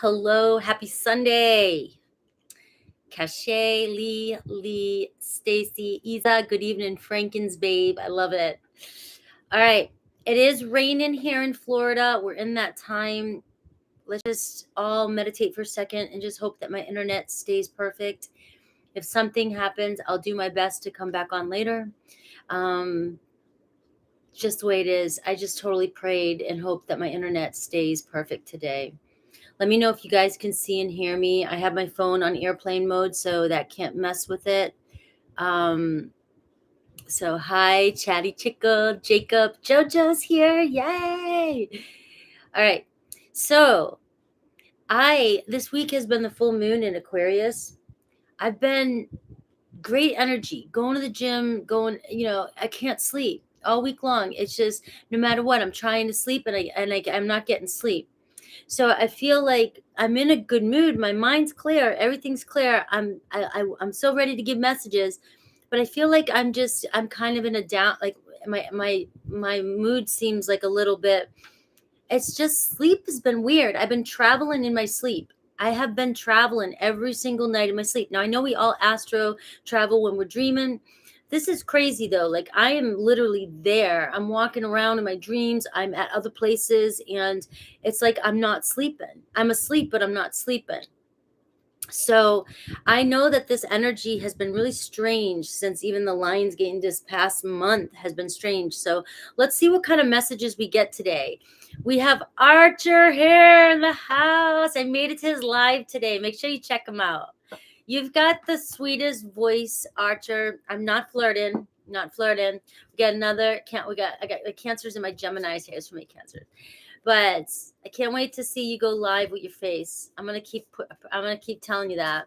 Hello, happy Sunday. Cache, Lee, Stacy, Isa, good evening, Frankens, babe. I love it. All right. It is raining here in Florida. We're in that time. Let's just all meditate for a second and just hope that my internet stays perfect. If something happens, I'll do my best to come back on later. Just the way it is. I just totally prayed and hope that my internet stays perfect today. Let me know if you guys can see and hear me. I have my phone on airplane mode, so that can't mess with it. So hi, Chatty Chickle, Jacob, JoJo's here. Yay! All right. So this week has been the full moon in Aquarius. I've been great energy, going to the gym, I can't sleep all week long. It's just no matter what, I'm trying to sleep and I'm not getting sleep. So I feel like I'm in a good mood. My mind's clear. Everything's clear. I'm so ready to give messages, but I feel like I'm kind of in a down. Like my mood seems like a little bit. It's just sleep has been weird. I've been traveling in my sleep. I have been traveling every single night in my sleep. Now I know we all astro travel when we're dreaming. This is crazy though. Like I am literally there. I'm walking around in my dreams. I'm at other places and it's like I'm not sleeping. I'm asleep, but I'm not sleeping. So I know that this energy has been really strange since even the Lions game this past month has been strange. So let's see what kind of messages we get today. We have Archer here in the house. I made it to his live today. Make sure you check him out. You've got the sweetest voice, Archer. I'm not flirting. Not flirting. We got another. I got the cancers in my Gemini's here. It's from my cancers. But I can't wait to see you go live with your face. I'm gonna keep telling you that.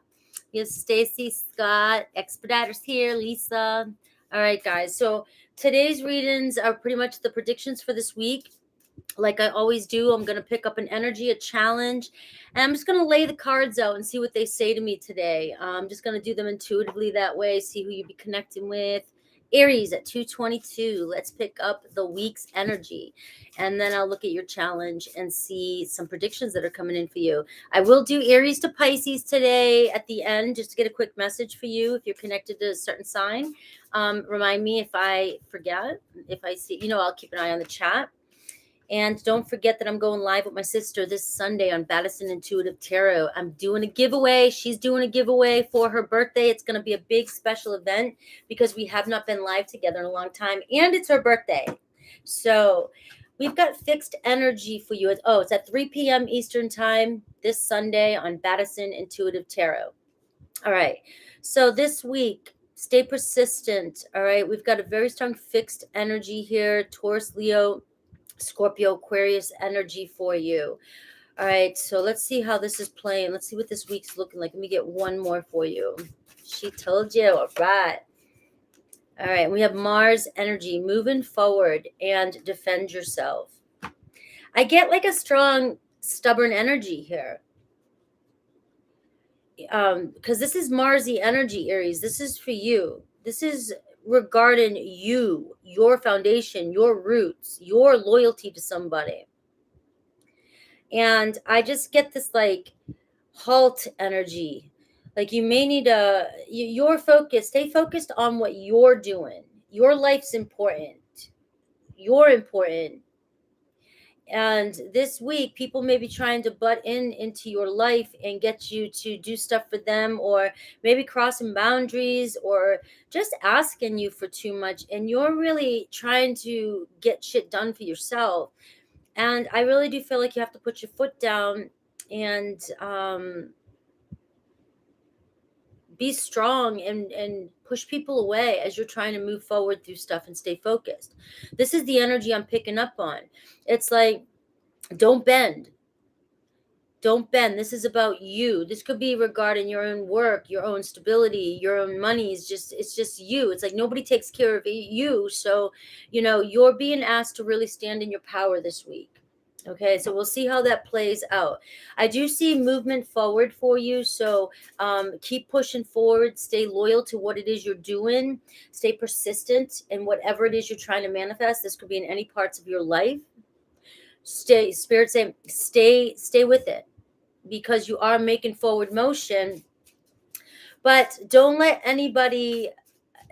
We have Stacy, Scott, Expeditors here, Lisa. All right, guys. So today's readings are pretty much the predictions for this week. Like I always do, I'm going to pick up an energy, a challenge, and I'm just going to lay the cards out and see what they say to me today. I'm just going to do them intuitively that way, see who you be connecting with. Aries at 222. Let's pick up the week's energy. And then I'll look at your challenge and see some predictions that are coming in for you. I will do Aries to Pisces today at the end, just to get a quick message for you if you're connected to a certain sign. Remind me if I forget. If I see, I'll keep an eye on the chat. And don't forget that I'm going live with my sister this Sunday on Baddison Intuitive Tarot. I'm doing a giveaway. She's doing a giveaway for her birthday. It's going to be a big special event because we have not been live together in a long time. And it's her birthday. So we've got fixed energy for you. It's at 3 p.m. Eastern time this Sunday on Baddison Intuitive Tarot. All right. So this week, stay persistent. All right. We've got a very strong fixed energy here. Taurus, Leo, Scorpio, Aquarius energy for you. All right, so let's see how this is playing. Let's see what this week's looking like. Let me get one more for you. She told you. All right. All right, we have Mars energy, moving forward and defend yourself. I get like a strong, stubborn energy here. Because this is Marsy energy, Aries. This is for you. This is regarding you, your foundation, your roots, your loyalty to somebody. And I just get this like halt energy. Like you may need your focus, stay focused on what you're doing. Your life's important. You're important. And this week, people may be trying to butt into your life and get you to do stuff for them, or maybe crossing boundaries, or just asking you for too much. And you're really trying to get shit done for yourself. And I really do feel like you have to put your foot down and be strong and push people away as you're trying to move forward through stuff and stay focused. This is the energy I'm picking up on. It's like, don't bend. Don't bend. This is about you. This could be regarding your own work, your own stability, your own money. It's just you. It's like nobody takes care of you. So, you're being asked to really stand in your power this week. Okay, so we'll see how that plays out. I do see movement forward for you. So keep pushing forward. Stay loyal to what it is you're doing. Stay persistent in whatever it is you're trying to manifest. This could be in any parts of your life. Spirit saying, stay with it. because you are making forward motion. But don't let anybody,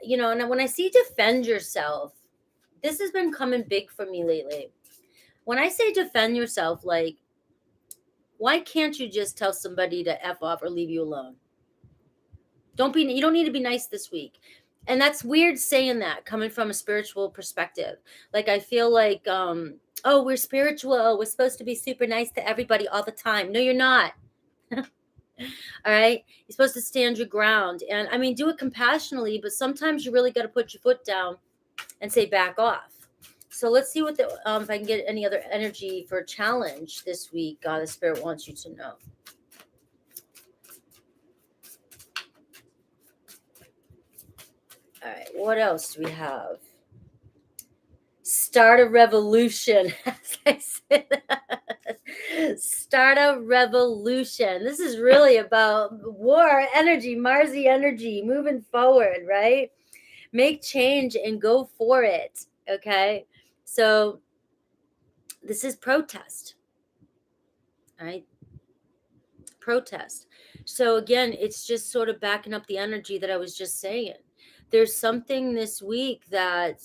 and when I see defend yourself, this has been coming big for me lately. When I say defend yourself, like, why can't you just tell somebody to F off or leave you alone? You don't need to be nice this week. And that's weird saying that coming from a spiritual perspective. Like, I feel like, oh, we're spiritual. We're supposed to be super nice to everybody all the time. No, you're not. All right. You're supposed to stand your ground. And I mean, do it compassionately, but sometimes you really got to put your foot down and say, back off. So let's see what if I can get any other energy for a challenge this week. God, the Spirit wants you to know. All right, what else do we have? Start a revolution. As I said, start a revolution. This is really about war energy, Marsy energy, moving forward, right? Make change and go for it. Okay. So this is protest. All right. Protest. So again, it's just sort of backing up the energy that I was just saying. There's something this week that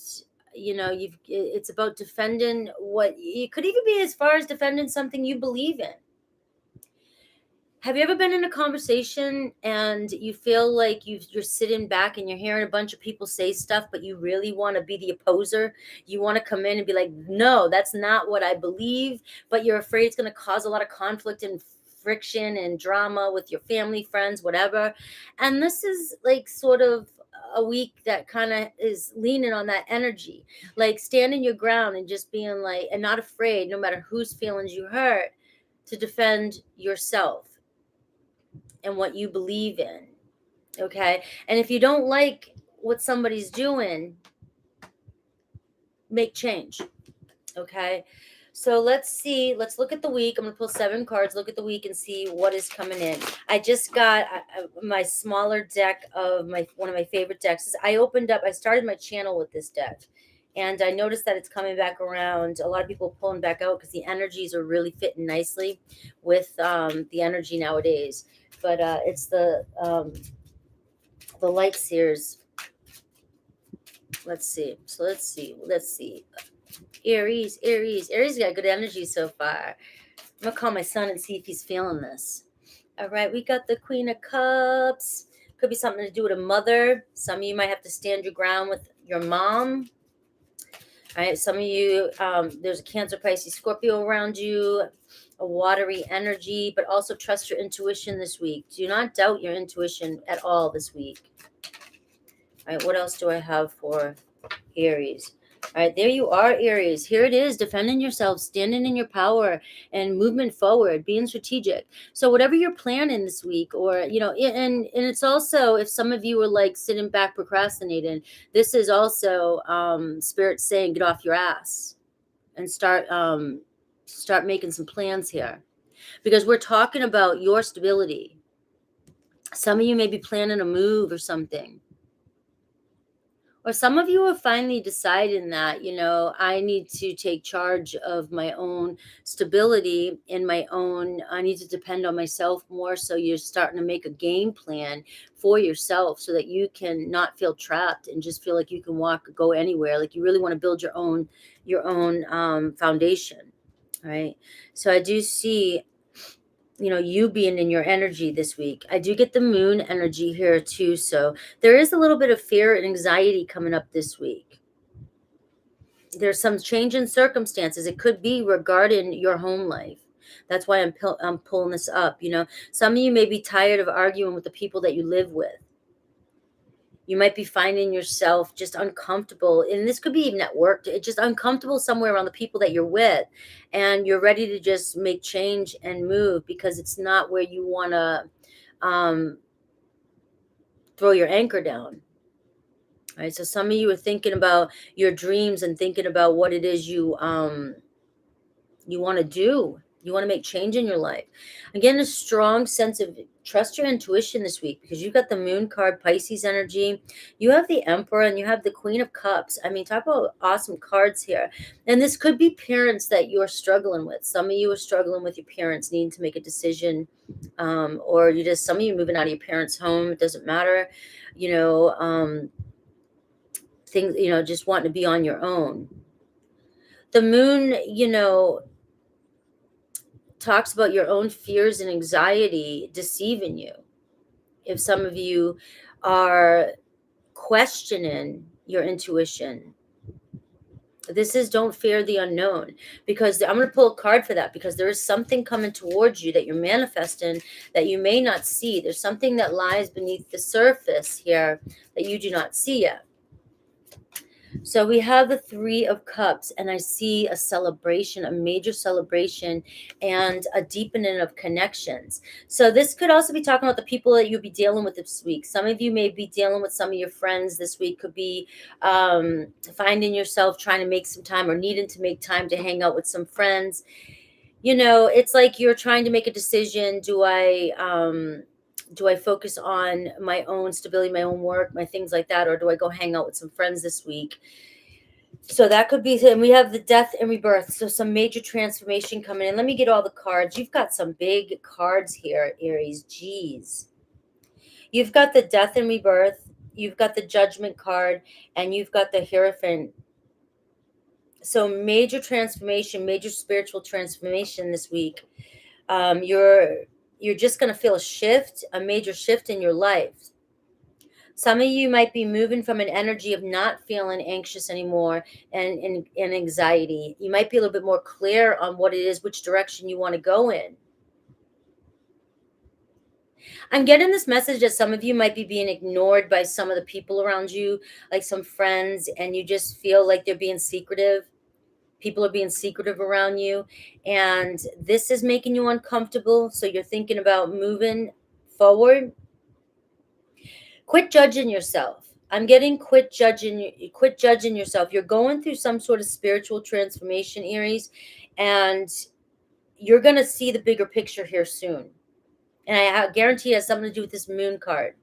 it's about defending what it could even be as far as defending something you believe in. Have you ever been in a conversation and you feel like you're sitting back and you're hearing a bunch of people say stuff, but you really want to be the opposer? You want to come in and be like, no, that's not what I believe, but you're afraid it's going to cause a lot of conflict and friction and drama with your family, friends, whatever. And this is like sort of a week that kind of is leaning on that energy, like standing your ground and just being like, and not afraid, no matter whose feelings you hurt, to defend yourself and what you believe in. Okay. And if you don't like what somebody's doing, make change. Okay. So let's look at the week. I'm going to pull 7 cards, look at the week and see what is coming in. I just got my smaller deck of one of my favorite decks. I started my channel with this deck. And I noticed that it's coming back around. A lot of people pulling back out because the energies are really fitting nicely with the energy nowadays. But it's the Light Seers. Let's see. Aries got good energy so far. I'm gonna call my son and see if he's feeling this. All right, we got the Queen of Cups. Could be something to do with a mother. Some of you might have to stand your ground with your mom. All right, some of you, there's a Cancer, Pisces, Scorpio around you, a watery energy, but also trust your intuition this week. Do not doubt your intuition at all this week. All right, what else do I have for Aries? All right, there you are, Aries. Here it is, defending yourself, standing in your power, and movement forward, being strategic. So whatever you're planning this week, or, and it's also, if some of you are like sitting back procrastinating, this is also Spirit saying, get off your ass and start making some plans here. Because we're talking about your stability. Some of you may be planning a move or something. Or some of you are finally deciding that, I need to take charge of my own stability and I need to depend on myself more. So you're starting to make a game plan for yourself so that you can not feel trapped and just feel like you can go anywhere. Like you really want to build your own foundation. All right. So I do see, you being in your energy this week. I do get the moon energy here too. So there is a little bit of fear and anxiety coming up this week. There's some change in circumstances. It could be regarding your home life. That's why I'm pulling this up. Some of you may be tired of arguing with the people that you live with. You might be finding yourself just uncomfortable, and this could be even at work, just uncomfortable somewhere around the people that you're with, and you're ready to just make change and move because it's not where you want to throw your anchor down. All right, so some of you are thinking about your dreams and thinking about what it is you want to do. You want to make change in your life. Again, a strong sense of trust your intuition this week, because you've got the moon card, Pisces energy. You have the Emperor and you have the Queen of Cups. I mean, talk about awesome cards here. And this could be parents that you're struggling with. Some of you are struggling with your parents needing to make a decision, or some of you moving out of your parents' home. It doesn't matter, things, just wanting to be on your own. The moon, talks about your own fears and anxiety deceiving you. If some of you are questioning your intuition, this is don't fear the unknown, because I'm going to pull a card for that, because there is something coming towards you that you're manifesting that you may not see. There's something that lies beneath the surface here that you do not see yet. So we have the Three of Cups, and I see a celebration, a major celebration, and a deepening of connections. So this could also be talking about the people that you'll be dealing with this week. Some of you may be dealing with some of your friends this week. Could be finding yourself trying to make some time, or needing to make time to hang out with some friends. It's like you're trying to make a decision. Do I focus on my own stability, my own work, my things like that, or do I go hang out with some friends this week? So that could be, and we have the Death and Rebirth. So some major transformation coming in. Let me get all the cards. You've got some big cards here, Aries. Jeez. You've got the Death and Rebirth. You've got the Judgment card, and you've got the Hierophant. So major transformation, major spiritual transformation this week. You're just going to feel a major shift in your life. Some of you might be moving from an energy of not feeling anxious anymore and anxiety. You might be a little bit more clear on what it is, which direction you want to go in. I'm getting this message that some of you might be being ignored by some of the people around you, like some friends, and you just feel like they're being secretive. People are being secretive around you, and this is making you uncomfortable. So you're thinking about moving forward. Quit judging yourself. I'm getting quit judging yourself. You're going through some sort of spiritual transformation, Aries, and you're going to see the bigger picture here soon. And I guarantee it has something to do with this moon card.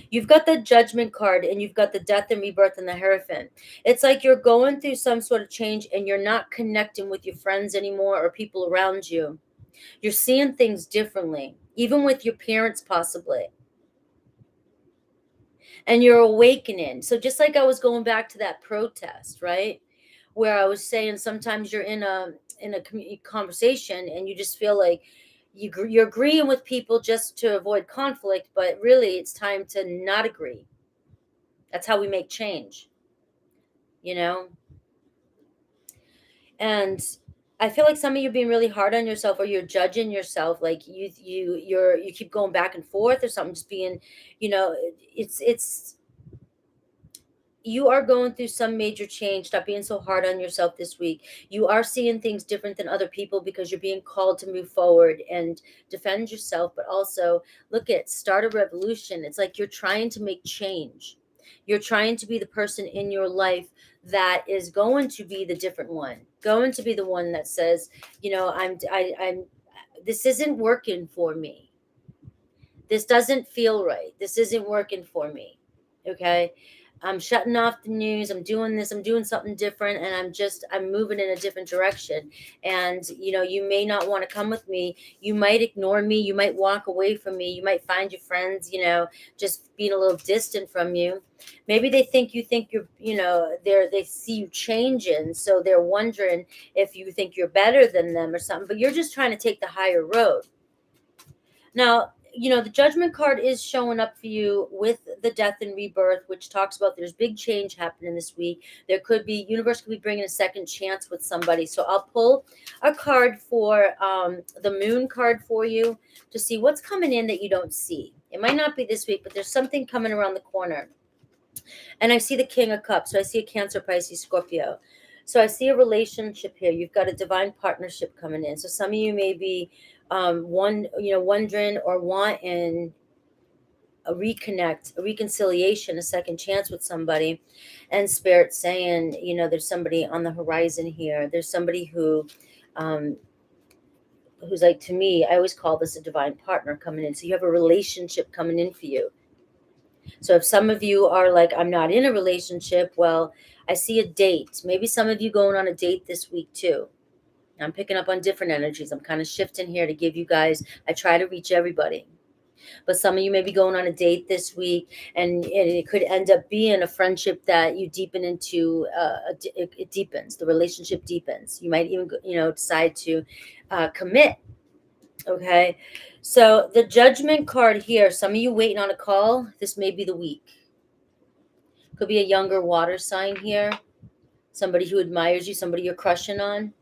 You've got the Judgment card, and you've got the Death and Rebirth and the Hierophant. It's like you're going through some sort of change, and you're not connecting with your friends anymore or people around you. You're seeing things differently, even with your parents possibly. And you're awakening. So just like I was going back to that protest, right? Where I was saying sometimes you're in a conversation and you just feel like you're agreeing with people just to avoid conflict, but really it's time to not agree. That's how we make change, And I feel like some of you being really hard on yourself, or you're judging yourself, like you keep going back and forth or something, just being, it's you are going through some major change. Stop being so hard on yourself this week. You are seeing things different than other people because you're being called to move forward and defend yourself, but also start a revolution. It's like you're trying to make change. You're trying to be the person in your life that is going to be the different one, going to be the one that says, I'm this isn't working for me. This doesn't feel right. This isn't working for me. Okay. I'm shutting off the news. I'm doing this. I'm doing something different. And I'm moving in a different direction. And, you may not want to come with me. You might ignore me. You might walk away from me. You might find your friends, just being a little distant from you. Maybe they think you're, they see you changing. So they're wondering if you think you're better than them or something, but you're just trying to take the higher road. Now, the Judgment card is showing up for you with the Death and Rebirth, which talks about there's big change happening this week. There could be, universe could be bringing a second chance with somebody. So I'll pull a card for the Moon card for you to see what's coming in that you don't see. It might not be this week, but there's something coming around the corner. And I see the King of Cups. So I see a Cancer, Pisces, Scorpio. So I see a relationship here. You've got a divine partnership coming in. So some of you may be wondering or wanting a reconnect, a reconciliation, a second chance with somebody, and Spirit saying, there's somebody on the horizon here. There's somebody who who's like, to me, I always call this a divine partner coming in. So you have a relationship coming in for you. So if some of you are like, I'm not in a relationship, well, I see a date. Maybe some of you going on a date this week too. I'm picking up on different energies. I'm kind of shifting here to give you guys, I try to reach everybody. But some of you may be going on a date this week, and it could end up being a friendship that you deepen into. It deepens, the relationship deepens. You might even, decide to commit. Okay, so the Judgment card here. Some of you waiting on a call. This may be the week. Could be a younger water sign here. Somebody who admires you. Somebody you're crushing on.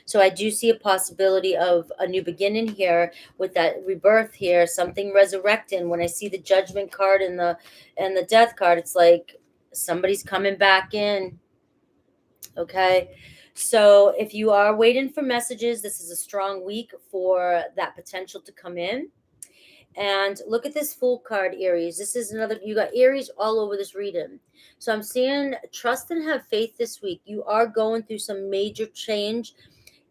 So I do see a possibility of a new beginning here with that rebirth here, something resurrecting. When I see the Judgment card and the Death card, it's like somebody's coming back in. Okay. So if you are waiting for messages, this is a strong week for that potential to come in. And look at this Fool card, Aries. This is another, you got Aries all over this reading. So I'm seeing trust and have faith this week. You are going through some major change,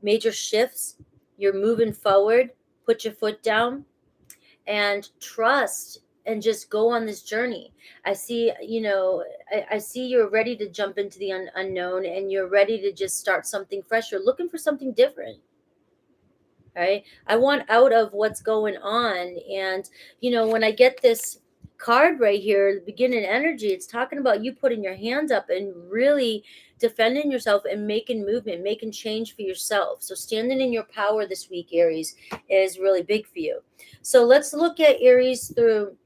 major shifts. You're moving forward. Put your foot down and trust and just go on this journey. I see, I see you're ready to jump into the unknown, and you're ready to just start something fresh. You're looking for something different. Right? I want out of what's going on. And, when I get this card right here, the beginning energy, it's talking about you putting your hands up and really defending yourself and making movement, making change for yourself. So standing in your power this week, Aries, is really big for you. So let's look at Aries through,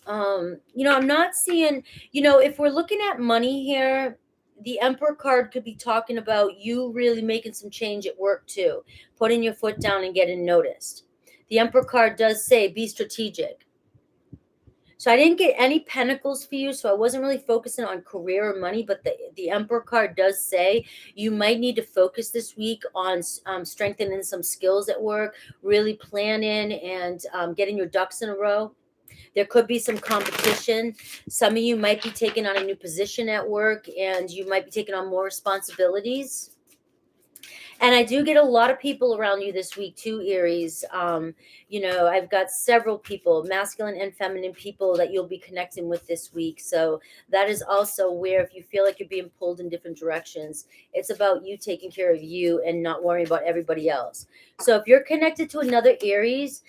I'm not seeing, if we're looking at money here, the Emperor card could be talking about you really making some change at work too, putting your foot down and getting noticed. The Emperor card does say be strategic. So I didn't get any pentacles for you, so I wasn't really focusing on career or money, but the Emperor card does say you might need to focus this week on strengthening some skills at work, really planning and getting your ducks in a row. There could be some competition. Some of you might be taking on a new position at work, and you might be taking on more responsibilities. And I do get a lot of people around you this week too, Aries. I've got several people, masculine and feminine people, that you'll be connecting with this week. So that is also where, if you feel like you're being pulled in different directions, it's about you taking care of you and not worrying about everybody else. So if you're connected to another Aries,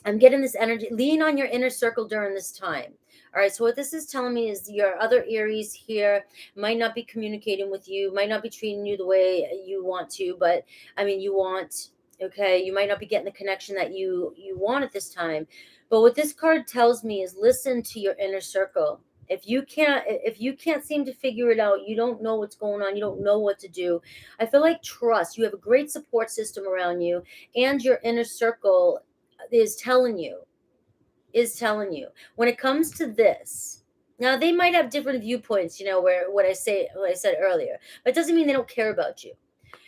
I'm getting this energy. Lean on your inner circle during this time. All right. So what this is telling me is your other Aries here might not be communicating with you, might not be treating you the way you want to, but you want, okay, you might not be getting the connection that you want at this time. But what this card tells me is listen to your inner circle. If you can't seem to figure it out, you don't know what's going on, you don't know what to do, I feel like trust. You have a great support system around you, and your inner circle is telling you when it comes to this. Now they might have different viewpoints, where what I said earlier, but it doesn't mean they don't care about you.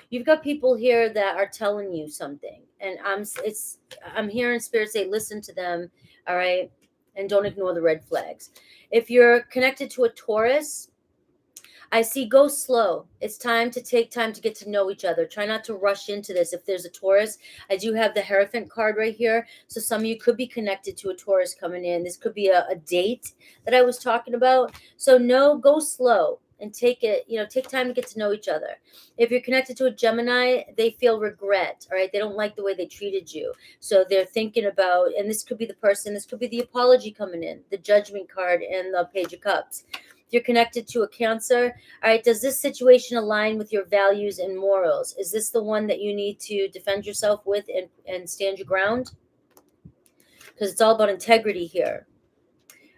You've got people here that are telling you something, and I'm hearing spirit say listen to them. All right, and don't ignore the red flags. If you're connected to a Taurus, I see go slow. It's time to take time to get to know each other. Try not to rush into this. If there's a Taurus, I do have the Hierophant card right here. So some of you could be connected to a Taurus coming in. This could be a date that I was talking about. So no, go slow and take time to get to know each other. If you're connected to a Gemini, they feel regret. All right. They don't like the way they treated you. So they're thinking about, and this could be the person, this could be the apology coming in, the Judgment card and the Page of Cups. If you're connected to a Cancer, all right, does this situation align with your values and morals? Is this the one that you need to defend yourself with and stand your ground? Because it's all about integrity here.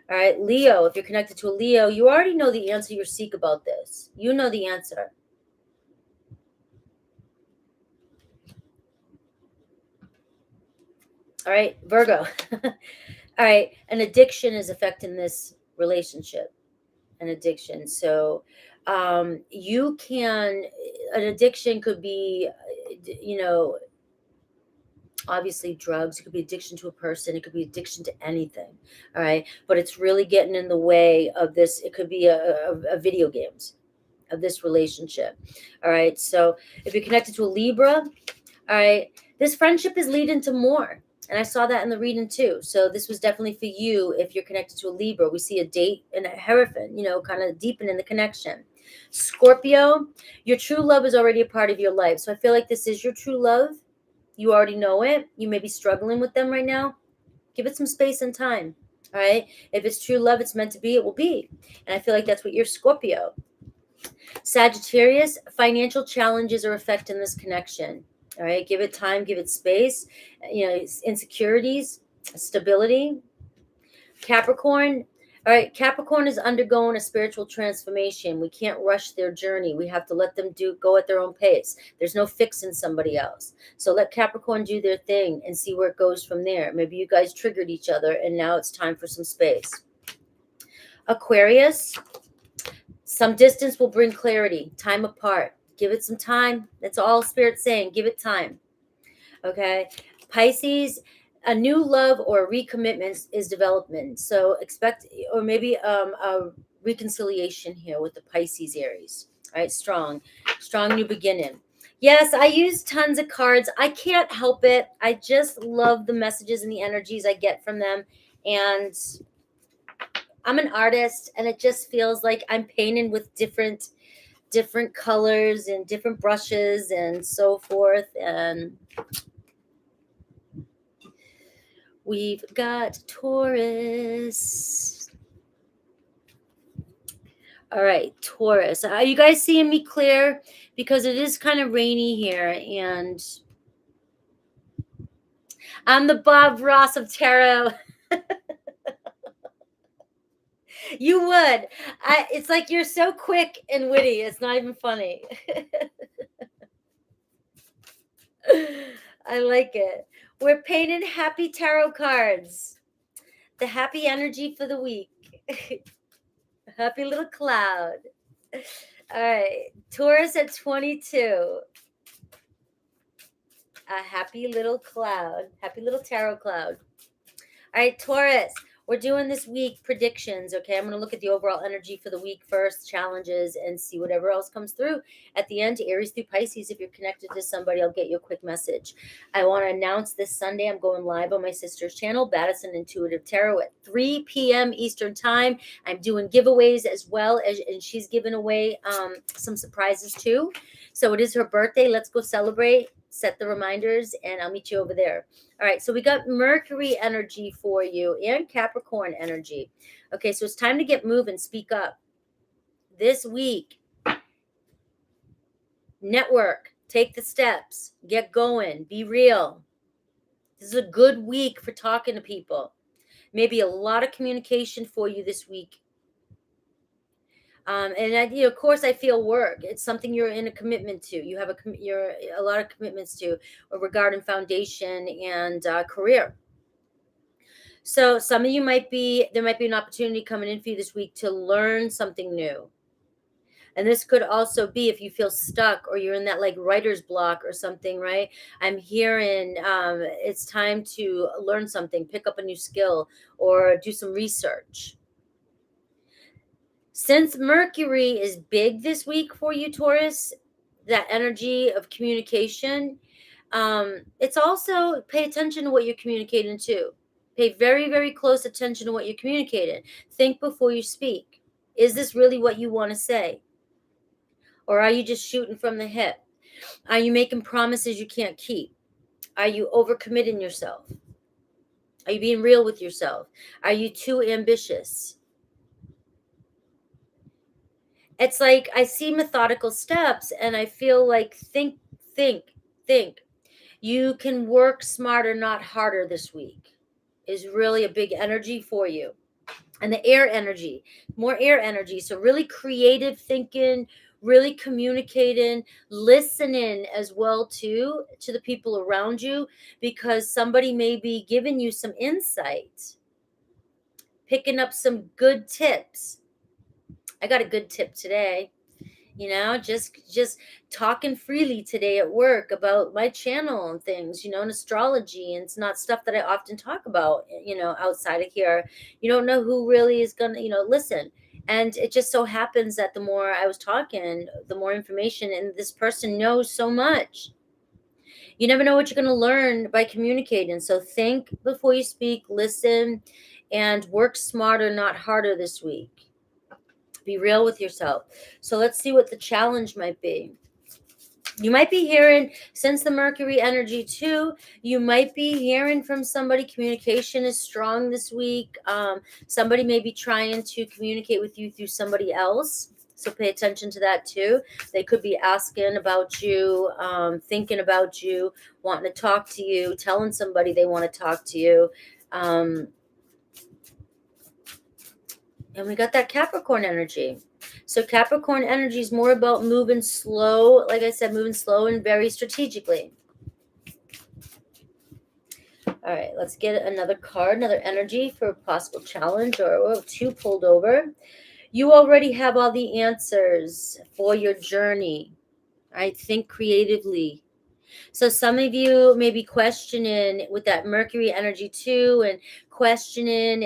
All right, Leo, if you're connected to a Leo, you already know the answer you seek about this. You know the answer. All right, Virgo. All right, an addiction is affecting this relationship. An addiction. So an addiction could be, obviously drugs. It could be addiction to a person. It could be addiction to anything. All right. But it's really getting in the way of this. It could be a video games of this relationship. All right. So if you're connected to a Libra, All right. This friendship is leading to more. And I saw that in the reading too. So this was definitely for you if you're connected to a Libra. We see a date and a hierophant, kind of deepening the connection. Scorpio, your true love is already a part of your life. So I feel like this is your true love. You already know it. You may be struggling with them right now. Give it some space and time. All right. If it's true love, it's meant to be, it will be. And I feel like that's what you're, Scorpio. Sagittarius, financial challenges are affecting this connection. All right. Give it time, give it space. Insecurities, stability. Capricorn. All right, Capricorn is undergoing a spiritual transformation. We can't rush their journey. We have to let them go at their own pace. There's no fixing somebody else. So let Capricorn do their thing and see where it goes from there. Maybe you guys triggered each other and now it's time for some space. Aquarius, some distance will bring clarity. Time apart. Give it some time. That's all Spirit's saying. Give it time. Okay. Pisces, a new love or recommitment is development. So expect, or maybe a reconciliation here with the Pisces Aries. All right, strong new beginning. Yes, I use tons of cards. I can't help it. I just love the messages and the energies I get from them. And I'm an artist, and it just feels like I'm painting with different colors and different brushes and so forth. And we've got Taurus. All right, Taurus. Are you guys seeing me clear? Because it is kind of rainy here, and I'm the Bob Ross of tarot. You would. It's like you're so quick and witty. It's not even funny. I like it. We're painting happy tarot cards. The happy energy for the week. Happy little cloud. All right. Taurus at 22. A happy little cloud. Happy little tarot cloud. All right, Taurus. We're doing this week predictions, okay? I'm going to look at the overall energy for the week first, challenges, and see whatever else comes through. At the end, Aries through Pisces, if you're connected to somebody, I'll get you a quick message. I want to announce this Sunday, I'm going live on my sister's channel, Battison Intuitive Tarot, at 3 p.m. Eastern Time. I'm doing giveaways as well, and she's giving away some surprises too. So it is her birthday. Let's go celebrate. Set the reminders, and I'll meet you over there. All right, so we got Mercury energy for you and Capricorn energy. Okay, so it's time to get moving, speak up. This week, network, take the steps, get going, be real. This is a good week for talking to people. Maybe a lot of communication for you this week. Of course, I feel work. It's something you're in a commitment to. You have a lot of commitments to regarding foundation and career. So some of you there might be an opportunity coming in for you this week to learn something new. And this could also be if you feel stuck or you're in that like writer's block or something, right? I'm hearing it's time to learn something, pick up a new skill, or do some research. Since Mercury is big this week for you, Taurus, that energy of communication, it's also pay attention to what you're communicating to. Pay very, very close attention to what you're communicating. Think before you speak. Is this really what you want to say? Or are you just shooting from the hip? Are you making promises you can't keep? Are you overcommitting yourself? Are you being real with yourself? Are you too ambitious? It's like I see methodical steps and I feel like think. You can work smarter, not harder this week is really a big energy for you. And the air energy, more air energy. So really creative thinking, really communicating, listening as well too to the people around you, because somebody may be giving you some insight, picking up some good tips. I got a good tip today. Just talking freely today at work about my channel and things, and astrology. And it's not stuff that I often talk about, outside of here. You don't know who really is going to, listen. And it just so happens that the more I was talking, the more information, and this person knows so much. You never know what you're going to learn by communicating. So think before you speak, listen, and work smarter, not harder this week. Be real with yourself. So let's see what the challenge might be. You might be hearing, since the Mercury energy too, you might be hearing from somebody. Communication is strong this week. Somebody may be trying to communicate with you through somebody else. So pay attention to that too. They could be asking about you, thinking about you, wanting to talk to you, telling somebody they want to talk to you. And we got that Capricorn energy. So Capricorn energy is more about moving slow, like I said, moving slow and very strategically. All right, let's get another card, another energy for a possible challenge, or two pulled over. You already have all the answers for your journey. All right, think creatively. So some of you may be questioning with that Mercury energy too, and questioning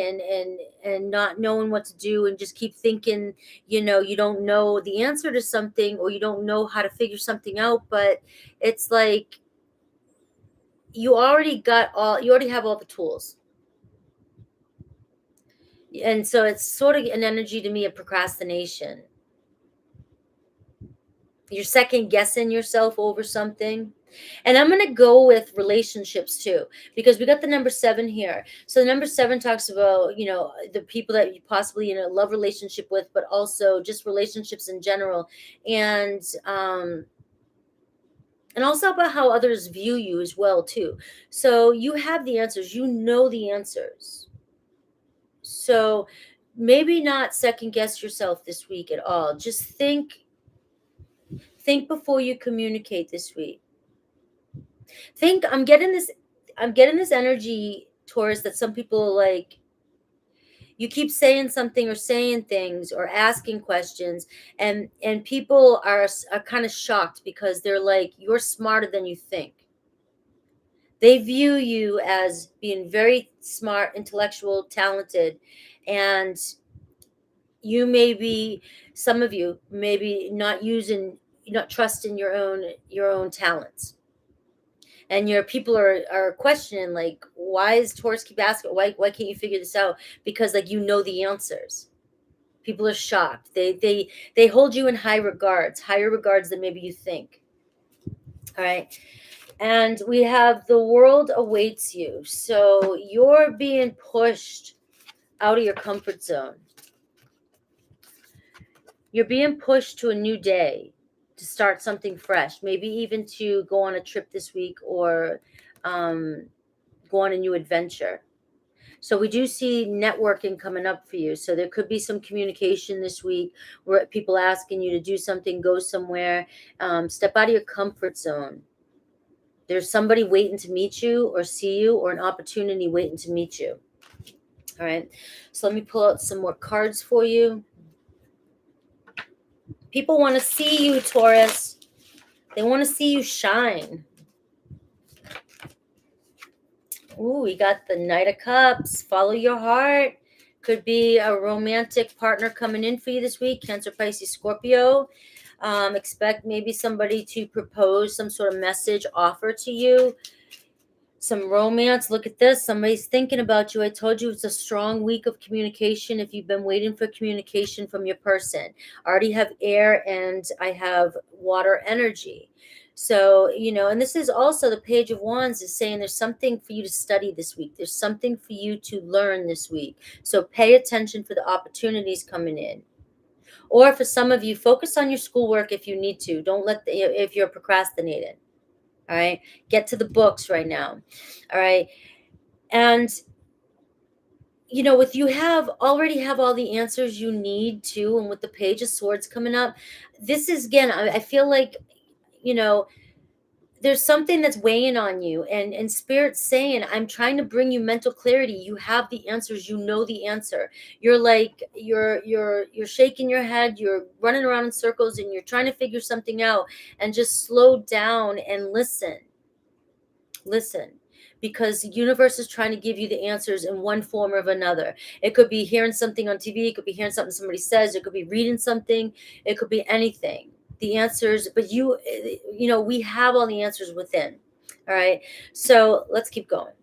and not knowing what to do, and just keep thinking, you don't know the answer to something, or you don't know how to figure something out. But it's like you already have all the tools. And so it's sort of an energy to me of procrastination. You're second guessing yourself over something. And I'm going to go with relationships too, because we got the number 7 here. So the number 7 talks about, the people that you possibly, love relationship with, but also just relationships in general. And also about how others view you as well too. So you have the answers, the answers. So maybe not second guess yourself this week at all. Just think before you communicate this week. Think, I'm getting this energy, Taurus, that some people like, you keep saying something or saying things or asking questions, and people are kind of shocked because they're like, you're smarter than you think. They view you as being very smart, intellectual, talented, and some of you maybe not trusting your own talents. And your people are questioning, like, why is Taurus keep asking, why can't you figure this out? Because, like, the answers. People are shocked. They hold you in higher regards than maybe you think. All right. And we have the world awaits you. So you're being pushed out of your comfort zone. You're being pushed to a new day, to start something fresh, maybe even to go on a trip this week, or go on a new adventure. So we do see networking coming up for you. So there could be some communication this week where people asking you to do something, go somewhere, step out of your comfort zone. There's somebody waiting to meet you or see you, or an opportunity waiting to meet you. All right. So let me pull out some more cards for you. People want to see you, Taurus. They want to see you shine. Ooh, we got the Knight of Cups. Follow your heart. Could be a romantic partner coming in for you this week. Cancer, Pisces, Scorpio. Expect maybe somebody to propose some sort of message, offer to you. Some romance. Look at this. Somebody's thinking about you. I told you it's a strong week of communication if you've been waiting for communication from your person. I already have air and I have water energy. So, and this is also the Page of Wands is saying there's something for you to study this week. There's something for you to learn this week. So pay attention for the opportunities coming in. Or for some of you, focus on your schoolwork if you need to. Don't if you're procrastinating. All right. Get to the books right now. All right. And, with you already have all the answers you need to. And with the Page of Swords coming up, this is, again, I feel like, there's something that's weighing on you, and Spirit's saying, I'm trying to bring you mental clarity. You have the answers. The answer. You're like, you're shaking your head. You're running around in circles and you're trying to figure something out, and just slow down and listen, because the universe is trying to give you the answers in one form or another. It could be hearing something on TV. It could be hearing something somebody says. It could be reading something. It could be anything. The answers, but we have all the answers within. All right. So let's keep going.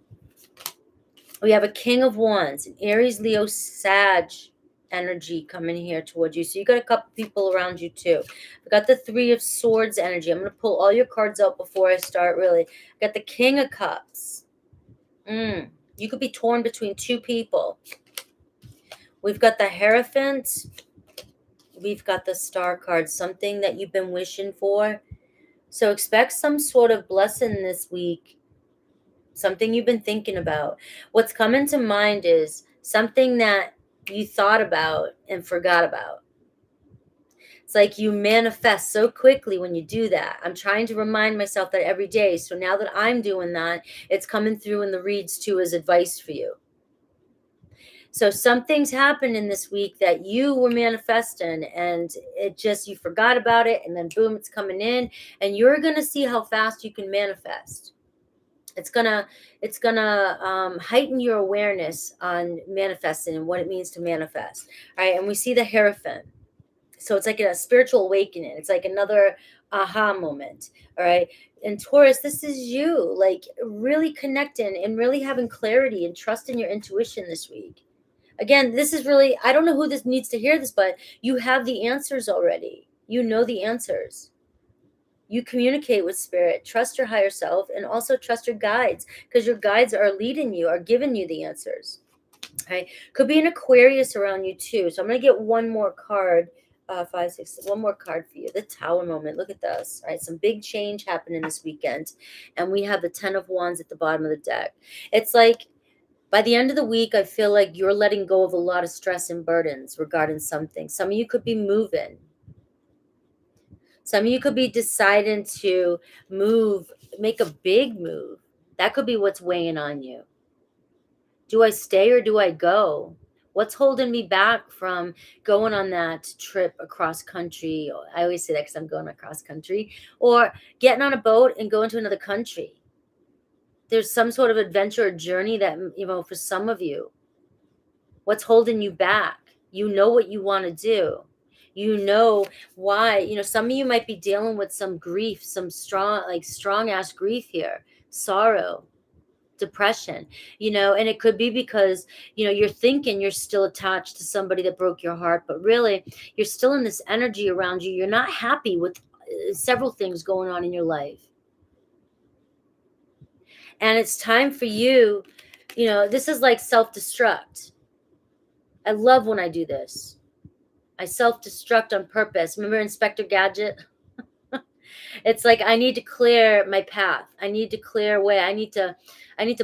We have a King of Wands, an Aries, Leo, Sag energy coming here towards you. So you got a couple people around you too. I got the Three of Swords energy. I'm going to pull all your cards out before I start, really. I got the King of Cups. You could be torn between two people. We've got the Hierophant. We've got the Star card, something that you've been wishing for. So expect some sort of blessing this week, something you've been thinking about. What's coming to mind is something that you thought about and forgot about. It's like you manifest so quickly when you do that. I'm trying to remind myself that every day. So now that I'm doing that, it's coming through in the reads too as advice for you. So something's happened in this week that you were manifesting and it just, you forgot about it, and then boom, it's coming in, and you're going to see how fast you can manifest. It's gonna heighten your awareness on manifesting and what it means to manifest. All right. And we see the Hierophant. So it's like a spiritual awakening. It's like another aha moment. All right. And Taurus, this is you, like really connecting and really having clarity and trust in your intuition this week. Again, this is really, I don't know who this needs to hear this, but you have the answers already. You know the answers. You communicate with spirit, trust your higher self, and also trust your guides, because your guides are leading you, are giving you the answers. Okay. Could be an Aquarius around you too. So I'm going to get one more card. 5, 6, one more card for you. The Tower moment. Look at this. All right. Some big change happening this weekend. And we have the 10 of Wands at the bottom of the deck. It's like by the end of the week, I feel like you're letting go of a lot of stress and burdens regarding something. Some of you could be moving. Some of you could be deciding to move, make a big move. That could be what's weighing on you. Do I stay or do I go? What's holding me back from going on that trip across country? I always say that because I'm going across country. Or getting on a boat and going to another country. There's some sort of adventure or journey that, for some of you, what's holding you back? You know what you want to do. You know why. Some of you might be dealing with some grief, some strong ass grief here, sorrow, depression, and it could be because, you're thinking you're still attached to somebody that broke your heart, but really you're still in this energy around you. You're not happy with several things going on in your life. And it's time for you, this is like self-destruct. I love when I do this. I self-destruct on purpose. Remember Inspector Gadget? It's like I need to clear my path. I need to clear away. I need to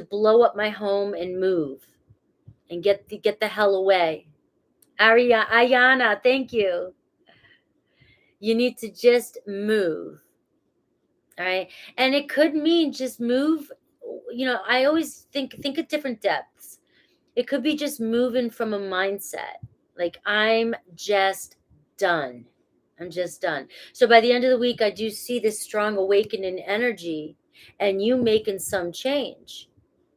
blow up my home and move and get the hell away. Ayana, thank you. You need to just move. All right. And it could mean just move. I always think of different depths. It could be just moving from a mindset. Like I'm just done. I'm just done. So by the end of the week, I do see this strong awakening energy and you making some change.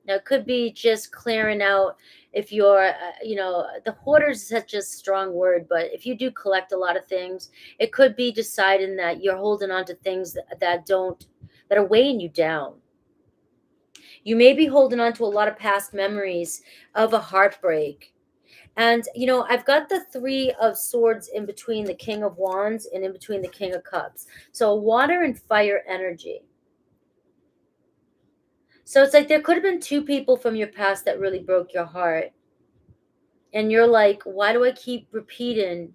Now, it could be just clearing out if you're, the hoarder is such a strong word, but if you do collect a lot of things, it could be deciding that you're holding on to things that are weighing you down. You may be holding on to a lot of past memories of a heartbreak. And, I've got the Three of Swords in between the King of Wands and in between the King of Cups. So water and fire energy. So it's like there could have been two people from your past that really broke your heart. And you're like, why do I keep repeating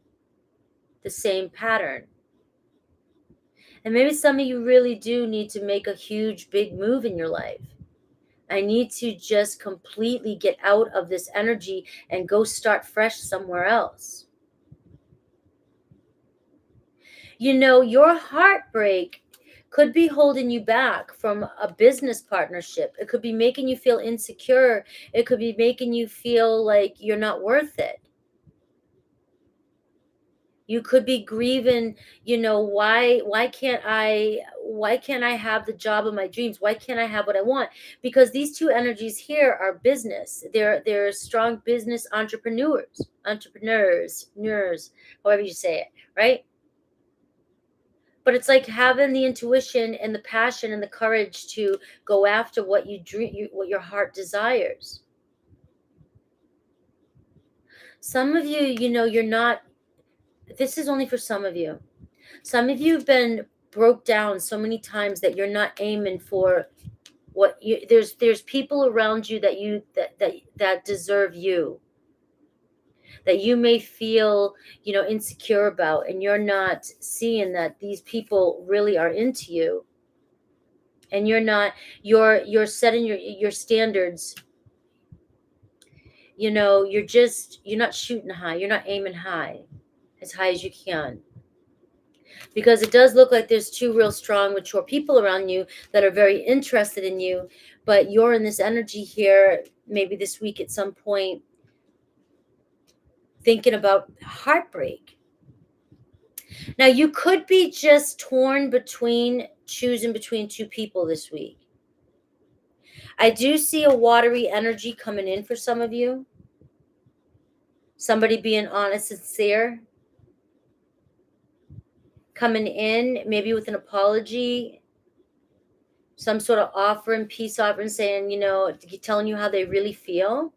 the same pattern? And maybe some of you really do need to make a huge, big move in your life. I need to just completely get out of this energy and go start fresh somewhere else. Your heartbreak could be holding you back from a business partnership. It could be making you feel insecure. It could be making you feel like you're not worth it. You could be grieving, why can't I have the job of my dreams? Why can't I have what I want? Because these two energies here are business. They're strong business entrepreneurs, however you say it, right? But it's like having the intuition and the passion and the courage to go after what you dream, what your heart desires. Some of you, you're not, this is only for some of you. Some of you have been broke down so many times that you're not aiming for what you, there's people around you that deserve you, that you may feel, insecure about, and you're not seeing that these people really are into you, and you're not, you're setting your standards. You're not shooting high, you're not aiming as high as you can, because it does look like there's two real strong mature people around you that are very interested in you, but you're in this energy here, maybe this week at some point, thinking about heartbreak. Now, you could be just torn between choosing between two people this week. I do see a watery energy coming in for some of you. Somebody being honest and sincere, coming in maybe with an apology, some sort of offering, peace offering, saying, telling you how they really feel.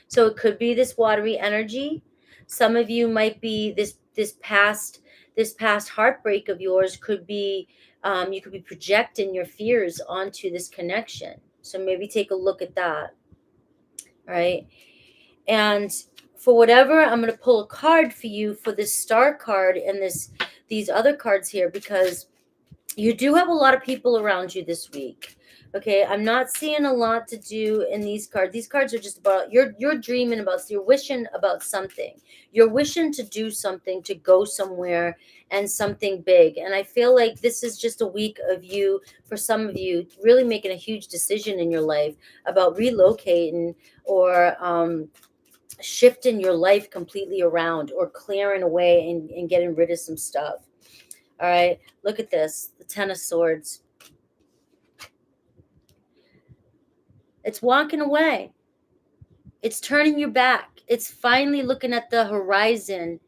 So it could be this watery energy. Some of you might be this past heartbreak of yours could be, you could be projecting your fears onto this connection. So maybe take a look at that. All right. And for whatever, I'm going to pull a card for you for this star card and these other cards here, because you do have a lot of people around you this week. Okay, I'm not seeing a lot to do in these cards. These cards are just about you're dreaming about, you're wishing about something. You're wishing to do something, to go somewhere, and something big. And I feel like this is just a week of you, for some of you, really making a huge decision in your life about relocating, or shifting your life completely around, or clearing away and getting rid of some stuff. All right, look at this, the Ten of Swords. It's walking away. It's turning your back. It's finally looking at the horizon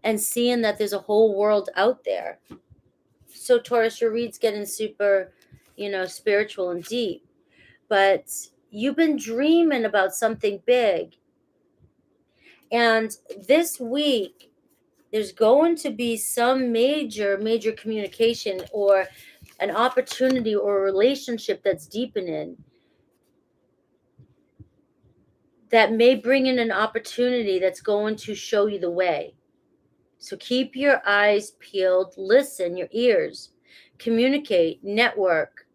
and seeing that there's a whole world out there. So Taurus, your read's getting super, spiritual and deep. But you've been dreaming about something big. And this week, there's going to be some major communication, or an opportunity, or a relationship that's deepening, that may bring in an opportunity that's going to show you the way. So keep your eyes peeled, listen, your ears, communicate, network.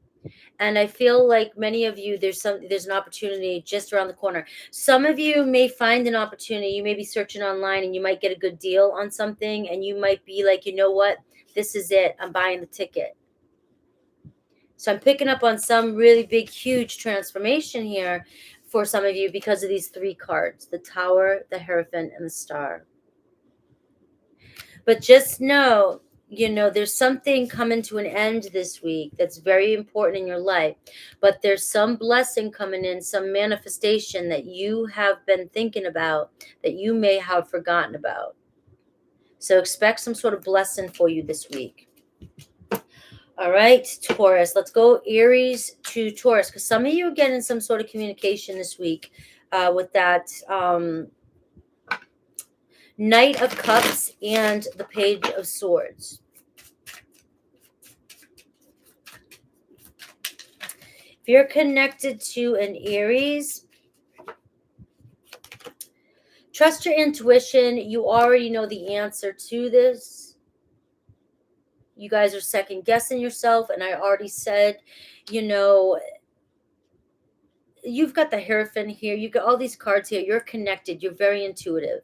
And I feel like many of you, there's an opportunity just around the corner. Some of you may find an opportunity. You may be searching online and you might get a good deal on something, and you might be like, you know what, this is it, I'm buying the ticket. So I'm picking up on some really big, huge transformation here for some of you because of these three cards: the Tower, the Hierophant, and the Star. But just know, there's something coming to an end this week that's very important in your life. But there's some blessing coming in, some manifestation that you have been thinking about that you may have forgotten about. So expect some sort of blessing for you this week. All right, Taurus. Let's go Aries to Taurus, because some of you are getting some sort of communication this week with that Knight of Cups and the Page of Swords. If you're connected to an Aries, trust your intuition. You already know the answer to this. You guys are second guessing yourself. And I already said, you've got the Hierophant here. You've got all these cards here. You're connected. You're very intuitive.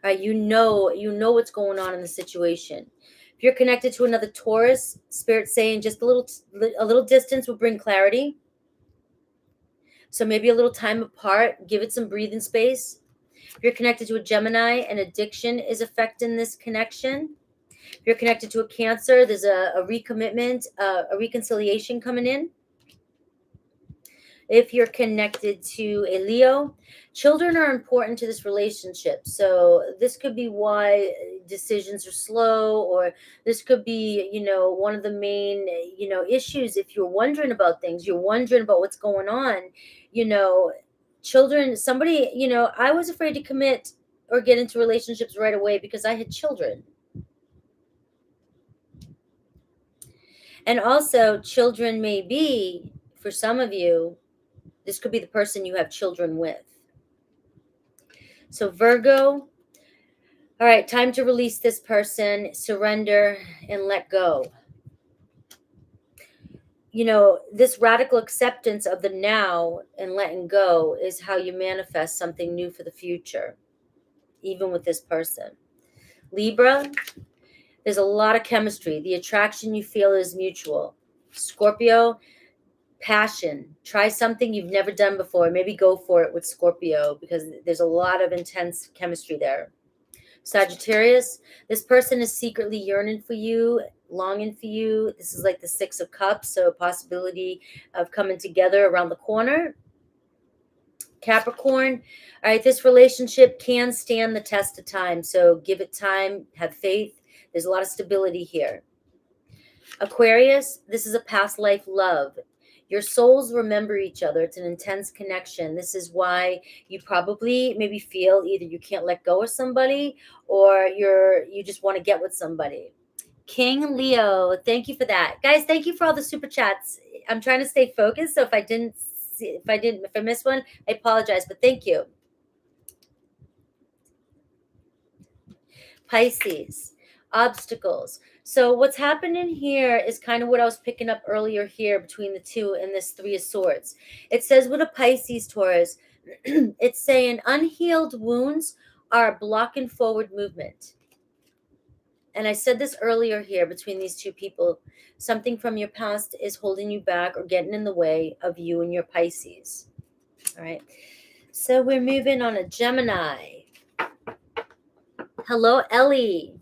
All right, you know what's going on in the situation. If you're connected to another Taurus, Spirit's saying just a little distance will bring clarity. So maybe a little time apart, give it some breathing space. If you're connected to a Gemini, an addiction is affecting this connection. If you're connected to a Cancer, there's a recommitment, a reconciliation coming in. If you're connected to a Leo, children are important to this relationship. So this could be why decisions are slow, or this could be, one of the main, issues. If you're wondering about things, you're wondering about what's going on, you know, children, somebody, I was afraid to commit or get into relationships right away because I had children. And also, children may be, for some of you, this could be the person you have children with. So, Virgo, all right, time to release this person, surrender, and let go. This radical acceptance of the now and letting go is how you manifest something new for the future, even with this person. Libra, there's a lot of chemistry. The attraction you feel is mutual. Scorpio, passion. Try something you've never done before. Maybe go for it with Scorpio because there's a lot of intense chemistry there. Sagittarius, this person is secretly yearning for you, longing for you. This is like the Six of Cups, so a possibility of coming together around the corner. Capricorn, all right, this relationship can stand the test of time, so give it time, have faith. There's a lot of stability here. Aquarius, this is a past life love. Your souls remember each other. It's an intense connection. This is why you probably maybe feel either you can't let go of somebody or you just want to get with somebody. King Leo, thank you for that. Guys, thank you for all the super chats. I'm trying to stay focused, so if I missed one, I apologize, but thank you. Pisces, obstacles. So what's happening here is kind of what I was picking up earlier here between the two and this Three of Swords. It says with a Pisces Taurus, it's saying unhealed wounds are blocking forward movement. And I said this earlier here between these two people. Something from your past is holding you back or getting in the way of you and your Pisces. All right. So we're moving on a Gemini. Hello, Ellie.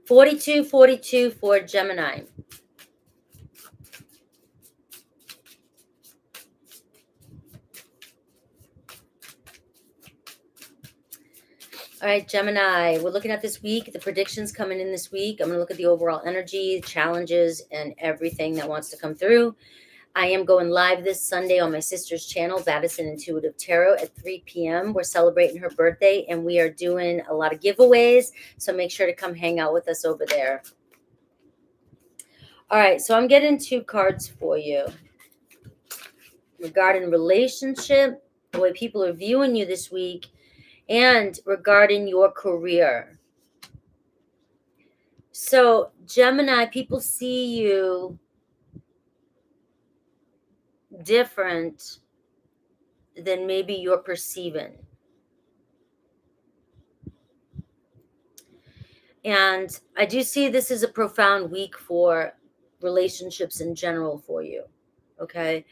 $42.42 for Gemini. All right, Gemini, we're looking at this week, the predictions coming in this week. I'm going to look at the overall energy, challenges, and everything that wants to come through. I am going live this Sunday on my sister's channel, Madison Intuitive Tarot, at 3 p.m. We're celebrating her birthday, and we are doing a lot of giveaways, so make sure to come hang out with us over there. All right, so I'm getting 2 cards for you regarding relationship, the way people are viewing you this week, and regarding your career. So, Gemini, people see you different than maybe you're perceiving. And I do see this is a profound week for relationships in general for you. Okay.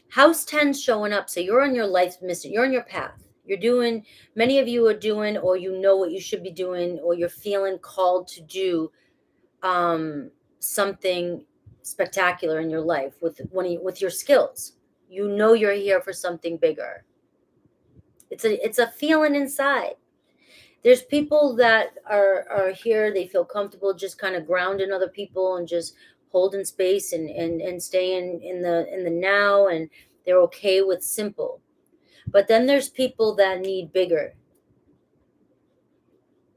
House 10 showing up. So you're on your life mission. You're on your path. You're doing, many of you are doing, or you know what you should be doing, or you're feeling called to do something spectacular in your life with your skills. You know you're here for something bigger. It's a feeling inside. There's people that are here, they feel comfortable just kind of grounding other people and just holding space and staying in the now, and they're okay with simple. But then there's people that need bigger.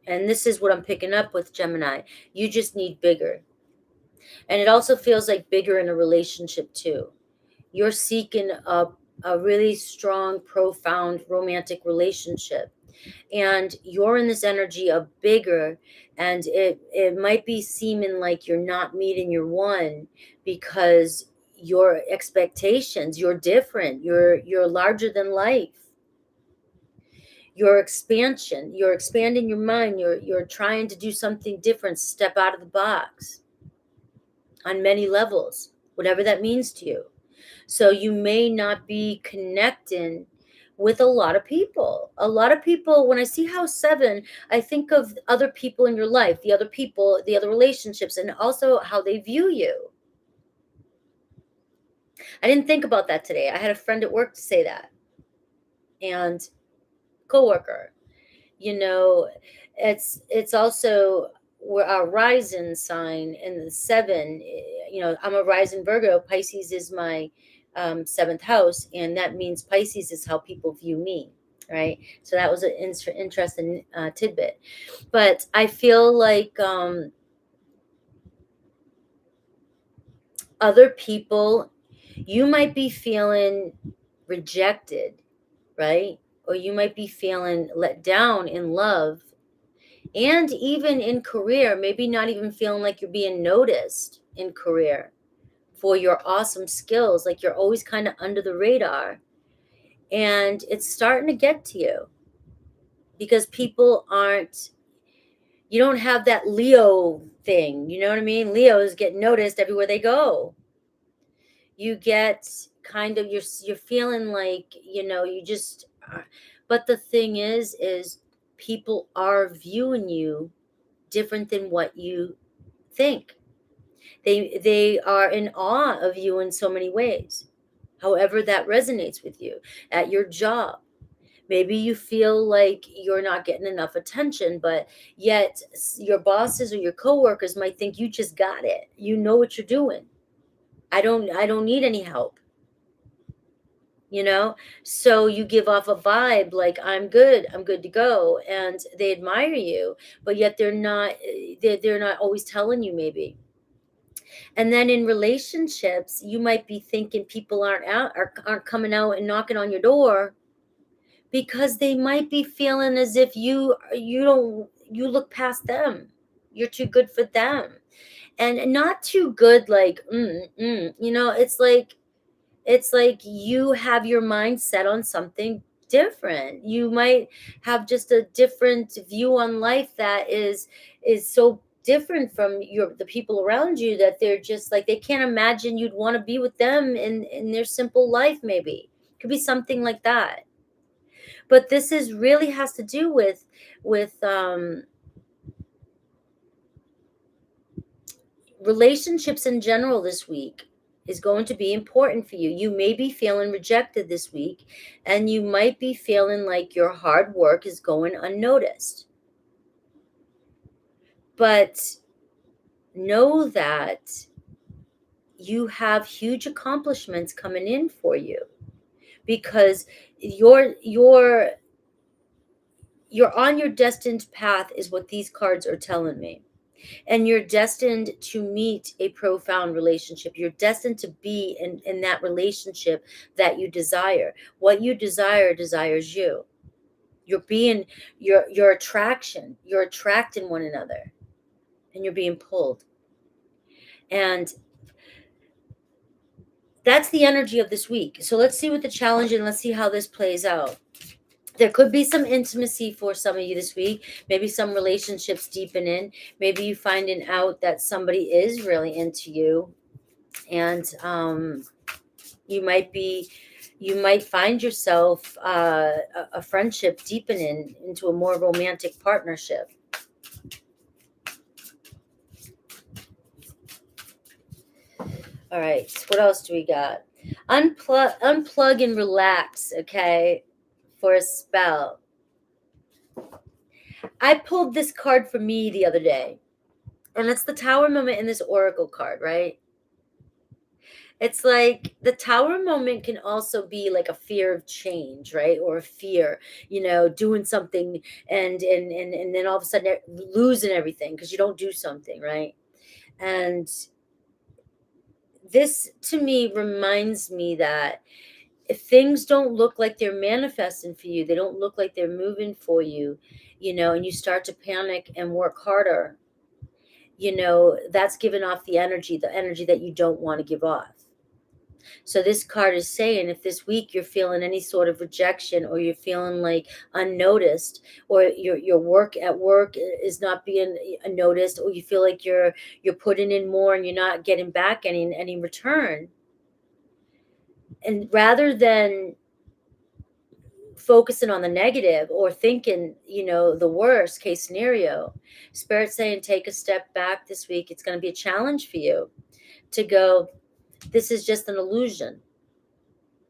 And this is what I'm picking up with Gemini. You just need bigger. And it also feels like bigger in a relationship too. You're seeking a a really strong, profound romantic relationship. And you're in this energy of bigger, and it might be seeming like you're not meeting your one, because your expectations, you're different, you're larger than life. Your expansion, you're expanding your mind, you're trying to do something different, step out of the box on many levels, whatever that means to you. So you may not be connecting with a lot of people. A lot of people, when I see house 7, I think of other people in your life, the other people, the other relationships, and also how they view you. I didn't think about that today. I had a friend at work to say that, and coworker. You know, it's also, we're our rising sign in the 7. I'm a rising Virgo. Pisces is my 7th house, and that means Pisces is how people view me, right? So that was an interesting tidbit. But I feel like other people, you might be feeling rejected, right? Or you might be feeling let down in love, and even in career, maybe not even feeling like you're being noticed in career for your awesome skills, like you're always kind of under the radar. And it's starting to get to you because people aren't, you don't have that Leo thing, you know what I mean? Leos get noticed everywhere they go. You get kind of, you're feeling like, you just but the thing is people are viewing you different than what you think. They are in awe of you in so many ways. However that resonates with you. At your job, maybe you feel like you're not getting enough attention, but yet your bosses or your coworkers might think you just got it. You know what you're doing. I don't need any help, you know? So you give off a vibe like I'm good to go, and they admire you, but yet they're not always telling you maybe. And then in relationships, you might be thinking people aren't coming out and knocking on your door because they might be feeling as if you look past them. You're too good for them. And not too good like it's like you have your mind set on something different. You might have just a different view on life that is so different from the people around you, that they're just like, they can't imagine you'd want to be with them in their simple life. Maybe could be something like that. But this is really has to do with relationships in general. This week is going to be important for you. You may be feeling rejected this week, and you might be feeling like your hard work is going unnoticed. But know that you have huge accomplishments coming in for you, because you're on your destined path is what these cards are telling me. And you're destined to meet a profound relationship. You're destined to be in that relationship that you desire. What you desire desires you. You're being your attraction. You're attracting one another, and you're being pulled. And that's the energy of this week. So let's see what the challenge, and let's see how this plays out. There could be some intimacy for some of you this week. Maybe some relationships deepening. Maybe you finding out that somebody is really into you, and you might find yourself a friendship deepening into a more romantic partnership. All right, what else do we got? Unplug and relax, okay, for a spell. I pulled this card for me the other day, and it's the Tower moment in this Oracle card, right? It's like the Tower moment can also be like a fear of change, right? Or a fear, doing something, and then all of a sudden losing everything because you don't do something, right? And this to me reminds me that if things don't look like they're manifesting for you, they don't look like they're moving for you, and you start to panic and work harder, that's giving off the energy that you don't want to give off. So this card is saying, if this week you're feeling any sort of rejection, or you're feeling like unnoticed, or your work at work is not being noticed, or you feel like you're putting in more and you're not getting back any return, and rather than focusing on the negative or thinking, the worst case scenario, Spirit's saying take a step back this week. It's going to be a challenge for you to go, this is just an illusion.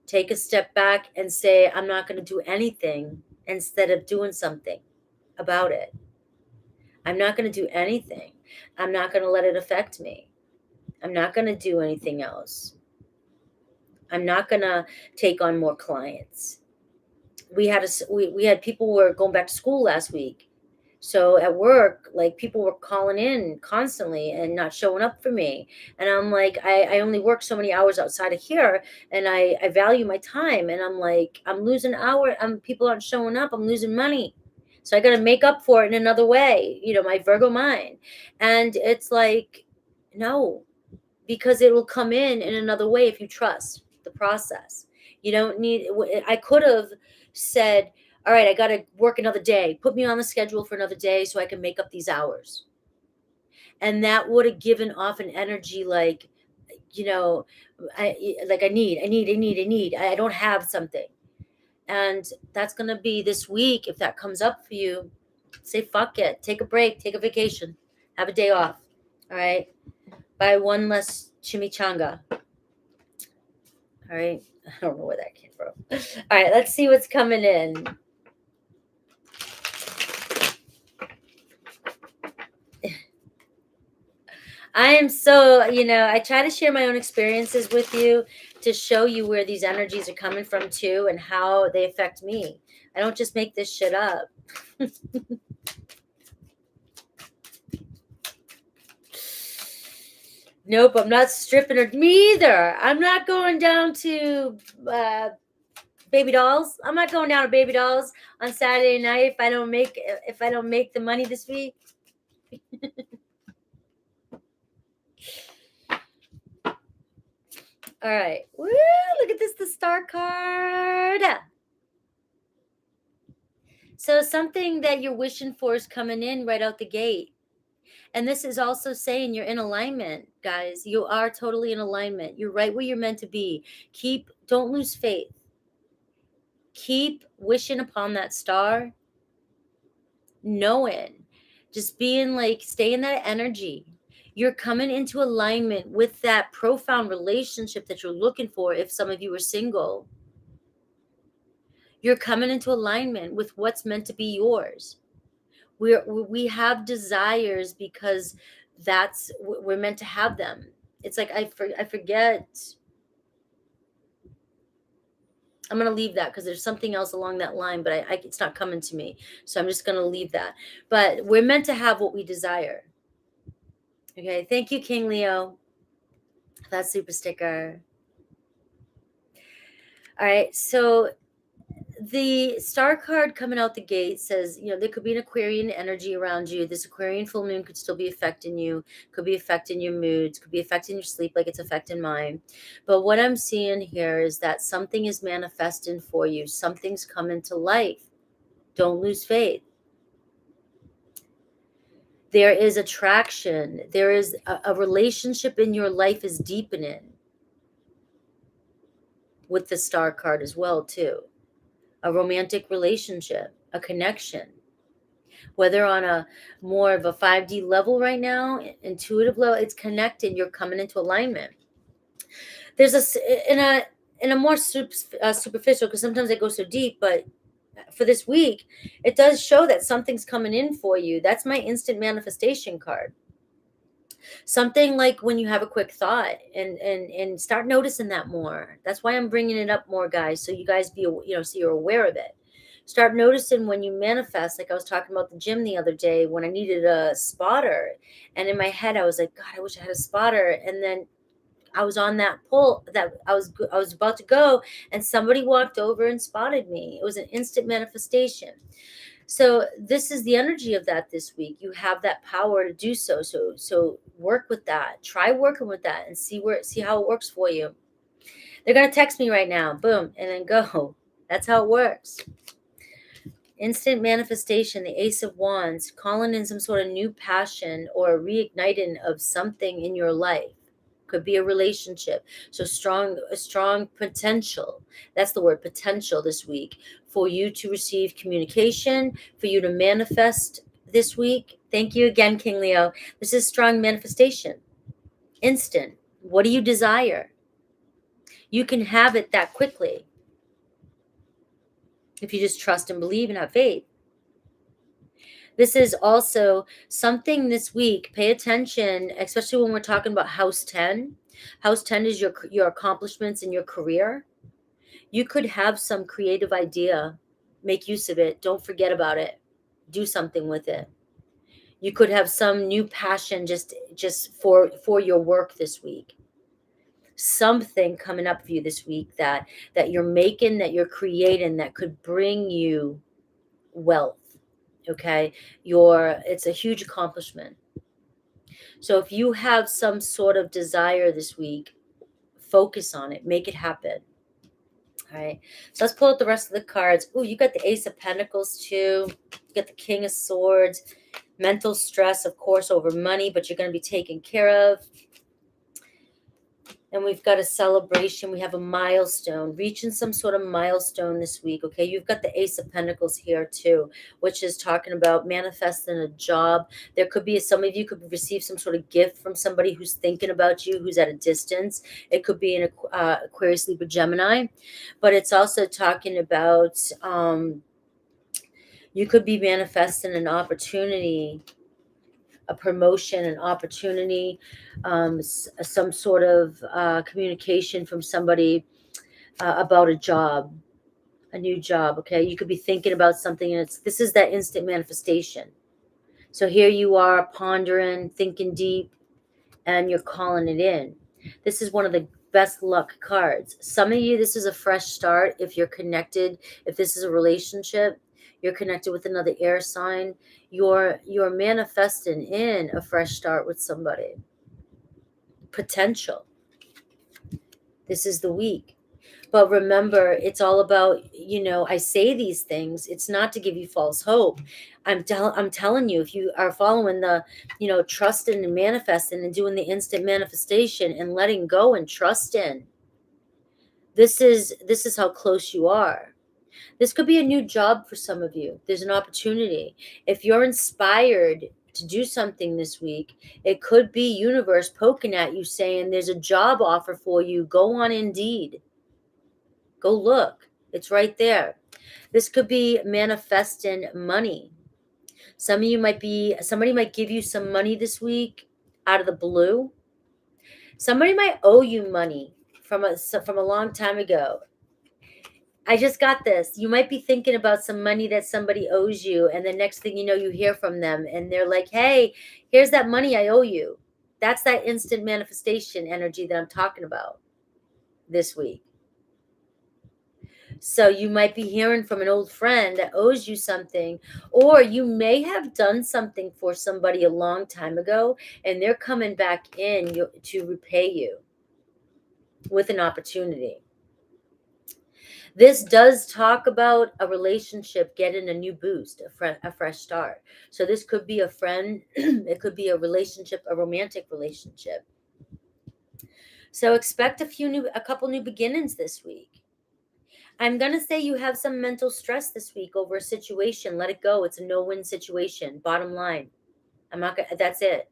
Take a step back and say, I'm not going to do anything, instead of doing something about it. I'm not going to do anything. I'm not going to let it affect me. I'm not going to do anything else. I'm not going to take on more clients. We had people who were going back to school last week. So at work, like, people were calling in constantly and not showing up for me. And I'm like, I only work so many hours outside of here, and I value my time. And I'm like, I'm losing people aren't showing up. I'm losing money. So I got to make up for it in another way, my Virgo mind. And it's like, no, because it will come in another way if you trust the process. You don't need, I could have said, all right, I got to work another day. Put me on the schedule for another day so I can make up these hours. And that would have given off an energy like, I need. I don't have something. And that's going to be this week. If that comes up for you, say, fuck it. Take a break. Take a vacation. Have a day off. All right. Buy one less chimichanga. All right. I don't know where that came from. All right. Let's see what's coming in. I am so, I try to share my own experiences with you to show you where these energies are coming from too, and how they affect me. I don't just make this shit up. Nope, I'm not stripping her. Me either. I'm not going down to baby dolls. I'm not going down to baby dolls on Saturday night if I don't make the money this week. All right. Woo, look at this, the star card. So something that you're wishing for is coming in right out the gate. And this is also saying you're in alignment, guys. You are totally in alignment. You're right where you're meant to be. Don't lose faith. Keep wishing upon that star, knowing, just being like, stay in that energy. You're coming into alignment with that profound relationship that you're looking for. If some of you are single, you're coming into alignment with what's meant to be yours. We have desires because we're meant to have them. It's like, I forget. I'm going to leave that because there's something else along that line, but it's not coming to me. So I'm just going to leave that. But we're meant to have what we desire. Okay. Thank you, King Leo. That super sticker. All right. So the star card coming out the gate says, there could be an Aquarian energy around you. This Aquarian full moon could still be affecting you, could be affecting your moods, could be affecting your sleep like it's affecting mine. But what I'm seeing here is that something is manifesting for you. Something's coming to life. Don't lose faith. There is attraction. There is a relationship in your life is deepening with the star card as well, too. A romantic relationship, a connection, whether on a more of a 5D level right now, intuitive level, it's connected. You're coming into alignment. There's in a more superficial, because sometimes it goes so deep, but for this week, it does show that something's coming in for you. That's my instant manifestation card. Something like when you have a quick thought and start noticing that more. That's why I'm bringing it up more, guys, so you guys so you're aware of it. Start noticing when you manifest. Like I was talking about the gym the other day when I needed a spotter, and in my head I was like, God, I wish I had a spotter. And then I was on that pole that I was about to go, and somebody walked over and spotted me. It was an instant manifestation. So this is the energy of that this week. You have that power to do so. So work with that. Try working with that and see how it works for you. They're gonna text me right now. Boom, and then go. That's how it works. Instant manifestation, the Ace of Wands, calling in some sort of new passion or reigniting of something in your life. Could be a relationship. So a strong potential. That's the word, potential, this week for you to receive communication, for you to manifest this week. Thank you again, King Leo. This is strong manifestation. Instant. What do you desire? You can have it that quickly if you just trust and believe and have faith. This is also something this week. Pay attention, especially when we're talking about house 10. House 10 is your accomplishments in your career. You could have some creative idea. Make use of it. Don't forget about it. Do something with it. You could have some new passion just for your work this week. Something coming up for you this week that you're making, that you're creating, that could bring you wealth. Okay, it's a huge accomplishment. So if you have some sort of desire this week, focus on it, make it happen. All right, so let's pull out the rest of the cards. Oh, you got the Ace of Pentacles too. You got the King of Swords. Mental stress, of course, over money, but you're going to be taken care of. And we've got a celebration. We have a milestone, reaching some sort of milestone this week. Okay, you've got the Ace of Pentacles here too, which is talking about manifesting a job. There could be, some of you could receive some sort of gift from somebody who's thinking about you, who's at a distance. It could be an Aquarius, Libra, Gemini, but it's also talking about you could be manifesting an opportunity, a promotion, an opportunity, some sort of communication from somebody about a job, a new job. Okay, you could be thinking about something, and this is that instant manifestation. So here you are pondering, thinking deep, and you're calling it in. This is one of the best luck cards. Some of you, this is a fresh start. If you're connected, if this is a relationship, you're connected with another air sign, you're manifesting in a fresh start with somebody. Potential. This is the week. But remember, it's all about, I say these things, it's not to give you false hope. I'm telling you, if you are following the, trusting and manifesting and doing the instant manifestation and letting go and trusting, this is how close you are. This could be a new job for some of you. There's an opportunity. If you're inspired to do something this week, it could be universe poking at you saying there's a job offer for you. Go on Indeed. Go look. It's right there. This could be manifesting money. Somebody might give you some money this week out of the blue. Somebody might owe you money from a long time ago. I just got this. You might be thinking about some money that somebody owes you, and the next thing you know, you hear from them, and they're like, hey, here's that money I owe you. That's that instant manifestation energy that I'm talking about this week. So you might be hearing from an old friend that owes you something, or you may have done something for somebody a long time ago, and they're coming back in to repay you with an opportunity. This does talk about a relationship getting a new boost, a fresh start. So this could be a friend. It could be a relationship, a romantic relationship. So expect a couple new beginnings this week. I'm going to say you have some mental stress this week over a situation. Let it go. It's a no-win situation. Bottom line. That's it.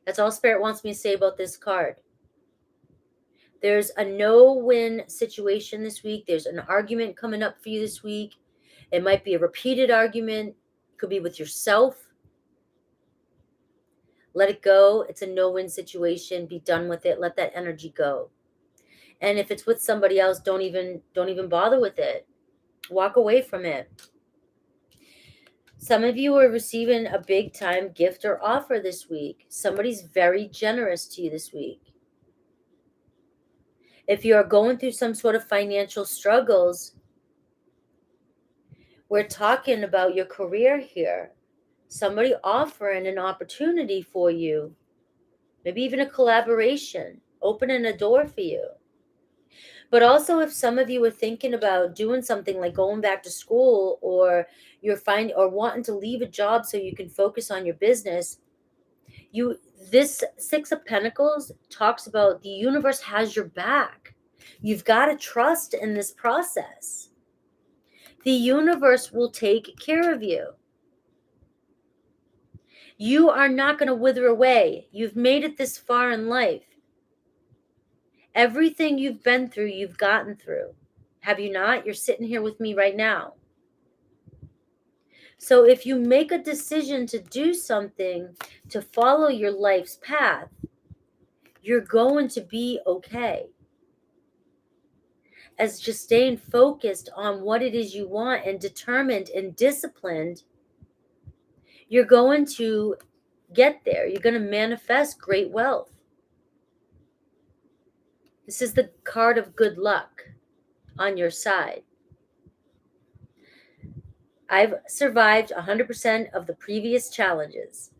That's all Spirit wants me to say about this card. There's a no-win situation this week. There's an argument coming up for you this week. It might be a repeated argument. It could be with yourself. Let it go. It's a no-win situation. Be done with it. Let that energy go. And if it's with somebody else, don't even bother with it. Walk away from it. Some of you are receiving a big-time gift or offer this week. Somebody's very generous to you this week. If you're going through some sort of financial struggles, we're talking about your career here. Somebody offering an opportunity for you, maybe even a collaboration, opening a door for you. But also, if some of you are thinking about doing something like going back to school, or or wanting to leave a job so you can focus on your business, this Six of Pentacles talks about the universe has your back. You've got to trust in this process. The universe will take care of you. You are not going to wither away. You've made it this far in life. Everything you've been through, you've gotten through. Have you not? You're sitting here with me right now. So if you make a decision to do something, to follow your life's path, you're going to be okay. As just staying focused on what it is you want and determined and disciplined, you're going to get there. You're going to manifest great wealth. This is the card of good luck on your side. I've survived 100% of the previous challenges.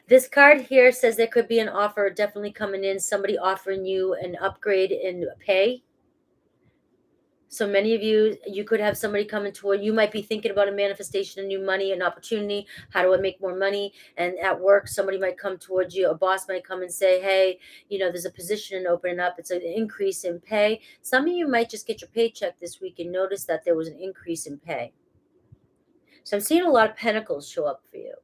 This card here says there could be an offer definitely coming in, somebody offering you an upgrade in pay. So many of you, you could have somebody coming toward you. Might be thinking about a manifestation of new money, an opportunity. How do I make more money? And at work, somebody might come towards you. A boss might come and say, hey, there's a position opening up. It's an increase in pay. Some of you might just get your paycheck this week and notice that there was an increase in pay. So I'm seeing a lot of pentacles show up for you.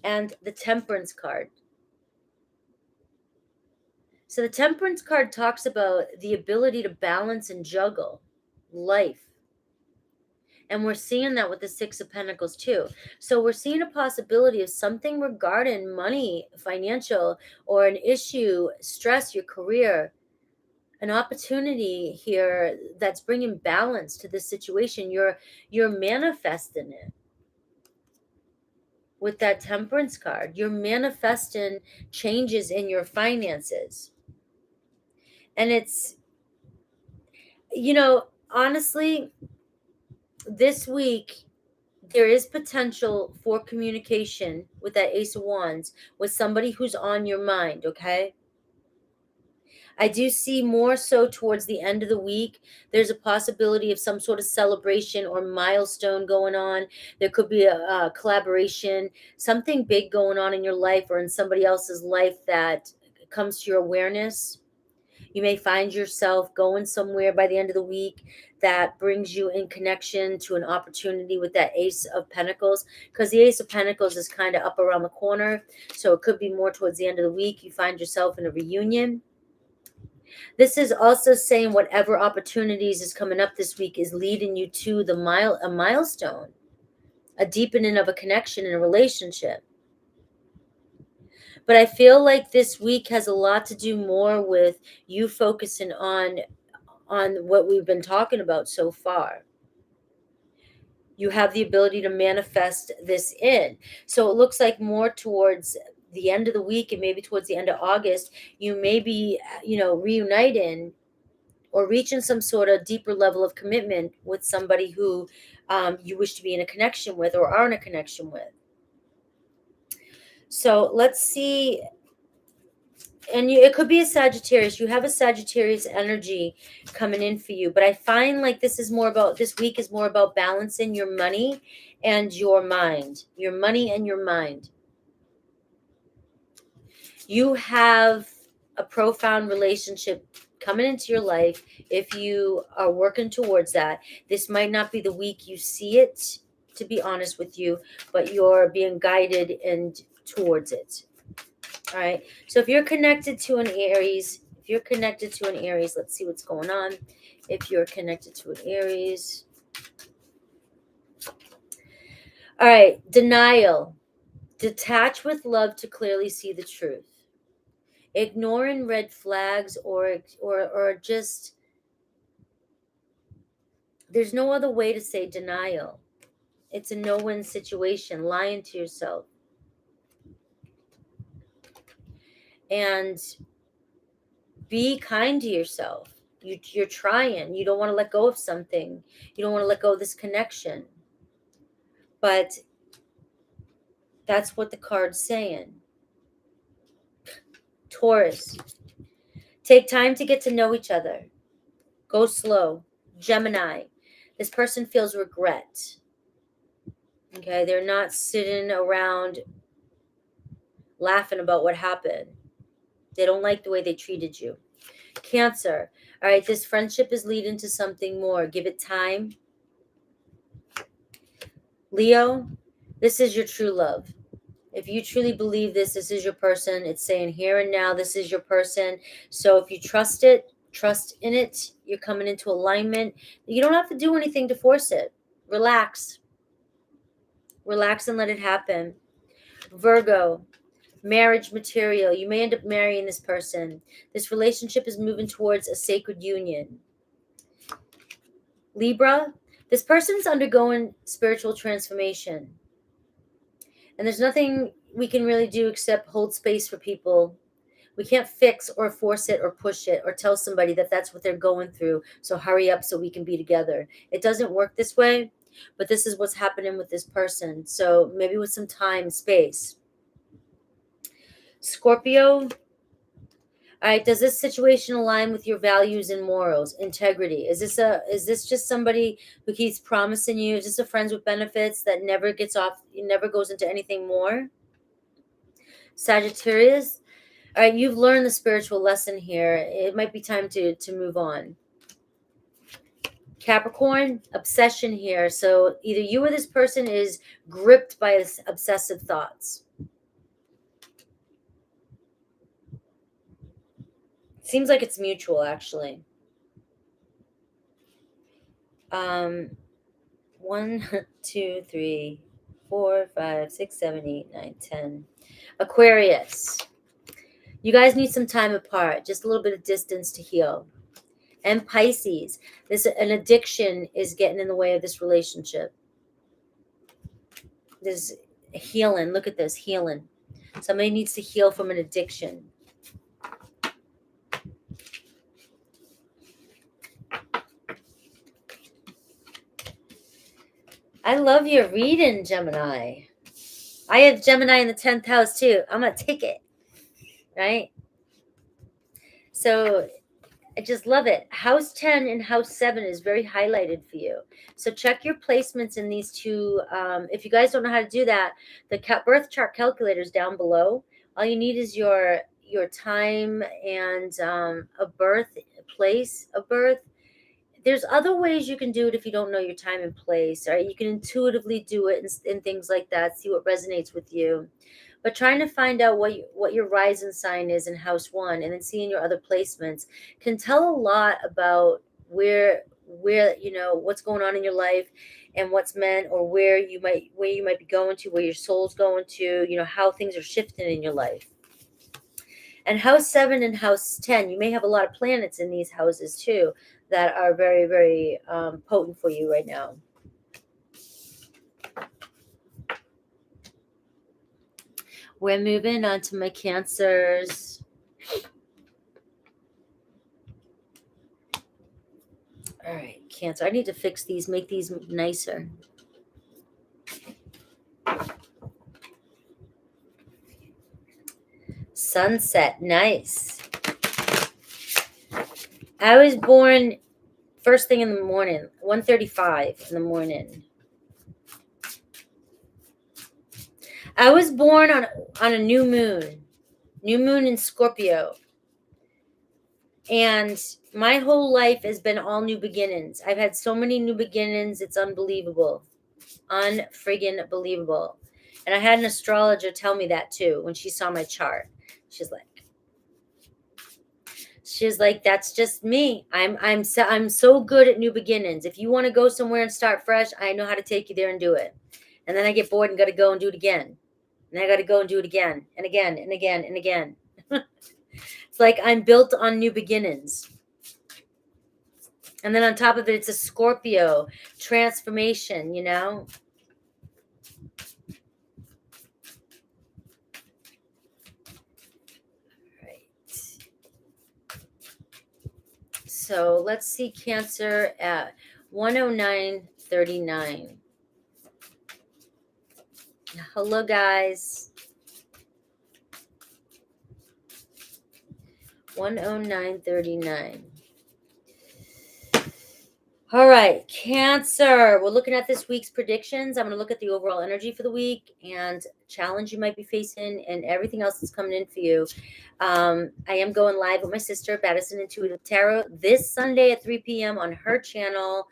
And the Temperance card. So the Temperance card talks about the ability to balance and juggle life. And we're seeing that with the Six of Pentacles too. So we're seeing a possibility of something regarding money, financial, or an issue, stress, your career, an opportunity here that's bringing balance to this situation. You're manifesting it. With that Temperance card, you're manifesting changes in your finances. And it's, honestly, this week, there is potential for communication with that Ace of Wands with somebody who's on your mind, okay? I do see more so towards the end of the week. There's a possibility of some sort of celebration or milestone going on. There could be a collaboration, something big going on in your life or in somebody else's life that comes to your awareness. You may find yourself going somewhere by the end of the week that brings you in connection to an opportunity with that Ace of Pentacles, because the Ace of Pentacles is kind of up around the corner. So it could be more towards the end of the week. You find yourself in a reunion. This is also saying whatever opportunities is coming up this week is leading you to a milestone, a deepening of a connection in a relationship. But I feel like this week has a lot to do more with you focusing on what we've been talking about so far. You have the ability to manifest this in. So it looks like more towards the end of the week and maybe towards the end of August, you may be, reuniting or reaching some sort of deeper level of commitment with somebody who you wish to be in a connection with or are in a connection with. So let's see. And it could be a Sagittarius. You have a Sagittarius energy coming in for you. But I find like this week is more about balancing your money and your mind. Your money and your mind. You have a profound relationship coming into your life. If you are working towards that, this might not be the week you see it, to be honest with you, but you're being guided and towards it. All right. So if you're connected to an Aries, let's see what's going on. If you're connected to an Aries. All right. Denial. Detach with love to clearly see the truth. Ignoring red flags or just, there's no other way to say denial. It's a no-win situation, lying to yourself. And Be kind to yourself. You're trying. You don't want to let go of something. You don't want to let go of this connection. But that's what the card's saying. Taurus, take time to get to know each other. Go slow. Gemini, this person feels regret. Okay, they're not sitting around laughing about what happened. They don't like the way they treated you. Cancer, all right, this friendship is leading to something more. Give it time. Leo, this is your true love. If you truly believe this is your person. It's saying here and now, this is your person. So if you trust it, trust in it, you're coming into alignment. You don't have to do anything to force it. Relax. Relax and let it happen. Virgo, marriage material. You may end up marrying this person. This relationship is moving towards a sacred union. Libra, this person's undergoing spiritual transformation. And there's nothing we can really do except hold space for people. We can't fix or force it or push it or tell somebody that that's what they're going through. So hurry up so we can be together. It doesn't work this way, but this is what's happening with this person. So maybe with some time, space. Scorpio, all right, does this situation align with your values and morals, integrity? Is this just somebody who keeps promising you? Is this a friends with benefits that never gets off, never goes into anything more? Sagittarius, all right, you've learned the spiritual lesson here. It might be time to move on. Capricorn, obsession here. So either you or this person is gripped by this obsessive thoughts. Seems like it's mutual, actually. 1, 2, 3, 4, 5, 6, 7, 8, 9, 10. Aquarius, you guys need some time apart, just a little bit of distance to heal. And Pisces, an addiction is getting in the way of this relationship. There's healing. Look at this, healing. Somebody needs to heal from an addiction. I love your reading, Gemini. I have Gemini in the 10th house too. I'm going to take it. Right? So I just love it. House 10 and house 7 is very highlighted for you. So check your placements in these two. If you guys don't know how to do that, the birth chart calculator is down below. All you need is your time and a birth, place of birth. There's other ways you can do it if you don't know your time and place. Right? You can intuitively do it and things like that. See what resonates with you. But trying to find out what your rising sign is in house 1 and then seeing your other placements can tell a lot about where what's going on in your life and what's meant, or where you might be going to, where your soul's going to, how things are shifting in your life. And house 7 and house 10, you may have a lot of planets in these houses too that are very, very potent for you right now. We're moving on to my Cancers. All right, Cancer. I need to fix these, make these nicer. Sunset, nice. I was born first thing in the morning, 1:35 in the morning. I was born on a new moon in Scorpio. And my whole life has been all new beginnings. I've had so many new beginnings. It's unbelievable. Unfriggin' believable. And I had an astrologer tell me that too when she saw my chart. She's like, that's just me. I'm so good at new beginnings. If you want to go somewhere and start fresh, I know how to take you there and do it. And then I get bored and got to go and do it again. And I got to go and do it again and again and again and again. It's like I'm built on new beginnings. And then on top of it, it's a Scorpio transformation, Right. So let's see Cancer at 109.39. Hello, guys. 109.39. All right, Cancer. We're looking at this week's predictions. I'm going to look at the overall energy for the week and challenge you might be facing and everything else that's coming in for you. I am going live with my sister, Madison Intuitive Tarot, this Sunday at 3 p.m. on her channel.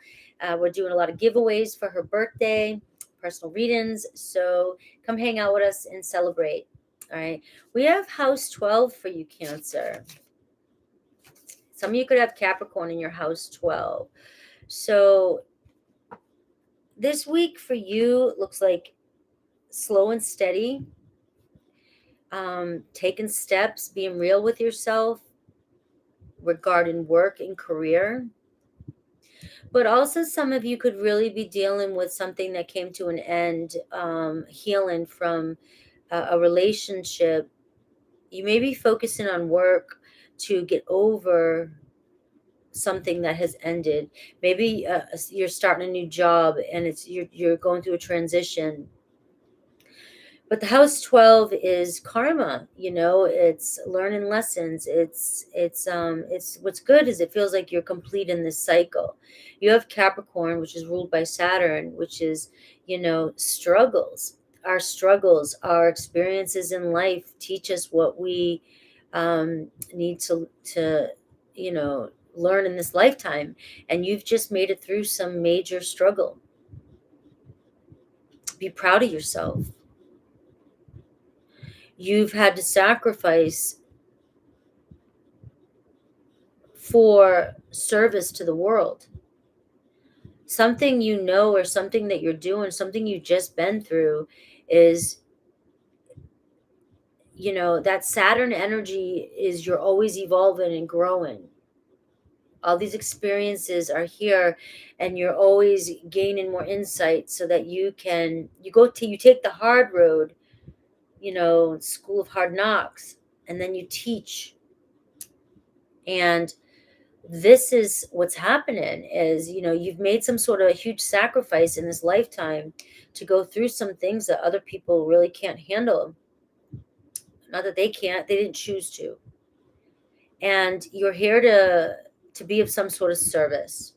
We're doing a lot of giveaways for her birthday, personal readings. So come hang out with us and celebrate. All right. We have house 12 for you, Cancer. Some of you could have Capricorn in your house 12. So this week for you looks like slow and steady, taking steps, being real with yourself regarding work and career. But also some of you could really be dealing with something that came to an end, healing from a relationship. You may be focusing on work to get over something that has ended. Maybe you're starting a new job and you're going through a transition. But the house 12 is karma, it's learning lessons. It's what's good is it feels like you're complete in this cycle. You have Capricorn, which is ruled by Saturn, which is, struggles. Our struggles, our experiences in life teach us what we need to learn in this lifetime. And you've just made it through some major struggle. Be proud of yourself. You've had to sacrifice for service to the world. Something or something that you're doing, something you've just been through is, that Saturn energy is you're always evolving and growing. All these experiences are here and you're always gaining more insight so that you take the hard road, school of hard knocks, and then you teach. And this is what's happening is, you've made some sort of a huge sacrifice in this lifetime to go through some things that other people really can't handle. Not that they can't, they didn't choose to. And you're here to be of some sort of service.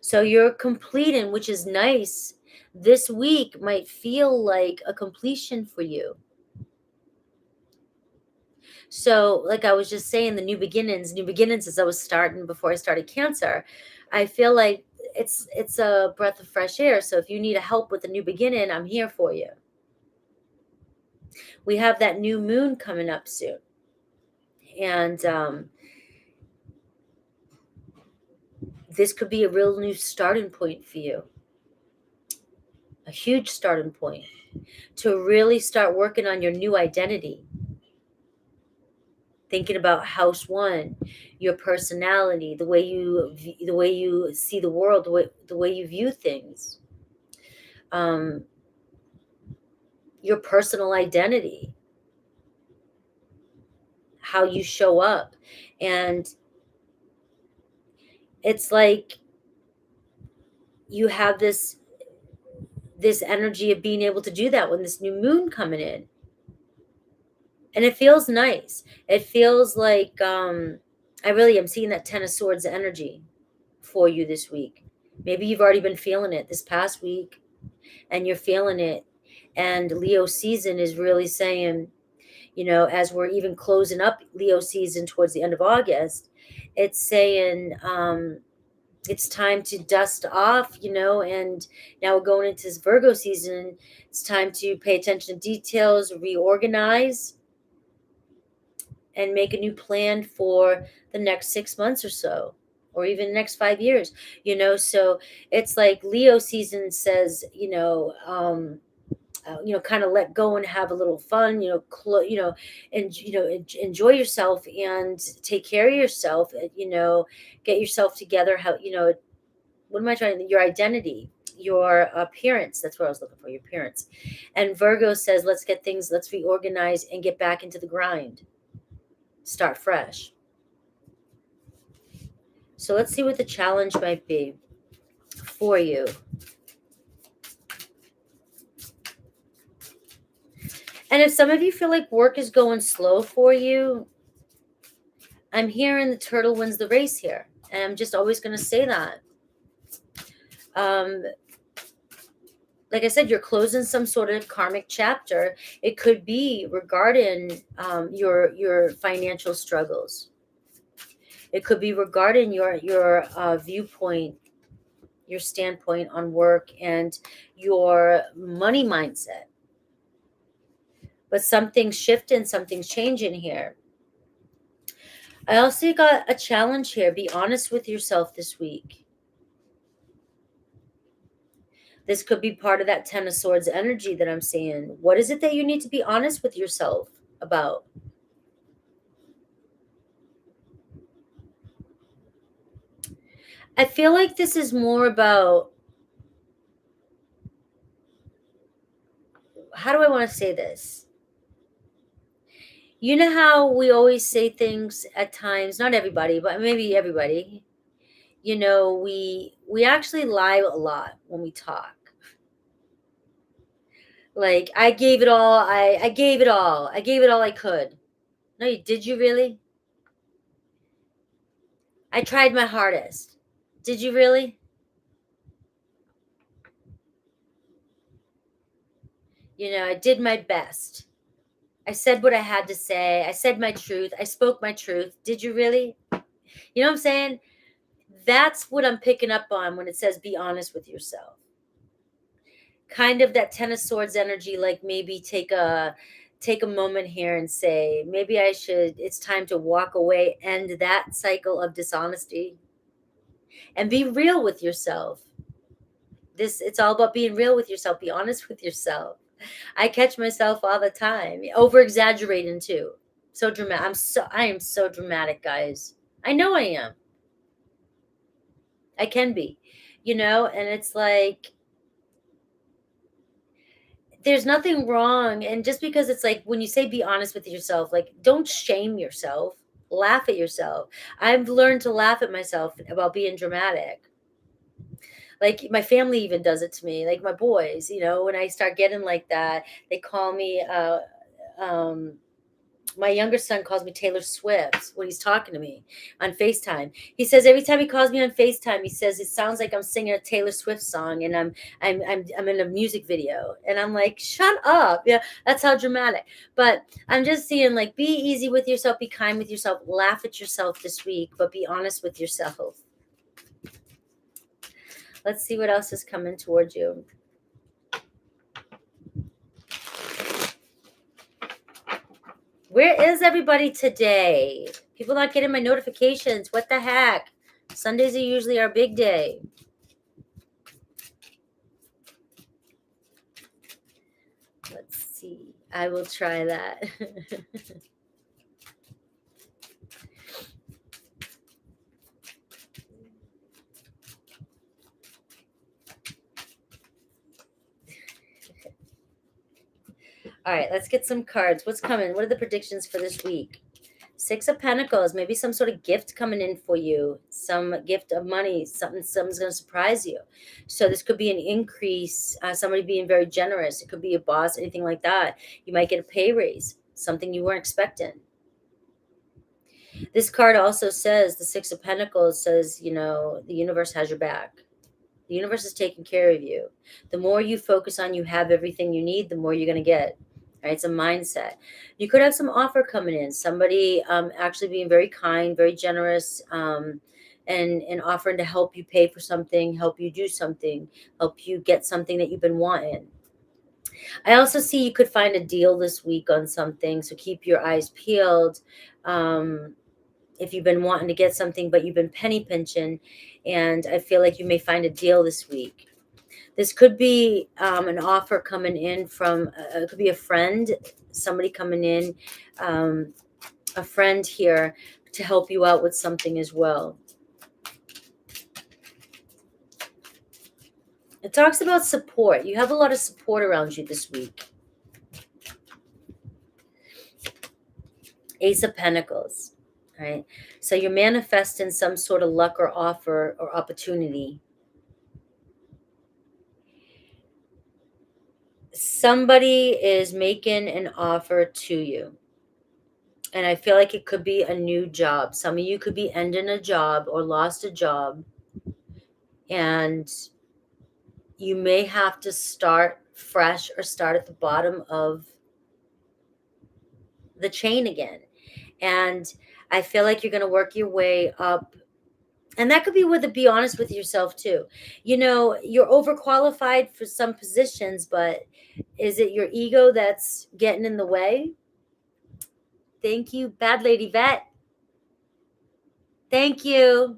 So you're completing, which is nice. This week might feel like a completion for you. So like I was just saying, the new beginnings as I was starting before I started Cancer, I feel like it's a breath of fresh air. So if you need a help with a new beginning, I'm here for you. We have that new moon coming up soon. And this could be a real new starting point for you. A huge starting point to really start working on your new identity. Thinking about house 1, your personality, the way you see the world, the way you view things, your personal identity, how you show up. And it's like you have this energy of being able to do that when this new moon coming in. And it feels nice. It feels like I really am seeing that 10 of Swords energy for you this week. Maybe you've already been feeling it this past week and you're feeling it. And Leo season is really saying, as we're even closing up Leo season towards the end of August, it's saying it's time to dust off, and now we're going into this Virgo season. It's time to pay attention to details, reorganize, and make a new plan for the next 6 months or so, or even the next 5 years, so it's like Leo season says, kind of let go and have a little fun, and, enjoy yourself and take care of yourself, get yourself together, how, what am I trying to, your identity, your appearance. That's what I was looking for, your appearance. And Virgo says, let's reorganize and get back into the grind. Start fresh. So let's see what the challenge might be for you. And if some of you feel like work is going slow for you, I'm hearing the turtle wins the race here. And I'm just always going to say that. Like I said, you're closing some sort of karmic chapter. It could be regarding your financial struggles. It could be regarding your viewpoint, your standpoint on work and your money mindset. But something's shifting, something's changing here. I also got a challenge here. Be honest with yourself this week. This could be part of that Ten of Swords energy that I'm seeing. What is it that you need to be honest with yourself about? I feel like this is more about, how do I want to say this? You know how we always say things at times, not everybody, but maybe everybody. You know, we actually lie a lot when we talk. Like, I gave it all, I gave it all. I gave it all I could. No, did you really? I tried my hardest. Did you really? You know, I did my best. I said what I had to say. I said my truth. I spoke my truth. Did you really? You know what I'm saying? That's what I'm picking up on when it says be honest with yourself. Kind of that Ten of Swords energy, like maybe take a moment here and say, maybe it's time to walk away, end that cycle of dishonesty, and be real with yourself. It's all about being real with yourself. Be honest with yourself. I catch myself all the time, over exaggerating too. So dramatic. I am so dramatic, guys. I know I am. I can be, and it's like, there's nothing wrong. And just because it's like, when you say be honest with yourself, like, don't shame yourself, laugh at yourself. I've learned to laugh at myself about being dramatic. Like, my family even does it to me, like my boys, when I start getting like that, they call me, um, my younger son calls me Taylor Swift when he's talking to me on FaceTime. He says every time he calls me on FaceTime, he says it sounds like I'm singing a Taylor Swift song and I'm in a music video. And I'm like, shut up. Yeah, that's how dramatic. But I'm just seeing, like, be easy with yourself, be kind with yourself, laugh at yourself this week, but be honest with yourself. Let's see what else is coming towards you. Where is everybody today? People not getting my notifications. What the heck? Sundays are usually our big day. Let's see. I will try that. All right, let's get some cards. What's coming? What are the predictions for this week? Six of Pentacles, maybe some sort of gift coming in for you, some gift of money, something's going to surprise you. So this could be an increase, somebody being very generous. It could be a boss, anything like that. You might get a pay raise, something you weren't expecting. This card also says, the Six of Pentacles says, the universe has your back. The universe is taking care of you. The more you focus on you have everything you need, the more you're going to get. Right? It's a mindset. You could have some offer coming in. Somebody actually being very kind, very generous, and offering to help you pay for something, help you do something, help you get something that you've been wanting. I also see you could find a deal this week on something, so keep your eyes peeled. If you've been wanting to get something, but you've been penny pinching, and I feel like you may find a deal this week. This could be an offer coming in from, it could be a friend, somebody coming in, a friend here to help you out with something as well. It talks about support. You have a lot of support around you this week. Ace of Pentacles. right? So you're manifesting some sort of luck or offer or opportunity. Somebody is making an offer to you. And I feel like it could be a new job. Some of you could be ending a job or lost a job. And you may have to start fresh or start at the bottom of the chain again. And I feel like you're going to work your way up. And that could be with be honest with yourself too. You know, you're overqualified for some positions, but is it your ego that's getting in the way? Thank you, Bad Lady Vet. Thank you.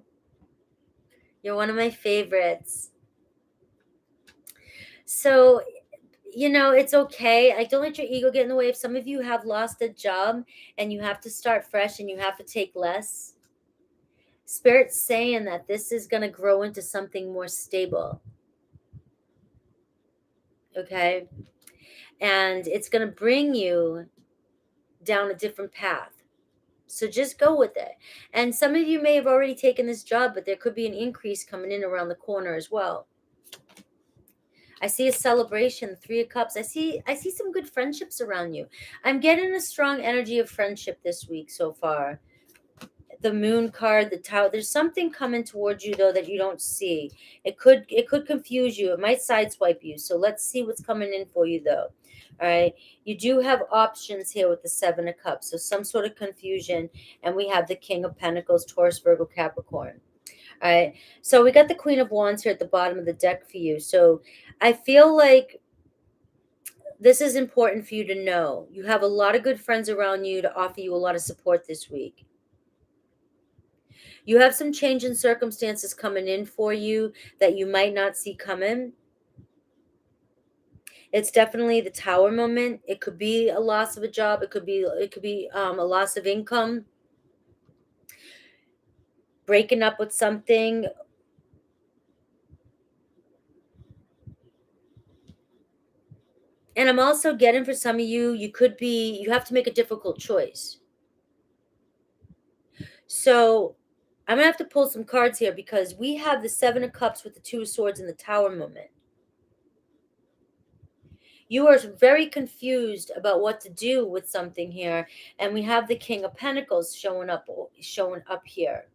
You're one of my favorites. So, you know, it's okay. I don't let your ego get in the way. If some of you have lost a job and you have to start fresh and you have to take less, Spirit's saying that this is going to grow into something more stable. Okay? And it's going to bring you down a different path. So just go with it. And some of you may have already taken this job, but there could be an increase coming in around the corner as well. I see a celebration, 3 of Cups. I see some good friendships around you. I'm getting a strong energy of friendship this week so far. The Moon card, the Tower. There's something coming towards you though that you don't see. It could confuse you. It might sideswipe you. So let's see what's coming in for you though. All right. You do have options here with the 7 of Cups. So some sort of confusion. And we have the King of Pentacles, Taurus, Virgo, Capricorn. All right. So we got the Queen of Wands here at the bottom of the deck for you. So I feel like this is important for you to know. You have a lot of good friends around you to offer you a lot of support this week. You have some change in circumstances coming in for you that you might not see coming. It's definitely the Tower moment. It could be a loss of a job. It could be a loss of income. Breaking up with something. And I'm also getting for some of you, you have to make a difficult choice. So I'm going to have to pull some cards here because we have the 7 of Cups with the 2 of Swords in the Tower moment. You are very confused about what to do with something here. And we have the King of Pentacles showing up here.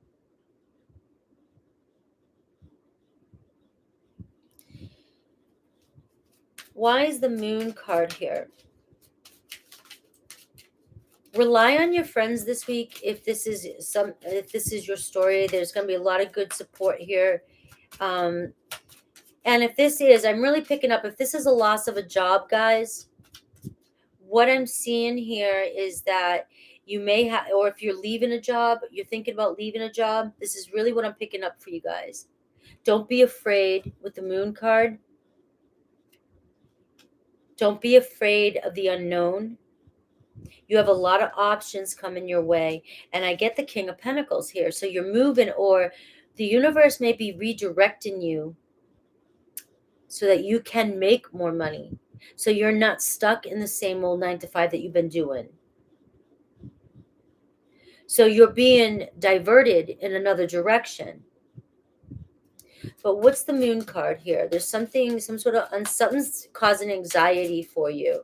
Why is the Moon card here? Rely on your friends this week. If this is your story, there's going to be a lot of good support here. And if this is, I'm really picking up, if this is a loss of a job, guys, what I'm seeing here is that you may have, or if you're leaving a job, you're thinking about leaving a job, this is really what I'm picking up for you guys. Don't be afraid with the Moon card. Don't be afraid of the unknown. You have a lot of options coming your way. And I get the King of Pentacles here. So you're moving, or the universe may be redirecting you so that you can make more money. So you're not stuck in the same old 9 to 5 that you've been doing. So you're being diverted in another direction. But what's the Moon card here? There's something's causing anxiety for you.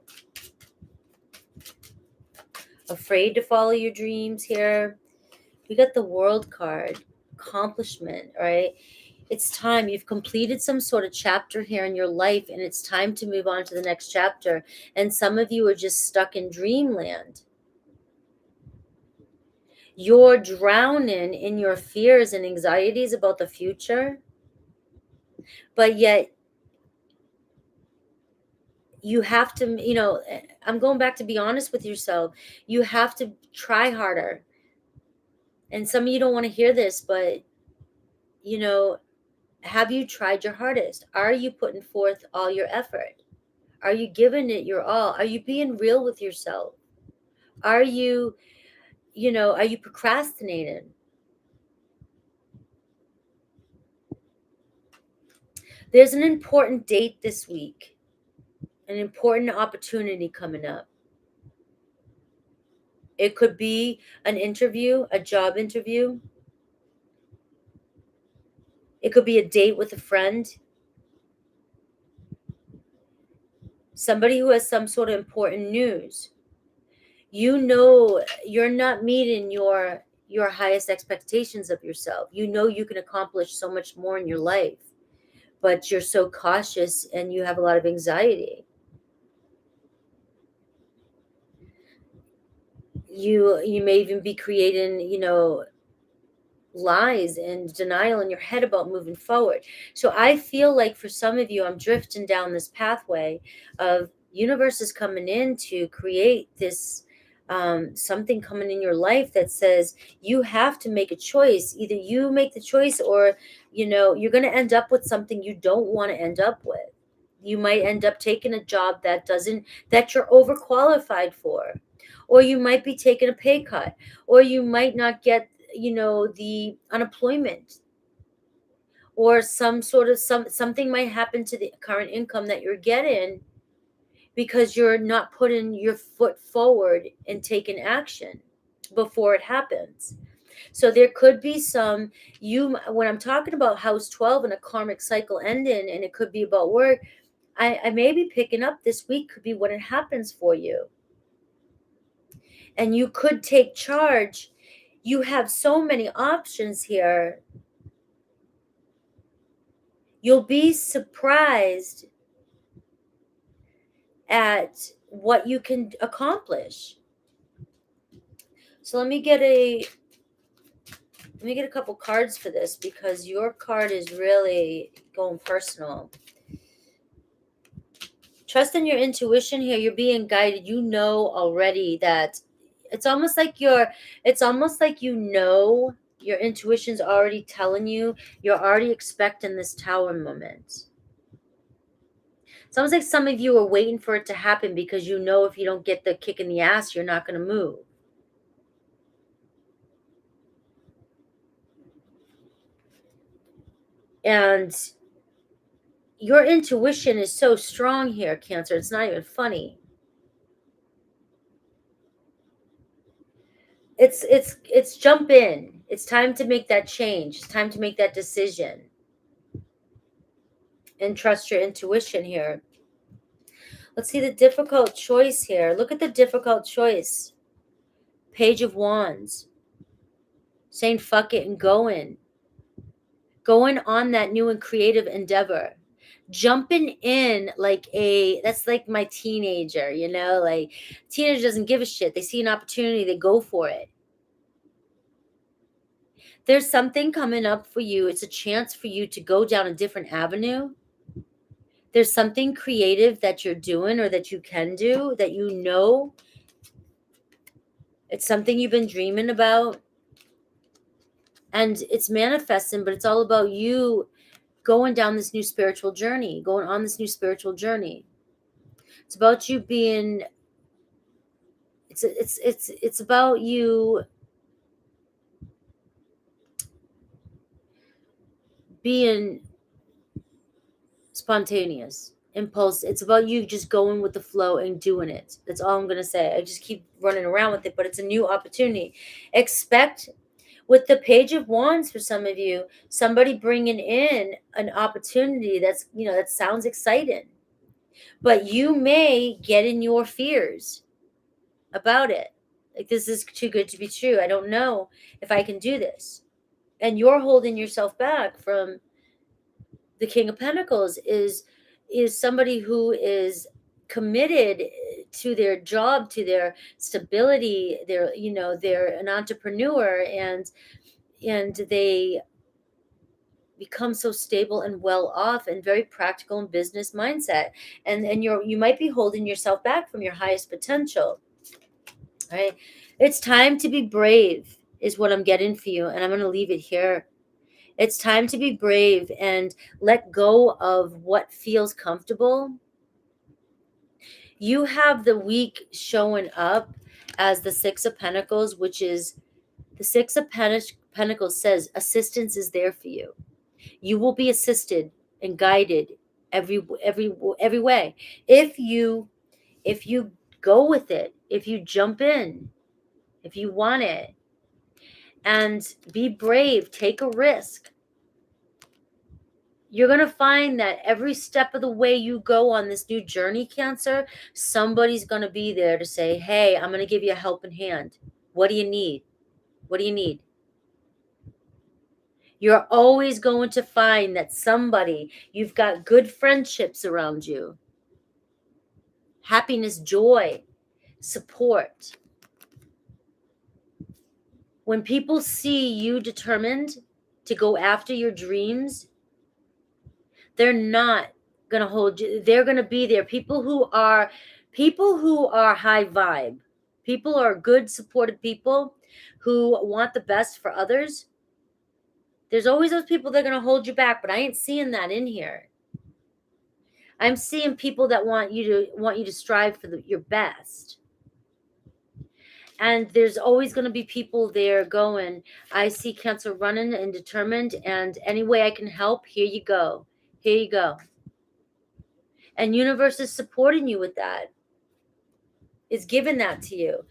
Afraid to follow your dreams here. We got the World card, accomplishment, right? It's time. You've completed some sort of chapter here in your life, and it's time to move on to the next chapter. And some of you are just stuck in dreamland. You're drowning in your fears and anxieties about the future, but yet you have to, I'm going back to be honest with yourself. You have to try harder. And some of you don't want to hear this, but, have you tried your hardest? Are you putting forth all your effort? Are you giving it your all? Are you being real with yourself? Are you, are you procrastinating? There's an important date this week, an important opportunity coming up. It could be an interview, a job interview. It could be a date with a friend. Somebody who has some sort of important news. You know you're not meeting your highest expectations of yourself. You know you can accomplish so much more in your life, but you're so cautious and you have a lot of anxiety. You may even be creating, lies and denial in your head about moving forward. So I feel like for some of you, I'm drifting down this pathway of universe is coming in to create this something coming in your life that says you have to make a choice. Either you make the choice, or you're going to end up with something you don't want to end up with. You might end up taking a job that you're overqualified for, or you might be taking a pay cut, or you might not get the unemployment, or something might happen to the current income that you're getting because you're not putting your foot forward and taking action before it happens. So there could be when I'm talking about house 12 and a karmic cycle ending, and it could be about work, I may be picking up this week could be when it happens for you, and you could take charge. You have so many options here. You'll be surprised at what you can accomplish. So let me get a couple cards for this, because your card is really going personal. Trust in your intuition here. You're being guided. You know already that it's almost like your intuition's already telling you. You're already expecting this tower moment. It's almost like some of you are waiting for it to happen, because if you don't get the kick in the ass, you're not going to move. And your intuition is so strong here, Cancer. It's not even funny. It's jump in. It's time to make that change. It's time to make that decision. And trust your intuition here. Let's see the difficult choice here. Look at the difficult choice. Page of Wands. Saying fuck it and going on that new and creative endeavor. Jumping in that's like my teenager, like teenager doesn't give a shit. They see an opportunity, they go for it. There's something coming up for you. It's a chance for you to go down a different avenue. There's something creative that you're doing, or that you can do, that it's something you've been dreaming about, and it's manifesting, but it's all about you going on this new spiritual journey. It's about you being, it's about you being spontaneous, impulse. It's about you just going with the flow and doing it. That's all I'm going to say. I just keep running around with it, but it's a new opportunity. Expect, with the Page of Wands, for some of you, somebody bringing in an opportunity that sounds exciting, but you may get in your fears about it. Like, this is too good to be true. I don't know if I can do this. And you're holding yourself back from the King of Pentacles. Is somebody who is committed to their job, to their stability. They're an entrepreneur, and they become so stable and well off, and very practical and business mindset. And you might be holding yourself back from your highest potential. All right. It's time to be brave, is what I'm getting for you. And I'm going to leave it here. It's time to be brave and let go of what feels comfortable. You have the week showing up as the Six of Pentacles, which is the Six of Pentacles says assistance is there for you. You will be assisted and guided every way. If you go with it, if you jump in, if you want it. And be brave, take a risk. You're going to find that every step of the way you go on this new journey, Cancer, somebody's going to be there to say, hey, I'm going to give you a helping hand. What do you need? What do you need? You're always going to find that you've got good friendships around you. Happiness, joy, support. When people see you determined to go after your dreams, they're not going to hold you. They're going to be there. People who are high vibe. People are good, supportive people who want the best for others. There's always those people that are going to hold you back, but I ain't seeing that in here. I'm seeing people that want you to strive for your best. And there's always going to be people there going, I see Cancer running and determined, and any way I can help, here you go. Here you go. And universe is supporting you with that. It's giving that to you.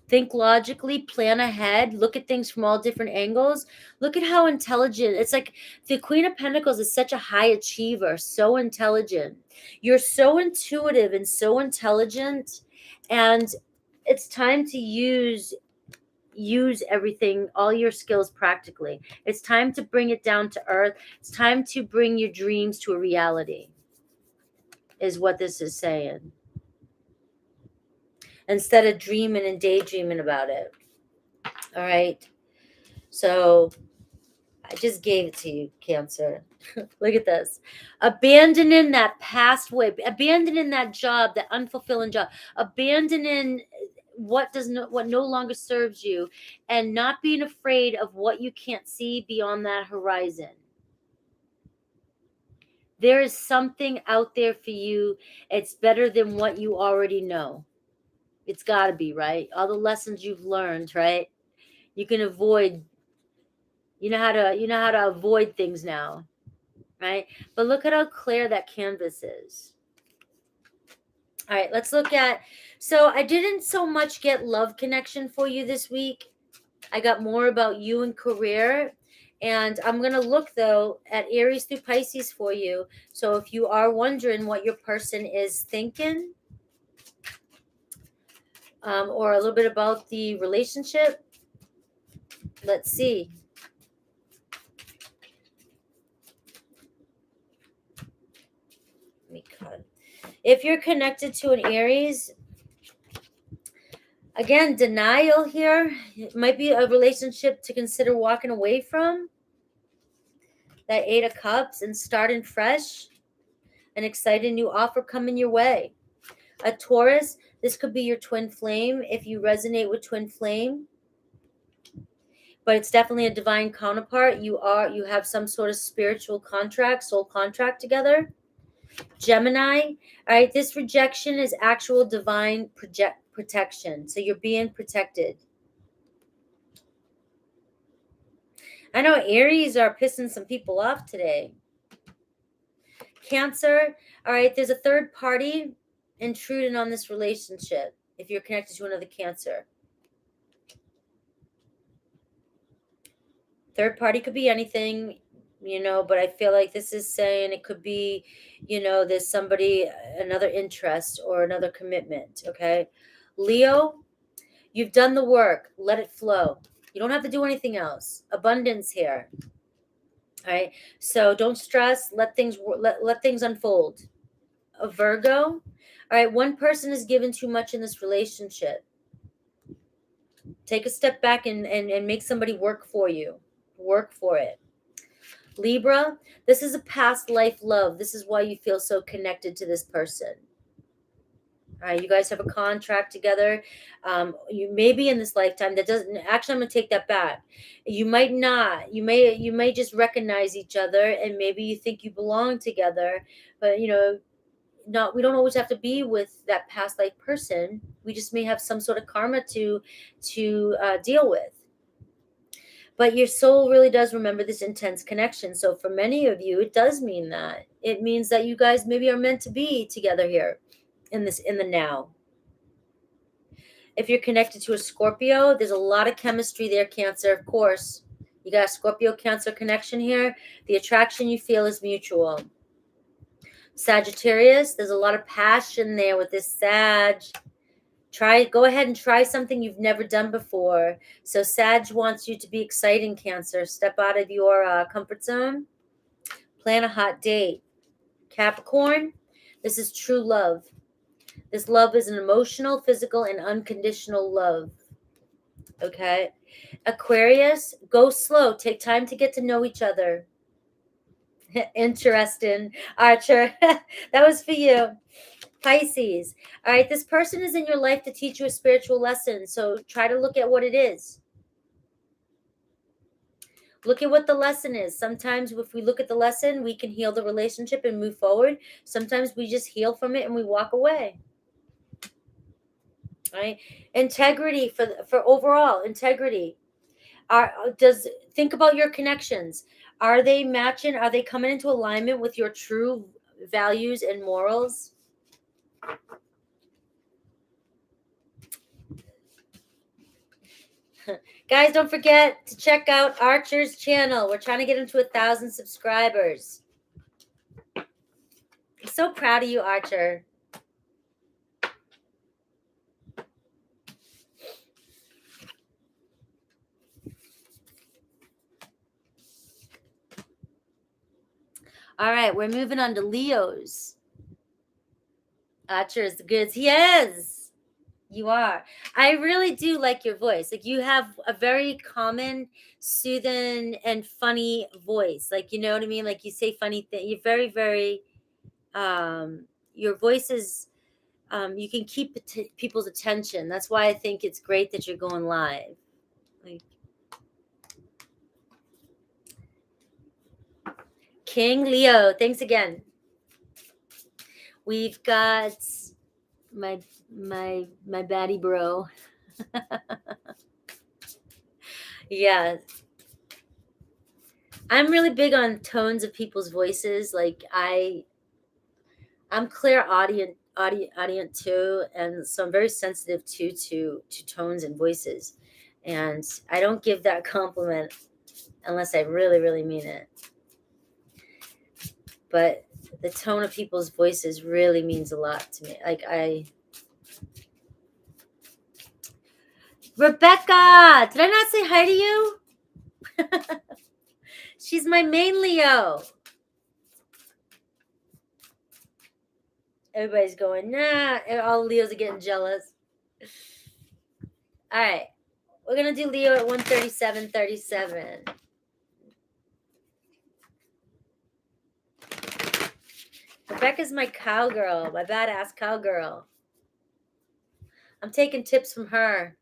Think logically, plan ahead, look at things from all different angles. Look at how intelligent. It's like the Queen of Pentacles is such a high achiever, so intelligent. You're so intuitive and so intelligent, and it's time to use everything, all your skills practically. It's time to bring it down to earth. It's time to bring your dreams to a reality, is what this is saying. Instead of dreaming and daydreaming about it. All right. So I just gave it to you, Cancer. Look at this. Abandoning that past way, abandoning that job, that unfulfilling job, abandoning what no longer serves you, and not being afraid of what you can't see beyond that horizon. There is something out there for you. It's better than what you already know. It's got to be, right? All the lessons you've learned, right? You can avoid. You know how to avoid things now, right? But look at how clear that canvas is. All right, let's look at. So I didn't so much get love connection for you this week. I got more about you and career. And I'm going to look, though, at Aries through Pisces for you. So if you are wondering what your person is thinking, or a little bit about the relationship, let's see. Let me cut. If you're connected to an Aries, again, denial here. It might be a relationship to consider walking away from. That 8 of Cups, and starting fresh. An exciting new offer coming your way. A Taurus, this could be your twin flame if you resonate with twin flame. But it's definitely a divine counterpart. You have some sort of spiritual contract, soul contract together. Gemini, all right, this rejection is actual divine protection. So you're being protected. I know Aries are pissing some people off today. Cancer, all right, there's a third party intruding on this relationship if you're connected to another Cancer. Third party could be anything, but I feel like this is saying it could be, there's somebody, another interest or another commitment, okay? Leo, you've done the work. Let it flow. You don't have to do anything else. Abundance here. All right? So don't stress. Let things unfold. A Virgo, all right, one person is given too much in this relationship. Take a step back and make somebody work for you. Work for it. Libra, this is a past life love. This is why you feel so connected to this person. All right, you guys have a contract together. You may be in this lifetime. That doesn't actually. I'm gonna take that back. You might not. You may just recognize each other, and maybe you think you belong together. But we don't always have to be with that past life person. We just may have some sort of karma to deal with. But your soul really does remember this intense connection. So for many of you, it does mean that. It means that you guys maybe are meant to be together here in the now. If you're connected to a Scorpio, there's a lot of chemistry there, Cancer, of course. You got a Scorpio-Cancer connection here. The attraction you feel is mutual. Sagittarius, there's a lot of passion there with this Sag. Go ahead and try something you've never done before. So Sag wants you to be exciting, Cancer. Step out of your comfort zone. Plan a hot date. Capricorn, this is true love. This love is an emotional, physical, and unconditional love. Okay? Aquarius, go slow. Take time to get to know each other. Interesting. Archer, that was for you. Pisces. All right, this person is in your life to teach you a spiritual lesson. So try to look at what it is. Look at what the lesson is. Sometimes if we look at the lesson, we can heal the relationship and move forward. Sometimes we just heal from it and we walk away. All right? Integrity for overall integrity. Think about your connections. Are they matching? Are they coming into alignment with your true values and morals? Guys, don't forget to check out Archer's channel. We're trying to get him to 1,000 subscribers. I'm so proud of you, Archer. All right, we're moving on to Leos. Archer is the goods. He is. You are. I really do like your voice. Like, you have a very common, soothing, and funny voice. Like, you know what I mean? Like, you say funny things. You're very, very, your voice is, you can keep people's attention. That's why I think it's great that you're going live. Like, King Leo, thanks again. We've got my baddie bro. Yeah. I'm really big on tones of people's voices. Like, I'm clairaudient too, and so I'm very sensitive to tones and voices. And I don't give that compliment unless I really, really mean it. But the tone of people's voices really means a lot to me. Like, Rebecca, did I not say hi to you? She's my main Leo. Everybody's going, nah. And all the Leos are getting jealous. All right. We're going to do Leo at 137.37. Rebecca's my cowgirl, my badass cowgirl. I'm taking tips from her.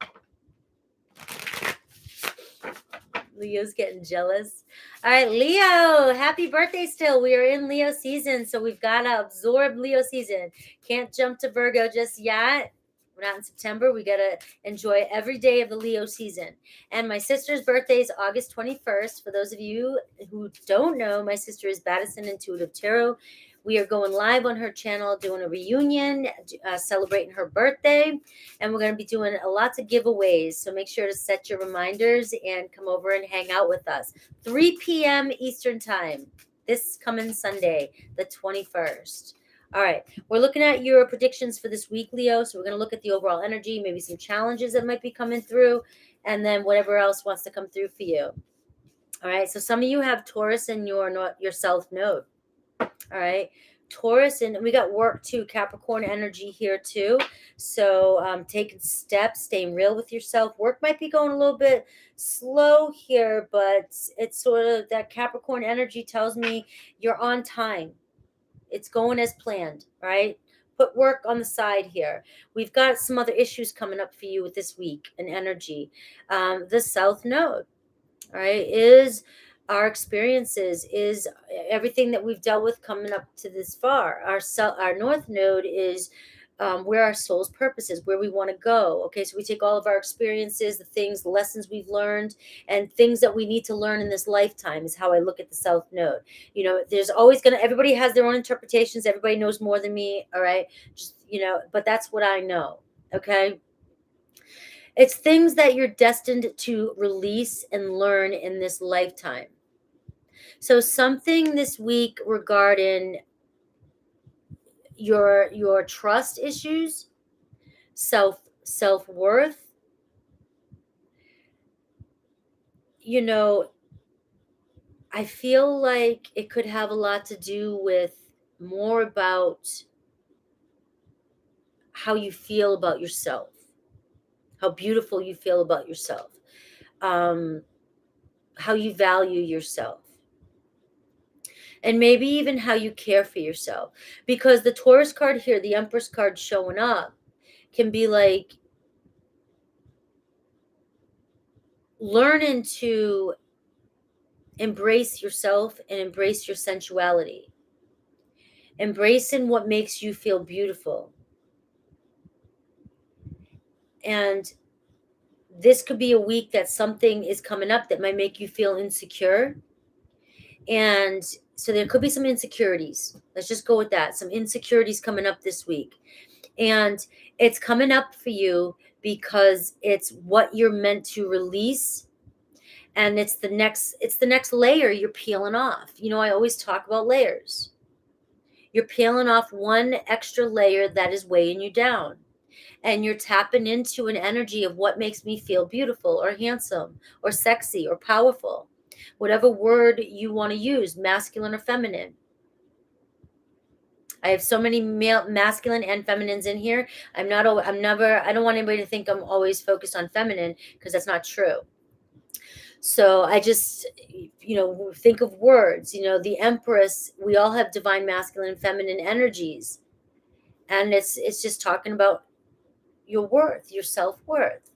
Leo's getting jealous. All right, Leo, happy birthday still. We are in Leo season, so we've got to absorb Leo season. Can't jump to Virgo just yet. We're not in September. We got to enjoy every day of the Leo season. And my sister's birthday is August 21st. For those of you who don't know, my sister is Baddison Intuitive Tarot. We are going live on her channel, doing a reunion, celebrating her birthday. And we're going to be doing lots of giveaways. So make sure to set your reminders and come over and hang out with us. 3 p.m. Eastern Time, this coming Sunday, the 21st. All right. We're looking at your predictions for this week, Leo. So we're going to look at the overall energy, maybe some challenges that might be coming through, and then whatever else wants to come through for you. All right. So some of you have Taurus in your South Node. All right. Taurus, and we got work too, Capricorn energy here too. So taking steps, staying real with yourself. Work might be going a little bit slow here, but it's sort of that Capricorn energy tells me you're on time. It's going as planned, right? Put work on the side here. We've got some other issues coming up for you this week in energy. The South Node, all right, is our experiences, is everything that we've dealt with coming up to this far. Our North Node is where our soul's purpose is, where we want to go. Okay, so we take all of our experiences, the things, the lessons we've learned, and things that we need to learn in this lifetime is how I look at the South Node. You know, there's always everybody has their own interpretations. Everybody knows more than me. All right, just, but that's what I know. Okay. It's things that you're destined to release and learn in this lifetime. So something this week regarding your trust issues, self-worth, you know, I feel like it could have a lot to do with more about how you feel about yourself, how beautiful you feel about yourself, um, how you value yourself, and maybe even how you care for yourself. Because the Taurus card here, the Empress card showing up, can be like learning to embrace yourself and embrace your sensuality, embracing what makes you feel beautiful. And this could be a week that something is coming up that might make you feel insecure. And so there could be some insecurities. Let's just go with that. Some insecurities coming up this week. And it's coming up for you because it's what you're meant to release. And it's the next layer you're peeling off. You know, I always talk about layers. You're peeling off one extra layer that is weighing you down. And you're tapping into an energy of what makes me feel beautiful or handsome or sexy or powerful. Whatever word you want to use, masculine or feminine. I have so many masculine and feminines in here. I don't want anybody to think I'm always focused on feminine, because that's not true. So I just, think of words, the Empress, we all have divine masculine and feminine energies. And it's just talking about your worth, your self-worth,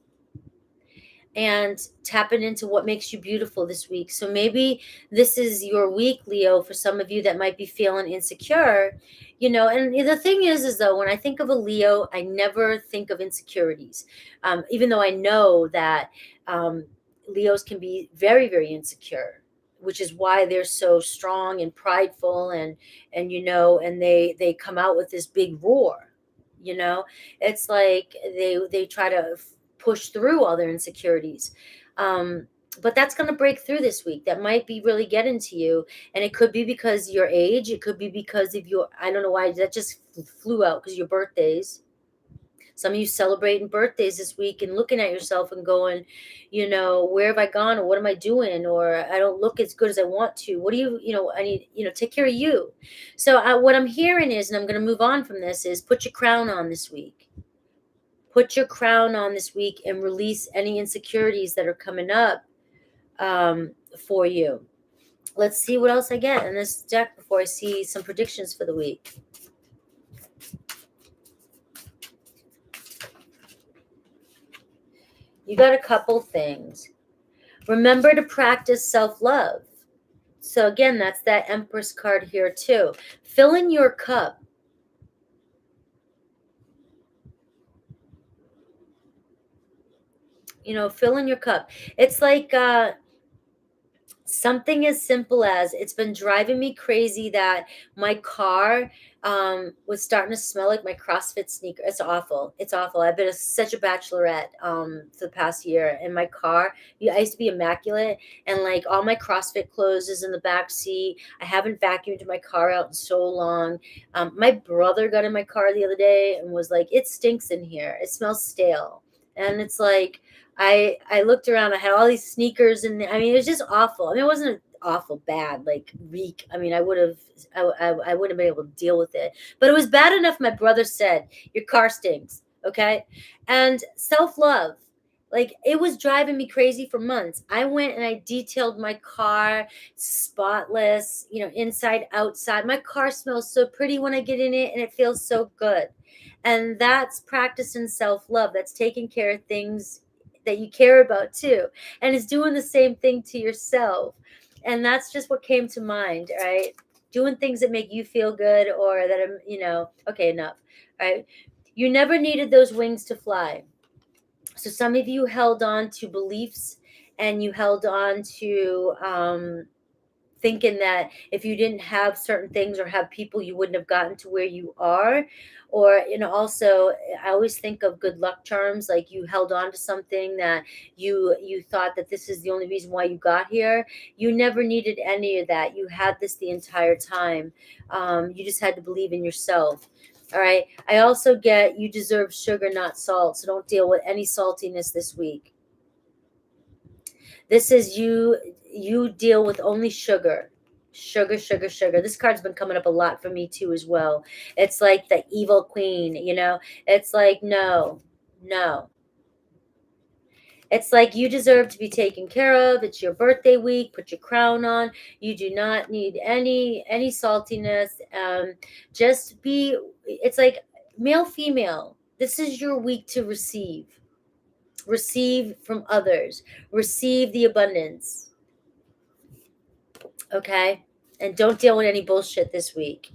and tapping into what makes you beautiful this week. So maybe this is your week, Leo, for some of you that might be feeling insecure, and the thing is though, when I think of a Leo, I never think of insecurities. Even though I know that Leos can be very, very insecure, which is why they're so strong and prideful, and and they come out with this big roar. It's like they try to push through all their insecurities. But that's going to break through this week. That might be really getting to you. And it could be because your age. It could be because of your, I don't know why that just flew out, because your birthdays. Some of you celebrating birthdays this week and looking at yourself and going, where have I gone, or what am I doing, or I don't look as good as I want to. What do I need, take care of you. So what I'm hearing is, and I'm going to move on from this, is put your crown on this week. Put your crown on this week and release any insecurities that are coming up for you. Let's see what else I get in this deck before I see some predictions for the week. You got a couple things. Remember to practice self-love. So again, that's that Empress card here too. Fill in your cup. Fill in your cup. It's like something as simple as, it's been driving me crazy that my car was starting to smell like my CrossFit sneaker. It's awful. It's awful. I've been such a bachelorette for the past year, and my car, I used to be immaculate, and like all my CrossFit clothes is in the back seat. I haven't vacuumed my car out in so long. My brother got in my car the other day and was like, it stinks in here. It smells stale. And it's like, I looked around. I had all these sneakers, and I mean, it was just awful. I mean, it wasn't awful bad, like reek. I mean, I wouldn't been able to deal with it. But it was bad enough. My brother said, "Your car stinks." Okay, and self-love. Like, it was driving me crazy for months. I went and I detailed my car, spotless, inside, outside. My car smells so pretty when I get in it, and it feels so good. And that's practicing self-love. That's taking care of things that you care about too, and it's doing the same thing to yourself. And that's just what came to mind, right? Doing things that make you feel good, or that are, okay, enough, right? You never needed those wings to fly. So some of you held on to beliefs, and you held on to thinking that if you didn't have certain things or have people, you wouldn't have gotten to where you are. Or, also I always think of good luck charms, like you held on to something that you thought that this is the only reason why you got here. You never needed any of that. You had this the entire time. You just had to believe in yourself. All right. I also get you deserve sugar, not salt. So don't deal with any saltiness this week. This is you deal with only sugar. Sugar, sugar, sugar. This card's been coming up a lot for me too as well. It's like the evil queen, It's like no. No. It's like you deserve to be taken care of. It's your birthday week. Put your crown on. You do not need any saltiness. Just be. It's like male, female. This is your week to receive. Receive from others. Receive the abundance. Okay, and don't deal with any bullshit this week.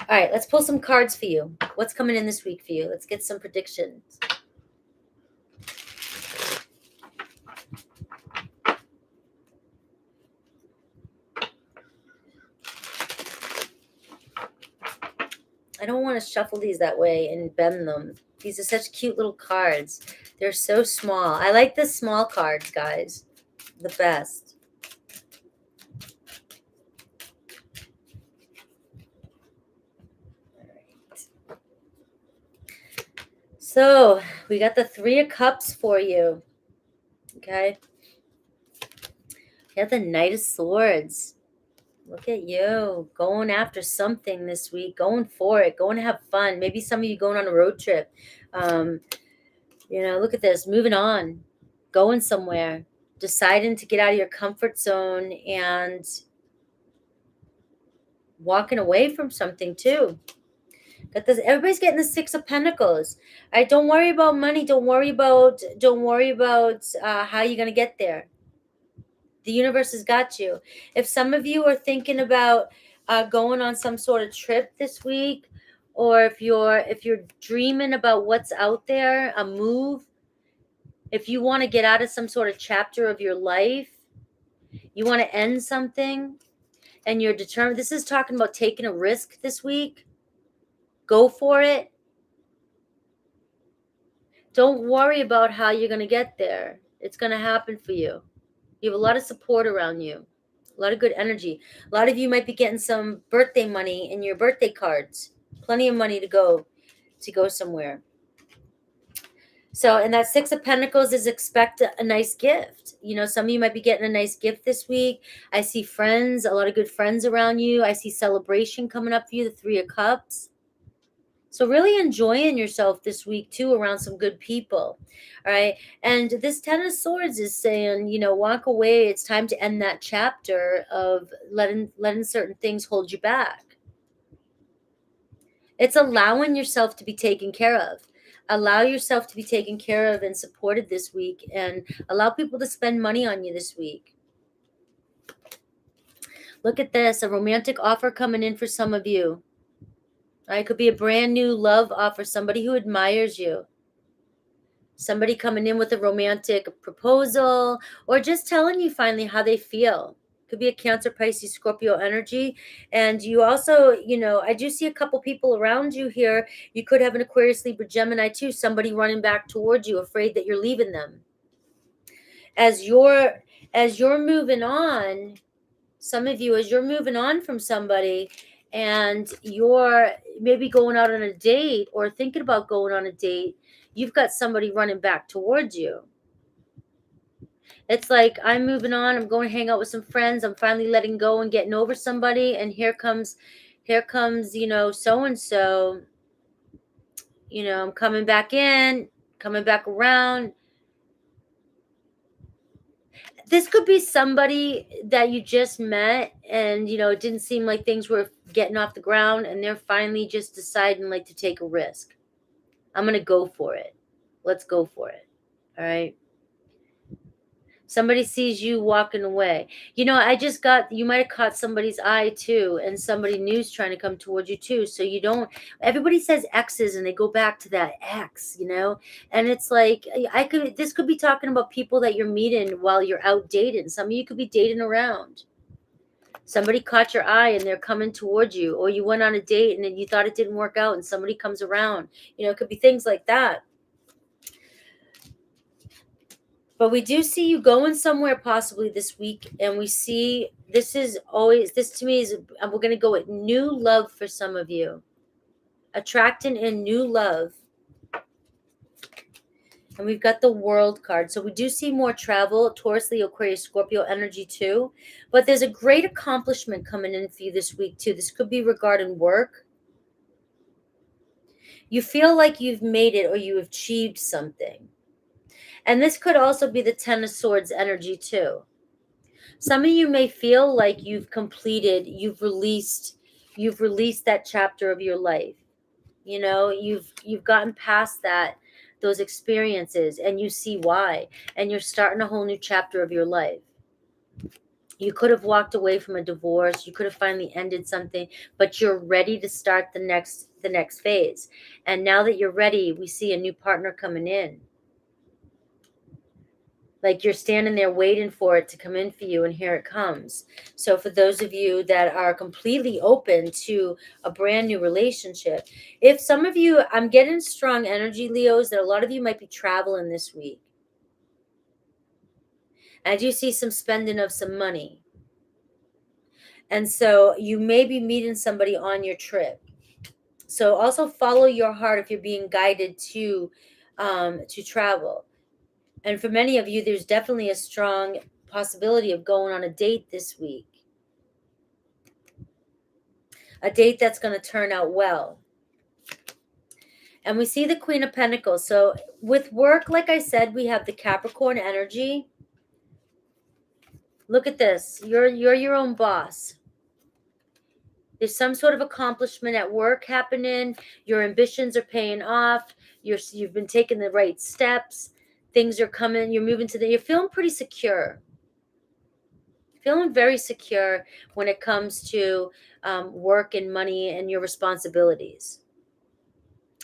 All right, let's pull some cards for you. What's coming in this week for you? Let's get some predictions. I don't want to shuffle these that way and bend them. These are such cute little cards. They're so small. I like the small cards, guys. The best. All right. So we got the Three of Cups for you. Okay. You got the Knight of Swords. Look at you going after something this week, going for it, going to have fun. Maybe some of you going on a road trip. Look at this, moving on, going somewhere, deciding to get out of your comfort zone and walking away from something too. Got this. Everybody's getting the Six of Pentacles. All right, don't worry about money. Don't worry about how you're gonna get there. The universe has got you. If some of you are thinking about going on some sort of trip this week, or if you're dreaming about what's out there, a move, if you want to get out of some sort of chapter of your life, you want to end something, and you're determined. This is talking about taking a risk this week. Go for it. Don't worry about how you're going to get there. It's going to happen for you. You have a lot of support around you, a lot of good energy. A lot of you might be getting some birthday money in your birthday cards. Plenty of money to go somewhere. So, and that Six of Pentacles is expect a nice gift. Some of you might be getting a nice gift this week. I see friends, a lot of good friends around you. I see celebration coming up for you, the Three of Cups. So really enjoying yourself this week too around some good people. All right. And this Ten of Swords is saying, walk away. It's time to end that chapter of letting certain things hold you back. It's allowing yourself to be taken care of. Allow yourself to be taken care of and supported this week, and allow people to spend money on you this week. Look at this, a romantic offer coming in for some of you. It could be a brand new love offer, somebody who admires you. Somebody coming in with a romantic proposal, or just telling you finally how they feel. Could be a Cancer, Pisces, Scorpio energy. And you also, I do see a couple people around you here. You could have an Aquarius, Libra, Gemini too. Somebody running back towards you, afraid that you're leaving them. As you're moving on, some of you, as you're moving on from somebody, and you're maybe going out on a date or thinking about going on a date, you've got somebody running back towards you. It's like, I'm moving on, I'm going to hang out with some friends, I'm finally letting go and getting over somebody, and here comes so-and-so, I'm coming back around. This could be somebody that you just met, and it didn't seem like things were getting off the ground, and they're finally just deciding like to take a risk. I'm going to go for it. Let's go for it. All right. Somebody sees you walking away. You might have caught somebody's eye too, and somebody new's trying to come towards you too. So everybody says exes and they go back to that ex, and it's like, this could be talking about people that you're meeting while you're out dating. Some of you could be dating around. Somebody caught your eye and they're coming towards you, or you went on a date and then you thought it didn't work out and somebody comes around. It could be things like that. But we do see you going somewhere possibly this week, and we see this to me is, we're going to go with new love for some of you. Attracting in new love. And we've got the World card. So we do see more travel, Taurus, Leo, Aquarius, Scorpio energy too. But there's a great accomplishment coming in for you this week too. This could be regarding work. You feel like you've made it or you have achieved something. And this could also be the Ten of Swords energy too. Some of you may feel like you've released that chapter of your life. You've gotten past those experiences, and you see why, and you're starting a whole new chapter of your life. You could have walked away from a divorce, you could have finally ended something, but you're ready to start the next phase. And now that you're ready, we see a new partner coming in. Like you're standing there waiting for it to come in for you, and here it comes. So for those of you that are completely open to a brand new relationship, if some of you, I'm getting strong energy, Leos, that a lot of you might be traveling this week. I do see some spending of some money. And so you may be meeting somebody on your trip. So also follow your heart if you're being guided to travel. And for many of you, there's definitely a strong possibility of going on a date this week. A date that's going to turn out well. And we see the Queen of Pentacles. So with work, like I said, we have the Capricorn energy. Look at this. You're your own boss. There's some sort of accomplishment at work happening. Your ambitions are paying off. You've been taking the right steps. Things are coming. You're moving you're feeling pretty secure. Feeling very secure when it comes to work and money and your responsibilities.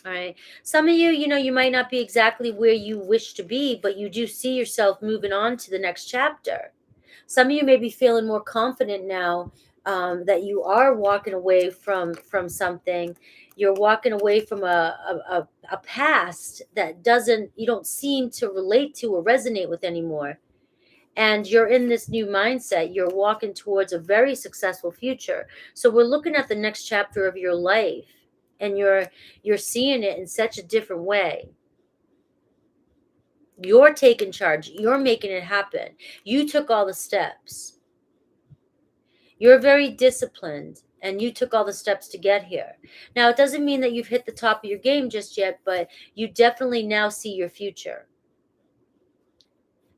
All right. Some of you, you might not be exactly where you wish to be, but you do see yourself moving on to the next chapter. Some of you may be feeling more confident now that you are walking away from something. You're walking away from a past that you don't seem to relate to or resonate with anymore. And you're in this new mindset. You're walking towards a very successful future. So we're looking at the next chapter of your life, and you're seeing it in such a different way. You're taking charge. You're making it happen. You took all the steps. You're very disciplined, and you took all the steps to get here. Now, it doesn't mean that you've hit the top of your game just yet, but you definitely now see your future.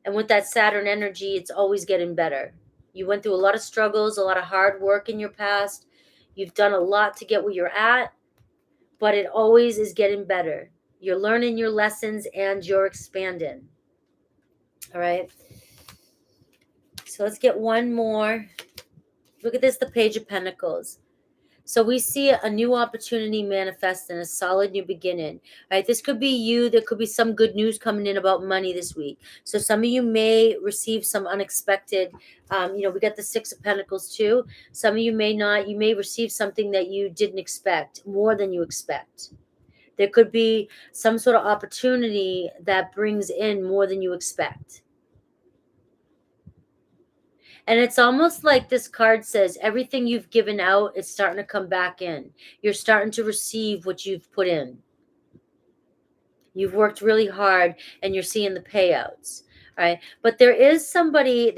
And with that Saturn energy, it's always getting better. You went through a lot of struggles, a lot of hard work in your past. You've done a lot to get where you're at, but it always is getting better. You're learning your lessons and you're expanding. All right. So let's get one more. Look at this, the Page of Pentacles. So we see a new opportunity manifest and a solid new beginning. All right, this could be you. There could be some good news coming in about money this week. So some of you may receive some unexpected, we got the Six of Pentacles too. Some of you may not. You may receive something that you didn't expect, more than you expect. There could be some sort of opportunity that brings in more than you expect. And it's almost like this card says everything you've given out is starting to come back in. You're starting to receive what you've put in. You've worked really hard and you're seeing the payouts. All right. But there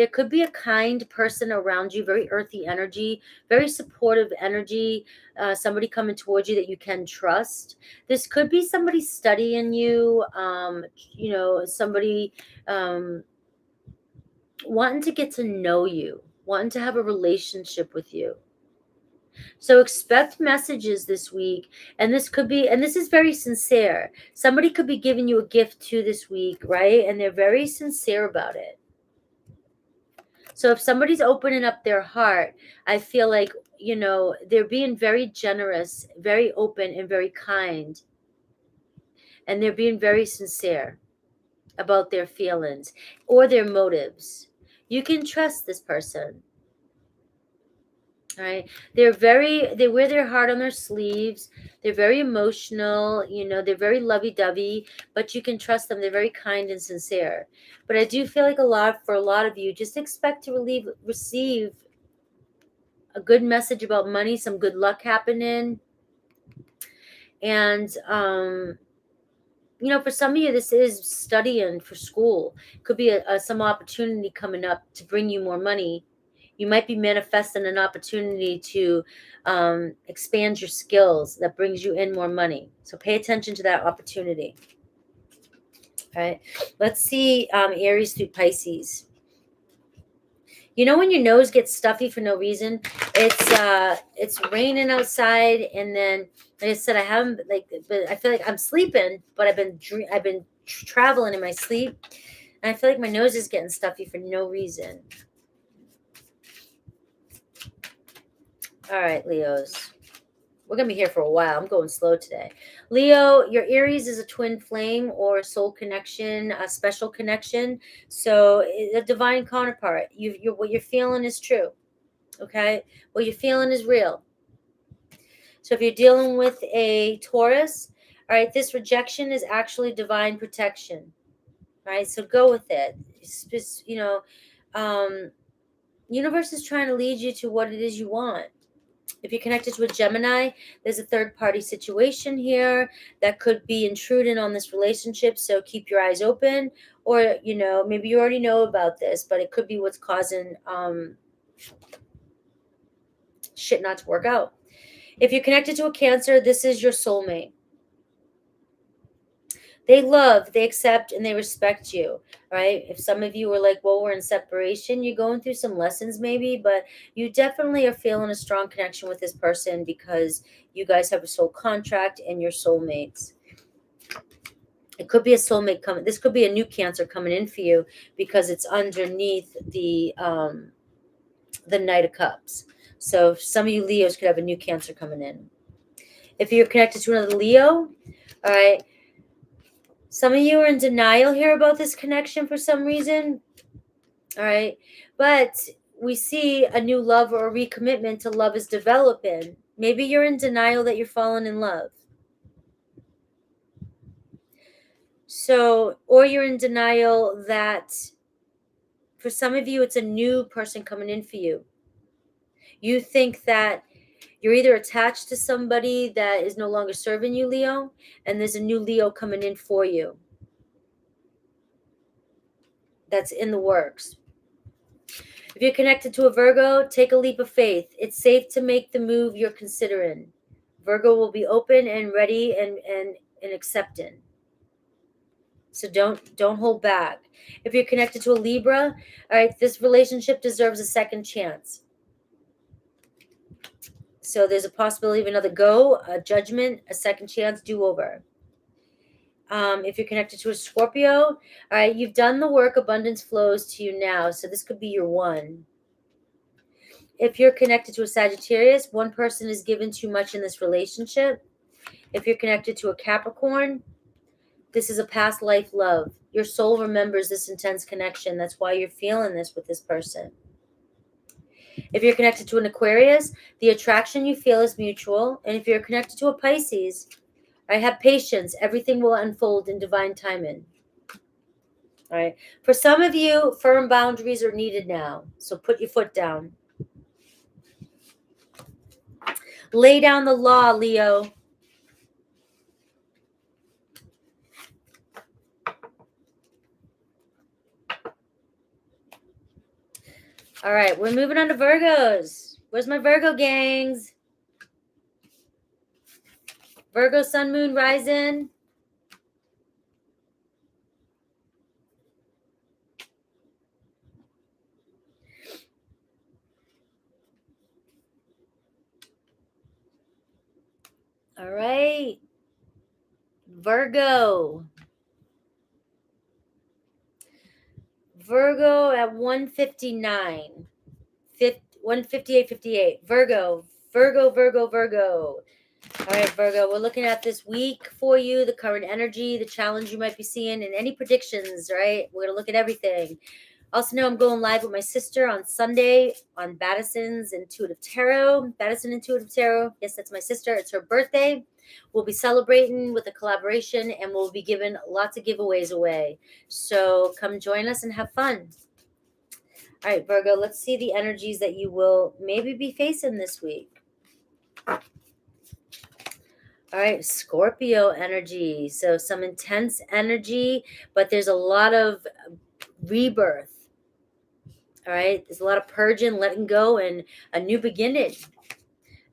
could be a kind person around you, very earthy energy, very supportive energy, somebody coming towards you that you can trust. This could be somebody studying you, somebody wanting to get to know you, wanting to have a relationship with you. So expect messages this week, and this is very sincere. Somebody could be giving you a gift too this week, right? And they're very sincere about it. So if somebody's opening up their heart, I feel like, they're being very generous, very open, and very kind. And they're being very sincere about their feelings or their motives. You can trust this person. All right. They wear their heart on their sleeves. They're very emotional, they're very lovey-dovey, but you can trust them. They're very kind and sincere. But I do feel like for a lot of you, just expect to receive a good message about money, some good luck happening. And for some of you, this is studying for school. Could be some opportunity coming up to bring you more money. You might be manifesting an opportunity to expand your skills that brings you in more money. So pay attention to that opportunity. All right. Let's see Aries through Pisces. When your nose gets stuffy for no reason, it's raining outside, and then, like I said, but I feel like I'm sleeping, but I've been traveling in my sleep, and I feel like my nose is getting stuffy for no reason. All right, Leos. We're going to be here for a while. I'm going slow today. Leo, your Aries is a twin flame or a soul connection, a special connection. So a divine counterpart. What you're feeling is true. Okay? What you're feeling is real. So if you're dealing with a Taurus, all right, this rejection is actually divine protection. All right? So go with it. It's just, universe is trying to lead you to what it is you want. If you're connected to a Gemini, there's a third-party situation here that could be intruding on this relationship, so keep your eyes open. Or, maybe you already know about this, but it could be what's causing shit not to work out. If you're connected to a Cancer, this is your soulmate. They love, they accept, and they respect you, right? If some of you are like, well, we're in separation, you're going through some lessons maybe, but you definitely are feeling a strong connection with this person because you guys have a soul contract and you're soulmates. It could be a soulmate coming. This could be a new Cancer coming in for you because it's underneath the Knight of Cups. So some of you Leos could have a new Cancer coming in. If you're connected to another Leo, all right, some of you are in denial here about this connection for some reason. All right. But we see a new love or a recommitment to love is developing. Maybe you're in denial that you're falling in love. So, or you're in denial that for some of you, it's a new person coming in for you. You think that you're either attached to somebody that is no longer serving you, Leo, and there's a new Leo coming in for you. That's in the works. If you're connected to a Virgo, take a leap of faith. It's safe to make the move you're considering. Virgo will be open and ready and accepting. So don't hold back. If you're connected to a Libra, all right, this relationship deserves a second chance. So there's a possibility of another go, a judgment, a second chance, do-over. If you're connected to a Scorpio, all right, you've done the work, abundance flows to you now. So this could be your one. If you're connected to a Sagittarius, one person is given too much in this relationship. If you're connected to a Capricorn, this is a past life love. Your soul remembers this intense connection. That's why you're feeling this with this person. If you're connected to an Aquarius, the attraction you feel is mutual. And if you're connected to a Pisces, I have patience. Everything will unfold in divine timing. All right. For some of you, firm boundaries are needed now. So put your foot down. Lay down the law, Leo. All right, we're moving on to Virgos. Where's my Virgo gangs? Virgo, sun, moon, rising. All right. Virgo. Virgo at 159. 158.58. Virgo. All right, Virgo, we're looking at this week for you, the current energy, the challenge you might be seeing, and any predictions, right? We're going to look at everything. Also know I'm going live with my sister on Sunday on Batison's Intuitive Tarot. Batison Intuitive Tarot. Yes, that's my sister. It's her birthday. We'll be celebrating with a collaboration, and we'll be giving lots of giveaways away. So come join us and have fun. All right, Virgo, let's see the energies that you will maybe be facing this week. All right, Scorpio energy. So some intense energy, but there's a lot of rebirth. All right, there's a lot of purging, letting go, and a new beginning.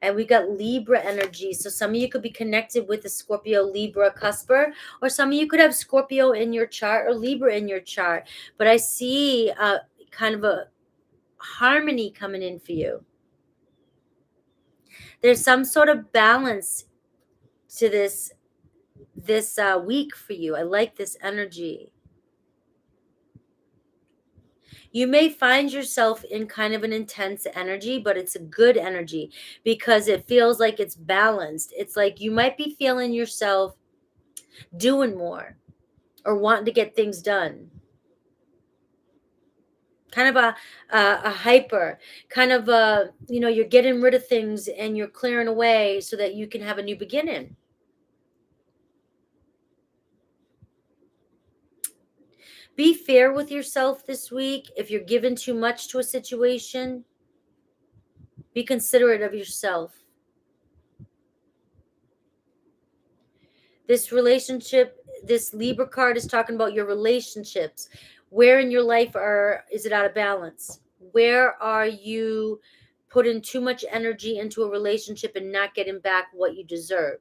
And we got Libra energy. So some of you could be connected with the Scorpio Libra cusper, or some of you could have Scorpio in your chart or Libra in your chart. But I see kind of a harmony coming in for you. There's some sort of balance to this week for you. I like this energy. You may find yourself in kind of an intense energy, but it's a good energy because it feels like it's balanced. It's like you might be feeling yourself doing more or wanting to get things done. Kind of a hyper, kind of you're getting rid of things and you're clearing away so that you can have a new beginning. Be fair with yourself this week. If you're giving too much to a situation, be considerate of yourself. This relationship, this Libra card is talking about your relationships. Where in your life is it out of balance? Where are you putting too much energy into a relationship and not getting back what you deserve?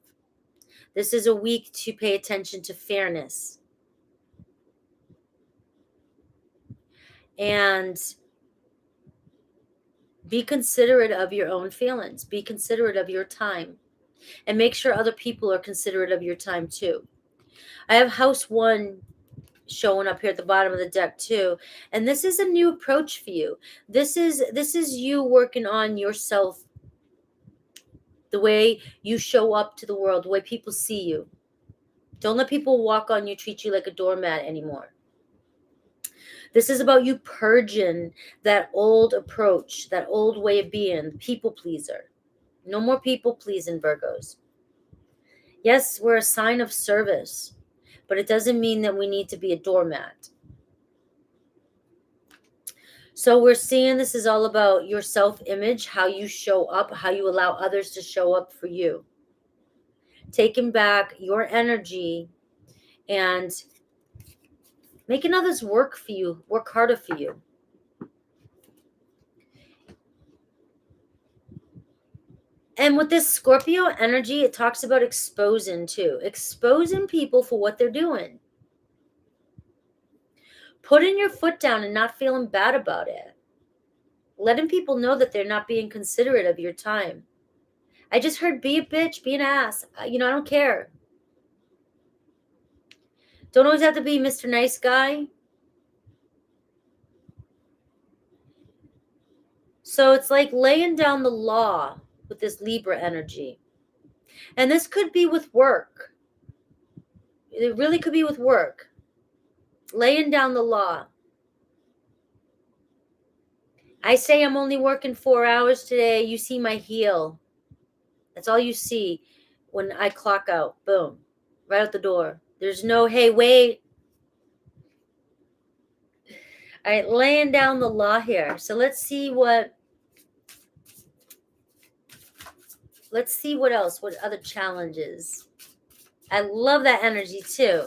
This is a week to pay attention to fairness. And be considerate of your own feelings. Be considerate of your time. And make sure other people are considerate of your time too. I have house 1 showing up here at the bottom of the deck too, and this is a new approach for you. This is you working on yourself, the way you show up to the world, the way people see you. Don't let people walk on you, treat you like a doormat anymore. This is about you purging that old approach, that old way of being, people pleaser. No more people pleasing, Virgos. Yes, we're a sign of service, but it doesn't mean that we need to be a doormat. So we're seeing this is all about your self-image, how you show up, how you allow others to show up for you. Taking back your energy and making others work for you, work harder for you. And with this Scorpio energy, it talks about exposing too. Exposing people for what they're doing. Putting your foot down and not feeling bad about it. Letting people know that they're not being considerate of your time. I just heard be a bitch, be an ass. I don't care. Don't always have to be Mr. Nice Guy. So it's like laying down the law with this Libra energy. And this could be with work. It really could be with work. Laying down the law. I say I'm only working 4 hours today. You see my heel. That's all you see when I clock out. Boom. Right out the door. There's no, hey, wait. All right, laying down the law here. So let's see what else, what other challenges. I love that energy too.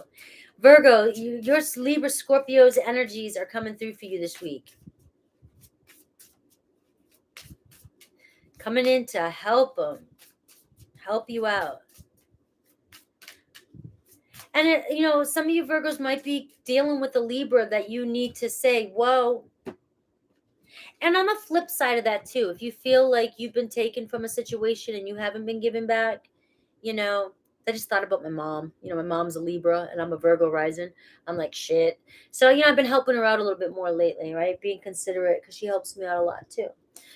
Virgo, your Libra Scorpio's energies are coming through for you this week. Coming in to help them, help you out. And some of you Virgos might be dealing with a Libra that you need to say, whoa. And on the flip side of that too, if you feel like you've been taken from a situation and you haven't been given back, I just thought about my mom. My mom's a Libra and I'm a Virgo rising. I'm like, shit. So, I've been helping her out a little bit more lately, right? Being considerate because she helps me out a lot too.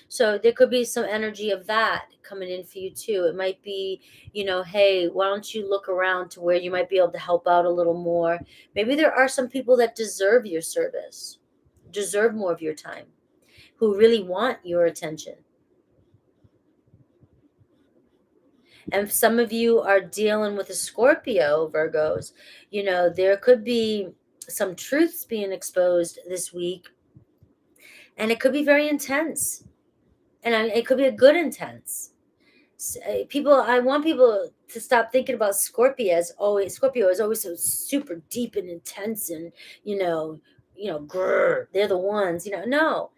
So there could be some energy of that coming in for you too. It might be, hey, why don't you look around to where you might be able to help out a little more? Maybe there are some people that deserve your service, deserve more of your time, who really want your attention. And some of you are dealing with a Scorpio, Virgos. There could be some truths being exposed this week, and it could be very intense. And it could be a good intense. I want people to stop thinking about Scorpio as always. Scorpio is always so super deep and intense, and grr, they're the ones. No,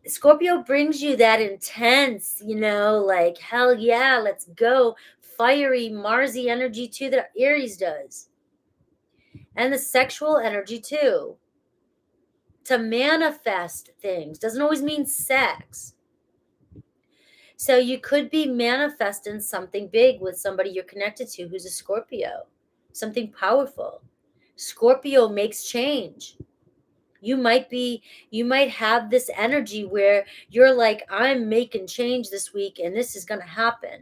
Scorpio brings you that intense, like hell yeah, let's go, fiery Marsy energy too that Aries does, and the sexual energy too. To manifest things doesn't always mean sex. So you could be manifesting something big with somebody you're connected to who's a Scorpio, something powerful. Scorpio makes change. You might have this energy where you're like, I'm making change this week and this is going to happen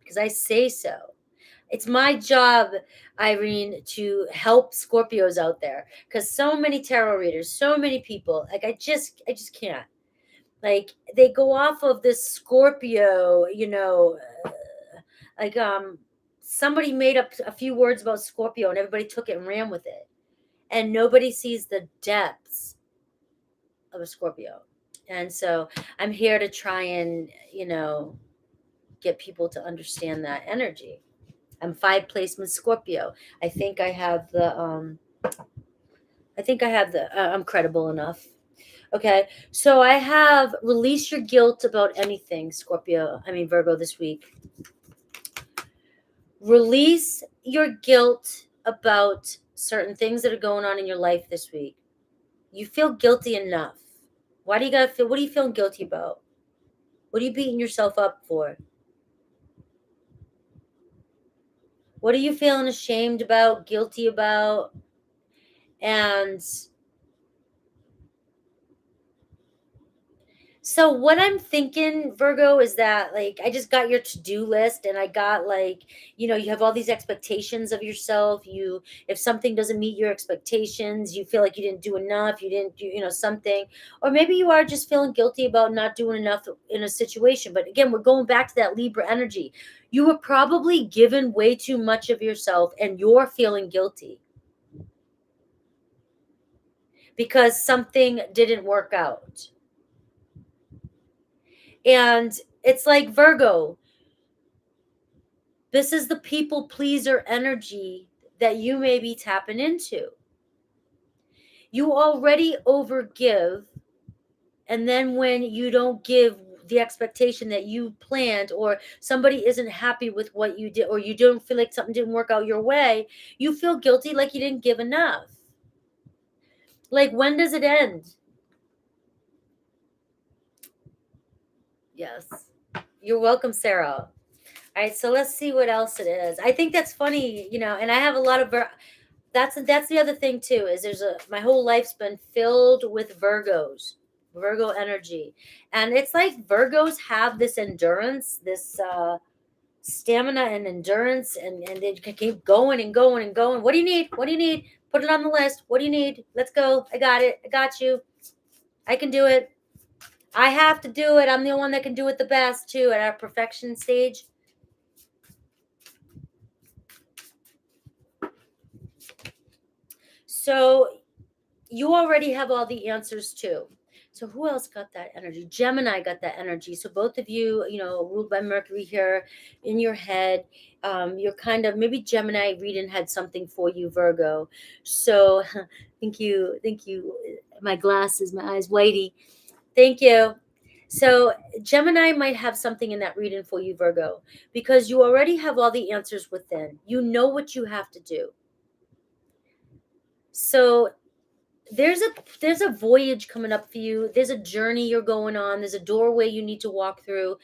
because I say so. It's my job, Irene, to help Scorpios out there because so many tarot readers, so many people, like I just can't. Like they go off of this Scorpio, like somebody made up a few words about Scorpio and everybody took it and ran with it. And nobody sees the depths of a Scorpio. And so I'm here to try and, get people to understand that energy. I'm 5 placement Scorpio. I think I have I'm credible enough. Okay. So I have release your guilt about anything, Virgo this week. Release your guilt about certain things that are going on in your life this week. You feel guilty enough. Why do you gotta feel? What are you feeling guilty about? What are you beating yourself up for? What are you feeling ashamed about, guilty about? And so what I'm thinking, Virgo, is that like I just got your to-do list and I got like, you have all these expectations of yourself. If something doesn't meet your expectations, you feel like you didn't do enough, you didn't do, something. Or maybe you are just feeling guilty about not doing enough in a situation. But again, we're going back to that Libra energy. You were probably given way too much of yourself and you're feeling guilty because something didn't work out. And it's like Virgo, this is the people pleaser energy that you may be tapping into. You already overgive, and then when you don't give the expectation that you planned, or somebody isn't happy with what you did, or you don't feel like something didn't work out your way, you feel guilty like you didn't give enough. Like, when does it end? Yes. You're welcome, Sarah. All right, so let's see what else it is. I think that's funny, and I have a lot of that's the other thing too, is my whole life's been filled with Virgo energy. And it's like Virgos have this endurance, this stamina and endurance, and they can keep going and going and going. What do you need? What do you need? Put it on the list. What do you need? Let's go. I got it. I got you. I can do it. I have to do it. I'm the one that can do it the best too at our perfection stage. So you already have all the answers too. So who else got that energy? Gemini got that energy. So both of you, ruled by Mercury here in your head. You're kind of, maybe Gemini reading had something for you, Virgo. So thank you. My glasses, my eyes whitey. Thank you. So Gemini might have something in that reading for you, Virgo, because you already have all the answers within. You know what you have to do. So there's a voyage coming up for you. There's a journey you're going on. There's a doorway you need to walk through.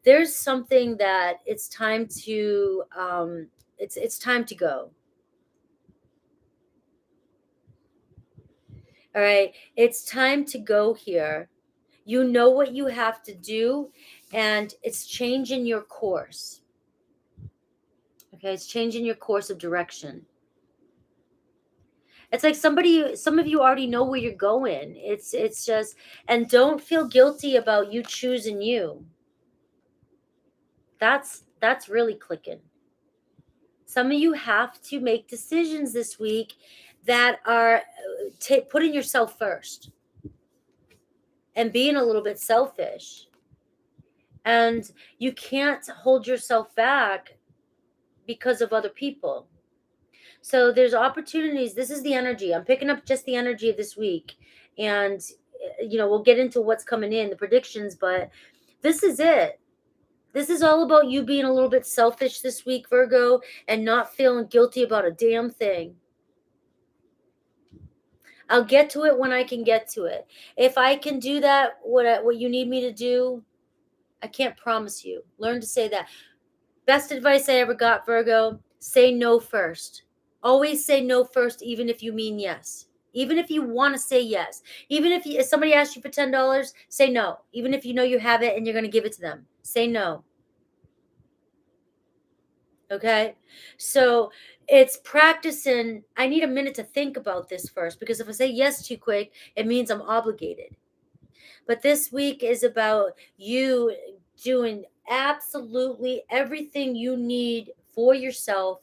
There's something that it's time to It's time to go. All right, it's time to go here. You know what you have to do, and it's changing your course. Okay, it's changing your course of direction. It's like some of you already know where you're going. It's just, and don't feel guilty about you choosing you. That's really clicking. Some of you have to make decisions this week that are putting yourself first and being a little bit selfish. And you can't hold yourself back because of other people. So there's opportunities. This is the energy. I'm picking up just the energy of this week. And, we'll get into what's coming in, the predictions, but this is it. This is all about you being a little bit selfish this week, Virgo, and not feeling guilty about a damn thing. I'll get to it when I can get to it. If I can do that, what you need me to do, I can't promise you. Learn to say that. Best advice I ever got, Virgo, say no first. Always say no first, even if you mean yes. Even if you want to say yes. Even if somebody asks you for $10, say no. Even if you know you have it and you're going to give it to them, say no. Okay? So it's practicing. I need a minute to think about this first, because if I say yes too quick, it means I'm obligated. But this week is about you doing absolutely everything you need for yourself,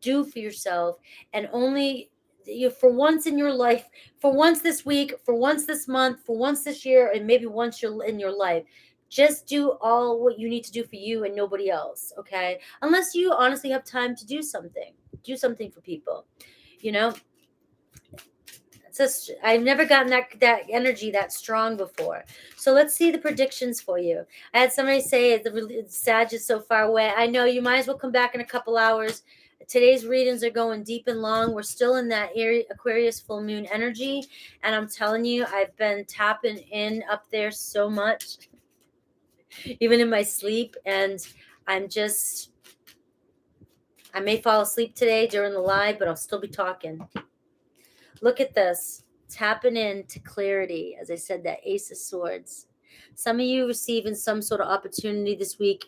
do for yourself, and only you, for once in your life, for once this week, for once this month, for once this year, and maybe once you're in your life, just do all what you need to do for you and nobody else. Okay, unless you honestly have time to do something for people, you know. Just, I've never gotten that energy that strong before. So let's see the predictions for you. I had somebody say the Sag is so far away. I know, you might as well come back in a couple hours. Today's readings are going deep and long. We're still in that Aquarius full moon energy, and I'm telling you, I've been tapping in up there so much, even in my sleep, and I may fall asleep today during the live, but I'll still be talking. Look at this. Tapping into clarity. As I said, that Ace of Swords. Some of you receiving some sort of opportunity this week.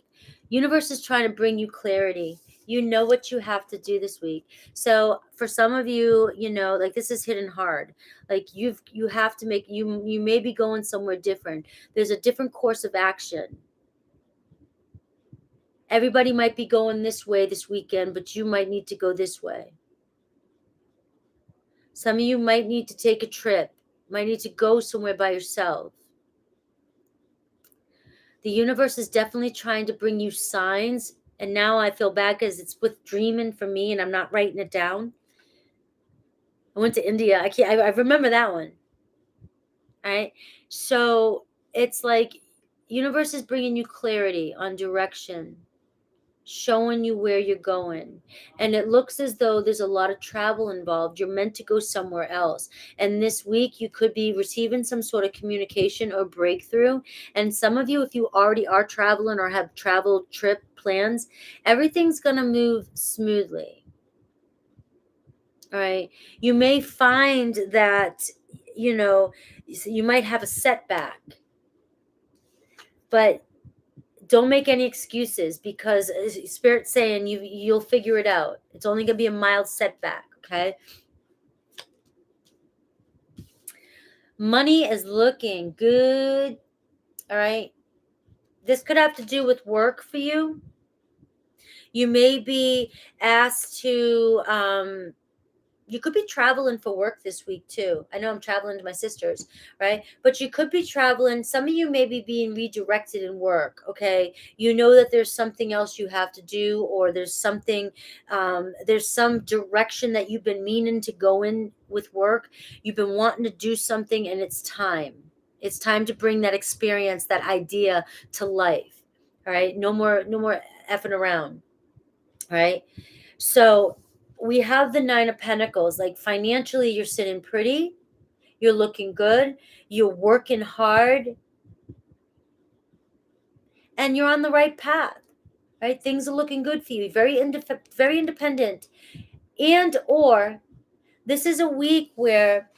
Universe is trying to bring you clarity. You know what you have to do this week. So for some of you, like, this is hitting hard. Like, you have to make, you may be going somewhere different. There's a different course of action. Everybody might be going this way this weekend, but you might need to go this way. Some of you might need to take a trip, might need to go somewhere by yourself. The universe is definitely trying to bring you signs. And now I feel bad because it's with dreaming for me and I'm not writing it down. I went to India. I remember that one. All right. So it's like universe is bringing you clarity on direction, showing you where you're going, and it looks as though there's a lot of travel involved. You're meant to go somewhere else, and this week you could be receiving some sort of communication or breakthrough. And some of you, if you already are traveling or have travel trip plans, everything's going to move smoothly. All right, you may find that you might have a setback, but don't make any excuses, because Spirit's saying you'll figure it out. It's only going to be a mild setback, okay? Money is looking good, all right? This could have to do with work for you. You may be asked to you could be traveling for work this week too. I know I'm traveling to my sister's, right? But you could be traveling. Some of you may be being redirected in work, okay? You know that there's something else you have to do, or there's something, there's some direction that you've been meaning to go in with work. You've been wanting to do something, and it's time. It's time to bring that experience, that idea to life, all right? No more effing around, all right? So we have the Nine of Pentacles. Like, financially, you're sitting pretty. You're looking good. You're working hard. And you're on the right path. right? Things are looking good for you. Very independent. And or this is a week where,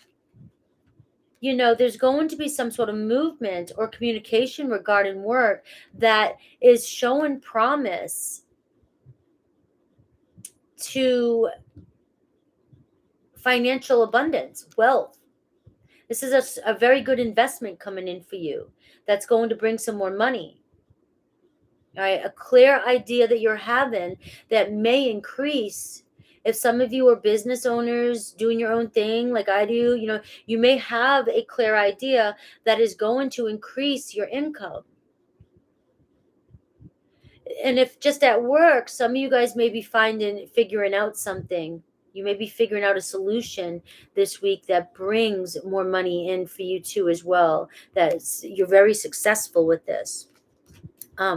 there's going to be some sort of movement or communication regarding work that is showing promise to financial abundance, wealth. This is a very good investment coming in for you that's going to bring some more money. All right, a clear idea that you're having that may increase. If some of you are business owners doing your own thing like I do, you may have a clear idea that is going to increase your income. And if just at work, some of you guys may be figuring out something. You may be figuring out a solution this week that brings more money in for you too as well. You're very successful with this.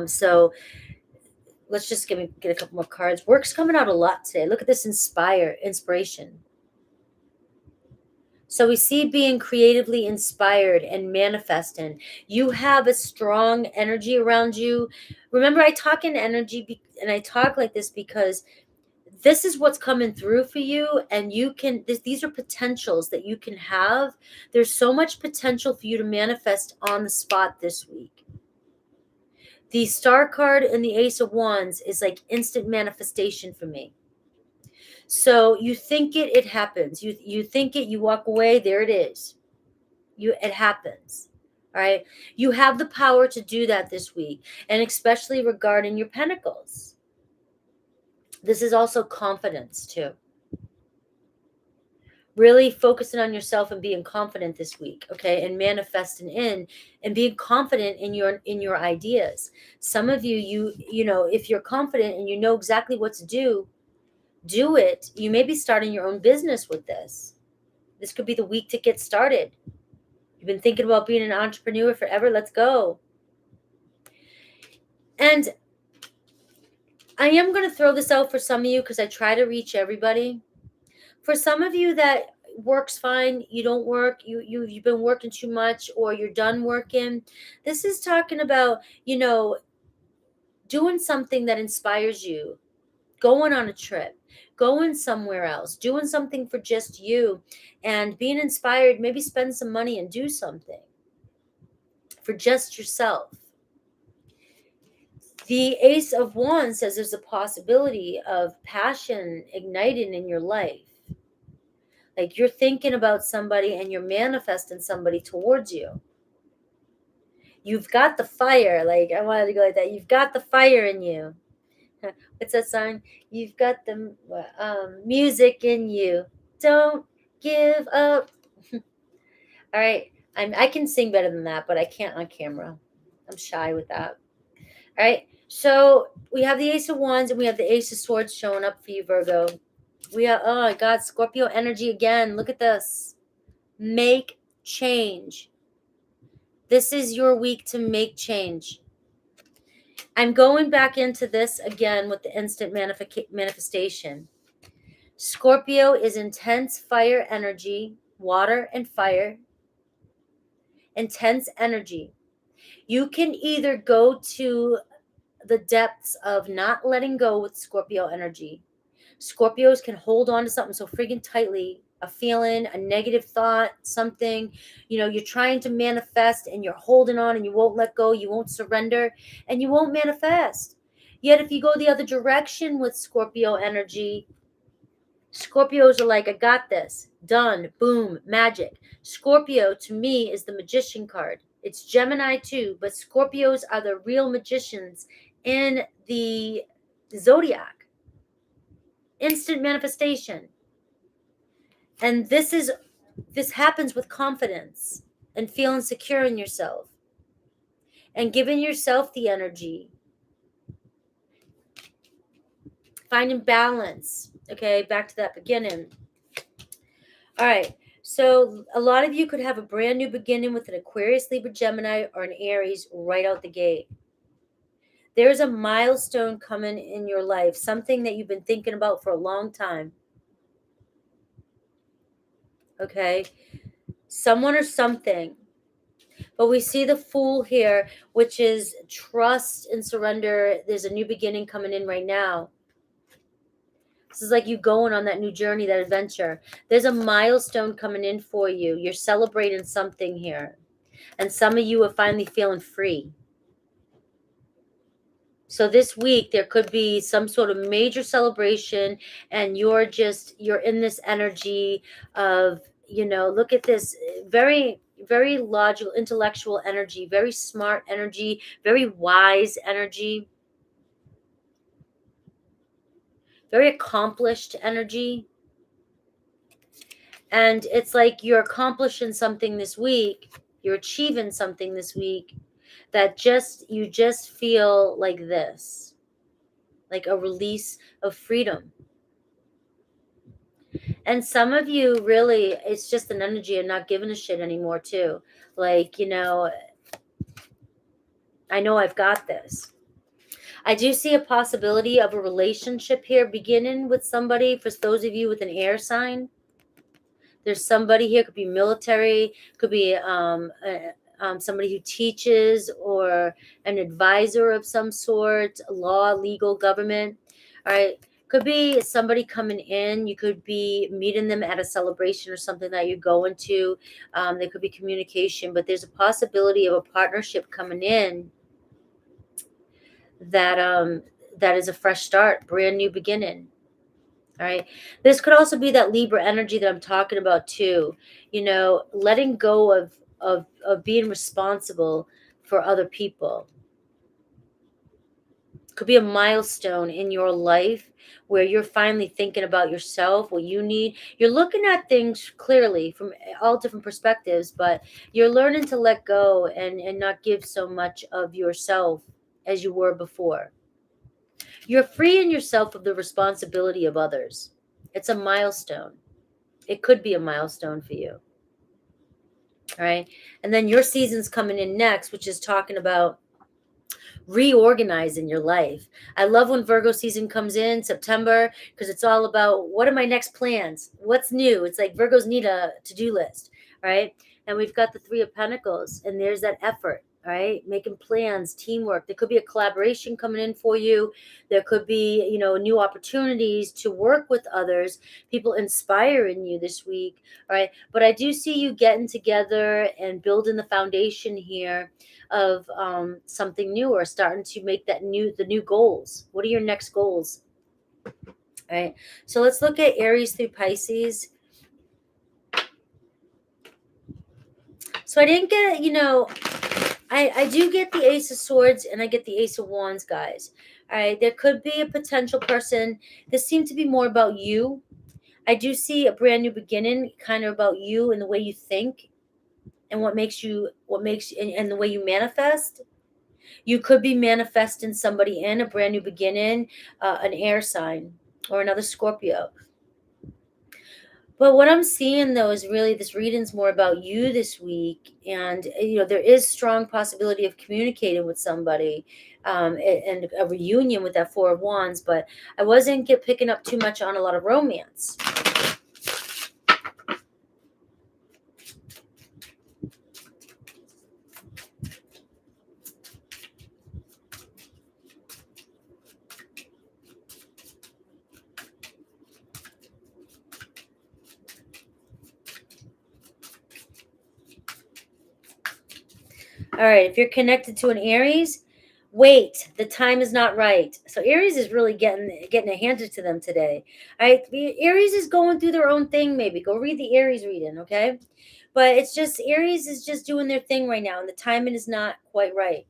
So let's just get a couple more cards. Work's coming out a lot today. Look at this inspiration. So we see being creatively inspired and manifesting. You have a strong energy around you. Remember, I talk in energy and I talk like this because this is what's coming through for you, and these are potentials that you can have. There's so much potential for you to manifest on the spot this week. The Star card and the Ace of Wands is like instant manifestation for me. So you think it happens. You think it, you walk away, there it is. It happens. All right. You have the power to do that this week, and especially regarding your pentacles. This is also confidence too. Really focusing on yourself and being confident this week, okay, and manifesting and being confident in your ideas. Some of you, if you're confident and you know exactly what to do it. You may be starting your own business with this. This could be the week to get started. You've been thinking about being an entrepreneur forever. Let's go. And I am going to throw this out for some of you because I try to reach everybody. For some of you that works fine, you don't work, you've been working too much, or you're done working. This is talking about, doing something that inspires you, going on a trip, going somewhere else, doing something for just you, and being inspired. Maybe spend some money and do something for just yourself. The Ace of Wands says there's a possibility of passion igniting in your life. Like you're thinking about somebody and you're manifesting somebody towards you. You've got the fire. Like I wanted to go like that. You've got the fire in you. What's that song? You've got the music in you. Don't give up. All right. I can sing better than that, but I can't on camera. I'm shy with that. All right. So we have the Ace of Wands and we have the Ace of Swords showing up for you, Virgo. We have, oh my God, Scorpio energy again. Look at this. Make change. This is your week to make change. I'm going back into this again with the instant manifestation. Scorpio is intense fire energy, water and fire, intense energy. You can either go to the depths of not letting go with Scorpio energy. Scorpios can hold on to something so friggin' tightly, a feeling, a negative thought, something, you're trying to manifest and you're holding on and you won't let go, you won't surrender, and you won't manifest. Yet if you go the other direction with Scorpio energy, Scorpios are like, I got this, done, boom, magic. Scorpio to me is the magician card. It's Gemini too, but Scorpios are the real magicians in the zodiac. Instant manifestation. And this happens with confidence and feeling secure in yourself and giving yourself the energy, finding balance. Okay, back to that beginning. All right, so a lot of you could have a brand new beginning with an Aquarius, Libra, Gemini, or an Aries right out the gate. There's a milestone coming in your life, something that you've been thinking about for a long time. Okay, someone or something. But we see the Fool here, which is trust and surrender. There's a new beginning coming in right now. This is like you going on that new journey, that adventure. There's a milestone coming in for you. You're celebrating something here. And some of you are finally feeling free. So this week there could be some sort of major celebration, and you're in this energy of, look at this, very, very logical, intellectual energy, very smart energy, very wise energy, very accomplished energy. And it's like you're accomplishing something this week, you're achieving something this week, that you just feel like this, like a release of freedom. And some of you really, it's just an energy of not giving a shit anymore too. Like, I know I've got this. I do see a possibility of a relationship here beginning with somebody. For those of you with an air sign, there's somebody here, could be military, could be somebody who teaches, or an advisor of some sort, law, legal, government. All right. Could be somebody coming in. You could be meeting them at a celebration or something that you're going to. There could be communication, but there's a possibility of a partnership coming in that is a fresh start, brand new beginning. All right. This could also be that Libra energy that I'm talking about too. Letting go of being responsible for other people. Could be a milestone in your life where you're finally thinking about yourself, what you need. You're looking at things clearly from all different perspectives, but you're learning to let go and not give so much of yourself as you were before. You're freeing yourself of the responsibility of others. It's a milestone. It could be a milestone for you. All right. And then your season's coming in next, which is talking about reorganizing your life. I love when Virgo season comes in September, because it's all about, what are my next plans? What's new? It's like Virgos need a to-do list, right? And we've got the Three of Pentacles, and there's that effort, right? Making plans, teamwork. There could be a collaboration coming in for you. There could be, new opportunities to work with others, people inspiring you this week, all right? But I do see you getting together and building the foundation here of something new, or starting to make the new goals. What are your next goals? All right. So let's look at Aries through Pisces. So I didn't get, I do get the Ace of Swords, and I get the Ace of Wands, guys. All right. There could be a potential person. This seemed to be more about you. I do see a brand new beginning, kind of about you and the way you think, and what makes and the way you manifest. You could be manifesting somebody in a brand new beginning, an air sign, or another Scorpio. But what I'm seeing, though, is really this reading's more about you this week. And, there is strong possibility of communicating with somebody, and a reunion with that Four of Wands. But I wasn't picking up too much on a lot of romance. All right, if you're connected to an Aries, wait, the time is not right. So Aries is really getting it handed to them today. All right, Aries is going through their own thing. Maybe go read the Aries reading, okay? But it's just, Aries is just doing their thing right now, and the timing is not quite right.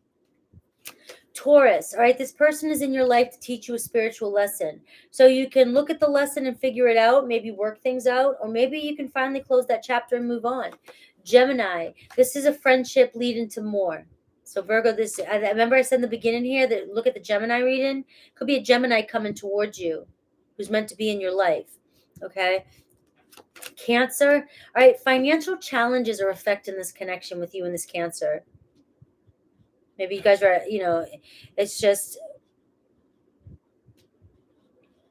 Taurus, all right, this person is in your life to teach you a spiritual lesson. So you can look at the lesson and figure it out, maybe work things out, or maybe you can finally close that chapter and move on. Gemini, this is a friendship leading to more. So Virgo, I remember I said in the beginning here that look at the Gemini reading. Could be a Gemini coming towards you who's meant to be in your life. Okay. Cancer, all right, financial challenges are affecting this connection with you and this Cancer. Maybe you guys are, it's just,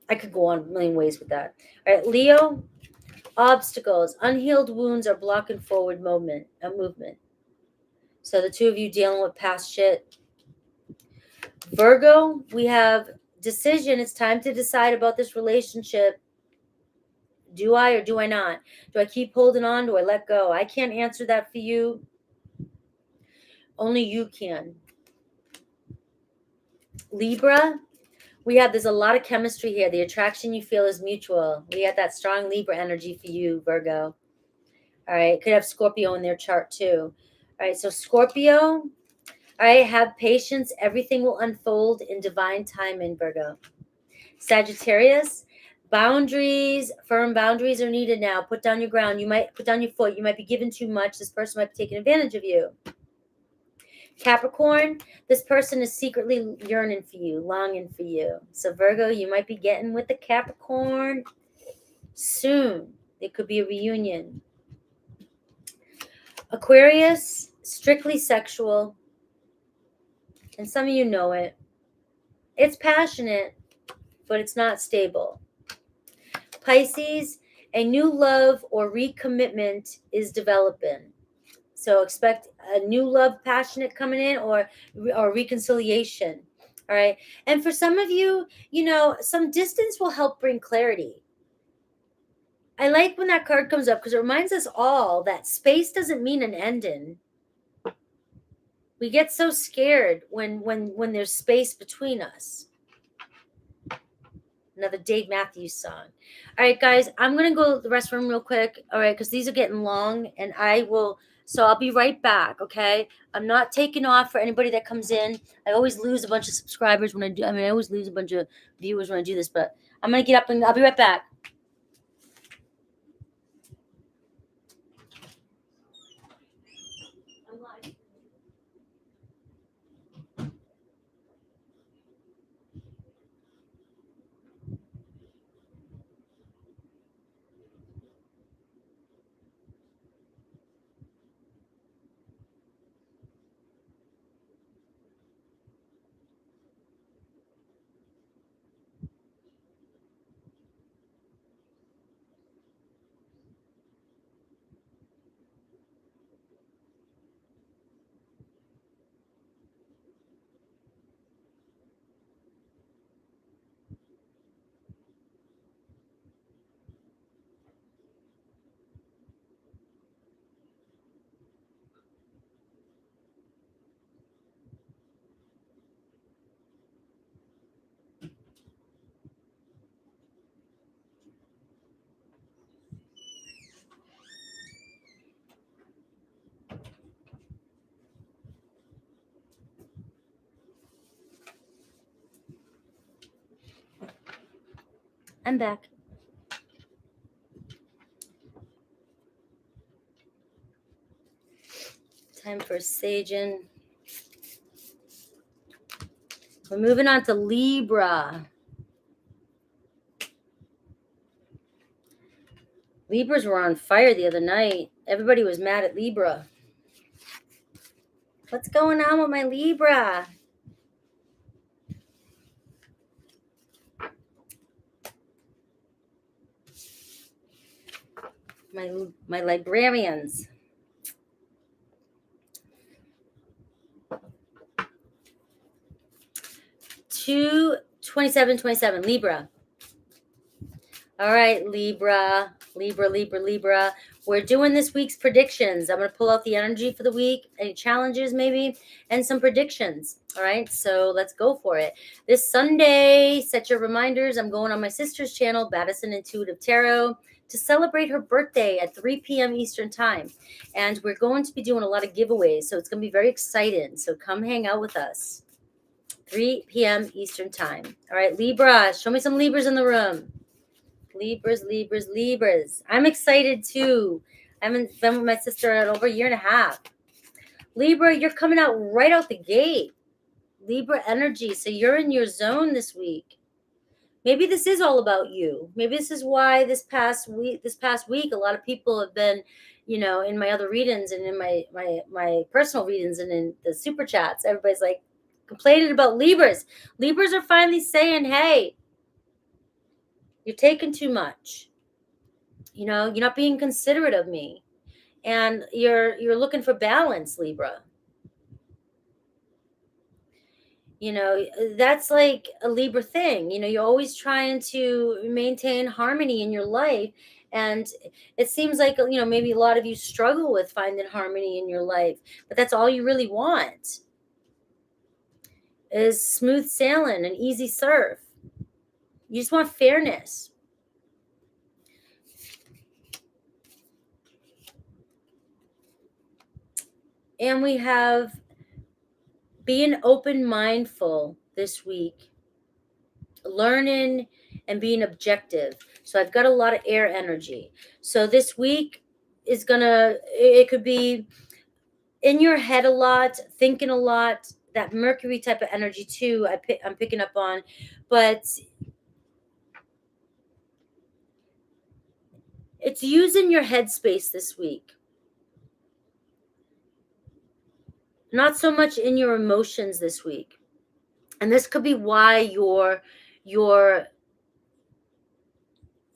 I could go on a million ways with that. All right, Leo, obstacles, unhealed wounds are blocking forward movement. So the two of you dealing with past shit. Virgo, we have decision. It's time to decide about this relationship. Do I or do I not? Do I keep holding on? Do I let go? I can't answer that for you. Only you can. Libra, there's a lot of chemistry here. The attraction you feel is mutual. We have that strong Libra energy for you, Virgo. All right. Could have Scorpio in their chart too. All right. So Scorpio, all right, have patience. Everything will unfold in divine time in Virgo. Sagittarius, boundaries, firm boundaries are needed now. Put down your ground. You might put down your foot. You might be given too much. This person might be taking advantage of you. Capricorn, this person is secretly yearning for you, longing for you. So Virgo, you might be getting with the Capricorn soon. It could be a reunion. Aquarius, strictly sexual. And some of you know it. It's passionate, but it's not stable. Pisces, a new love or recommitment is developing. So expect a new love, passionate coming in, or reconciliation. All right. And for some of you, some distance will help bring clarity. I like when that card comes up because it reminds us all that space doesn't mean an ending. We get so scared when there's space between us. Another Dave Matthews song. All right, guys, I'm going to go to the restroom real quick. All right, because these are getting long, and so I'll be right back, okay? I'm not taking off for anybody that comes in. I always lose a bunch of subscribers when I always lose a bunch of viewers when I do this, but I'm going to get up and I'll be right back. I'm back. Time for Sajin. We're moving on to Libra. Libras were on fire the other night. Everybody was mad at Libra. What's going on with my Libra? My librarians. 2/27/27, Libra. All right, Libra. We're doing this week's predictions. I'm going to pull out the energy for the week, any challenges maybe, and some predictions. All right, so let's go for it. This Sunday, set your reminders. I'm going on my sister's channel, Baddison Intuitive Tarot, to celebrate her birthday at 3 p.m. Eastern Time. And we're going to be doing a lot of giveaways, so it's going to be very exciting. So come hang out with us. 3 p.m. Eastern Time. All right, Libra. Show me some Libras in the room. Libras. I'm excited too. I haven't been with my sister in over a year and a half. Libra, you're coming out right out the gate. Libra energy. So you're in your zone this week. Maybe this is all about you. Maybe this is why this past week, a lot of people have been, in my other readings and in my personal readings and in the super chats, everybody's like complaining about Libras. Libras are finally saying, hey, you're taking too much. You're not being considerate of me. And you're looking for balance, Libra. That's like a Libra thing. You're always trying to maintain harmony in your life. And it seems like, maybe a lot of you struggle with finding harmony in your life, but that's all you really want is smooth sailing and easy surf. You just want fairness. And we have being open mindful this week, learning and being objective. So I've got a lot of air energy. So this week it could be in your head a lot, thinking a lot, that Mercury type of energy too. I'm picking up on, but it's using your headspace this week. Not so much in your emotions this week. And this could be why you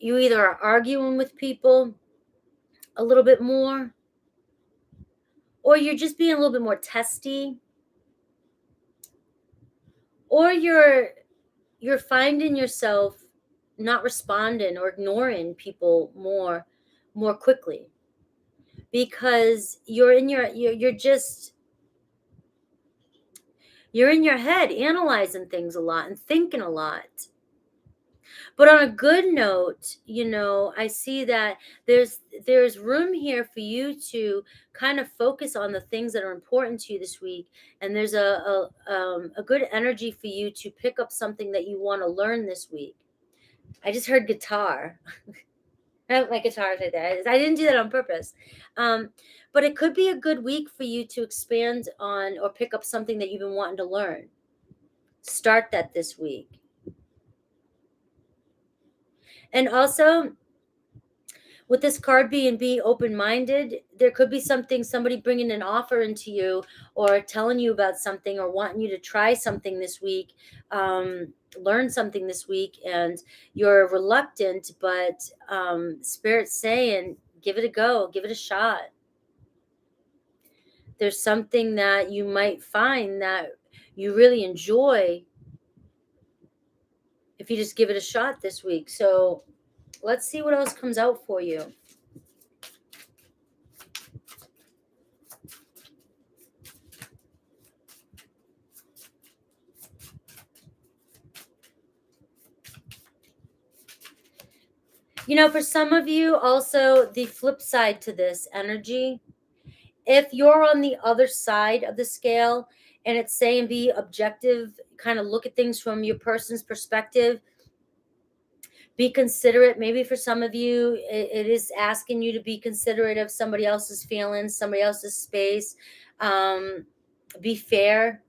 either are arguing with people a little bit more, or you're just being a little bit more testy, or you're finding yourself not responding or ignoring people more quickly because you're in your head analyzing things a lot and thinking a lot. But on a good note, I see that there's room here for you to kind of focus on the things that are important to you this week, and there's a good energy for you to pick up something that you want to learn this week. I just heard guitar. I have my guitar right there. I didn't do that on purpose. But it could be a good week for you to expand on or pick up something that you've been wanting to learn. Start that this week. And also, with this card being be open-minded, there could be somebody bringing an offer into you or telling you about something or wanting you to try something this week, learn something this week, and you're reluctant, but Spirit's saying, give it a go, give it a shot. There's something that you might find that you really enjoy if you just give it a shot this week. So let's see what else comes out for you. For some of you, also the flip side to this energy, if you're on the other side of the scale and it's saying be objective, kind of look at things from your person's perspective, be considerate. Maybe for some of you, it is asking you to be considerate of somebody else's feelings, somebody else's space. Be fair.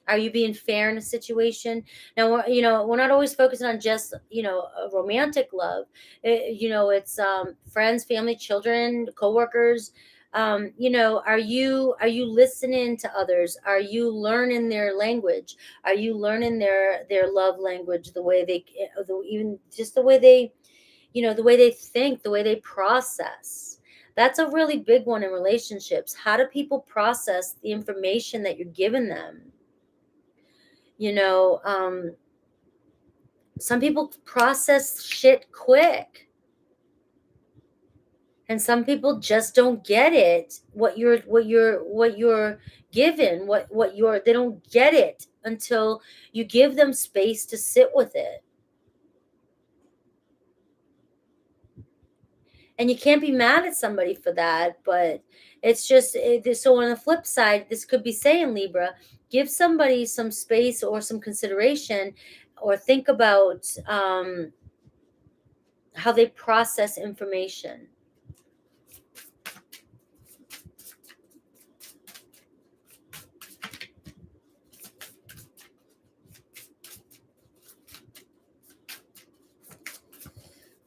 Are you being fair in a situation? Now, we're not always focusing on just, a romantic love. It's friends, family, children, coworkers. Are you listening to others? Are you learning their language? Are you learning their love language, the way they, even just the way they, the way they think, the way they process? That's a really big one in relationships. How do people process the information that you're giving them? Some people process shit quick, and some people just don't get it. What you're given, they don't get it until you give them space to sit with it. And you can't be mad at somebody for that, but it's just so on the flip side, this could be saying, Libra, give somebody some space or some consideration, or think about how they process information.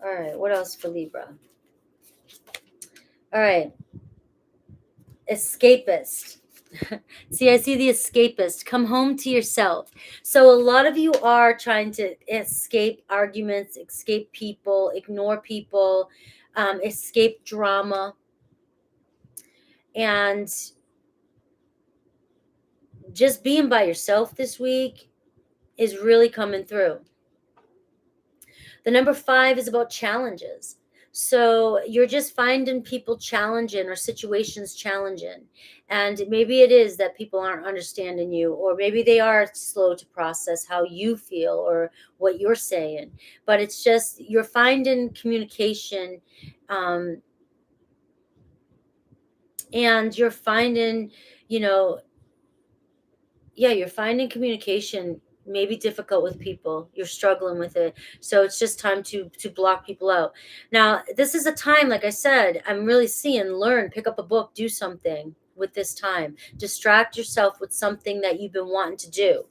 All right, what else for Libra? All right, escapist. See, I see the escapist. Come home to yourself. So a lot of you are trying to escape arguments, escape people, ignore people, escape drama. And just being by yourself this week is really coming through. The number 5 is about challenges. So you're just finding people challenging or situations challenging. And maybe it is that people aren't understanding you, or maybe they are slow to process how you feel or what you're saying. But it's just you're finding communication, um, and you're finding, you know, yeah, you're finding communication maybe difficult with people. You're struggling with it. So it's just time to block people out. Now, this is a time, like I said, I'm really seeing learn, pick up a book, do something with this time. Distract yourself with something that you've been wanting to do.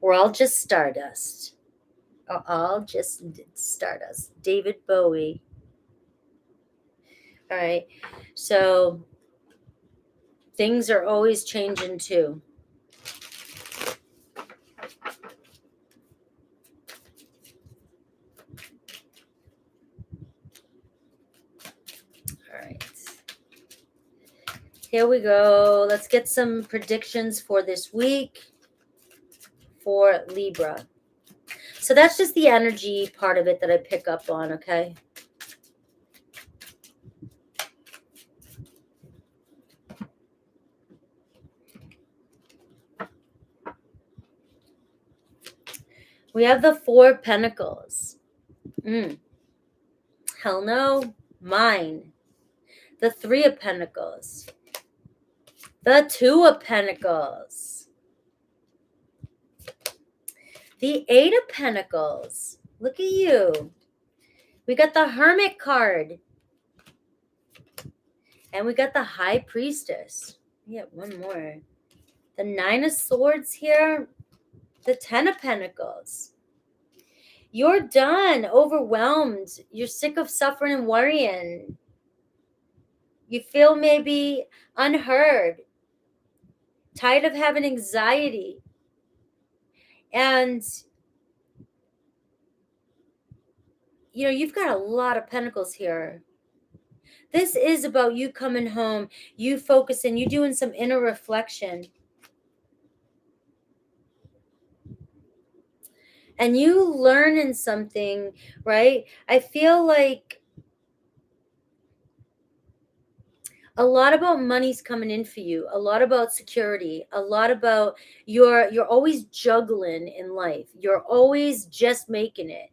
We're all just stardust. All just stardust. David Bowie. All right. So things are always changing too. All right. Here we go. Let's get some predictions for this week for Libra. So that's just the energy part of it that I pick up on, okay? We have the 4 of Pentacles. Hell no. Mine. The 3 of Pentacles. The 2 of Pentacles. The 8 of Pentacles. Look at you. We got the Hermit card. And we got the High Priestess. Yeah, one more. The 9 of Swords here. The 10 of Pentacles. You're done, overwhelmed. You're sick of suffering and worrying. You feel maybe unheard, tired of having anxiety. And, you've got a lot of pentacles here. This is about you coming home, you focusing, you doing some inner reflection. And you learning something, right? I feel like a lot about money's coming in for you, a lot about security, a lot about you're always juggling in life. You're always just making it.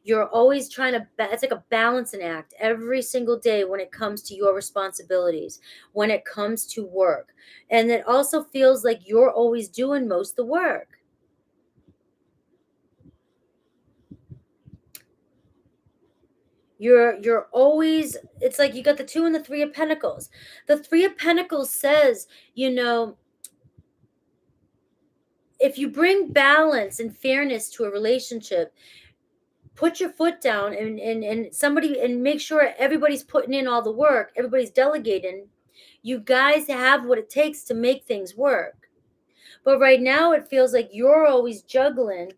You're always trying to it's like a balancing act every single day when it comes to your responsibilities, when it comes to work. And it also feels like you're always doing most of the work. You're always, it's like you got the 2 and the 3 of Pentacles. The 3 of Pentacles says, if you bring balance and fairness to a relationship, put your foot down and somebody, and make sure everybody's putting in all the work, everybody's delegating. You guys have what it takes to make things work. But right now it feels like you're always juggling.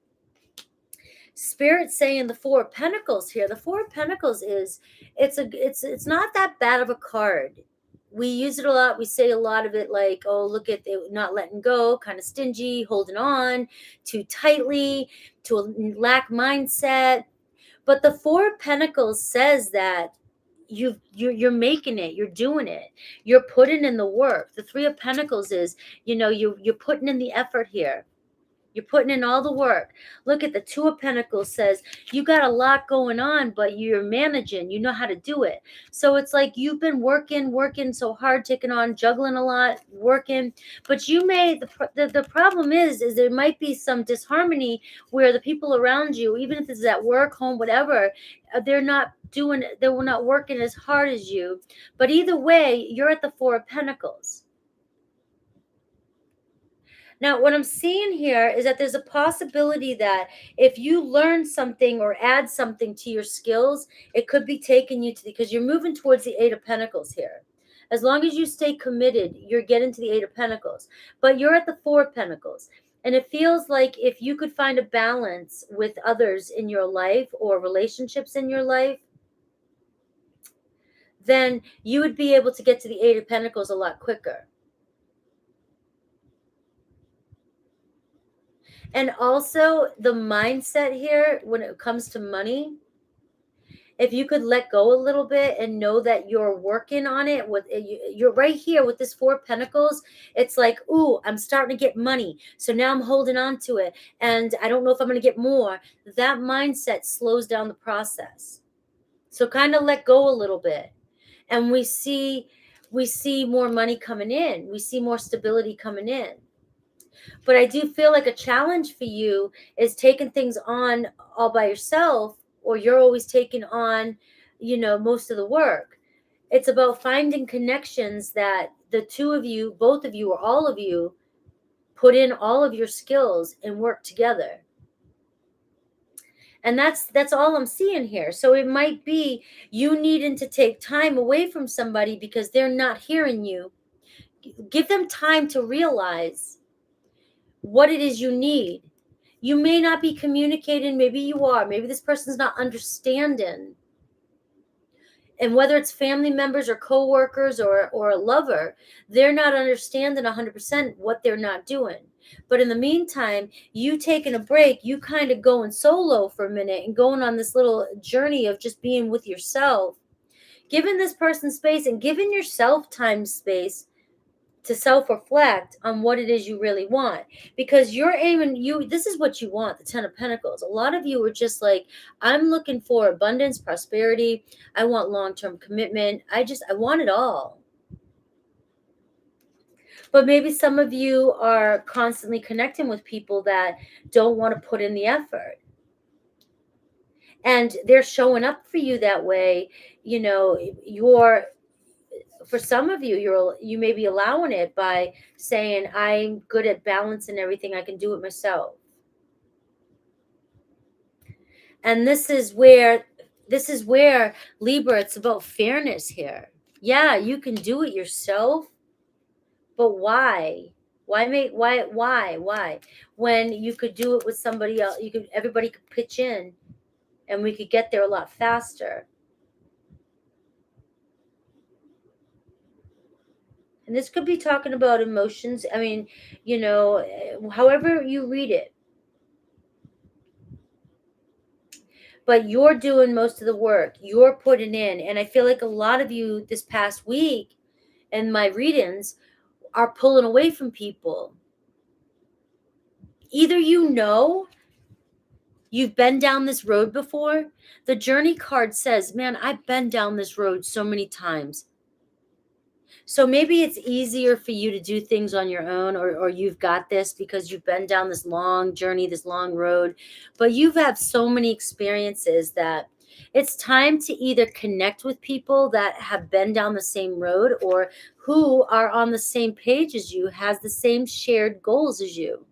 Spirit saying the 4 of Pentacles here. The 4 of Pentacles is, it's not that bad of a card. We use it a lot. We say a lot of it like, oh, look at it, not letting go, kind of stingy, holding on too tightly, to a lack mindset. But the 4 of Pentacles says that you're making it, you're doing it, you're putting in the work. The 3 of Pentacles is, you're putting in the effort here. You're putting in all the work. Look at the 2 of Pentacles says you got a lot going on, but you're managing. You know how to do it. So it's like you've been working so hard, taking on, juggling a lot, working. But you may, the problem is there might be some disharmony where the people around you, even if it's at work, home, whatever, they're not working as hard as you. But either way, you're at the 4 of Pentacles. Now, what I'm seeing here is that there's a possibility that if you learn something or add something to your skills, it could be taking you to, because you're moving towards the 8 of Pentacles here. As long as you stay committed, you're getting to the 8 of Pentacles. But you're at the 4 of Pentacles. And it feels like if you could find a balance with others in your life or relationships in your life, then you would be able to get to the 8 of Pentacles a lot quicker. And also the mindset here when it comes to money, if you could let go a little bit and know that you're working on it with you're right here with this 4 of Pentacles. It's like, ooh, I'm starting to get money, so now I'm holding on to it, and I don't know if I'm going to get more. That mindset slows down the process. So kind of let go a little bit, and we see more money coming in, we see more stability coming in. But I do feel like a challenge for you is taking things on all by yourself, or you're always taking on, most of the work. It's about finding connections that the two of you, both of you, or all of you put in all of your skills and work together. And that's all I'm seeing here. So it might be you needing to take time away from somebody because they're not hearing you. Give them time to realize what it is you need. You may not be communicating, maybe you are, maybe this person's not understanding. And whether it's family members or coworkers or a lover, they're not understanding 100% what they're not doing. But in the meantime, you taking a break, you kind of going solo for a minute and going on this little journey of just being with yourself, giving this person space and giving yourself time, space to self-reflect on what it is you really want, because you're aiming, this is what you want, the 10 of Pentacles. A lot of you are just like, I'm looking for abundance, prosperity, I want long-term commitment, I want it all. But maybe some of you are constantly connecting with people that don't want to put in the effort, and they're showing up for you that way. You're, for some of you, you may be allowing it by saying, I'm good at balancing everything, I can do it myself. And this is where Libra, it's about fairness here. Yeah, you can do it yourself, but why when you could do it with somebody else? Everybody could pitch in and we could get there a lot faster. And this could be talking about emotions. I mean, however you read it. But you're doing most of the work. You're putting in. And I feel like a lot of you this past week in my readings are pulling away from people. Either you've been down this road before. The journey card says, man, I've been down this road so many times. So maybe it's easier for you to do things on your own, or you've got this because you've been down this long journey, this long road, but you've had so many experiences that it's time to either connect with people that have been down the same road, or who are on the same page as you, has the same shared goals as you,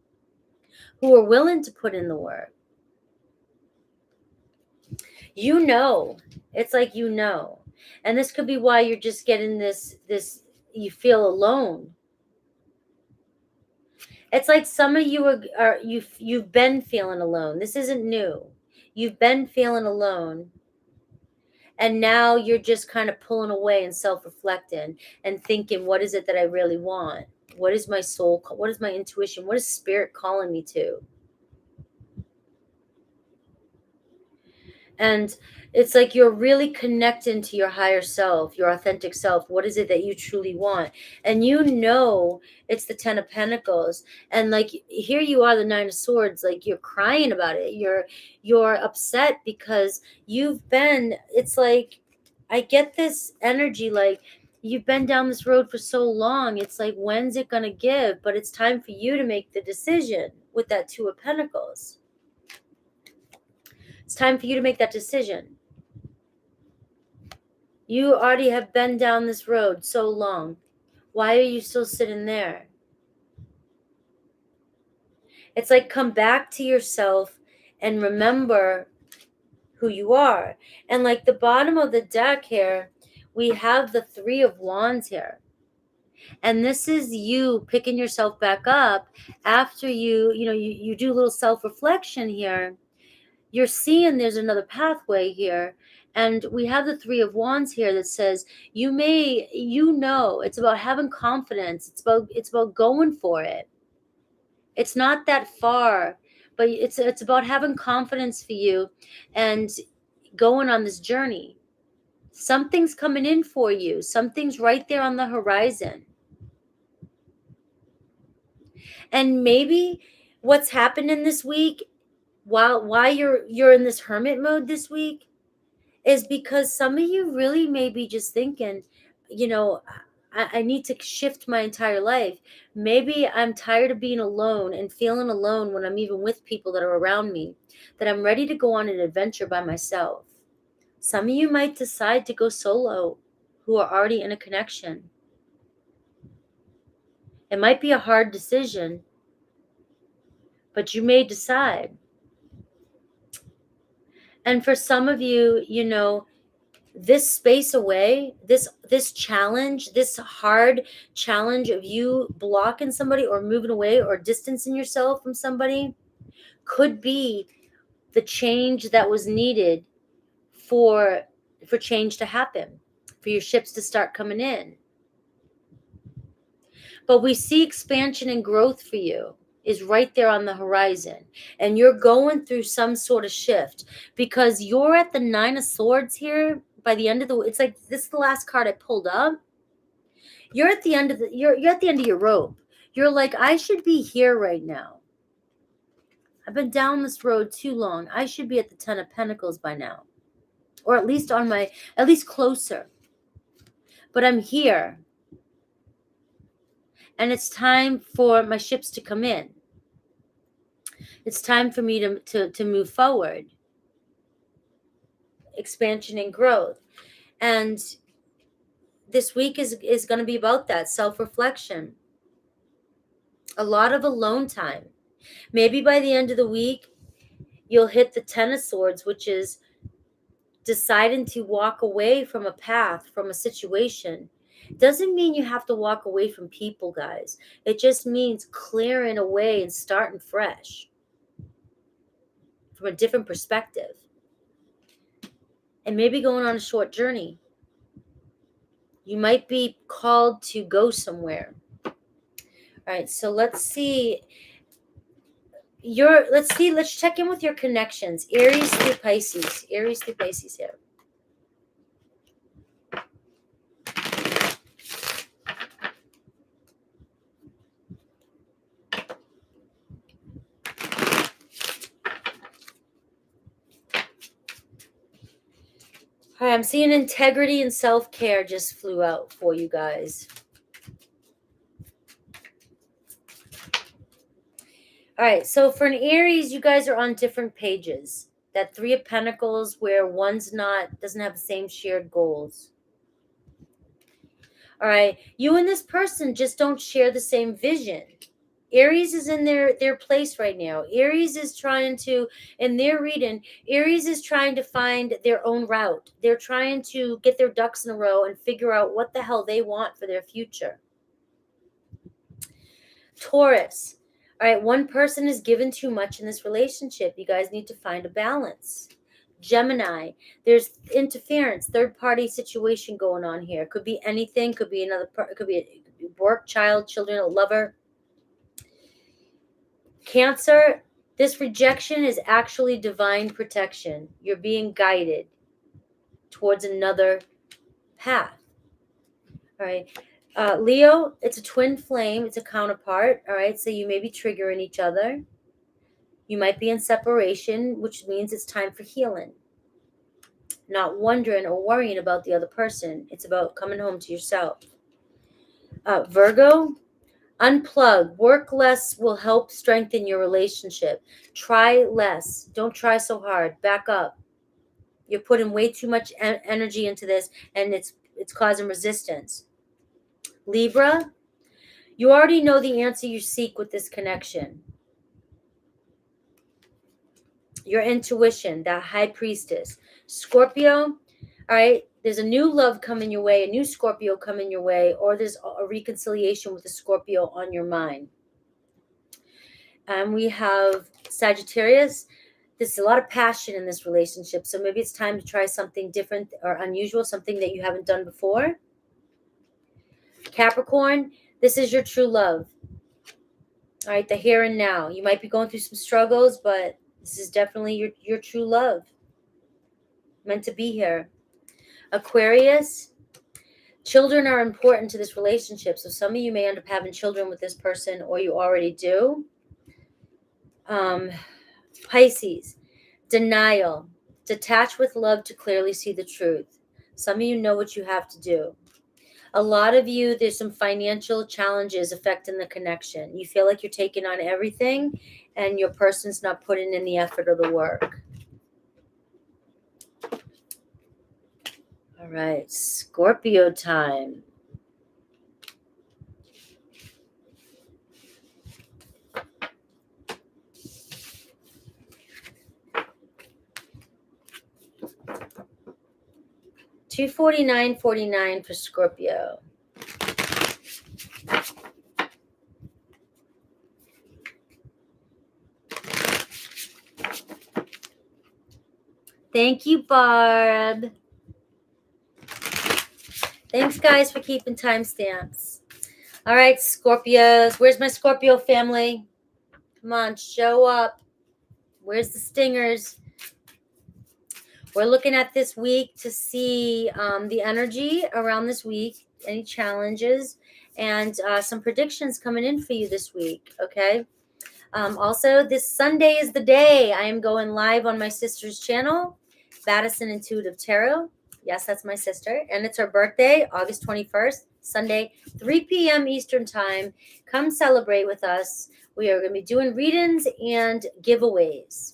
who are willing to put in the work. It's like, and this could be why you're just getting this you feel alone. It's like some of you you've been feeling alone. This isn't new. You've been feeling alone, and now you're just kind of pulling away and self-reflecting and thinking, what is it that I really want? What is my soul? What is my intuition? What is spirit calling me to? And it's like you're really connecting to your higher self, your authentic self. What is it that you truly want? And it's the 10 of Pentacles. And like, here you are, the 9 of Swords, like you're crying about it. You're upset because it's like, I get this energy, like you've been down this road for so long. It's like, when's it going to give? But it's time for you to make the decision with that 2 of Pentacles. It's time for you to make that decision. You already have been down this road so long. Why are you still sitting there? It's like, come back to yourself and remember who you are. And like the bottom of the deck here, we have the 3 of Wands here. And this is you picking yourself back up after you do a little self-reflection here. You're seeing there's another pathway here. And we have the 3 of Wands here that says it's about having confidence. It's about going for it. It's not that far. but it's about having confidence for you and going on this journey. Something's coming in for you. Something's right there on the horizon. And maybe what's happened in this week, why you're in this hermit mode this week, is because some of you really may be just thinking, I need to shift my entire life. Maybe I'm tired of being alone and feeling alone when I'm even with people that are around me, that I'm ready to go on an adventure by myself. Some of you might decide to go solo who are already in a connection. It might be a hard decision, but you may decide. And for some of you, this space away, this challenge, this hard challenge of you blocking somebody or moving away or distancing yourself from somebody could be the change that was needed for change to happen, for your ships to start coming in. But we see expansion and growth for you is right there on the horizon. And you're going through some sort of shift because you're at the 9 of Swords here by the end of the, it's like, this is the last card I pulled up. You're at the end of you're at the end of your rope. You're like, I should be here right now. I've been down this road too long. I should be at the 10 of Pentacles by now. Or at least closer. But I'm here. And it's time for my ships to come in. It's time for me to move forward. Expansion and growth. And this week is going to be about that, self-reflection. A lot of alone time. Maybe by the end of the week, you'll hit the 10 of Swords, which is deciding to walk away from a path, from a situation. Doesn't mean you have to walk away from people, guys. It just means clearing away and starting fresh from a different perspective. And maybe going on a short journey. You might be called to go somewhere. All right, so let's see. Let's check in with your connections. Aries through Pisces. Aries through Pisces here. All right, I'm seeing integrity and self-care just flew out for you guys. All right, so for an Aries, you guys are on different pages. That 3 of Pentacles where one's doesn't have the same shared goals. All right, you and this person just don't share the same vision. Aries is in their place right now. Aries is trying to, in their reading, Aries is trying to find their own route. They're trying to get their ducks in a row and figure out what the hell they want for their future. Taurus. All right, one person is given too much in this relationship. You guys need to find a balance. Gemini, there's interference, third-party situation going on here. Could be anything. Could be could be a work, child, children, a lover. Cancer, this rejection is actually divine protection. You're being guided towards another path. All right. Leo, it's a twin flame. It's a counterpart. All right. So you may be triggering each other. You might be in separation, which means it's time for healing. Not wondering or worrying about the other person. It's about coming home to yourself. Virgo, unplug. Work less will help strengthen your relationship. Try less. Don't try so hard. Back up. You're putting way too much energy into this, and it's causing resistance. Libra, you already know the answer you seek with this connection. Your intuition, that high priestess. Scorpio, all right, there's a new love coming your way, a new Scorpio coming your way, or there's a reconciliation with a Scorpio on your mind. And we have Sagittarius. There's a lot of passion in this relationship, so maybe it's time to try something different or unusual, something that you haven't done before. Capricorn, this is your true love. All right, the here and now. You might be going through some struggles, but this is definitely your true love. Meant to be here. Aquarius, children are important to this relationship. So some of you may end up having children with this person, or you already do. Pisces, denial. Detach with love to clearly see the truth. Some of you know what you have to do. A lot of you, there's some financial challenges affecting the connection. You feel like you're taking on everything and your person's not putting in the effort or the work. All right, Scorpio time. $249.49 for Scorpio. Thank you, Barb. Thanks, guys, for keeping timestamps. All right, Scorpios. Where's my Scorpio family? Come on, show up. Where's the stingers? We're looking at this week to see the energy around this week, any challenges, and some predictions coming in for you this week, okay? Also, this Sunday is the day I am going live on my sister's channel, Madison Intuitive Tarot. Yes, that's my sister. And it's her birthday, August 21st, Sunday, 3 p.m. Eastern Time. Come celebrate with us. We are going to be doing readings and giveaways,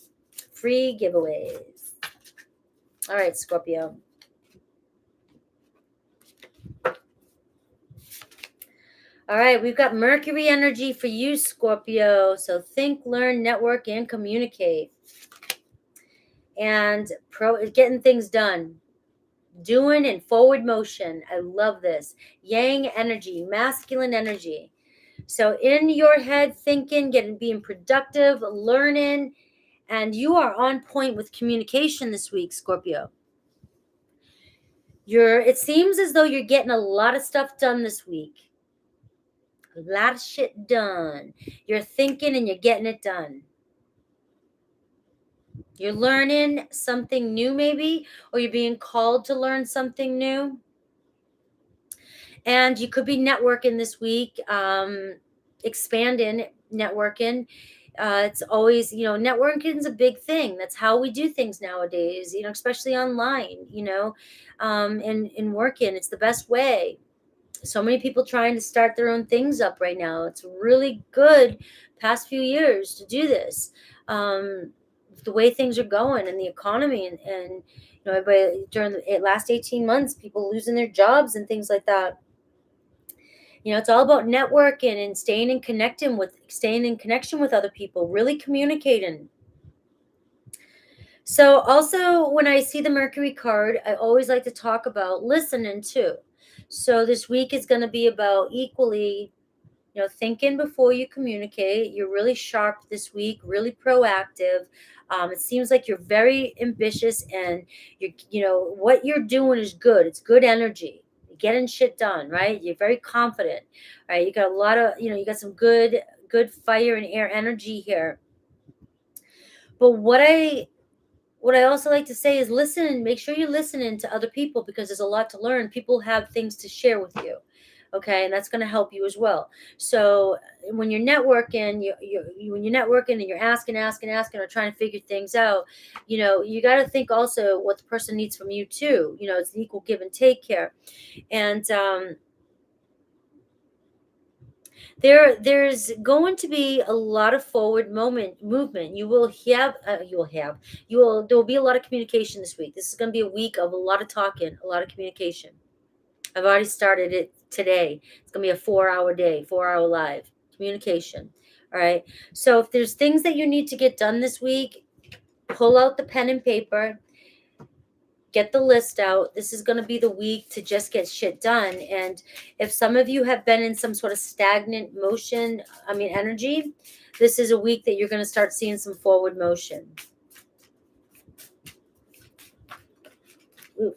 free giveaways. All right, Scorpio. All right, we've got Mercury energy for you, Scorpio. So think, learn, network, and communicate. And getting things done. Doing in forward motion. I love this. Yang energy, masculine energy. So in your head, thinking, being productive, learning, and you are on point with communication this week, Scorpio. It seems as though you're getting a lot of stuff done this week. A lot of shit done. You're thinking and you're getting it done. You're learning something new maybe, or you're being called to learn something new. And you could be networking this week, expanding, networking. It's always, networking is a big thing. That's how we do things nowadays, especially online, and working. It's the best way. So many people trying to start their own things up right now. It's really good past few years to do this. The way things are going and the economy and everybody during the last 18 months, people losing their jobs and things like that. It's all about networking and staying in connection with other people, really communicating. So also when I see the Mercury card, I always like to talk about listening too. So this week is going to be about equally, thinking before you communicate. You're really sharp this week, really proactive. It seems like you're very ambitious and what you're doing is good. It's good energy. You're getting shit done, right? You're very confident, right? You got a lot of, you got some good fire and air energy here. But what I also like to say is listen, make sure you're listening to other people because there's a lot to learn. People have things to share with you. Okay. And that's going to help you as well. So when you're networking, when you're networking and you're asking, or trying to figure things out, you got to think also what the person needs from you too. It's an equal give and take here. And, there's going to be a lot of forward movement. There will be a lot of communication this week. This is going to be a week of a lot of talking, a lot of communication. I've already started it today. It's going to be a 4-hour day, 4-hour live communication. All right. So if there's things that you need to get done this week, pull out the pen and paper. Get the list out. This is going to be the week to just get shit done. And if some of you have been in some sort of stagnant energy, this is a week that you're going to start seeing some forward motion. Ooh.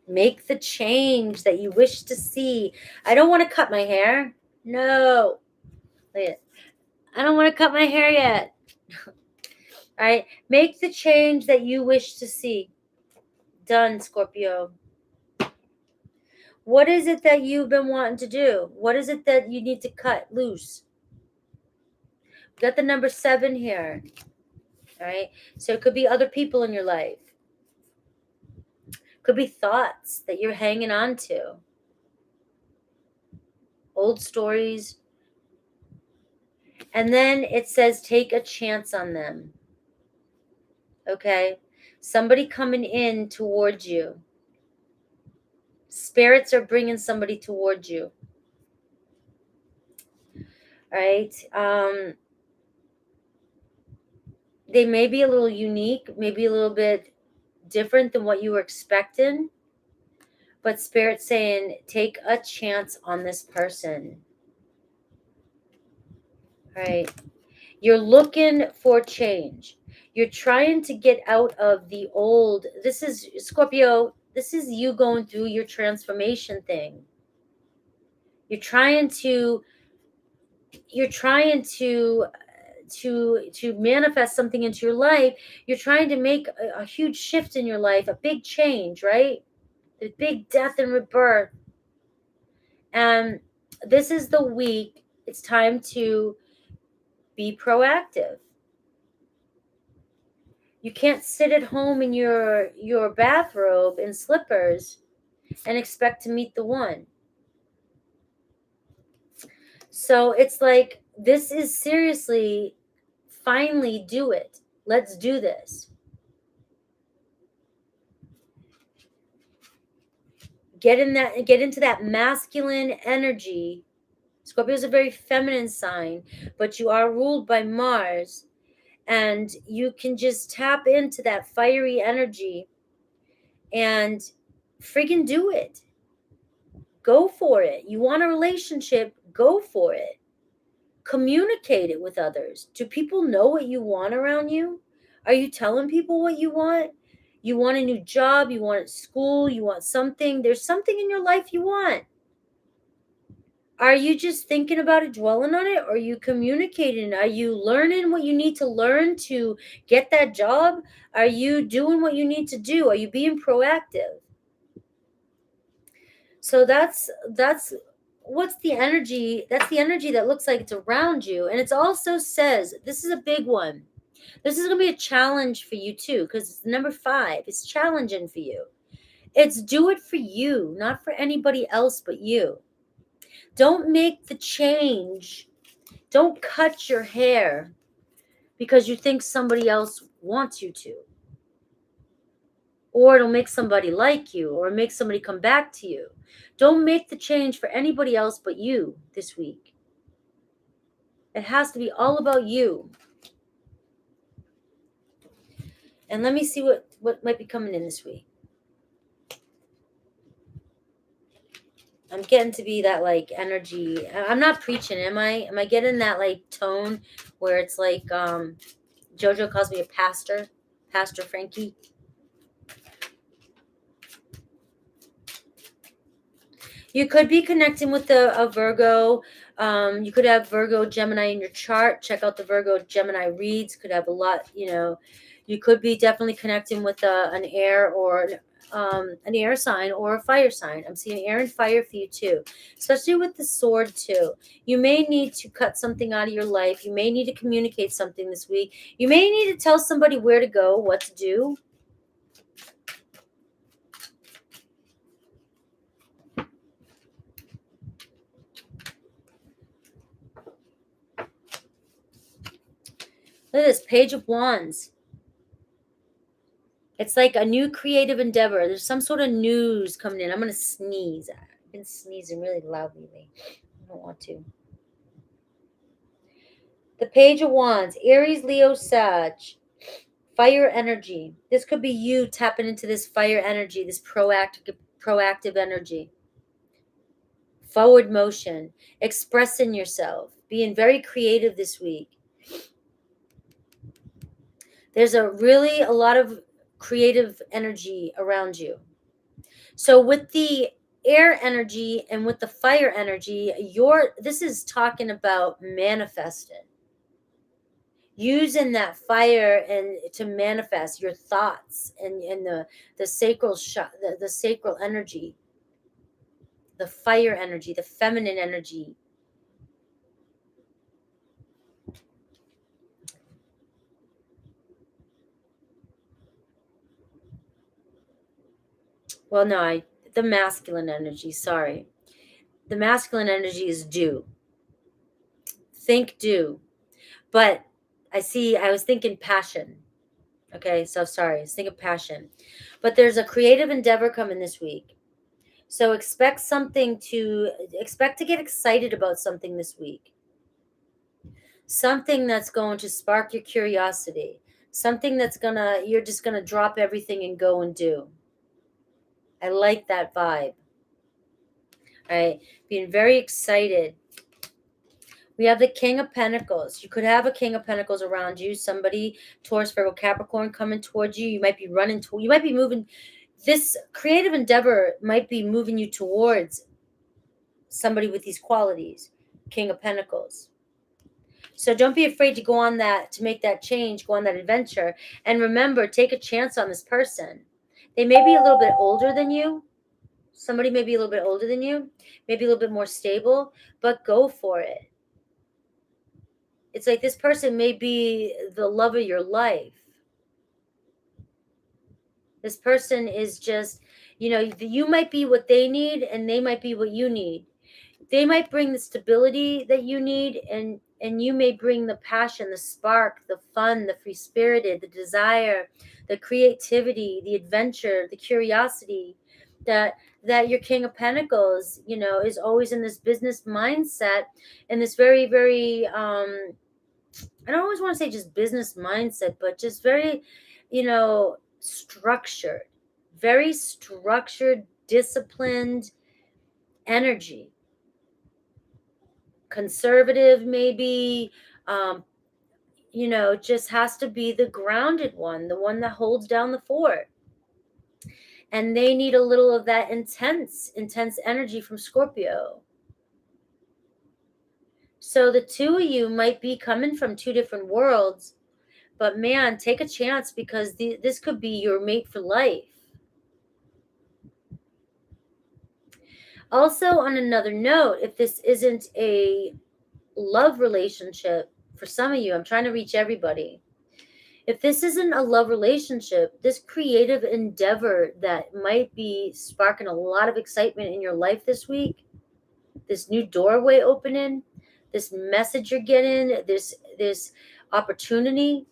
Make the change that you wish to see. I don't want to cut my hair. No. Wait, I don't want to cut my hair yet. All right. Make the change that you wish to see. Done, Scorpio. What is it that you've been wanting to do? What is it that you need to cut loose? Got the number 7 here. All right. So it could be other people in your life. Could be thoughts that you're hanging on to. Old stories. And then it says take a chance on them. Okay? Somebody coming in towards you. Spirits are bringing somebody towards you. All right? They may be a little unique, maybe a little bit different than what you were expecting. But Spirit's saying, take a chance on this person. All right? You're looking for change. You're trying to get out of the old. This is Scorpio. This is you going through your transformation thing. You're trying to manifest something into your life. You're trying to make a huge shift in your life, a big change, right? The big death and rebirth. And this is the week. It's time to be proactive. You can't sit at home in your bathrobe and slippers and expect to meet the one. So it's like, this is seriously, finally do it. Let's do this. Get into that masculine energy. Scorpio is a very feminine sign, but you are ruled by Mars, and you can just tap into that fiery energy and friggin' do it. Go for it. You want a relationship, go for it. Communicate it with others. Do people know what you want around you? Are you telling people what you want? You want a new job, you want school, you want something. There's something in your life you want. Are you just thinking about it, dwelling on it? Or are you communicating? Are you learning what you need to learn to get that job? Are you doing what you need to do? Are you being proactive? So that's what's the energy. That's the energy that looks like it's around you. And it also says, this is a big one. This is going to be a challenge for you too, because it's number 5. It's challenging for you. It's do it for you, not for anybody else but you. Don't make the change. Don't cut your hair because you think somebody else wants you to. Or it'll make somebody like you, or make somebody come back to you. Don't make the change for anybody else but you this week. It has to be all about you. And let me see what might be coming in this week. I'm getting to be that like energy. I'm not preaching, am I? Am I getting that like tone where it's like Jojo calls me a pastor, Pastor Frankie? You could be connecting with a Virgo. You could have Virgo, Gemini in your chart. Check out the Virgo, Gemini reads. Could have a lot, You could be definitely connecting with an air or an air sign or a fire sign. I'm seeing air and fire for you too, especially with the sword too. You may need to cut something out of your life. You may need to communicate something this week. You may need to tell somebody where to go, what to do. Look at this, Page of Wands. It's like a new creative endeavor. There's some sort of news coming in. I'm going to sneeze. I've been sneezing really loudly lately. I don't want to. The Page of Wands, Aries, Leo, Sag, fire energy. This could be you tapping into this fire energy, this proactive energy. Forward motion, expressing yourself, being very creative this week. There's a lot of creative energy around you. So with the air energy and with the fire energy, this is talking about manifesting, using that fire and to manifest your thoughts and the sacral the sacral energy, the fire energy, the feminine energy. Well, no, the masculine energy, sorry. The masculine energy is do. Think do. But I was thinking passion. Okay, so sorry. I was thinking passion. But there's a creative endeavor coming this week. So expect to get excited about something this week. Something that's going to spark your curiosity. Something you're just gonna drop everything and go and do. I like that vibe. All right, being very excited. We have the King of Pentacles. You could have a King of Pentacles around you. Somebody, Taurus, Virgo, Capricorn, coming towards you. You might be you might be moving. This creative endeavor might be moving you towards somebody with these qualities. King of Pentacles. So don't be afraid to to make that change, go on that adventure. And remember, take a chance on this person. They may be a little bit older than you. Somebody may be a little bit older than you, maybe a little bit more stable, but go for it. It's like this person may be the love of your life. This person is just, you might be what they need and they might be what you need. They might bring the stability that you need, and you may bring the passion, the spark, the fun, the free-spirited, the desire, the creativity, the adventure, the curiosity that your King of Pentacles, is always in this business mindset and this very, very I don't always want to say just business mindset, but just very, structured, very structured, disciplined energy. Conservative, maybe, just has to be the grounded one, the one that holds down the fort. And they need a little of that intense energy from Scorpio. So the two of you might be coming from two different worlds, but man, take a chance because this could be your mate for life. Also, on another note, if this isn't a love relationship, for some of you, I'm trying to reach everybody. If this isn't a love relationship, this creative endeavor that might be sparking a lot of excitement in your life this week, this new doorway opening, this message you're getting, this opportunity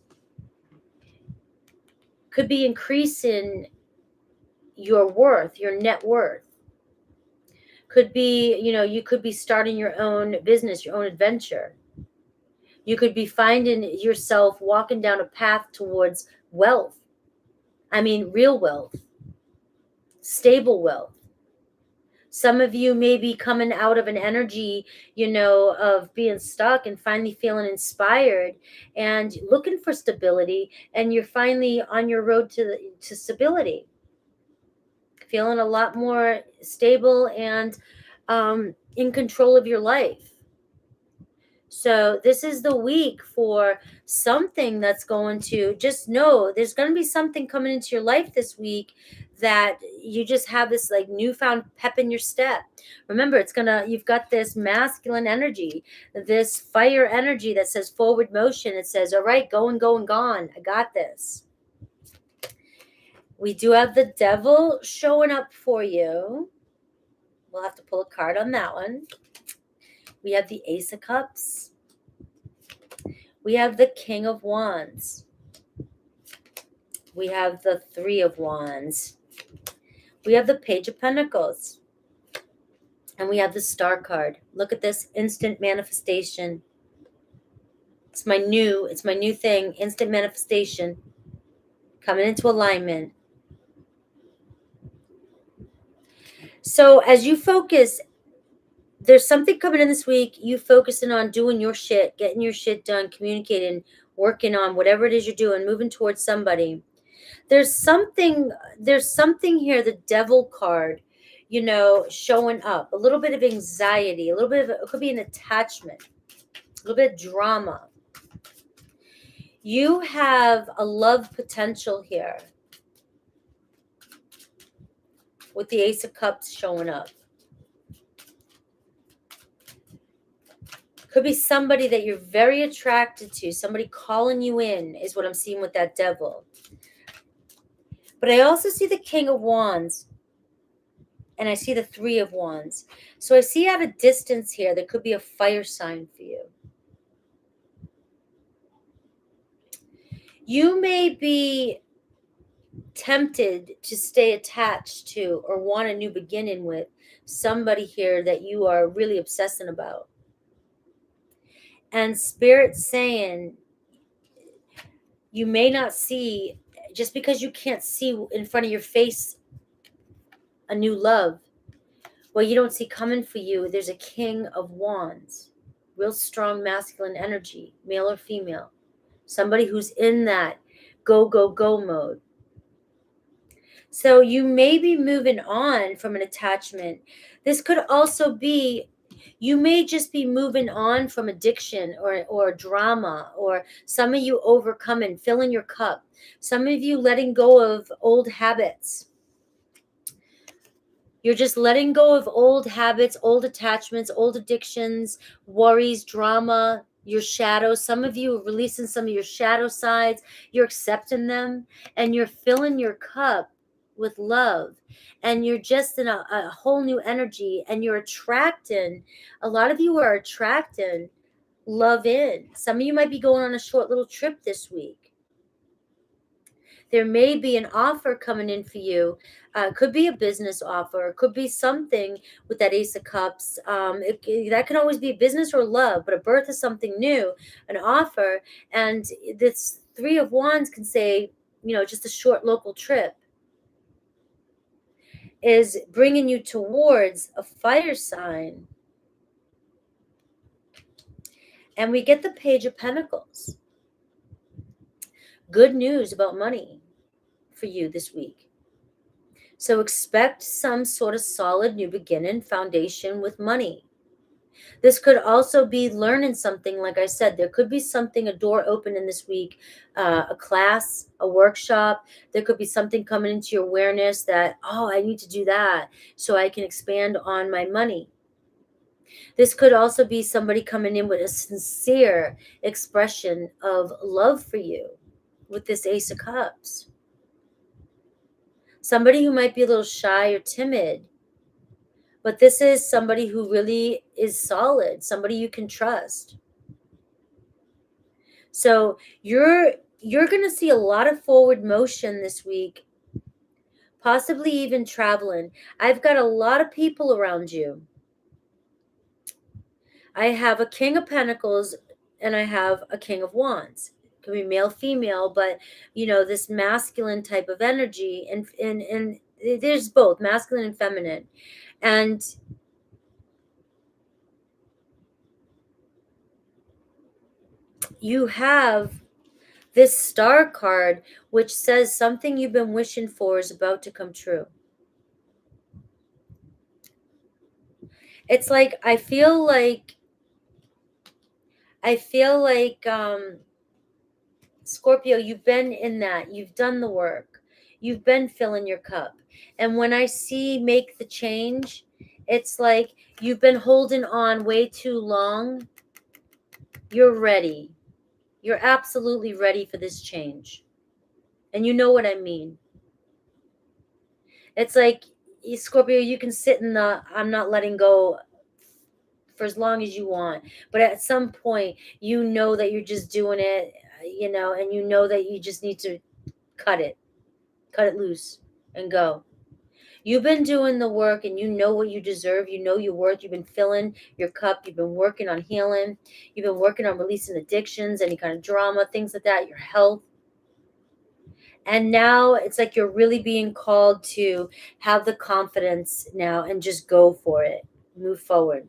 could be increasing your worth, your net worth. Could be, you could be starting your own business, your own adventure. You could be finding yourself walking down a path towards wealth. I mean, real wealth, stable wealth. Some of you may be coming out of an energy, of being stuck and finally feeling inspired and looking for stability. And you're finally on your road to stability, feeling a lot more stable and in control of your life. So this is the week for something that's going to, just know there's going to be something coming into your life this week that you just have this like newfound pep in your step. Remember, you've got this masculine energy, this fire energy that says forward motion. It says, all right, going, gone. I got this. We do have the devil showing up for you. We'll have to pull a card on that one. We have the Ace of Cups. We have the King of Wands. We have the Three of Wands. We have the Page of Pentacles. And we have the Star card. Look at this, instant manifestation. It's my new thing, instant manifestation. Coming into alignment. So as you focus, there's something coming in this week. You focusing on doing your shit, getting your shit done, communicating, working on whatever it is you're doing, moving towards somebody. There's something here, the Devil card. you know, showing up. A little bit of anxiety, a little bit of, it could be an attachment, a little bit of drama. You have a love potential here with the Ace of Cups showing up. Could be somebody that you're very attracted to, somebody calling you in is what I'm seeing with that Devil. But I also see the King of Wands, and I see the Three of Wands. So I see at a distance here, there could be a fire sign for you. You may be tempted to stay attached to or want a new beginning with somebody here that you are really obsessing about. And Spirit's saying you may not see, just because you can't see in front of your face a new love, what you don't see coming for you, there's a King of Wands, real strong masculine energy, male or female, somebody who's in that go, go, go mode. So you may be moving on from an attachment. This could also be, you may just be moving on from addiction or drama, or some of you overcoming, filling your cup. Some of you letting go of old habits. You're just letting go of old habits, old attachments, old addictions, worries, drama, your shadows. Some of you are releasing some of your shadow sides. You're accepting them, and you're filling your cup with love, and you're just in a whole new energy, and you're attracting, a lot of you are attracting love in. Some of you might be going on a short little trip this week. There may be an offer coming in for you. Could be a business offer. Could be something with that Ace of Cups. That can always be business or love, but a birth is something new, an offer. And this Three of Wands can say, you know, just a short local trip is bringing you towards a fire sign. And we get the Page of Pentacles. Good news about money for you this week. So expect some sort of solid new beginning foundation with money. This could also be learning something. Like I said, there could be something, a door opening this week, a class, a workshop. There could be something coming into your awareness that, oh, I need to do that so I can expand on my money. This could also be somebody coming in with a sincere expression of love for you with this Ace of Cups. Somebody who might be a little shy or timid, but this is somebody who really is solid, somebody you can trust. So you're going to see a lot of forward motion this week, possibly even traveling. I've got a lot of people around you. I have a King of Pentacles and I have a King of Wands. It could be male, female, but you know, this masculine type of energy, and there's both masculine and feminine. And you have this Star card, which says something you've been wishing for is about to come true. It's like, I feel like Scorpio, you've been in that. You've done the work. You've been filling your cup. And when I see make the change, it's like you've been holding on way too long. You're ready. You're absolutely ready for this change. And you know what I mean. It's like, Scorpio, you can sit in the I'm not letting go for as long as you want. But at some point, you know that you're just doing it, you know, and you know that you just need to cut it loose and go. You've been doing the work and you know what you deserve. You know your worth. You've been filling your cup. You've been working on healing. You've been working on releasing addictions, any kind of drama, things like that, your health. And now it's like you're really being called to have the confidence now and just go for it. Move forward.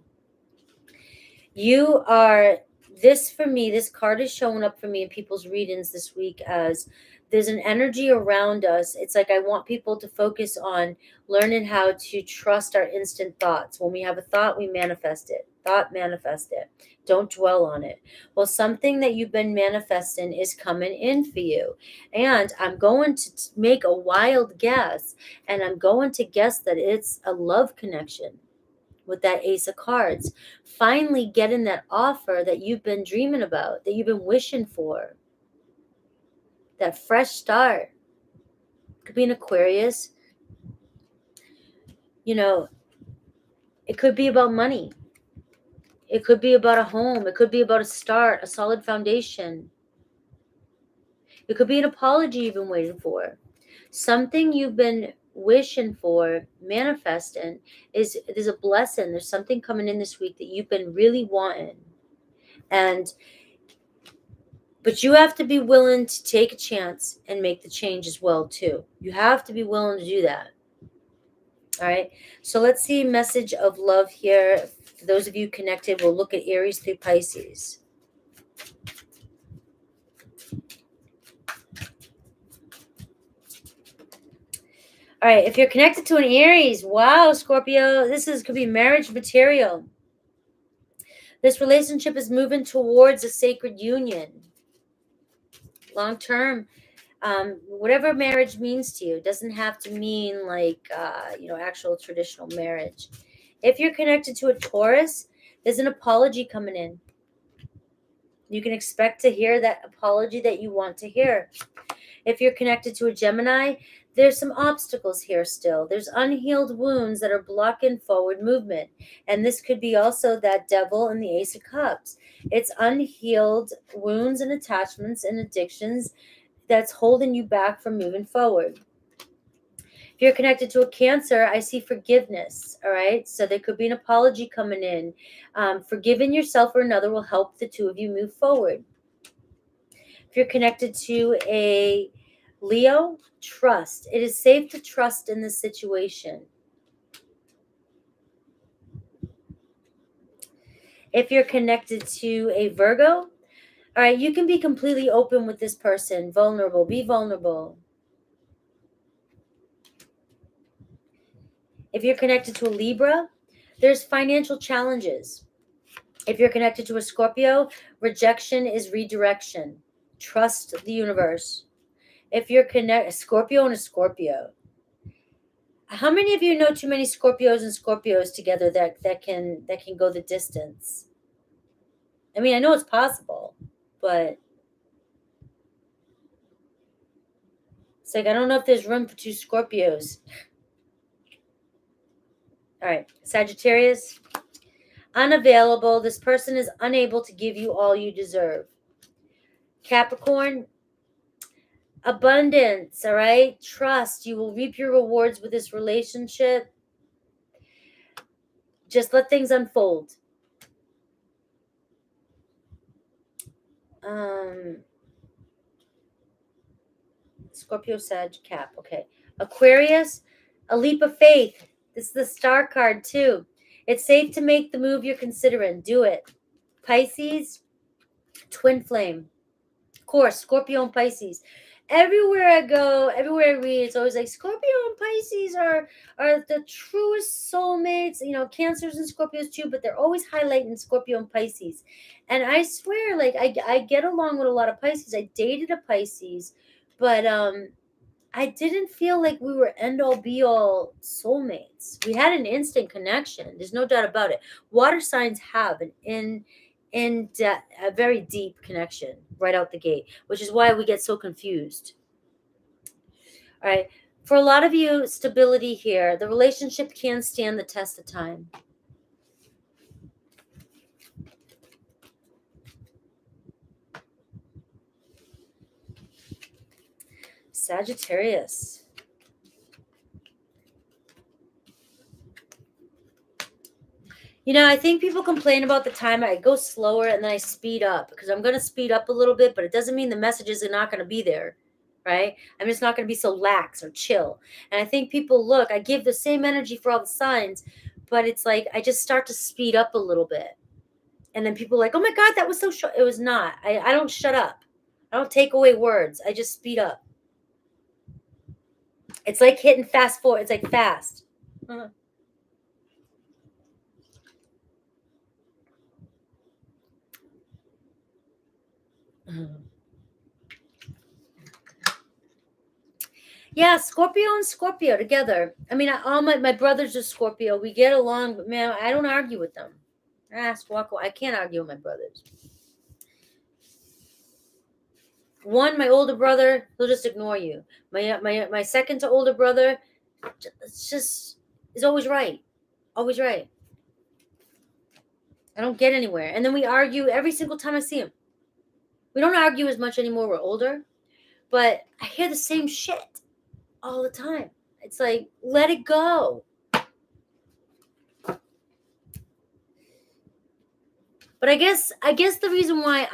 You are this for me, this card is showing up for me in people's readings this week as there's an energy around us. It's like I want people to focus on learning how to trust our instant thoughts. When we have a thought, we manifest it. Thought, manifest it. Don't dwell on it. Well, something that you've been manifesting is coming in for you. And I'm going to make a wild guess, and I'm going to guess that it's a love connection with that Ace of Cards. Finally getting that offer that you've been dreaming about, that you've been wishing for. That fresh start. Could be an Aquarius. You know, it could be about money. It could be about a home. It could be about a start, a solid foundation. It could be an apology you've been waiting for. Something you've been wishing for, manifesting, is there's a blessing. There's something coming in this week that you've been really wanting. But you have to be willing to take a chance and make the change as well, too. You have to be willing to do that. All right. So let's see message of love here. For those of you connected, we'll look at Aries through Pisces. All right. If you're connected to an Aries, wow, Scorpio, could be marriage material. This relationship is moving towards a sacred union. Long term. Whatever marriage means to you, it doesn't have to mean like, actual traditional marriage. If you're connected to a Taurus, there's an apology coming in. You can expect to hear that apology that you want to hear. If you're connected to a Gemini, there's some obstacles here still. There's unhealed wounds that are blocking forward movement. And this could be also that devil and the Ace of Cups. It's unhealed wounds and attachments and addictions that's holding you back from moving forward. If you're connected to a Cancer, I see forgiveness. All right. So there could be an apology coming in. Forgiving yourself or another will help the two of you move forward. If you're connected to a Leo, trust. It is safe to trust in this situation. If you're connected to a Virgo, all right, you can be completely open with this person. Vulnerable. Be vulnerable. If you're connected to a Libra, there's financial challenges. If you're connected to a Scorpio, rejection is redirection. Trust the universe. If you're connected, Scorpio and a Scorpio. How many of you know too many Scorpios and Scorpios together that can go the distance? I mean, I know it's possible, but it's like I don't know if there's room for two Scorpios. All right, Sagittarius, unavailable. This person is unable to give you all you deserve. Capricorn, abundance, all right? Trust. You will reap your rewards with this relationship. Just let things unfold. Scorpio, Sag, Cap. Okay. Aquarius, a leap of faith. This is the star card too. It's safe to make the move you're considering. Do it. Pisces, twin flame. Of course, Scorpio and Pisces. Everywhere I go, everywhere I read, it's always like Scorpio and Pisces are the truest soulmates. You know, Cancers and Scorpios too, but they're always highlighting Scorpio and Pisces. And I swear, like I get along with a lot of Pisces. I dated a Pisces, but I didn't feel like we were end all be all soulmates. We had an instant connection. There's no doubt about it. Water signs have a very deep connection right out the gate, which is why we get so confused. All right. For a lot of you, stability here. The relationship can stand the test of time. Sagittarius. You know, I think people complain about the time I go slower and then I speed up because I'm going to speed up a little bit, but it doesn't mean the messages are not going to be there, right? I'm just not going to be so lax or chill. And I think people look, I give the same energy for all the signs, but it's like I just start to speed up a little bit. And then people are like, oh my God, that was so short. It was not. I don't shut up. I don't take away words. I just speed up. It's like hitting fast forward. It's like fast. Uh-huh. Yeah, Scorpio and Scorpio together. I mean, all my brothers are Scorpio. We get along, but man, I don't argue with them. Walk away. I can't argue with my brothers. One, my older brother, he'll just ignore you. My second to older brother, it's just is always right, always right. I don't get anywhere, and then we argue every single time I see him. We don't argue as much anymore. We're older, but I hear the same shit all the time. It's like, let it go. But I guess the reason why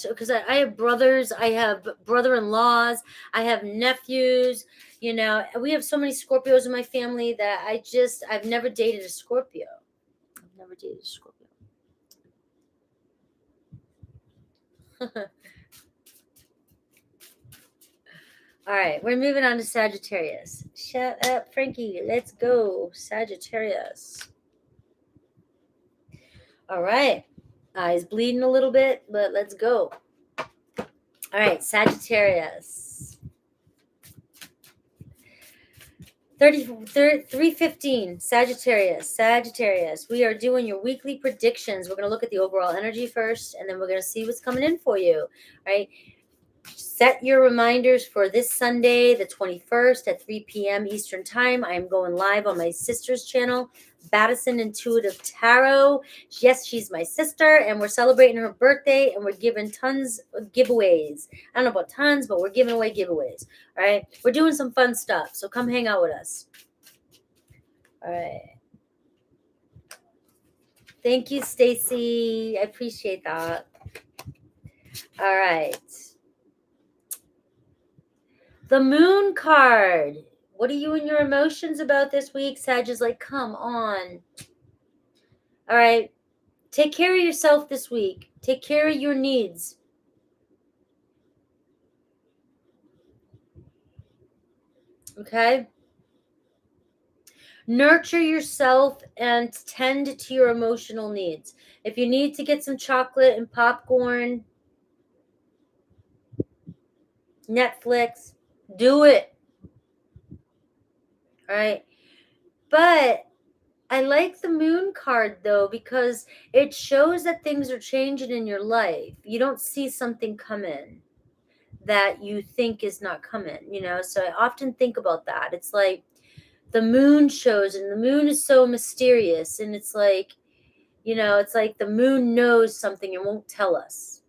because I have brothers, I have brother-in-laws, I have nephews. We have so many Scorpios in my family that I've never dated a Scorpio. I've never dated a Scorpio. All right, we're moving on to Sagittarius. Shut up, Frankie. Let's go, Sagittarius. All right. Eyes bleeding a little bit, but let's go. All right, Sagittarius. 315, Sagittarius. We are doing your weekly predictions. We're going to look at the overall energy first, and then we're going to see what's coming in for you. All right. Set your reminders for this Sunday, the 21st at 3 p.m. Eastern Time. I am going live on my sister's channel, Battison Intuitive Tarot. Yes, she's my sister, and we're celebrating her birthday, and we're giving tons of giveaways. I don't know about tons, but we're giving away giveaways. All right? We're doing some fun stuff, so come hang out with us. All right. Thank you, Stacy. I appreciate that. All right. The Moon card. What are you and your emotions about this week? Sag is like, come on. All right. Take care of yourself this week. Take care of your needs. Okay? Nurture yourself and tend to your emotional needs. If you need to get some chocolate and popcorn, Netflix, do it. All right? But I like the Moon card, though, because it shows that things are changing in your life. You don't see something come in that you think is not coming, So I often think about that. It's like the moon shows, and the moon is so mysterious, and it's like, it's like the moon knows something and won't tell us.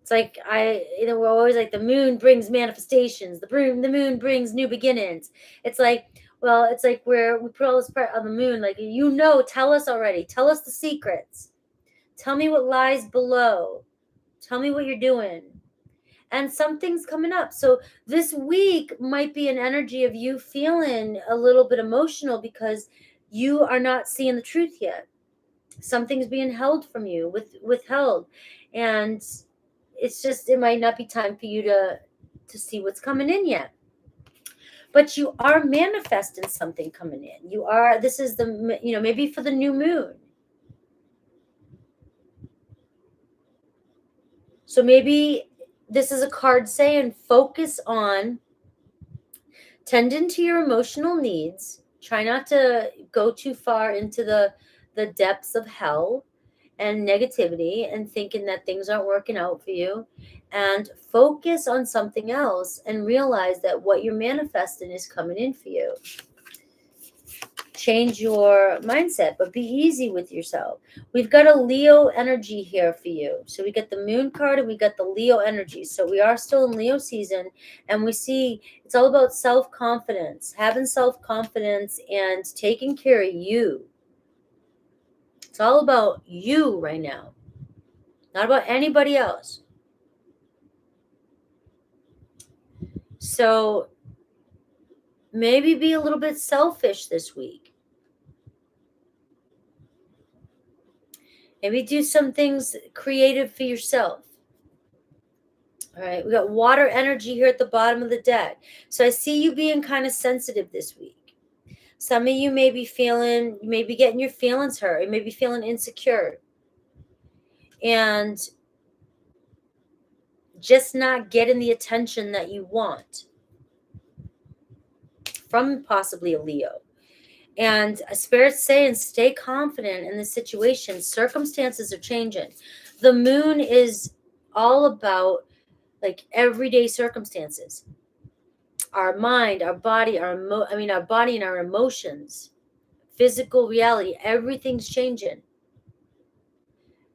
It's like we're always like, the moon brings manifestations. The moon brings new beginnings. It's like, well, it's like we put all this part on the moon. Like, tell us already. Tell us the secrets. Tell me what lies below. Tell me what you're doing. And something's coming up. So this week might be an energy of you feeling a little bit emotional because you are not seeing the truth yet. Something's being held from you, withheld. And it might not be time for you to see what's coming in yet. But you are manifesting something coming in. This is maybe for the new moon. So maybe this is a card saying focus on tending to your emotional needs. Try not to go too far into the depths of hell and negativity and thinking that things aren't working out for you, and focus on something else and realize that what you're manifesting is coming in for you. Change your mindset, but be easy with yourself. We've got a Leo energy here for you. So we got the Moon card and we got the Leo energy. So we are still in Leo season, and we see it's all about self-confidence, having self-confidence and taking care of you. It's all about you right now, not about anybody else. So maybe be a little bit selfish this week. Maybe do some things creative for yourself. All right, we got water energy here at the bottom of the deck. So I see you being kind of sensitive this week. Some of you may be getting your feelings hurt. You may be feeling insecure. And just not getting the attention that you want from possibly a Leo. And Spirit's saying stay confident in the situation. Circumstances are changing. The moon is all about like everyday circumstances. Our mind, our body, our body and our emotions, physical reality, everything's changing.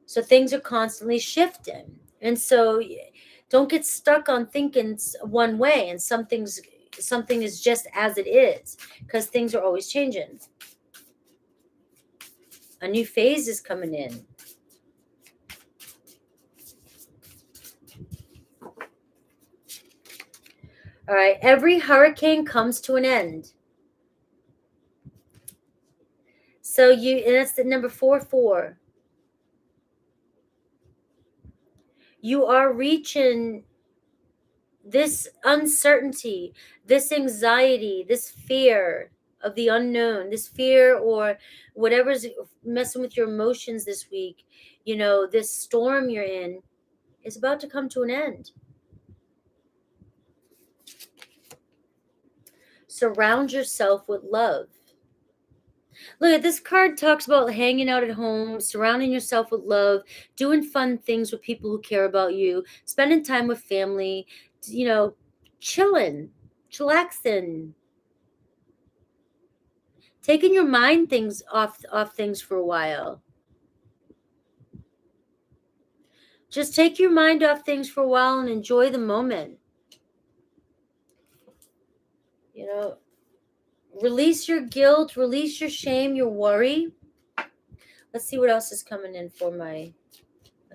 So things are constantly shifting. And so don't get stuck on thinking one way and something is just as it is, because things are always changing. A new phase is coming in. All right, every hurricane comes to an end. So and that's the number 4-4. You are reaching this uncertainty, this anxiety, this fear of the unknown, this fear or whatever's messing with your emotions this week. This storm you're in is about to come to an end. Surround yourself with love. Look at this card, talks about hanging out at home, surrounding yourself with love, doing fun things with people who care about you, spending time with family, chilling, chillaxing, taking your mind things off things for a while. Just take your mind off things for a while and enjoy the moment. Release your guilt, release your shame, your worry. Let's see what else is coming in for my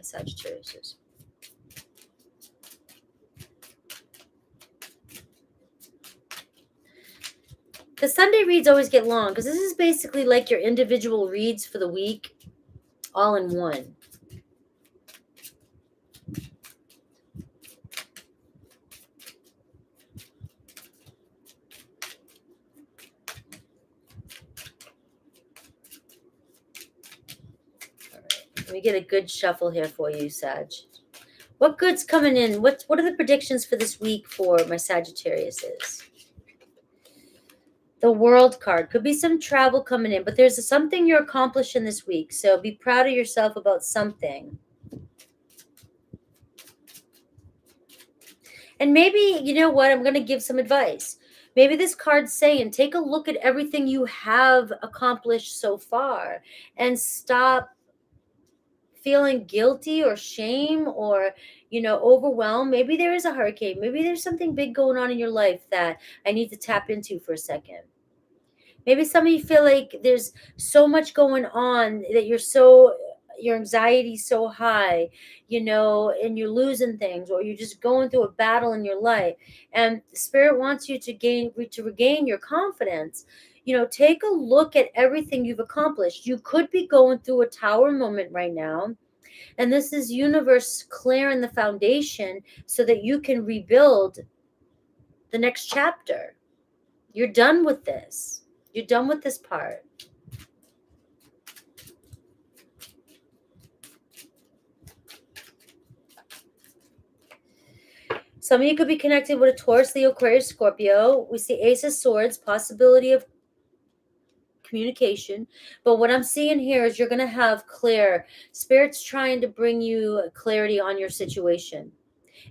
Sagittarius. The Sunday reads always get long because this is basically like your individual reads for the week, all in one. Let me get a good shuffle here for you, Sag. What good's coming in? What are the predictions for this week for my Sagittarius is? The World card. Could be some travel coming in, but there's something you're accomplishing this week. So be proud of yourself about something. And maybe, you know what? I'm going to give some advice. Maybe this card's saying, take a look at everything you have accomplished so far and stop feeling guilty or shame or overwhelmed. Maybe there is a hurricane. Maybe there's something big going on in your life that I need to tap into for a second. Maybe some of you feel like there's so much going on that your anxiety's so high, and you're losing things, or you're just going through a battle in your life, and Spirit wants you to regain your confidence. Take a look at everything you've accomplished. You could be going through a tower moment right now, and this is universe clearing the foundation so that you can rebuild the next chapter. You're done with this. You're done with this part. Some of you could be connected with a Taurus, Leo, Aquarius, Scorpio. We see Ace of Swords, possibility of communication. But what I'm seeing here is you're going to have Spirit's trying to bring you clarity on your situation.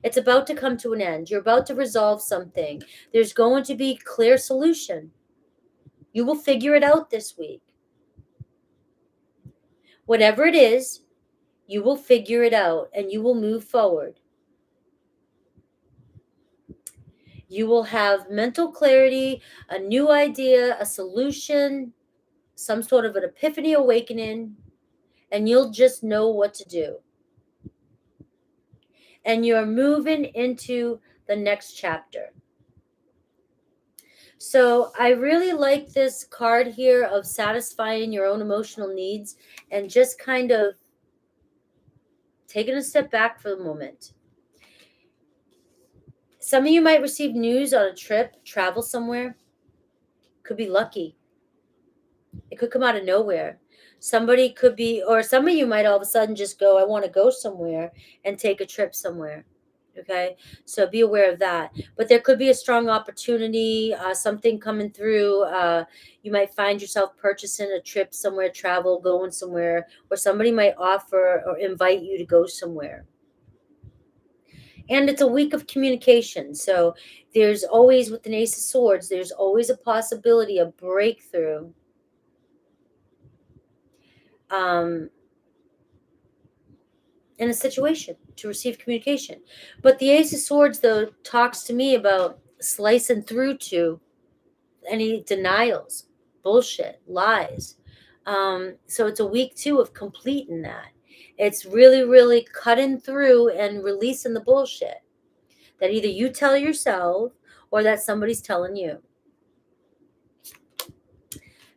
It's about to come to an end. You're about to resolve something. There's going to be clear solution. You will figure it out this week. Whatever it is, you will figure it out and you will move forward. You will have mental clarity, a new idea, a solution, some sort of an epiphany awakening, and you'll just know what to do. And you're moving into the next chapter. So I really like this card here of satisfying your own emotional needs and just kind of taking a step back for the moment. Some of you might receive news on a trip, travel somewhere. Could be lucky. It could come out of nowhere. Somebody could be, or some of you might all of a sudden just go, I want to go somewhere and take a trip somewhere. Okay. So be aware of that. But there could be a strong opportunity, something coming through. You might find yourself purchasing a trip somewhere, travel, going somewhere, or somebody might offer or invite you to go somewhere. And it's a week of communication. So there's always, with the Ace of Swords, there's always a possibility of breakthrough. In a situation to receive communication. But the Ace of Swords, though, talks to me about slicing through to any denials, bullshit, lies. So it's a week, too, of completing that. It's really, really cutting through and releasing the bullshit that either you tell yourself or that somebody's telling you.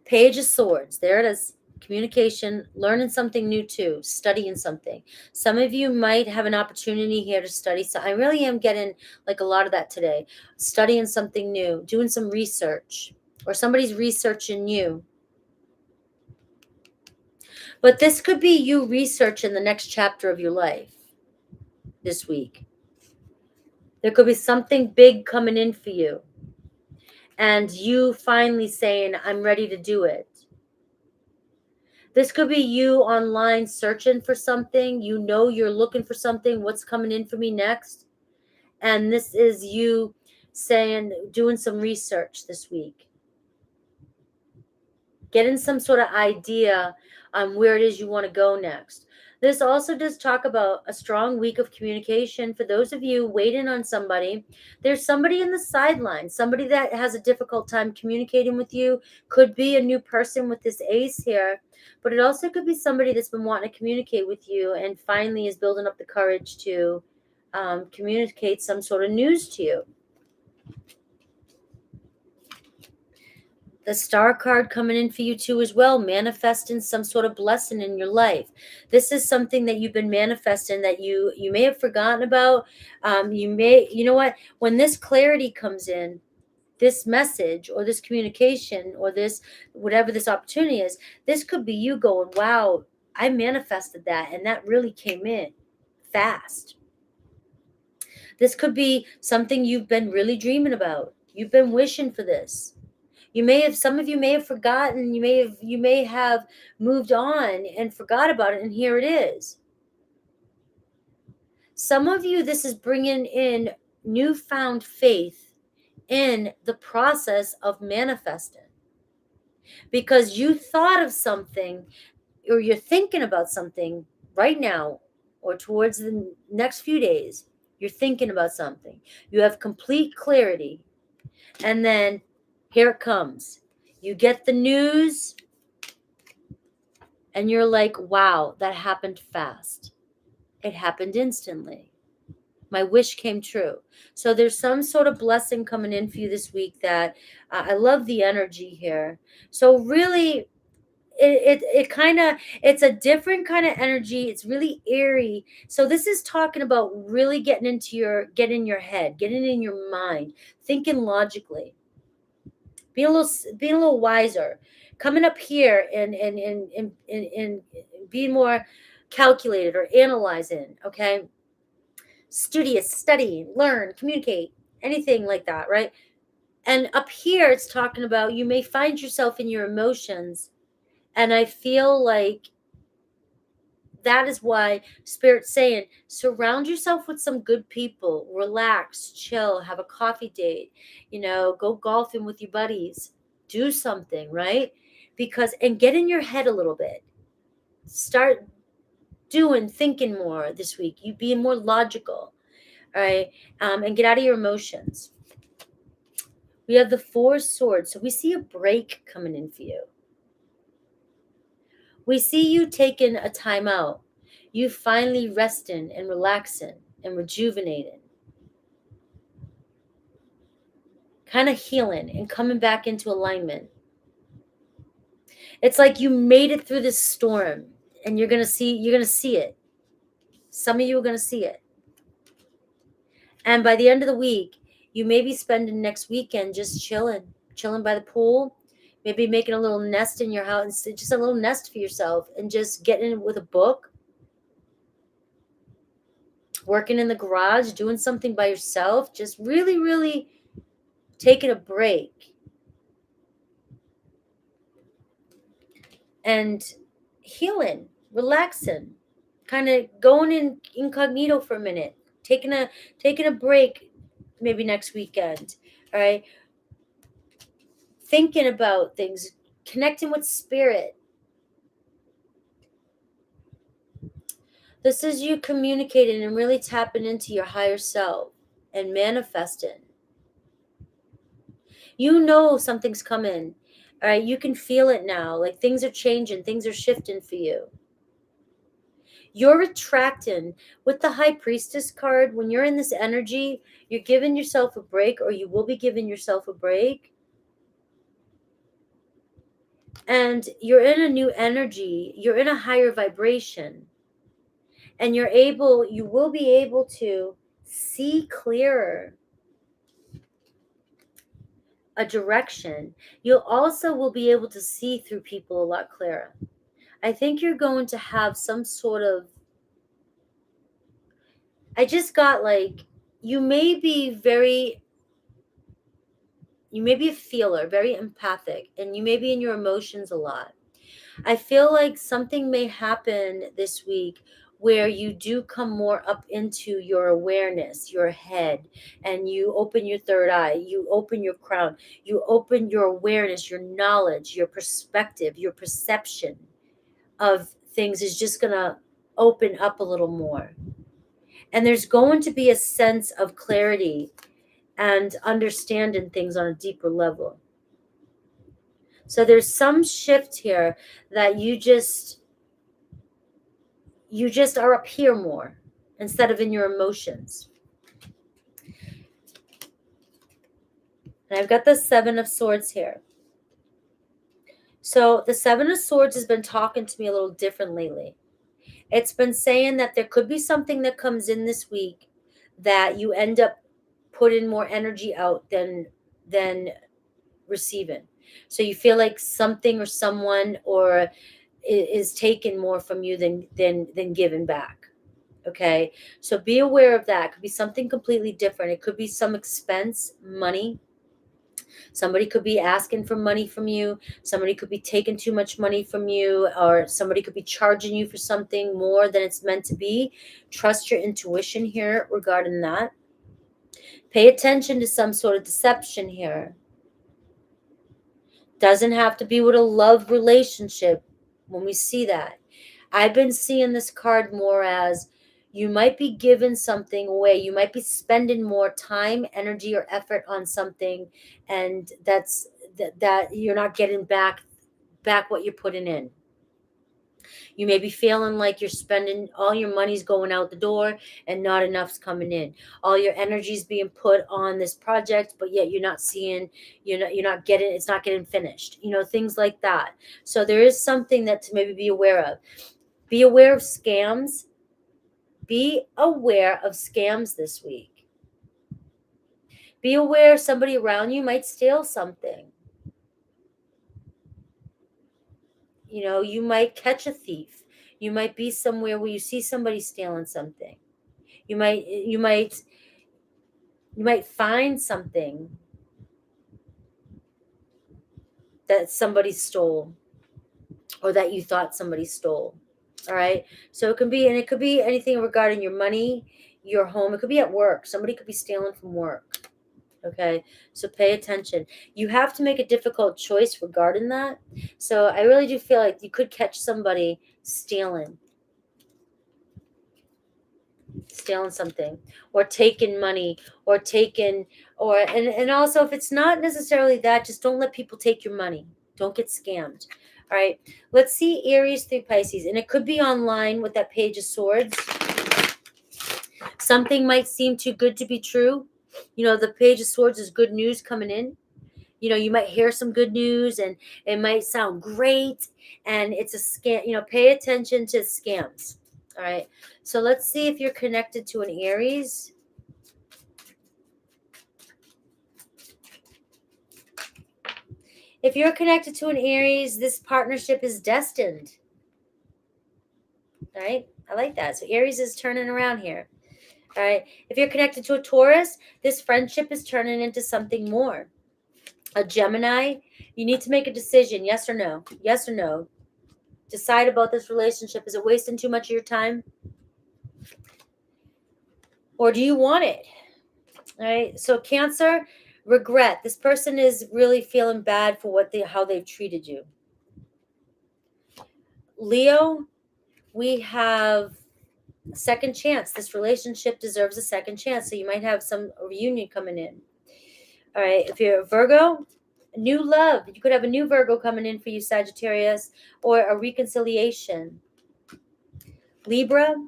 Page of Swords. There it is. Communication, learning something new too, studying something. Some of you might have an opportunity here to study. So I really am getting like a lot of that today. Studying something new, doing some research, or somebody's researching you. But this could be you researching the next chapter of your life this week. There could be something big coming in for you. And you finally saying, I'm ready to do it. This could be you online searching for something. You know you're looking for something. What's coming in for me next? And this is you saying, doing some research this week. Getting some sort of idea on where it is you want to go next. This also does talk about a strong week of communication. For those of you waiting on somebody, there's somebody in the sidelines, somebody that has a difficult time communicating with you. Could be a new person with this ace here, but it also could be somebody that's been wanting to communicate with you and finally is building up the courage to communicate some sort of news to you. The Star card coming in for you too as well, manifesting some sort of blessing in your life. This is something that you've been manifesting that you may have forgotten about. You know what, when this clarity comes in, this message or this communication or this, whatever this opportunity is, this could be you going, wow, I manifested that and that really came in fast. This could be something you've been really dreaming about. You've been wishing for this. Some of you may have forgotten, you may have moved on and forgot about it, and here it is. Some of you, this is bringing in newfound faith in the process of manifesting, because you thought of something or you're thinking about something right now or towards the next few days. You're thinking about something. You have complete clarity, and then here it comes. You get the news and you're like, wow, that happened fast. It happened instantly. My wish came true. So there's some sort of blessing coming in for you this week that I love the energy here. So really, it's a different kind of energy. It's really airy. So this is talking about really getting in your head, getting in your mind, thinking logically, being a little wiser, coming up here and being more calculated or analyzing. Okay, studious, study, learn, communicate, anything like that, right? And up here, it's talking about you may find yourself in your emotions, and I feel like that is why Spirit's saying surround yourself with some good people, relax, chill, have a coffee date, go golfing with your buddies, do something, right? And get in your head a little bit. Start thinking more this week. You being more logical, all right? And get out of your emotions. We have the Four Swords. So we see a break coming in for you. We see you taking a time out. You finally resting and relaxing and rejuvenating. Kind of healing and coming back into alignment. It's like you made it through this storm and you're going to see it. Some of you are going to see it. And by the end of the week, you may be spending next weekend just chilling by the pool, maybe making a little nest in your house, just a little nest for yourself, and just getting in with a book, working in the garage, doing something by yourself, just really, really taking a break and healing, relaxing, kind of going in incognito for a minute, taking a break, maybe next weekend. All right, thinking about things, connecting with spirit. This is you communicating and really tapping into your higher self and manifesting. You know something's coming. All right, you can feel it now. Like things are changing, things are shifting for you. You're attracting with the High Priestess card. When you're in this energy, you're giving yourself a break, or you will be giving yourself a break. And you're in a new energy. You're in a higher vibration. And you will be able to see clearer a direction. You'll also will be able to see through people a lot clearer. I think you're going to have some sort of, I just got like, you may be a feeler, very empathic, and you may be in your emotions a lot. I feel like something may happen this week where you do come more up into your awareness, your head, and you open your third eye, you open your crown, you open your awareness, your knowledge, your perspective, your perception of things is just going to open up a little more. And there's going to be a sense of clarity and understanding things on a deeper level. So there's some shift here that you just are up here more instead of in your emotions. And I've got the Seven of Swords here. So the Seven of Swords has been talking to me a little different lately. It's been saying that there could be something that comes in this week that you end up putting more energy out than receiving. So you feel like something or someone or is taken more from you than given back. Okay, so be aware of that. It could be something completely different. It could be some expense, money. Somebody could be asking for money from you. Somebody could be taking too much money from you, or somebody could be charging you for something more than it's meant to be. Trust your intuition here regarding that. Pay attention to some sort of deception here. Doesn't have to be with a love relationship when we see that. I've been seeing this card more as you might be giving something away. You might be spending more time, energy, or effort on something, and that you're not getting back what you're putting in. You may be feeling like you're spending all your money's going out the door and not enough's coming in. All your energy's being put on this project, but yet you're not seeing, you're not getting, it's not getting finished. Things like that. So there is something that to maybe be aware of. Be aware of scams. Be aware of scams this week. Be aware somebody around you might steal something. You might catch a thief. You might be somewhere where you see somebody stealing something. You might find something that somebody stole or that you thought somebody stole. All right. So it could be anything regarding your money, your home. It could be at work. Somebody could be stealing from work. Okay. So pay attention. You have to make a difficult choice regarding that. So I really do feel like you could catch somebody stealing something or taking money or and also if it's not necessarily that, just don't let people take your money. Don't get scammed. All right, let's see Aries through Pisces, and it could be online with that Page of Swords. Something might seem too good to be true. The Page of Swords is good news coming in. You might hear some good news and it might sound great and it's a scam. Pay attention to scams. All right. So let's see if you're connected to an Aries. If you're connected to an Aries, this partnership is destined. All right. I like that. So Aries is turning around here. All right. If you're connected to a Taurus, this friendship is turning into something more. A Gemini, you need to make a decision. Yes or no? Yes or no? Decide about this relationship. Is it wasting too much of your time? Or do you want it? All right. So Cancer, regret. This person is really feeling bad for how they've treated you. Leo, we have a second chance. This relationship deserves a second chance. So you might have some reunion coming in. All right. If you're a Virgo, new love. You could have a new Virgo coming in for you, Sagittarius, or a reconciliation. Libra, all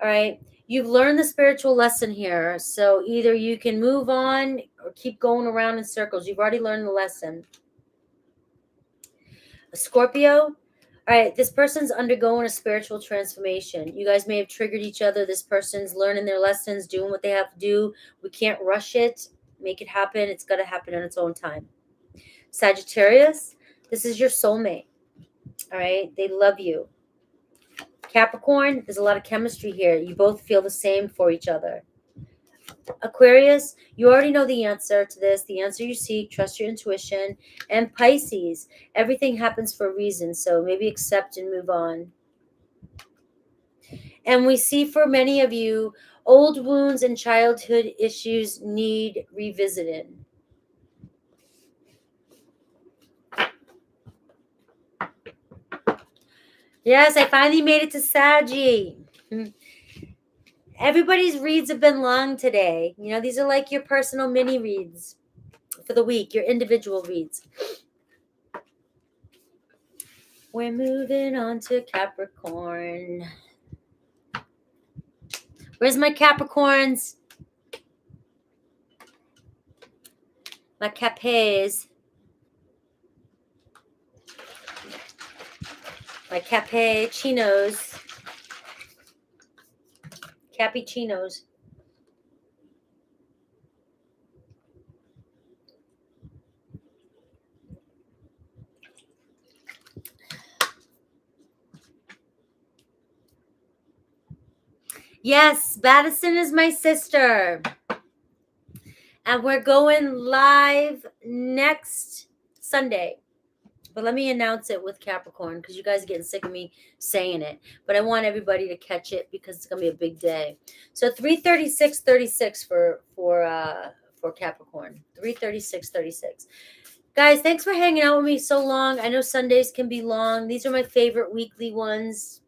right. You've learned the spiritual lesson here. So either you can move on or keep going around in circles. You've already learned the lesson. A Scorpio, all right, this person's undergoing a spiritual transformation. You guys may have triggered each other. This person's learning their lessons, doing what they have to do. We can't rush it. Make it happen. It's got to happen on its own time. Sagittarius, this is your soulmate. All right, they love you. Capricorn, there's a lot of chemistry here. You both feel the same for each other. Aquarius, you already know the answer to this, the answer you seek. Trust your intuition. And Pisces, everything happens for a reason, so maybe accept and move on. And we see for many of you, old wounds and childhood issues need revisited. Yes, I finally made it to Saggy. Everybody's reads have been long today. You know, these are like your personal mini reads for the week, your individual reads. We're moving on to Capricorn. Where's my Capricorns? My Capes. My Cappuccinos. Cappuccinos. Yes, Madison is my sister. And we're going live next Sunday. But let me announce it with Capricorn because you guys are getting sick of me saying it. But I want everybody to catch it because it's going to be a big day. So 336.36 for Capricorn. 336.36. Guys, thanks for hanging out with me so long. I know Sundays can be long. These are my favorite weekly ones.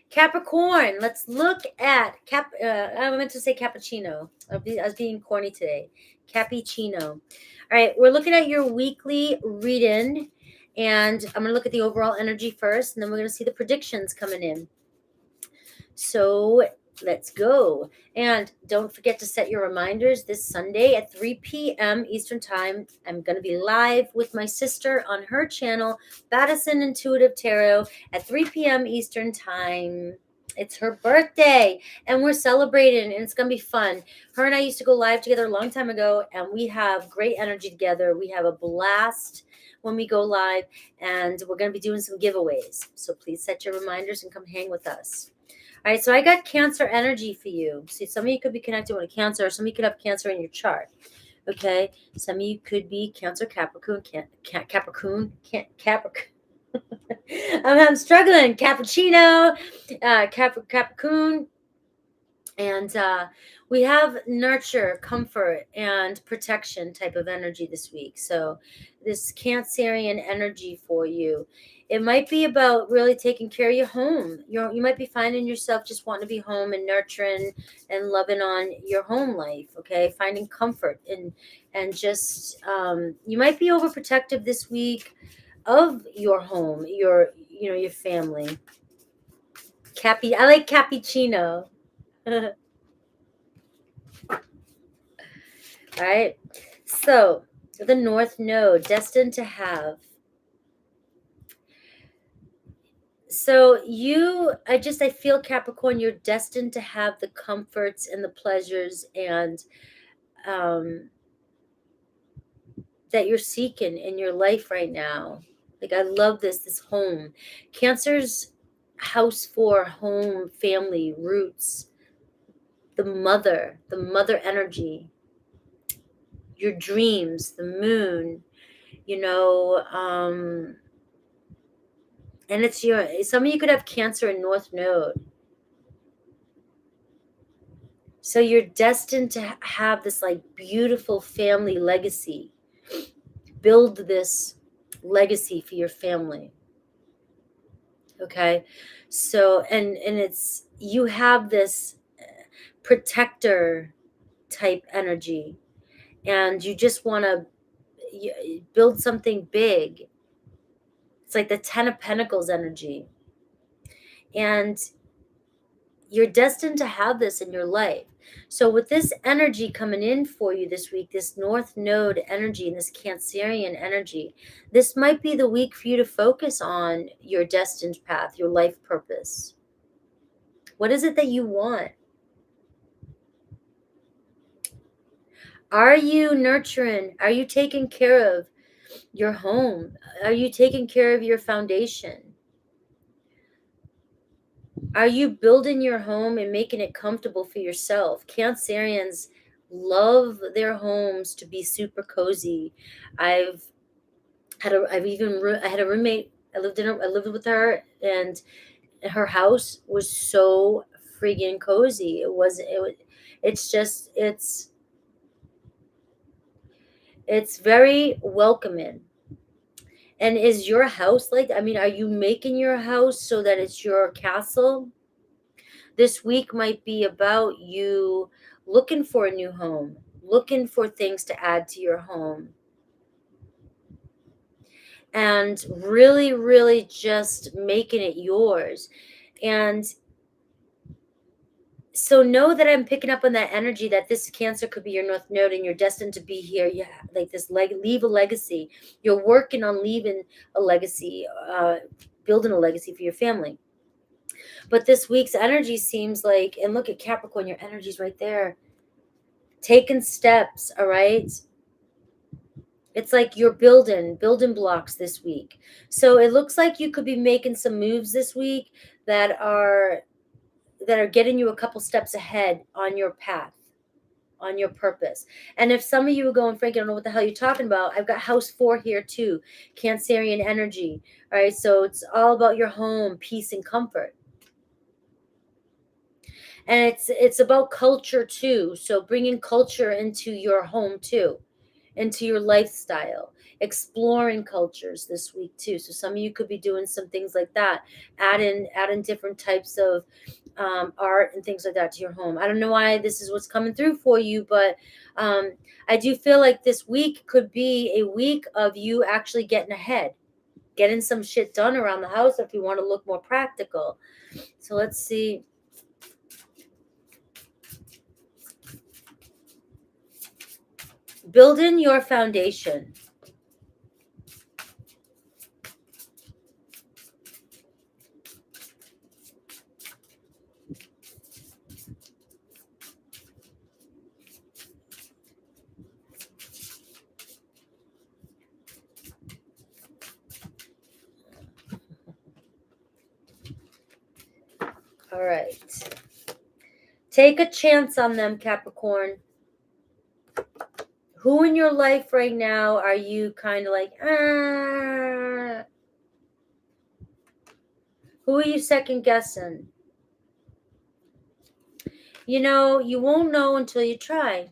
Capricorn, let's look at I meant to say cappuccino. I was being corny today. Cappuccino. All right, we're looking at your weekly reading, and I'm going to look at the overall energy first, and then we're going to see the predictions coming in. So let's go. And don't forget to set your reminders this Sunday at 3 p.m. Eastern Time. I'm going to be live with my sister on her channel, Madison Intuitive Tarot, at 3 p.m. Eastern Time. It's her birthday, and we're celebrating, and it's going to be fun. Her and I used to go live together a long time ago, and we have great energy together. We have a blast when we go live, and we're going to be doing some giveaways. So please set your reminders and come hang with us. All right, so I got Cancer energy for you. See, some of you could be connected with a Cancer, or some of you could have Cancer in your chart. Okay, some of you could be Cancer, Capricorn, Capricorn. I'm struggling. Cappuccino, Capricorn, and we have nurture, comfort, and protection type of energy this week. So this Cancerian energy for you. It might be about really taking care of your home. You might be finding yourself just wanting to be home and nurturing and loving on your home life, okay? Finding comfort and just you might be overprotective this week of your home, your family. I like cappuccino. All right. So the North Node, destined to have So I feel, Capricorn, you're destined to have the comforts and the pleasures and um, that you're seeking in your life right now. Like, I love this home. Cancer's house for home, family, roots, the mother energy, your dreams, the moon, you know, and some of you could have Cancer in North Node. So you're destined to have this like beautiful family legacy. Build this legacy for your family. Okay. So, and it's, you have this protector type energy, and you just want to build something big. It's like the 10 of Pentacles energy. And you're destined to have this in your life. So with this energy coming in for you this week, this North Node energy and this Cancerian energy, this might be the week for you to focus on your destined path, your life purpose. What is it that you want? Are you nurturing? Are you taking care of your home? Are you taking care of your foundation? Are you building your home and making it comfortable for yourself? Cancerians love their homes to be super cozy. I had a roommate. I lived with her, and her house was so friggin' cozy. It's very welcoming. And is your house like, I mean, are you making your house so that it's your castle? This week might be about you looking for a new home, looking for things to add to your home, and really, really just making it yours. And so know that I'm picking up on that energy that this Cancer could be your North Node and you're destined to be here. Yeah, like this, leave a legacy. You're working on leaving a legacy, building a legacy for your family. But this week's energy seems like, and look at Capricorn, your energy's right there. Taking steps, all right? It's like you're building blocks this week. So it looks like you could be making some moves this week that are getting you a couple steps ahead on your path, on your purpose. And if some of you are going, Frank, I don't know what the hell you're talking about, I've got house 4 here too, Cancerian energy. All right, so it's all about your home, peace, and comfort. And it's about culture too. So bringing culture into your home too, into your lifestyle, exploring cultures this week too. So some of you could be doing some things like that, add in different types of art and things like that to your home. I don't know why this is what's coming through for you, but I do feel like this week could be a week of you actually getting ahead, getting some shit done around the house if you want to look more practical. So let's see. Building your foundation. All right. Take a chance on them, Capricorn. Who in your life right now are you kind of like, Who are you second guessing? You know, you won't know until you try.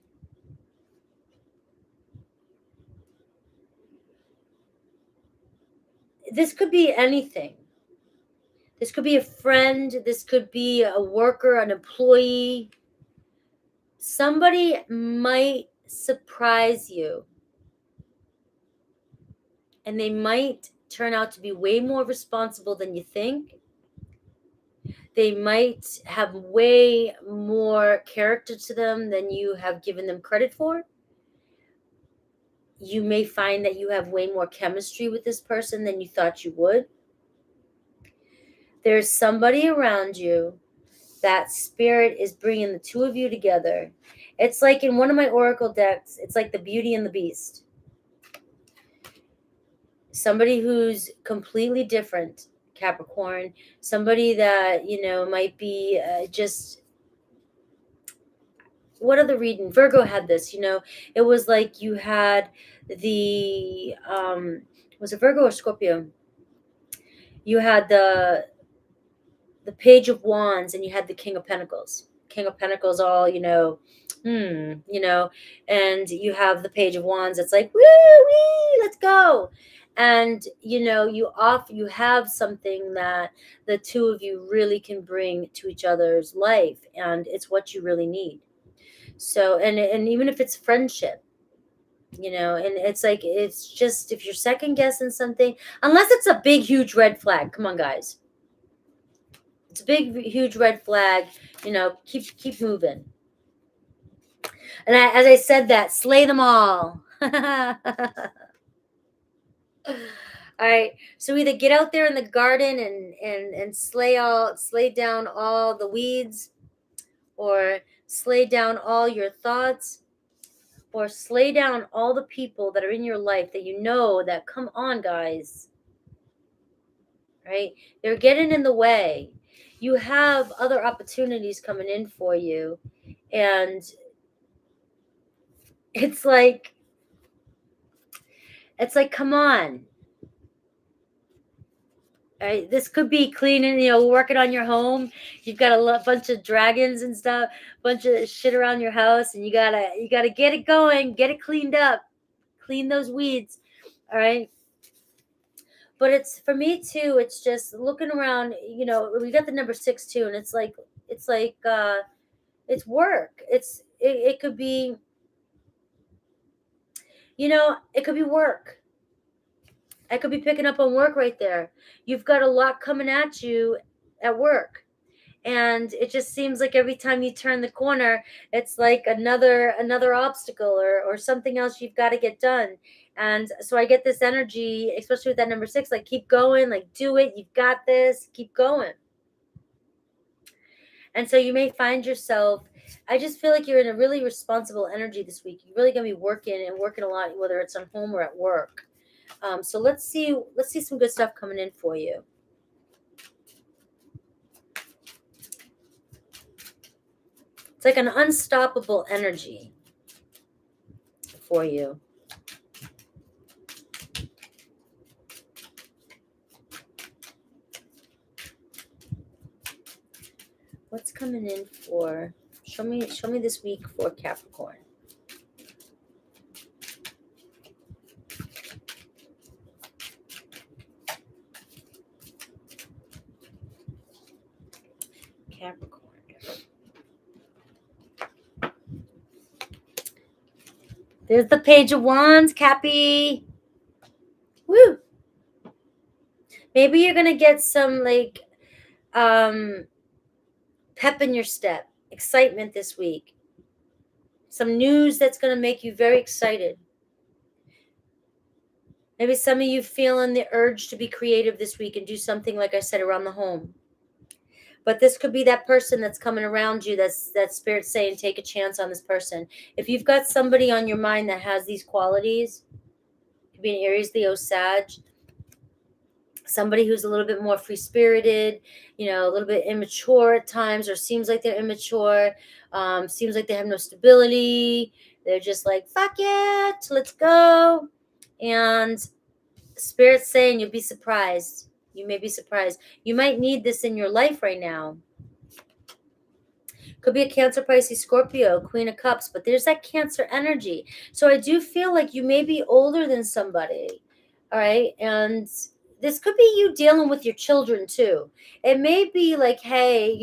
This could be anything. This could be a friend. This could be a worker, an employee. Somebody might surprise you. And they might turn out to be way more responsible than you think. They might have way more character to them than you have given them credit for. You may find that you have way more chemistry with this person than you thought you would. There's somebody around you that spirit is bringing the two of you together. It's like in one of my oracle decks, it's like the Beauty and the Beast. Somebody who's completely different, Capricorn. Somebody that, might be just, what other reading? Virgo had this, it was like you had the, was it Virgo or Scorpio? You had the Page of Wands and you had the King of Pentacles. King of Pentacles, all, and you have the Page of Wands. It's like, woo, wee, let's go. And, you have something that the two of you really can bring to each other's life. And it's what you really need. So, and even if it's friendship, and it's like, it's just, if you're second guessing something, unless it's a big, huge red flag, come on, guys. It's a big, huge red flag, keep moving. And as I said that, slay them all. All right. So either get out there in the garden and slay down all the weeds, or slay down all your thoughts, or slay down all the people that are in your life that that, come on, guys. Right? They're getting in the way. You have other opportunities coming in for you. And it's like, come on. Right? This could be cleaning, working on your home. You've got a bunch of dragons and stuff, bunch of shit around your house, and you gotta get it going, get it cleaned up, clean those weeds. All right. But it's, for me too, it's just looking around, we got the number 6 too, and it's like it's work. It could be, it could be work. I could be picking up on work right there. You've got a lot coming at you at work. And it just seems like every time you turn the corner, it's like another obstacle or something else you've got to get done. And so I get this energy, especially with that number 6, like, keep going, like, do it. You've got this, keep going. And so you may find yourself, I just feel like you're in a really responsible energy this week. You're really going to be working a lot, whether it's on home or at work. So let's see some good stuff coming in for you. It's like an unstoppable energy for you. What's coming in for? Show me this week for Capricorn. Capricorn. There's the Page of Wands, Cappy. Woo! Maybe you're gonna get some like pep in your step, excitement this week. Some news that's gonna make you very excited. Maybe some of you feeling the urge to be creative this week and do something, like I said, around the home. But this could be that person that's coming around you, that spirit saying, take a chance on this person. If you've got somebody on your mind that has these qualities, it could be an Aries, Leo, Sag, somebody who's a little bit more free-spirited, a little bit immature at times, or seems like they're immature, seems like they have no stability. They're just like, fuck it, let's go. And Spirit's saying you'll be surprised. You may be surprised. You might need this in your life right now. Could be a Cancer, Pisces, Scorpio, Queen of Cups, but there's that Cancer energy. So I do feel like you may be older than somebody. All right. And this could be you dealing with your children too. It may be like, hey,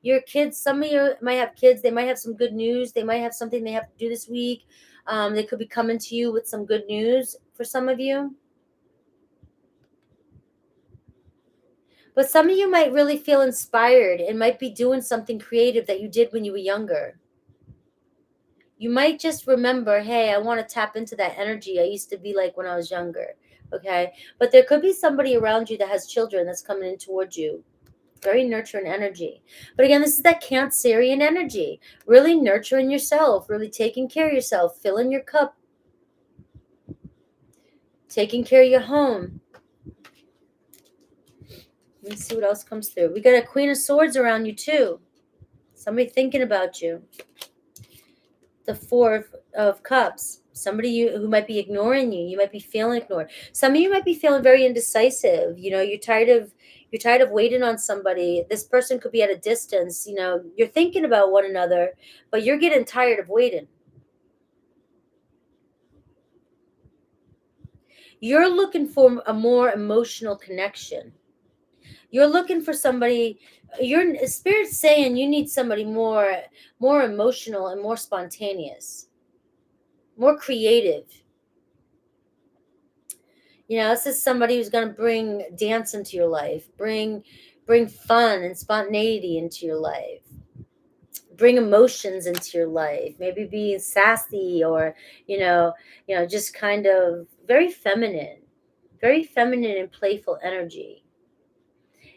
your kids, some of you might have kids. They might have some good news. They might have something they have to do this week. They could be coming to you with some good news for some of you. But some of you might really feel inspired and might be doing something creative that you did when you were younger. You might just remember, hey, I want to tap into that energy I used to be like when I was younger. Okay. But there could be somebody around you that has children that's coming in towards you. Very nurturing energy. But again, this is that Cancerian energy. Really nurturing yourself, really taking care of yourself, filling your cup, taking care of your home. Let me see what else comes through. We got a Queen of Swords around you too. Somebody thinking about you. The Four of Cups. Somebody who might be ignoring you. You might be feeling ignored. Some of you might be feeling very indecisive. You're tired of waiting on somebody. This person could be at a distance. You're thinking about one another, but you're getting tired of waiting. You're looking for a more emotional connection. You're looking for somebody. Your spirit's saying you need somebody more emotional and more spontaneous, more creative. This is somebody who's going to bring dance into your life, bring fun and spontaneity into your life, bring emotions into your life, maybe be sassy or, just kind of very feminine and playful energy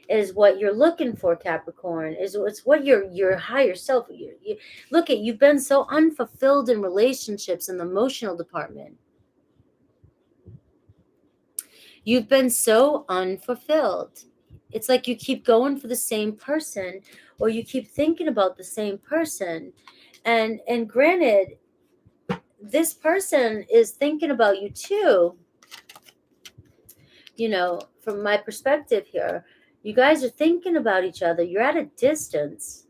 is what you're looking for, Capricorn. It's what your higher self, you've been so unfulfilled in relationships in the emotional department. You've been so unfulfilled. It's like you keep going for the same person, or you keep thinking about the same person. And granted, this person is thinking about you too. From my perspective here, you guys are thinking about each other. You're at a distance.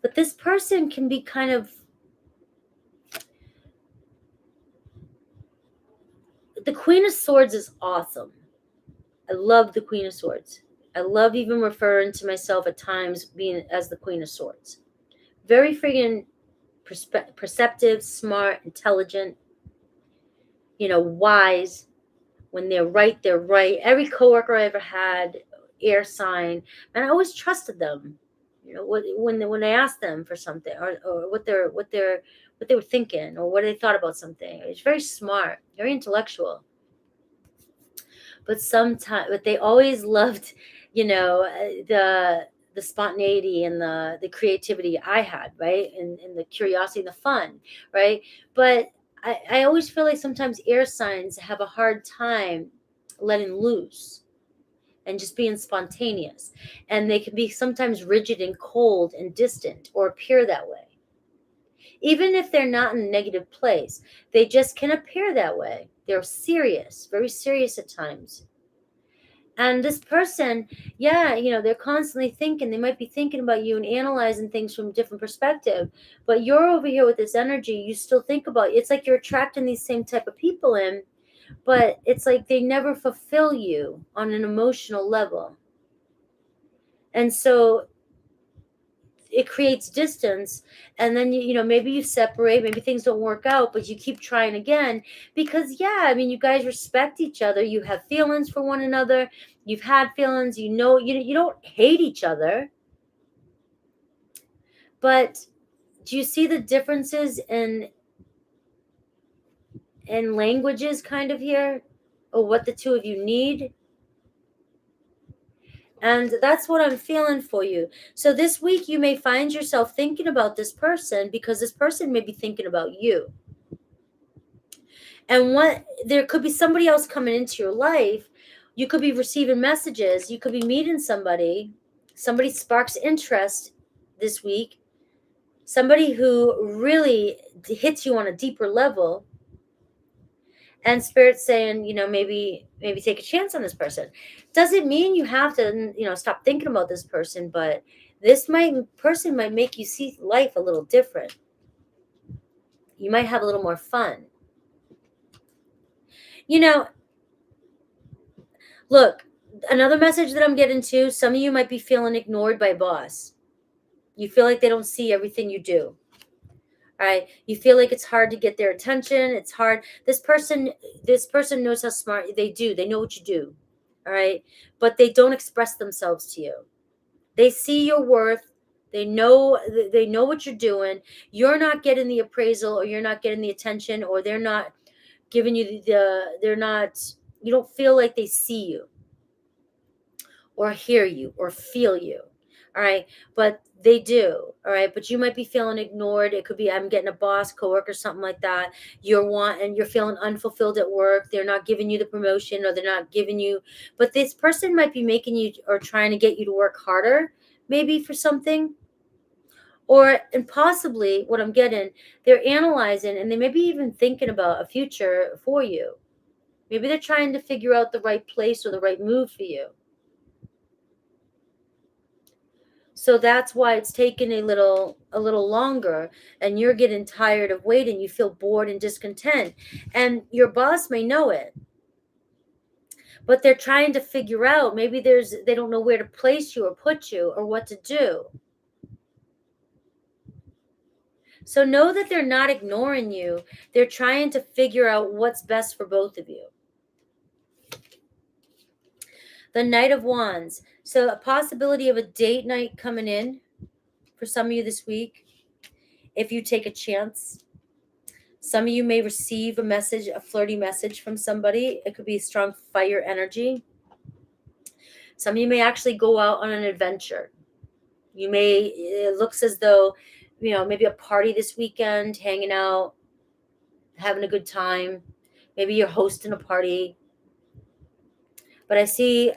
But this person can be kind of... The Queen of Swords is awesome. I love the Queen of Swords. I love even referring to myself at times being as the Queen of Swords. Very friggin' perceptive, smart, intelligent, wise. When they're right, they're right. Every coworker I ever had, air sign, and I always trusted them. When I asked them for something, or what they were thinking, or what they thought about something. It was very smart, very intellectual. But they always loved, the spontaneity and the creativity I had, right? And the curiosity and the fun, right? But I always feel like sometimes air signs have a hard time letting loose and just being spontaneous. And they can be sometimes rigid and cold and distant, or appear that way. Even if they're not in a negative place, they just can appear that way. They're serious, very serious at times. And this person, they're constantly thinking. They might be thinking about you and analyzing things from a different perspective. But you're over here with this energy. You still think about it. It's like you're attracting these same type of people in, but it's like they never fulfill you on an emotional level. And so it creates distance, and then maybe you separate, maybe things don't work out, but you keep trying again because you guys respect each other. You have feelings for one another. You've had feelings. You don't hate each other. But do you see the differences in languages kind of here, or what the two of you need? And that's what I'm feeling for you. So this week you may find yourself thinking about this person, because this person may be thinking about you. And there could be somebody else coming into your life. You could be receiving messages. You could be meeting somebody. Somebody sparks interest this week. Somebody who really hits you on a deeper level. And Spirit's saying, maybe take a chance on this person. Doesn't mean you have to, stop thinking about this person, but this person might make you see life a little different. You might have a little more fun. Look, another message that I'm getting to, some of you might be feeling ignored by a boss. You feel like they don't see everything you do. All right. You feel like it's hard to get their attention. It's hard. This person knows how smart they do. They know what you do. All right. But they don't express themselves to you. They see your worth. They know what you're doing. You're not getting the appraisal, or you're not getting the attention, or they're not giving you you don't feel like they see you. or hear you or feel you. All right. But they do. All right. But you might be feeling ignored. It could be I'm getting a boss, coworker, something like that. You're feeling unfulfilled at work. They're not giving you the promotion, or they're not giving you, but this person might be making you or trying to get you to work harder, maybe for something. Or, and possibly what I'm getting, they're analyzing and they may be even thinking about a future for you. Maybe they're trying to figure out the right place or the right move for you. So that's why it's taken a little longer, and you're getting tired of waiting. You feel bored and discontent, and your boss may know it, but they're trying to figure out, maybe they don't know where to place you or put you or what to do. So know that they're not ignoring you. They're trying to figure out what's best for both of you. The Knight of Wands. So a possibility of a date night coming in for some of you this week, if you take a chance. Some of you may receive a flirty message from somebody. It could be strong fire energy. Some of you may actually go out on an adventure. It looks as though, maybe a party this weekend, hanging out, having a good time. Maybe you're hosting a party. But I see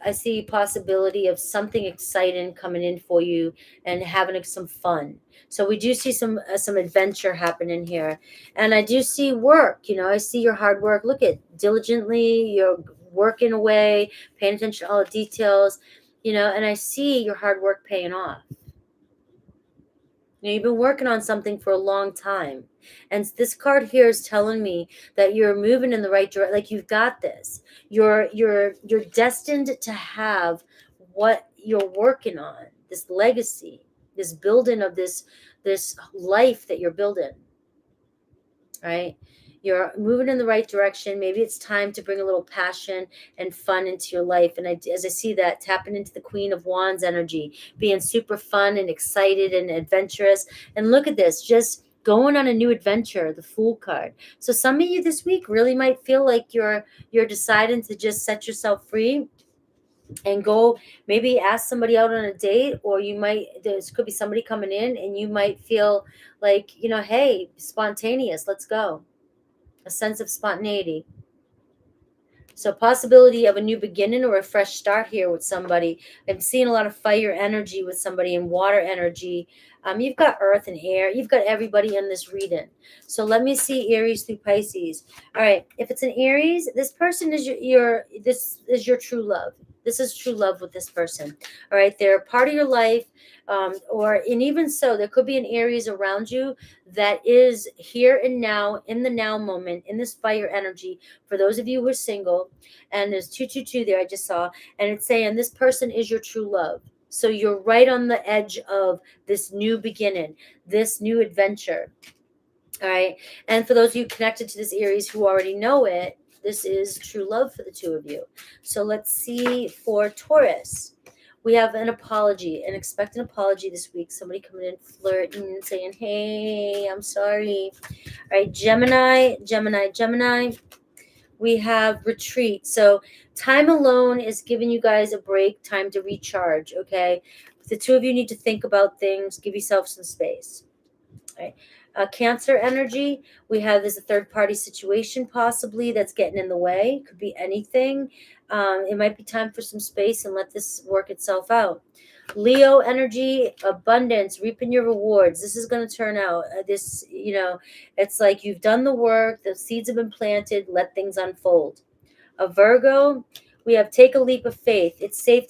possibility of something exciting coming in for you and having some fun. So we do see some adventure happening here, and I do see work. I see your hard work. Look at diligently, you're working away, paying attention to all the details, and I see your hard work paying off. You've been working on something for a long time. And this card here is telling me that you're moving in the right direction. Like, you've got this. You're destined to have what you're working on, this legacy, this building of this life that you're building. Right? You're moving in the right direction. Maybe it's time to bring a little passion and fun into your life. And as I see that, tapping into the Queen of Wands energy, being super fun and excited and adventurous. And look at this, just going on a new adventure, the Fool card. So some of you this week really might feel like you're deciding to just set yourself free and go, maybe ask somebody out on a date, or there could be somebody coming in and you might feel like, hey, spontaneous, let's go. A sense of spontaneity. So possibility of a new beginning or a fresh start here with somebody. I'm seeing a lot of fire energy with somebody and water energy. You've got earth and air. You've got everybody in this reading. So let me see Aries through Pisces. All right. If it's an Aries, this person is this is your true love. This is true love with this person. All right. They're a part of your life. And even so, there could be an Aries around you that is here and now, in the now moment, in this fire energy. For those of you who are single, and there's 222 there, I just saw, and it's saying this person is your true love. So you're right on the edge of this new beginning, this new adventure. All right. And for those of you connected to this Aries who already know it, this is true love for the two of you. So let's see for Taurus. We have an apology, an expected apology this week. Somebody coming in flirting and saying, hey, I'm sorry. All right, Gemini. We have retreat. So time alone is giving you guys a break, time to recharge, okay? The two of you need to think about things. Give yourself some space. All right. Cancer energy, we have this a third-party situation possibly that's getting in the way. Could be anything. It might be time for some space and let this work itself out. Leo energy, abundance, reaping your rewards. This is going to turn out. It's like you've done the work. The seeds have been planted. Let things unfold. A Virgo, we have take a leap of faith. It's safe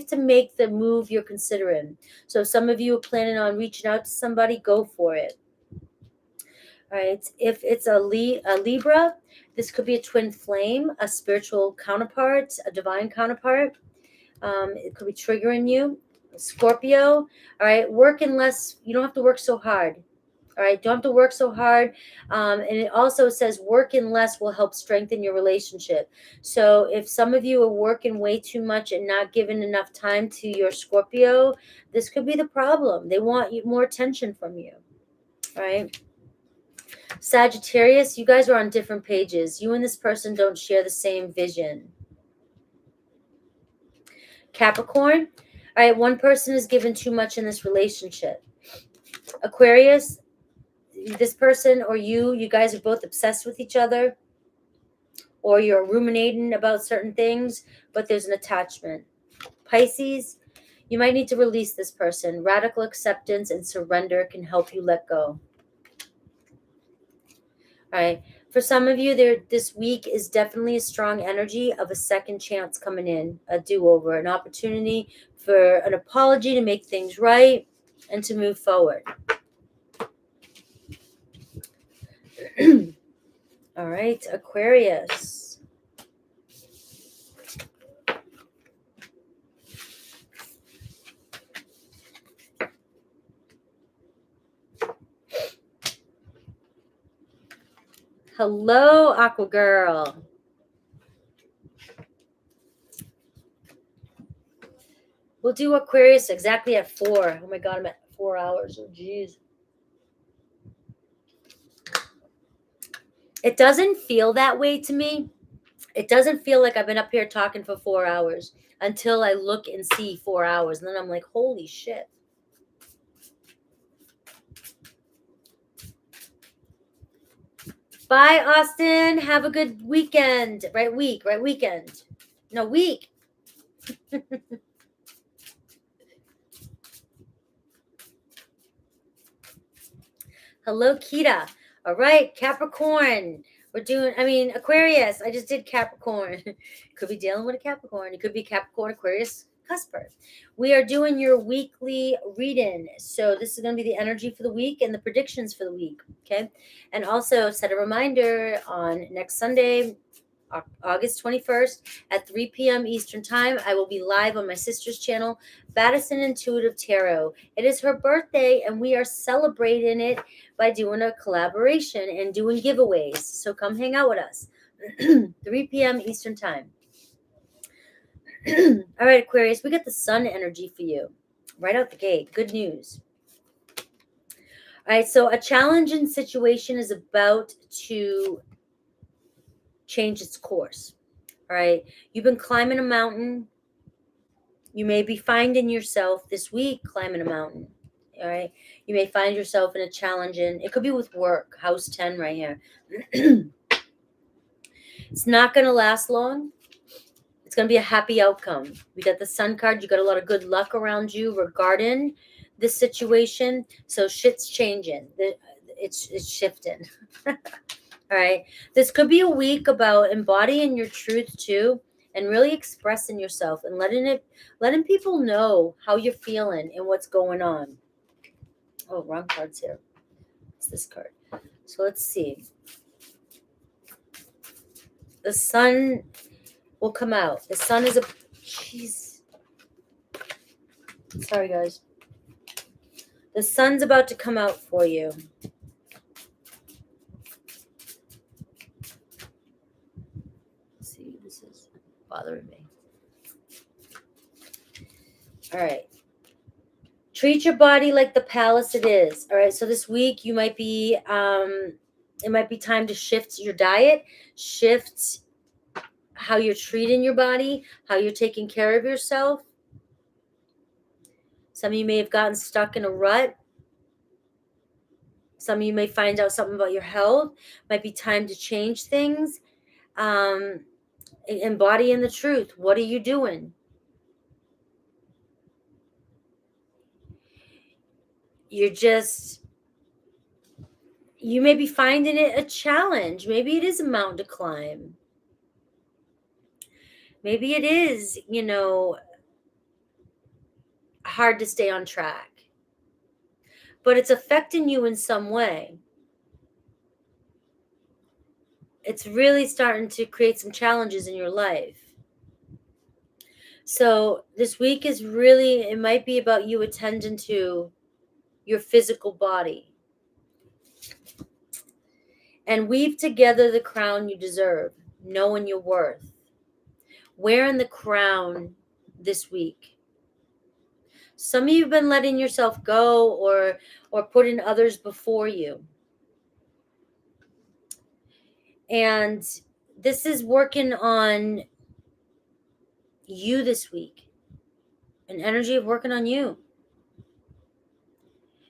to make the move you're considering. So some of you are planning on reaching out to somebody, go for it. All right. If it's a Libra, this could be a twin flame, a spiritual counterpart, a divine counterpart. It could be triggering you. Scorpio, all right, working less. You don't have to work so hard. All right, don't have to work so hard. And it also says working less will help strengthen your relationship. So if some of you are working way too much and not giving enough time to your Scorpio, this could be the problem. They want more attention from you. All right. Sagittarius, you guys are on different pages. You and this person don't share the same vision. Capricorn. All right, one person is given too much in this relationship. Aquarius, this person or you guys are both obsessed with each other, or you're ruminating about certain things, but there's an attachment. Pisces, you might need to release this person. Radical acceptance and surrender can help you let go. All right. For some of you, this week is definitely a strong energy of a second chance coming in, a do-over, an opportunity for an apology to make things right and to move forward. All right, Aquarius. Hello, Aqua Girl. We'll do Aquarius exactly at 4. Oh my God, I'm at 4 hours. Oh, geez. It doesn't feel that way to me. It doesn't feel like I've been up here talking for 4 hours until I look and see 4 hours. And then I'm like, holy shit. Bye, Austin. Have a good weekend. Right weekend. No, week. Hello, Kita. All right, Capricorn. We're doing, Aquarius. I just did Capricorn. Could be dealing with a Capricorn. It could be Capricorn, Aquarius, Cusper. We are doing your weekly reading. So this is going to be the energy for the week and the predictions for the week. Okay. And also set a reminder on next Sunday, August 21st at 3 p.m. Eastern Time. I will be live on my sister's channel, Baddison Intuitive Tarot. It is her birthday, and we are celebrating it by doing a collaboration and doing giveaways. So come hang out with us. 3 p.m. Eastern Time. All right, Aquarius, we got the sun energy for you right out the gate. Good news. All right, so a challenging situation is about to change its course. All right, you've been climbing a mountain. You may be finding yourself this week climbing a mountain. All right, you may find yourself in a challenging, it could be with work, house 10 right here. It's not going to last long. It's going to be a happy outcome. We got the sun card. You got a lot of good luck around you regarding this situation. So shit's changing. It's shifting. All right. This could be a week about embodying your truth too, and really expressing yourself and letting people know how you're feeling and what's going on. Oh, wrong cards here. It's this card. So let's see. The sun will come out. The sun is jeez. Sorry, guys. The sun's about to come out for you. Let's see, this is bothering me. All right. Treat your body like the palace it is. All right. So this week you might be, it might be time to shift your diet, shift how you're treating your body, how you're taking care of yourself. Some of you may have gotten stuck in a rut. Some of you may find out something about your health. Might be time to change things. Embodying the truth. What are you doing? You may be finding it a challenge. Maybe it is a mountain to climb. Maybe it is, hard to stay on track. But it's affecting you in some way. It's really starting to create some challenges in your life. So this week is really, it might be about you attending to your physical body. And weave together the crown you deserve, knowing your worth. Wearing the crown this week. Some of you have been letting yourself go or putting others before you. And this is working on you this week. an energy of working on you.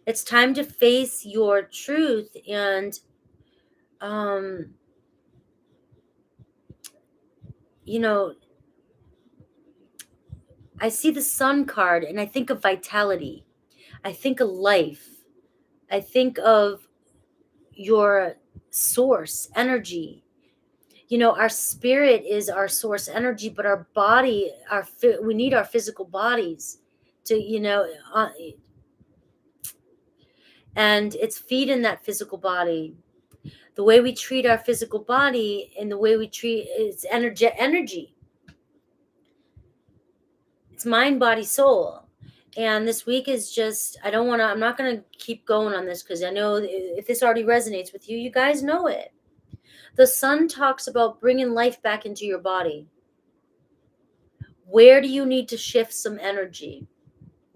It's time to face your truth and, you know, I see the sun card and I think of vitality. I think of life. I think of your source energy. Our spirit is our source energy, but our body, we need our physical bodies to, and it's feeding that physical body. The way we treat our physical body and the way we treat it's energy. It's mind, body, soul. And this week is just, I'm not going to keep going on this because I know if this already resonates with you, you guys know it. The sun talks about bringing life back into your body. Where do you need to shift some energy?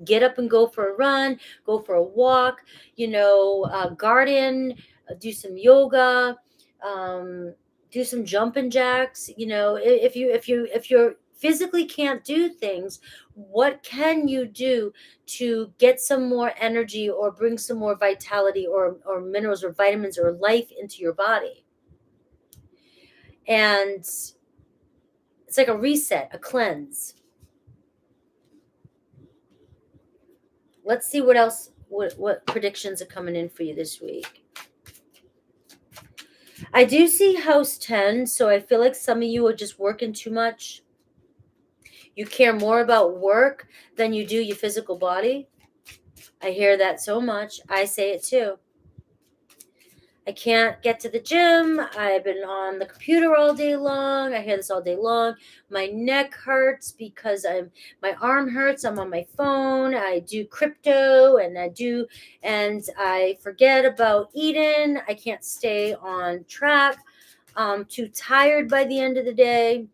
Get up and go for a run, go for a walk, garden, do some yoga, do some jumping jacks. If you physically can't do things, what can you do to get some more energy or bring some more vitality or minerals or vitamins or life into your body? And it's like a reset, a cleanse. Let's see what else, what predictions are coming in for you this week. I do see house 10, so I feel like some of you are just working too much. You care more about work than you do your physical body. I hear that so much. I say it too. I can't get to the gym. I've been on the computer all day long. I hear this all day long. My neck hurts because my arm hurts. I'm on my phone. I do crypto and I forget about eating. I can't stay on track. I'm too tired by the end of the day.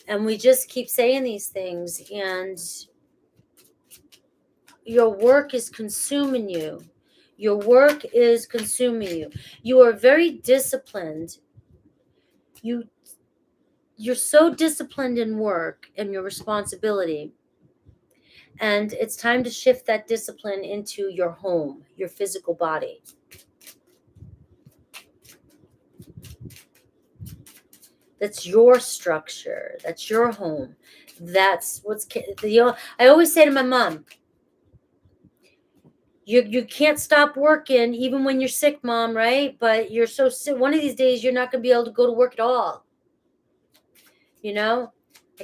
And we just keep saying these things, and your work is consuming you. Your work is consuming you. You are very disciplined. You're so disciplined in work and your responsibility. And it's time to shift that discipline into your home, your physical body. That's your structure. That's your home. That's what's, I always say to my mom, you can't stop working even when you're sick, Mom, right? But you're so sick. One of these days, you're not going to be able to go to work at all. I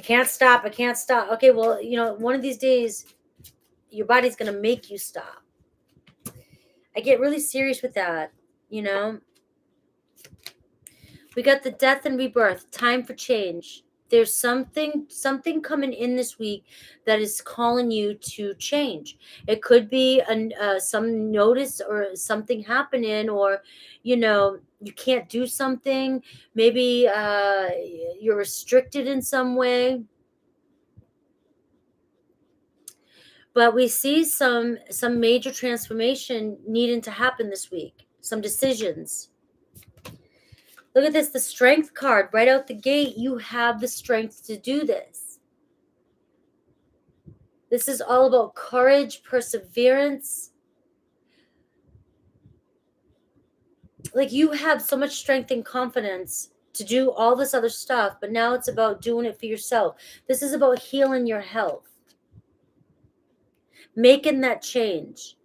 can't stop. Okay, well, one of these days, your body's going to make you stop. I get really serious with that, We got the death and rebirth, time for change. There's something coming in this week that is calling you to change. It could be some notice or something happening, or you can't do something. Maybe you're restricted in some way. But we see some major transformation needing to happen this week. Some decisions. Look at this, the strength card right out the gate. You have the strength to do this. This is all about courage, perseverance. Like, you have so much strength and confidence to do all this other stuff, but now it's about doing it for yourself. This is about healing your health, making that change,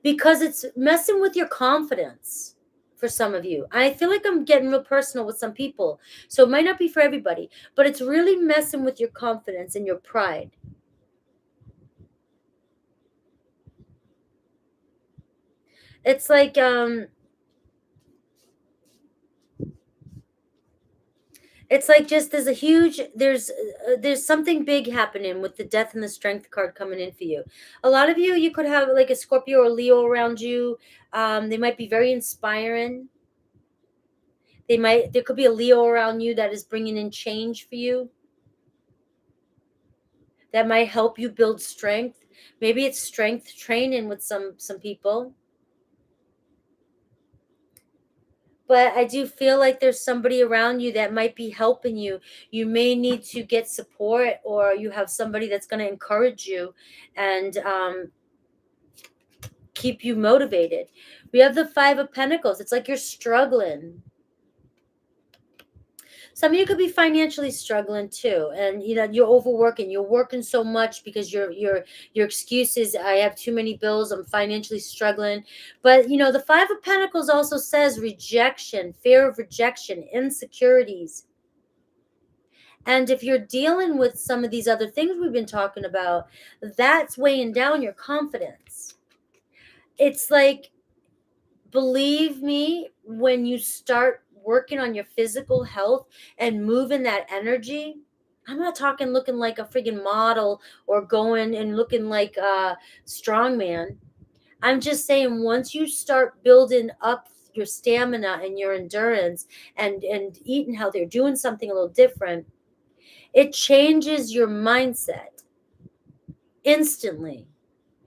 because it's messing with your confidence. For some of you, I feel like I'm getting real personal with some people, so it might not be for everybody, but it's really messing with your confidence and your pride. It's like just there's something big happening with the death and the strength card coming in for you. A lot of you could have like a Scorpio or Leo around you. They might be very inspiring. There could be a Leo around you that is bringing in change for you, that might help you build strength. Maybe it's strength training with some people. But I do feel like there's somebody around you that might be helping you. You may need to get support, or you have somebody that's going to encourage you and keep you motivated. We have the Five of Pentacles. It's like you're struggling. Some of you could be financially struggling too, and you're overworking. You're working so much because your excuse is, I have too many bills, I'm financially struggling. But the Five of Pentacles also says rejection, fear of rejection, insecurities. And if you're dealing with some of these other things we've been talking about, that's weighing down your confidence. It's like, believe me, when you start working on your physical health and moving that energy, I'm not talking looking like a friggin' model or going and looking like a strongman. I'm just saying, once you start building up your stamina and your endurance and eating how they're doing something a little different, it changes your mindset instantly,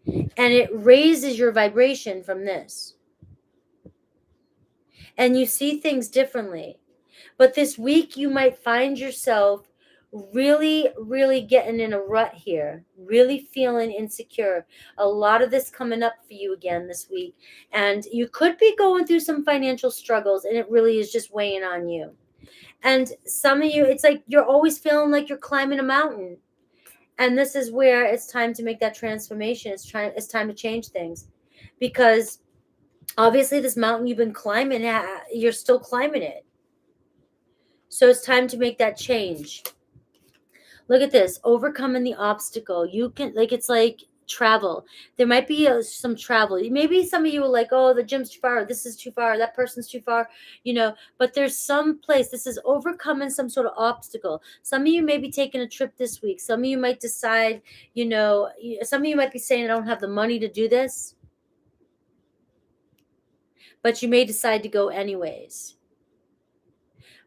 and it raises your vibration from this, and you see things differently. But this week you might find yourself really, really getting in a rut here, really feeling insecure. A lot of this coming up for you again this week. And you could be going through some financial struggles, and it really is just weighing on you. And some of you, it's like you're always feeling like you're climbing a mountain. And this is where it's time to make that transformation. It's time to change things. Because obviously this mountain you've been climbing, you're still climbing it. So it's time to make that change. Look at this, overcoming the obstacle. You can, like, it's like travel. There might be some travel. Maybe some of you are like, oh, the gym's too far, this is too far, that person's too far, but there's some place. This is overcoming some sort of obstacle. Some of you may be taking a trip this week. Some of you might decide, some of you might be saying, I don't have the money to do this, but you may decide to go anyways.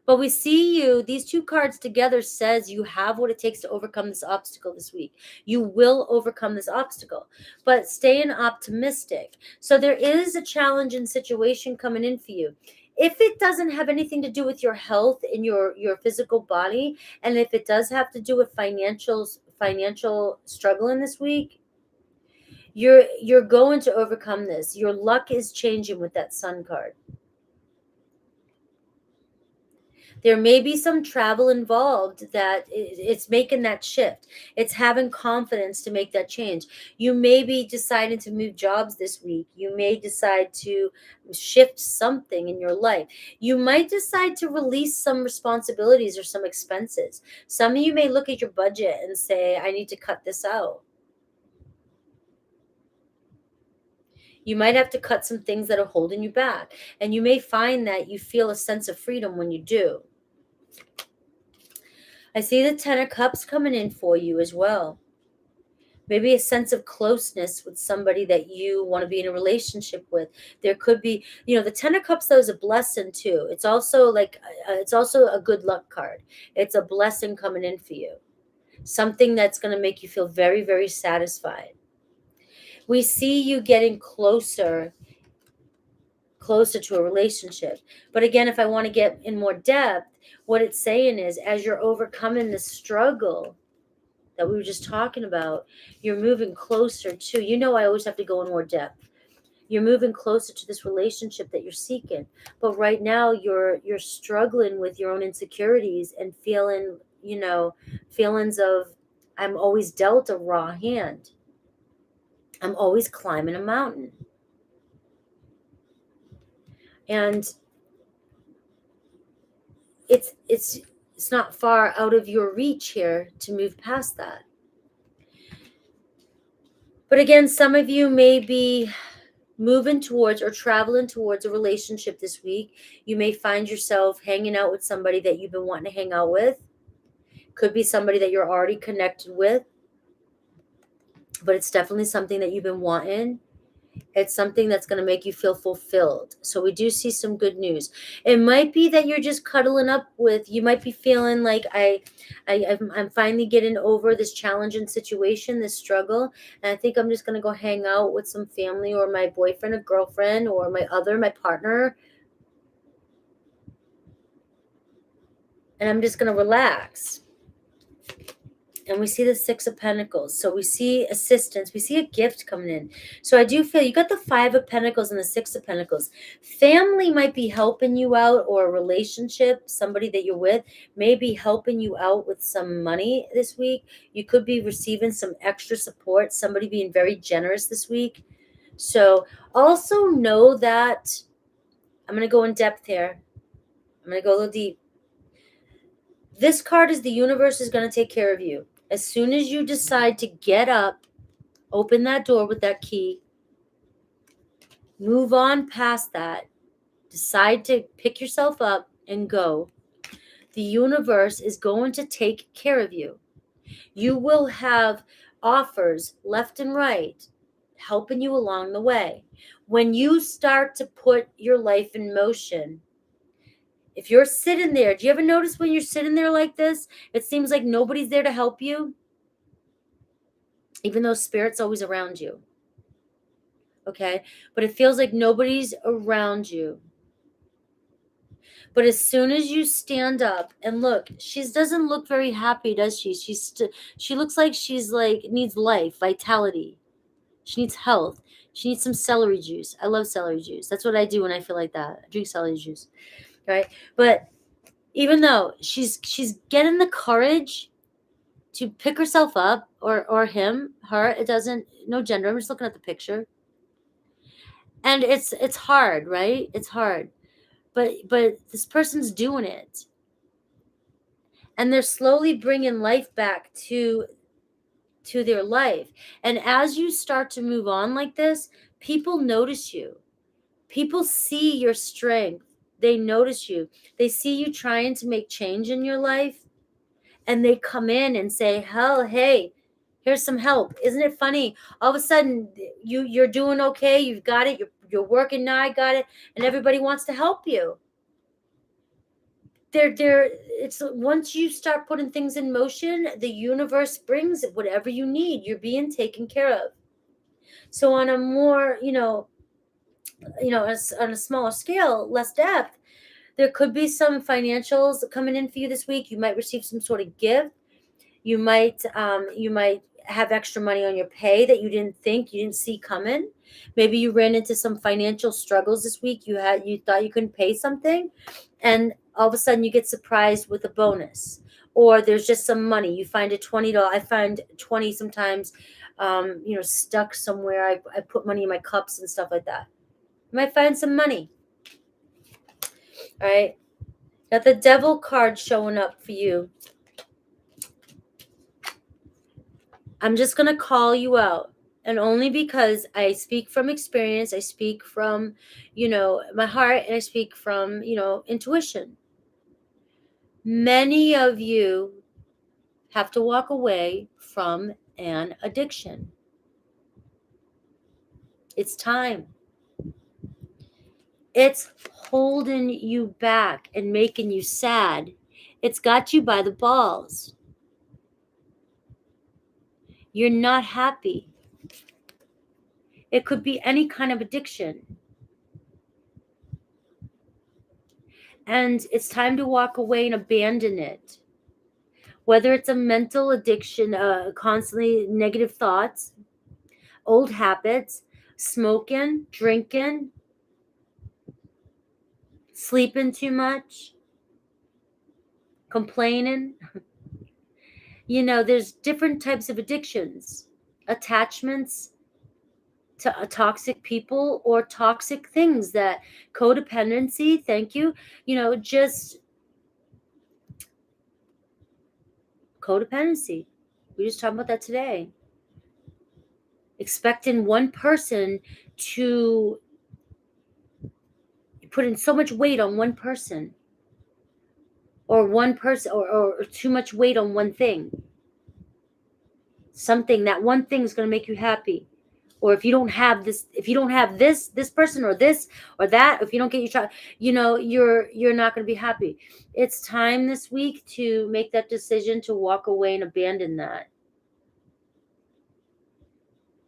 But we see you, these two cards together says you have what it takes to overcome this obstacle this week. You will overcome this obstacle, but staying optimistic. So there is a challenging situation coming in for you. If it doesn't have anything to do with your health and your physical body, and if it does have to do with financial struggling this week, you're going to overcome this. Your luck is changing with that Sun card. There may be some travel involved that it's making that shift. It's having confidence to make that change. You may be deciding to move jobs this week. You may decide to shift something in your life. You might decide to release some responsibilities or some expenses. Some of you may look at your budget and say, I need to cut this out. You might have to cut some things that are holding you back. And you may find that you feel a sense of freedom when you do. I see the Ten of Cups coming in for you as well. Maybe a sense of closeness with somebody that you want to be in a relationship with. There could be, the Ten of Cups, though, is a blessing too. It's also it's also a good luck card. It's a blessing coming in for you. Something that's going to make you feel very, very satisfied. We see you getting closer to a relationship. But again, if I want to get in more depth, what it's saying is, as you're overcoming the struggle that we were just talking about, you're moving closer to, I always have to go in more depth. You're moving closer to this relationship that you're seeking. But right now you're struggling with your own insecurities and feeling, feelings of, I'm always dealt a raw hand. I'm always climbing a mountain. And it's not far out of your reach here to move past that. But again, some of you may be moving towards or traveling towards a relationship this week. You may find yourself hanging out with somebody that you've been wanting to hang out with. Could be somebody that you're already connected with, but it's definitely something that you've been wanting. It's something that's going to make you feel fulfilled. So we do see some good news. It might be that you're just cuddling up with, you might be feeling like I'm finally getting over this challenging situation, this struggle. And I think I'm just going to go hang out with some family or my boyfriend or girlfriend or my partner. And I'm just going to relax. And we see the Six of Pentacles. So we see assistance. We see a gift coming in. So I do feel you got the Five of Pentacles and the Six of Pentacles. Family might be helping you out, or a relationship, somebody that you're with may be helping you out with some money this week. You could be receiving some extra support, somebody being very generous this week. So also know that, I'm going to go in depth here. I'm going to go a little deep. This card is the universe is going to take care of you. As soon as you decide to get up, open that door with that key, move on past that, decide to pick yourself up and go, the universe is going to take care of you. You will have offers left and right helping you along the way. When you start to put your life in motion, if you're sitting there, do you ever notice when you're sitting there like this, it seems like nobody's there to help you? Even though Spirit's always around you. Okay? But it feels like nobody's around you. But as soon as you stand up and look, she doesn't look very happy, does she? She looks like she's like needs life, vitality. She needs health. She needs some celery juice. I love celery juice. That's what I do when I feel like that. I drink celery juice. Right? But even though she's getting the courage to pick herself up, or him, her, it doesn't, no gender. I'm just looking at the picture. And it's hard, right? It's hard. But this person's doing it. And they're slowly bringing life back to their life. And as you start to move on like this, people notice you. People see your strength. They notice you. They see you trying to make change in your life. And they come in and say, hell, hey, here's some help. Isn't it funny? All of a sudden, you're doing okay. You've got it. You're working now. I got it. And everybody wants to help you. It's once you start putting things in motion, the universe brings whatever you need. You're being taken care of. So on a more, on a smaller scale, less depth, there could be some financials coming in for you this week. You might receive some sort of gift. You might have extra money on your pay that you didn't see coming. Maybe you ran into some financial struggles this week. You thought you couldn't pay something, and all of a sudden you get surprised with a bonus, or there's just some money. You find a $20. I find 20 sometimes, stuck somewhere. I put money in my cups and stuff like that. You might find some money. All right. Got the Devil card showing up for you. I'm just going to call you out. And only because I speak from experience, I speak from, my heart, and I speak from, intuition. Many of you have to walk away from an addiction. It's time. It's holding you back and making you sad. It's got you by the balls. You're not happy. It could be any kind of addiction. And it's time to walk away and abandon it. Whether it's a mental addiction, constantly negative thoughts, old habits, smoking, drinking, sleeping too much, complaining. There's different types of addictions, attachments to toxic people or toxic things, that codependency, thank you, just codependency. We just talked about that today. Expecting one person to put in so much weight on one person, or one person, or too much weight on one thing. Something, that one thing is going to make you happy. Or if you don't have this person, or this or that, if you don't get your child, you're not going to be happy. It's time this week to make that decision to walk away and abandon that.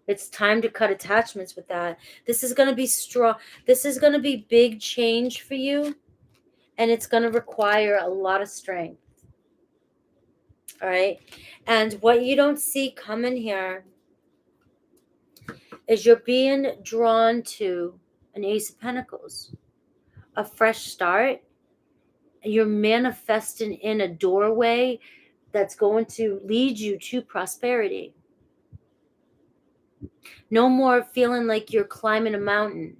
It's time to cut attachments with that. This is going to be strong. This is going to be big change for you, and it's going to require a lot of strength. All right. And what you don't see coming here is you're being drawn to an Ace of Pentacles, a fresh start. You're manifesting in a doorway that's going to lead you to prosperity. No more feeling like you're climbing a mountain.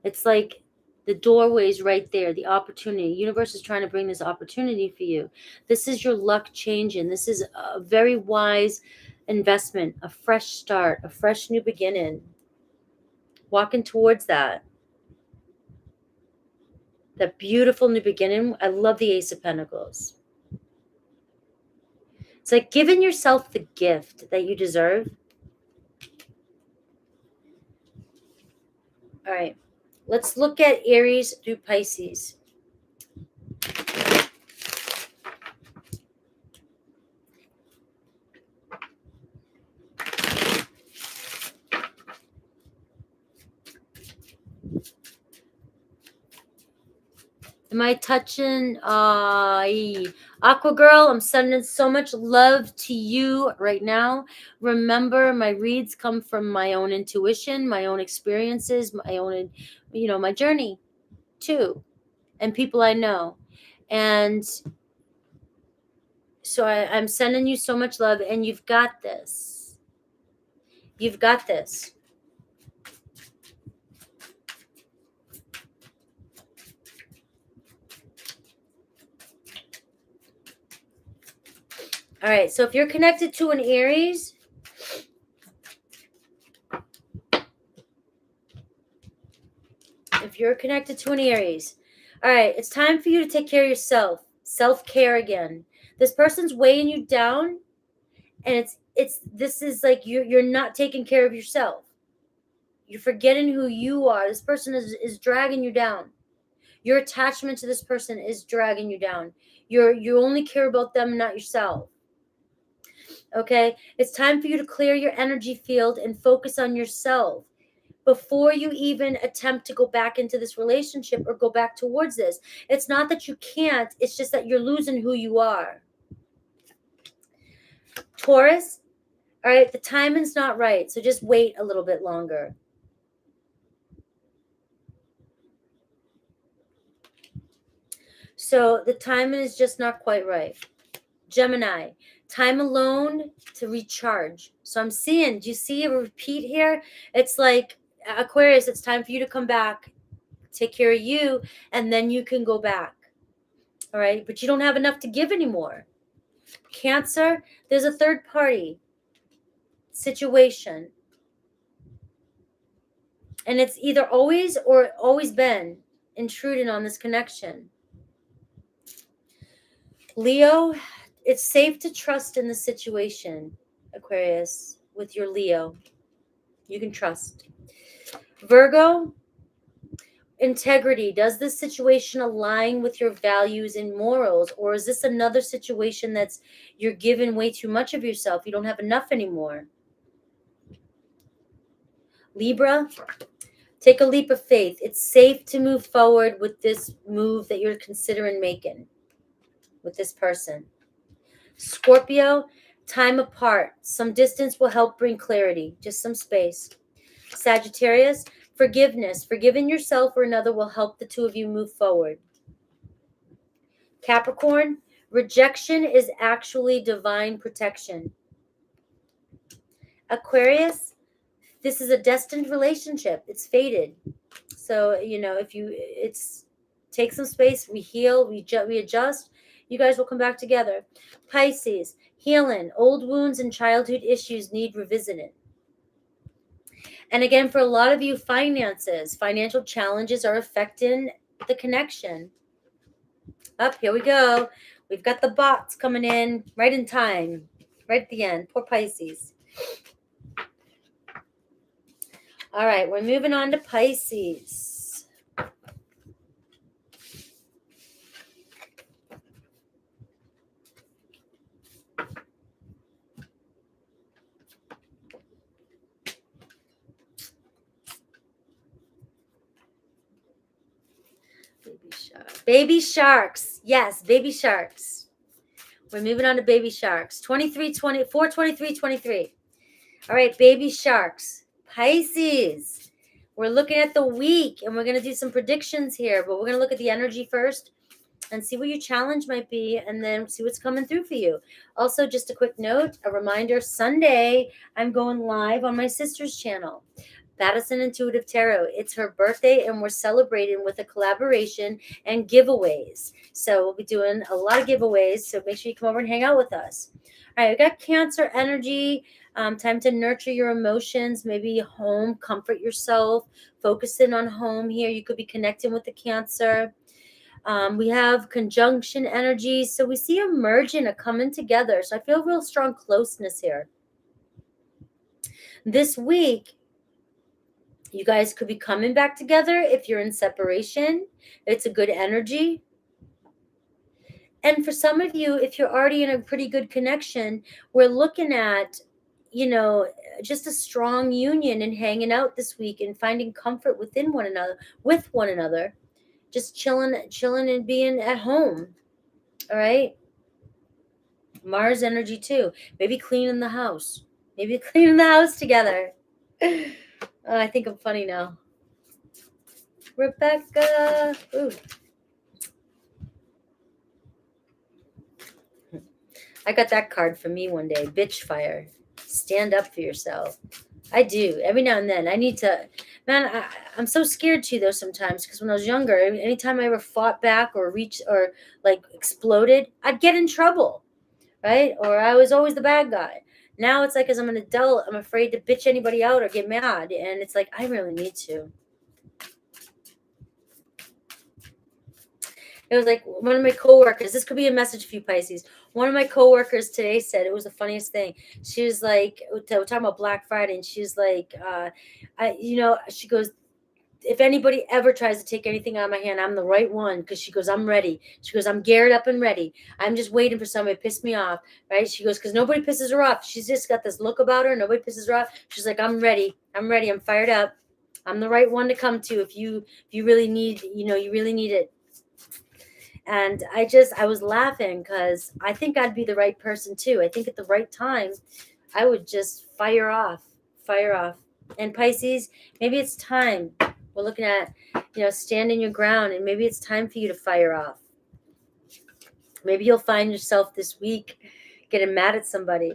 It's like the doorway's right there, the opportunity. The universe is trying to bring this opportunity for you. This is your luck changing. This is a very wise investment, a fresh start, a fresh new beginning. Walking towards that. That beautiful new beginning. I love the Ace of Pentacles. It's like giving yourself the gift that you deserve. All right. Let's look at Aries through Pisces. Am I touching? Aqua Girl, I'm sending so much love to you right now. Remember, my reads come from my own intuition, my own experiences, my own, my journey too, and people I know. And so I'm sending you so much love, and you've got this. You've got this. All right, so if you're connected to an Aries, all right, it's time for you to take care of yourself. Self-care again. This person's weighing you down, and this is like you're not taking care of yourself. You're forgetting who you are. This person is dragging you down. Your attachment to this person is dragging you down. You only care about them, not yourself. Okay? It's time for you to clear your energy field and focus on yourself before you even attempt to go back into this relationship or go back towards this. It's not that you can't, it's just that you're losing who you are. Taurus, all right, the timing's not right, so just wait a little bit longer. So the timing is just not quite right. Gemini, time alone to recharge. So I'm seeing, do you see a repeat here? It's like Aquarius, it's time for you to come back, take care of you, and then you can go back. All right, but you don't have enough to give anymore. Cancer, there's a third party situation. And it's either always or always been intruding on this connection. Leo, it's safe to trust in the situation, Aquarius, with your Leo. You can trust. Virgo, integrity. Does this situation align with your values and morals? Or is this another situation that's you're giving way too much of yourself? You don't have enough anymore. Libra, take a leap of faith. It's safe to move forward with this move that you're considering making with this person. Scorpio, time apart. Some distance will help bring clarity. Just some space. Sagittarius, forgiveness. Forgiving yourself or another will help the two of you move forward. Capricorn, rejection is actually divine protection. Aquarius, this is a destined relationship. It's fated. So, if take some space, we heal, we adjust, you guys will come back together. Pisces, healing. Old wounds and childhood issues need revisited. And again, for a lot of you, financial challenges are affecting the connection. Up, here we go. We've got the bots coming in right in time, right at the end. Poor Pisces. All right, we're moving on to Pisces. Baby sharks. Yes, baby sharks. We're moving on to baby sharks. 23. All right, baby sharks. Pisces. We're looking at the week, and we're going to do some predictions here, but we're going to look at the energy first and see what your challenge might be, and then see what's coming through for you. Also, just a quick note, a reminder, Sunday, I'm going live on my sister's channel, Madison Intuitive Tarot. It's her birthday, and we're celebrating with a collaboration and giveaways. So we'll be doing a lot of giveaways, so make sure you come over and hang out with us. All right, we got Cancer energy. Time to nurture your emotions, maybe home, comfort yourself, focusing on home here. You could be connecting with the Cancer. We have conjunction energy. So we see a merging, a coming together. So I feel real strong closeness here. This week, you guys could be coming back together if you're in separation. It's a good energy. And for some of you, if you're already in a pretty good connection, we're looking at, just a strong union and hanging out this week and finding comfort with one another, just chilling and being at home. All right. Mars energy too. Maybe cleaning the house. Together. Oh, I think I'm funny now. Rebecca. Ooh. I got that card for me one day. Bitch fire. Stand up for yourself. I do. Every now and then. I need to. Man, I'm so scared too, though, sometimes. Because when I was younger, anytime I ever fought back or exploded, I'd get in trouble. Right? Or I was always the bad guy. Now it's like, as I'm an adult, I'm afraid to bitch anybody out or get mad. And it's like, I really need to. It was like one of my coworkers, this could be a message for you, Pisces. One of my coworkers today said, it was the funniest thing. She was like, we're talking about Black Friday, and she's like, she goes, if anybody ever tries to take anything out of my hand, I'm the right one. Because she goes, I'm ready. She goes, I'm geared up and ready. I'm just waiting for somebody to piss me off. Right? She goes, because nobody pisses her off. She's just got this look about her. Nobody pisses her off. She's like, I'm ready. I'm fired up. I'm the right one to come to if you really need, you really need it. And I was laughing because I think I'd be the right person too. I think at the right time, I would just fire off. And Pisces, maybe it's time. We're looking at, standing your ground, and maybe it's time for you to fire off. Maybe you'll find yourself this week getting mad at somebody.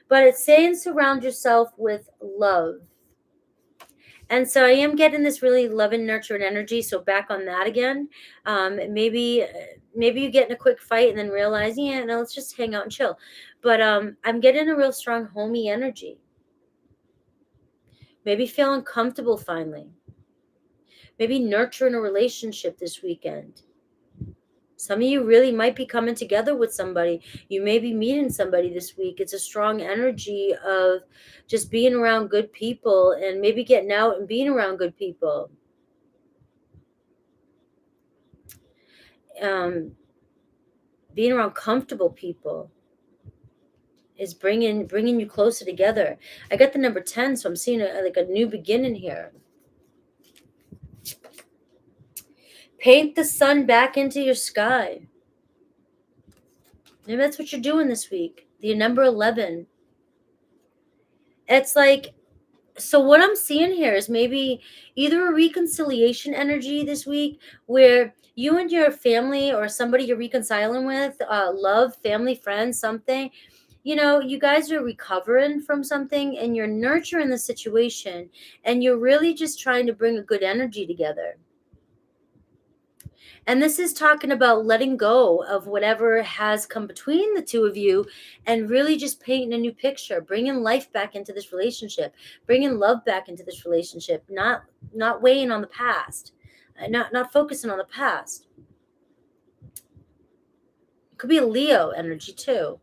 But it's saying surround yourself with love. And so I am getting this really love and nurturing energy. So back on that again. Maybe you get in a quick fight and then realize, let's just hang out and chill. But I'm getting a real strong homey energy. Maybe feeling comfortable finally. Maybe nurturing a relationship this weekend. Some of you really might be coming together with somebody. You may be meeting somebody this week. It's a strong energy of just being around good people and maybe getting out and being around good people. Being around comfortable people is bringing you closer together. I got the number 10, so I'm seeing a new beginning here. Paint the sun back into your sky. Maybe that's what you're doing this week. The number 11. It's like, so what I'm seeing here is maybe either a reconciliation energy this week where you and your family or somebody you're reconciling with, love, family, friends, something, you guys are recovering from something and you're nurturing the situation and you're really just trying to bring a good energy together. And this is talking about letting go of whatever has come between the two of you and really just painting a new picture, bringing life back into this relationship, bringing love back into this relationship, not weighing on the past, not focusing on the past. It could be a Leo energy too.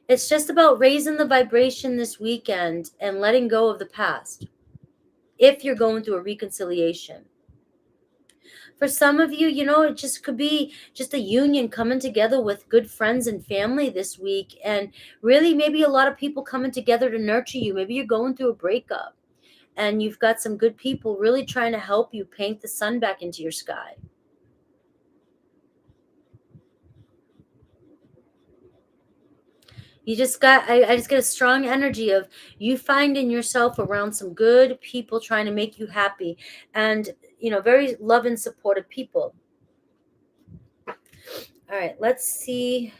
It's just about raising the vibration this weekend and letting go of the past if you're going through a reconciliation. For some of you, it just could be just a union coming together with good friends and family this week. And really maybe a lot of people coming together to nurture you. Maybe you're going through a breakup and you've got some good people really trying to help you paint the sun back into your sky. You just got, I just get a strong energy of you finding yourself around some good people trying to make you happy, and, very love and supportive people. All right, let's see.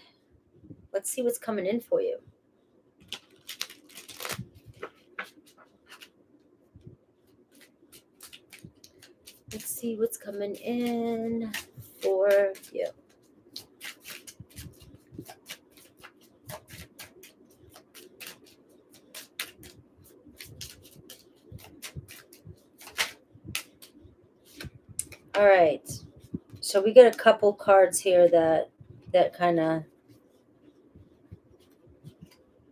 Let's see what's coming in for you. Let's see what's coming in for you. All right. So we get a couple cards here that kind of,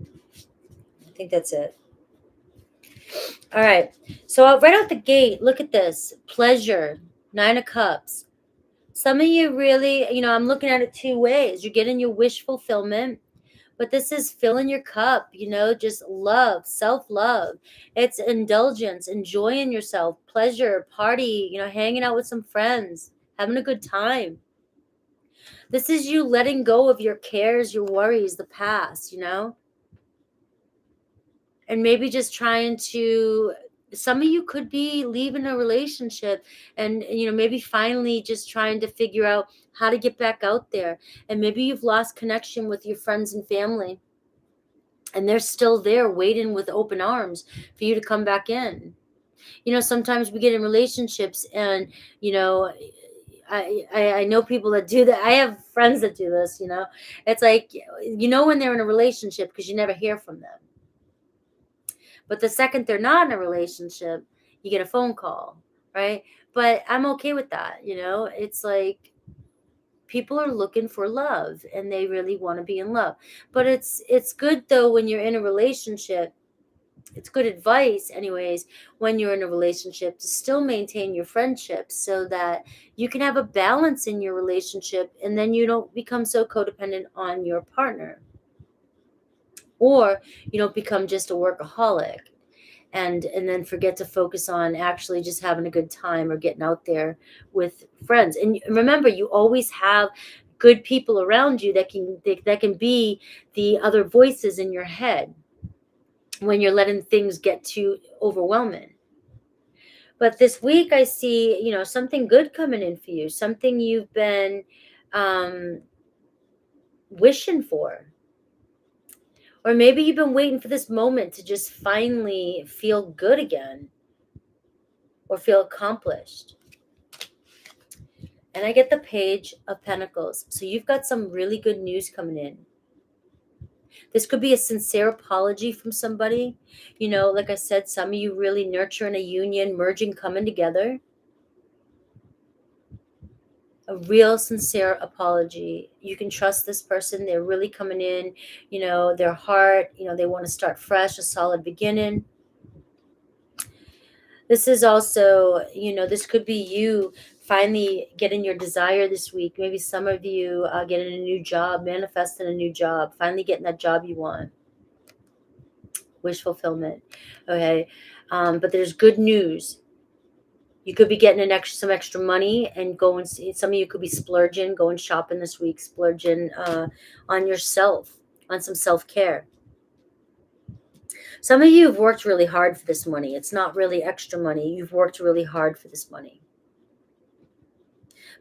I think that's it. All right. So right out the gate, look at this. Pleasure, 9 of Cups. Some of you really, I'm looking at it two ways. You're getting your wish fulfillment, but this is filling your cup, just love, self-love. It's indulgence, enjoying yourself, pleasure, party, hanging out with some friends, having a good time. This is you letting go of your cares, your worries, the past, and maybe just trying to, some of you could be leaving a relationship, and maybe finally just trying to figure out how to get back out there. And maybe you've lost connection with your friends and family, and they're still there waiting with open arms for you to come back in. Sometimes we get in relationships, and I know people that do that. I have friends that do this. It's like, when they're in a relationship because you never hear from them. But the second they're not in a relationship, you get a phone call, right? But I'm okay with that. It's like people are looking for love and they really want to be in love. But it's good though when you're in a relationship. It's good advice anyways when you're in a relationship to still maintain your friendship so that you can have a balance in your relationship, and then you don't become so codependent on your partner, or you don't become just a workaholic and then forget to focus on actually just having a good time or getting out there with friends. And remember, you always have good people around you that can be the other voices in your head when you're letting things get too overwhelming. But this week I see, something good coming in for you, something you've been um, wishing for. Or maybe you've been waiting for this moment to just finally feel good again or feel accomplished. And I get the Page of Pentacles. So you've got some really good news coming in. This could be a sincere apology from somebody. Like I said, some of you really nurturing a union, merging, coming together. A real sincere apology. You can trust this person. They're really coming in, their heart, they want to start fresh, a solid beginning. This is also, this could be you finally getting your desire this week. Maybe some of you getting a new job, manifesting a new job, finally getting that job you want. Wish fulfillment. Okay. But there's good news. You could be getting some extra money and going. Some of you could be splurging, going shopping this week, splurging on yourself, on some self-care. Some of you have worked really hard for this money. It's not really extra money. You've worked really hard for this money.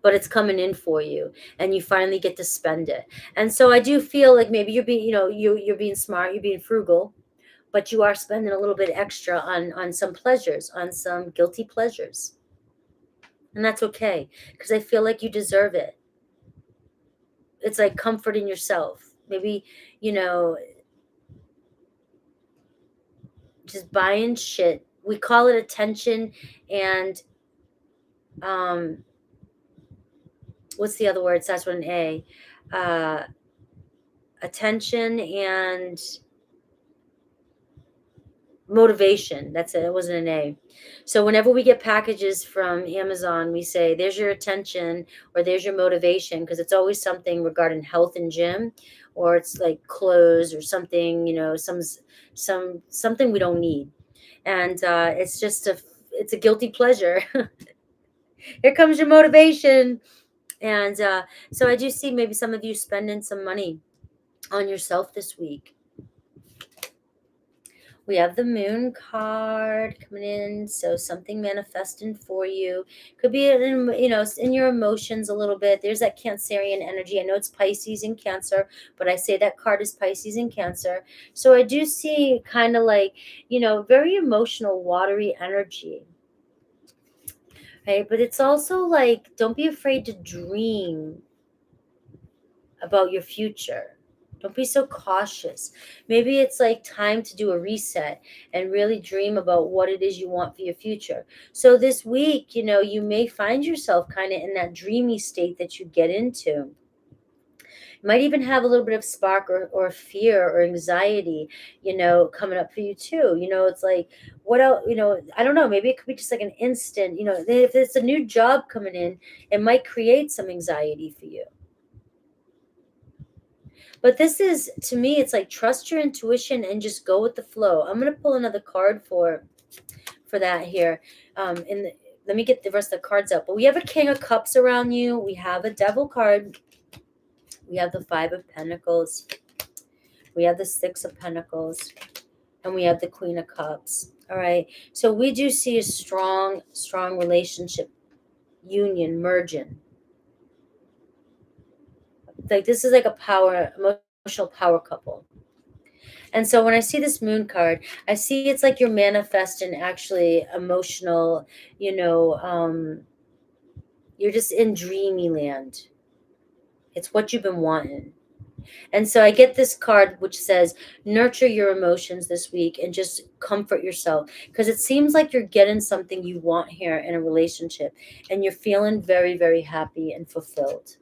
But it's coming in for you, and you finally get to spend it. And so I do feel like maybe you're being, you're being smart, you're being frugal, but you are spending a little bit extra on some pleasures, on some guilty pleasures. And that's okay, because I feel like you deserve it. It's like comforting yourself. Maybe, just buying shit. We call it attention and what's the other word? It starts with an A. Attention and motivation. That's it. It wasn't an A. So whenever we get packages from Amazon, we say, there's your attention or there's your motivation, because it's always something regarding health and gym, or it's like clothes or something, something we don't need. And it's a guilty pleasure. Here comes your motivation. And so I do see maybe some of you spending some money on yourself this week. We have the moon card coming in, so something manifesting for you. Could be in, in your emotions a little bit. There's that Cancerian energy. I know it's Pisces and Cancer, but I say that card is Pisces and Cancer. So I do see kind of like, very emotional, watery energy. Right? But it's also like, don't be afraid to dream about your future. Don't be so cautious. Maybe it's like time to do a reset and really dream about what it is you want for your future. So this week, you may find yourself kind of in that dreamy state that you get into. You might even have a little bit of spark or fear or anxiety, coming up for you too. It's like, what else, I don't know, maybe it could be just like an instant, if it's a new job coming in, it might create some anxiety for you. But this is, to me, it's like trust your intuition and just go with the flow. I'm going to pull another card for that here. Let me get the rest of the cards up. But we have a King of Cups around you. We have a Devil card. We have the Five of Pentacles. We have the Six of Pentacles. And we have the Queen of Cups. All right. So we do see a strong, strong relationship, union, merging. Like this is like a emotional power couple. And so when I see this moon card, I see it's like you're manifesting actually emotional, you're just in dreamy land. It's what you've been wanting. And so I get this card which says, nurture your emotions this week and just comfort yourself. Because it seems like you're getting something you want here in a relationship. And you're feeling very, very happy and fulfilled.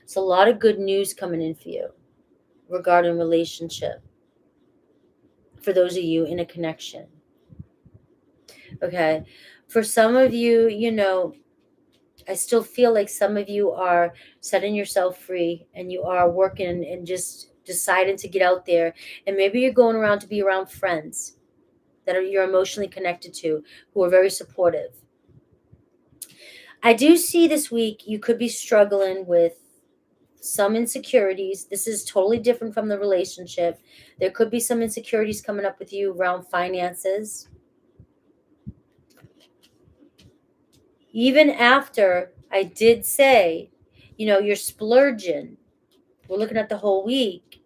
So a lot of good news coming in for you regarding relationship. For those of you in a connection. Okay. For some of you, I still feel like some of you are setting yourself free and you are working and just deciding to get out there. And maybe you're going around to be around friends that you're emotionally connected to, who are very supportive. I do see this week you could be struggling with some insecurities. This is totally different from the relationship. There could be some insecurities coming up with you around finances. Even after I did say, you're splurging. We're looking at the whole week.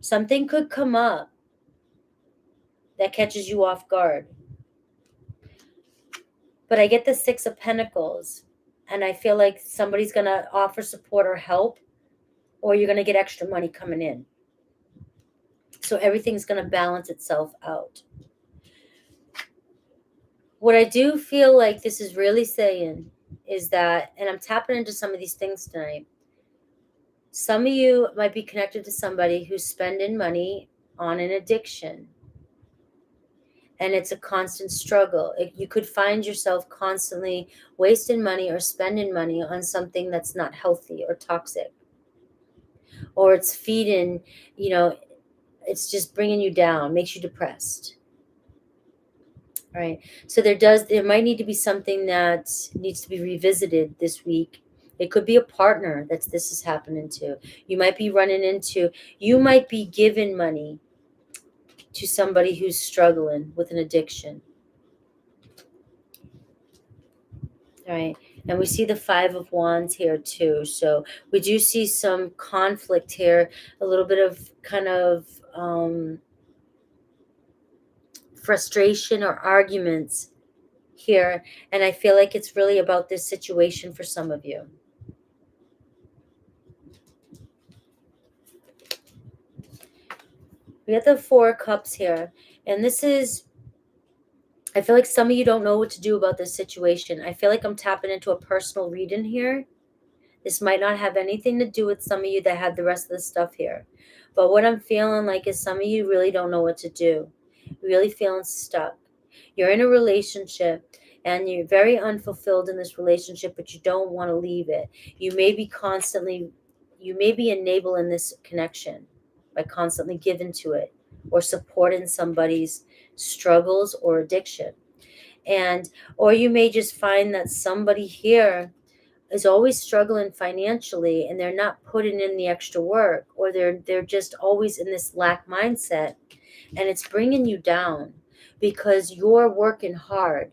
Something could come up that catches you off guard. But I get the Six of Pentacles, and I feel like somebody's going to offer support or help, or you're going to get extra money coming in. So everything's going to balance itself out. What I do feel like this is really saying is that, and I'm tapping into some of these things tonight, some of you might be connected to somebody who's spending money on an addiction. And it's a constant struggle. You could find yourself constantly wasting money or spending money on something that's not healthy or toxic. Or it's feeding, it's just bringing you down, makes you depressed. Right. So there might need to be something that needs to be revisited this week. It could be a partner this is happening to. You might be given money to somebody who's struggling with an addiction. All right. And we see the Five of Wands here too. So we do see some conflict here, a little bit of kind of frustration or arguments here. And I feel like it's really about this situation for some of you. We have the Four of Cups here. And this is, I feel like some of you don't know what to do about this situation. I feel like I'm tapping into a personal reading here. This might not have anything to do with some of you that had the rest of the stuff here. But what I'm feeling like is some of you really don't know what to do. Really feeling stuck. You're in a relationship and you're very unfulfilled in this relationship, but you don't want to leave it. You may be enabling this connection by constantly giving to it or supporting somebody's struggles or addiction. Or you may just find that somebody here is always struggling financially and they're not putting in the extra work, or they're just always in this lack mindset, and it's bringing you down because you're working hard.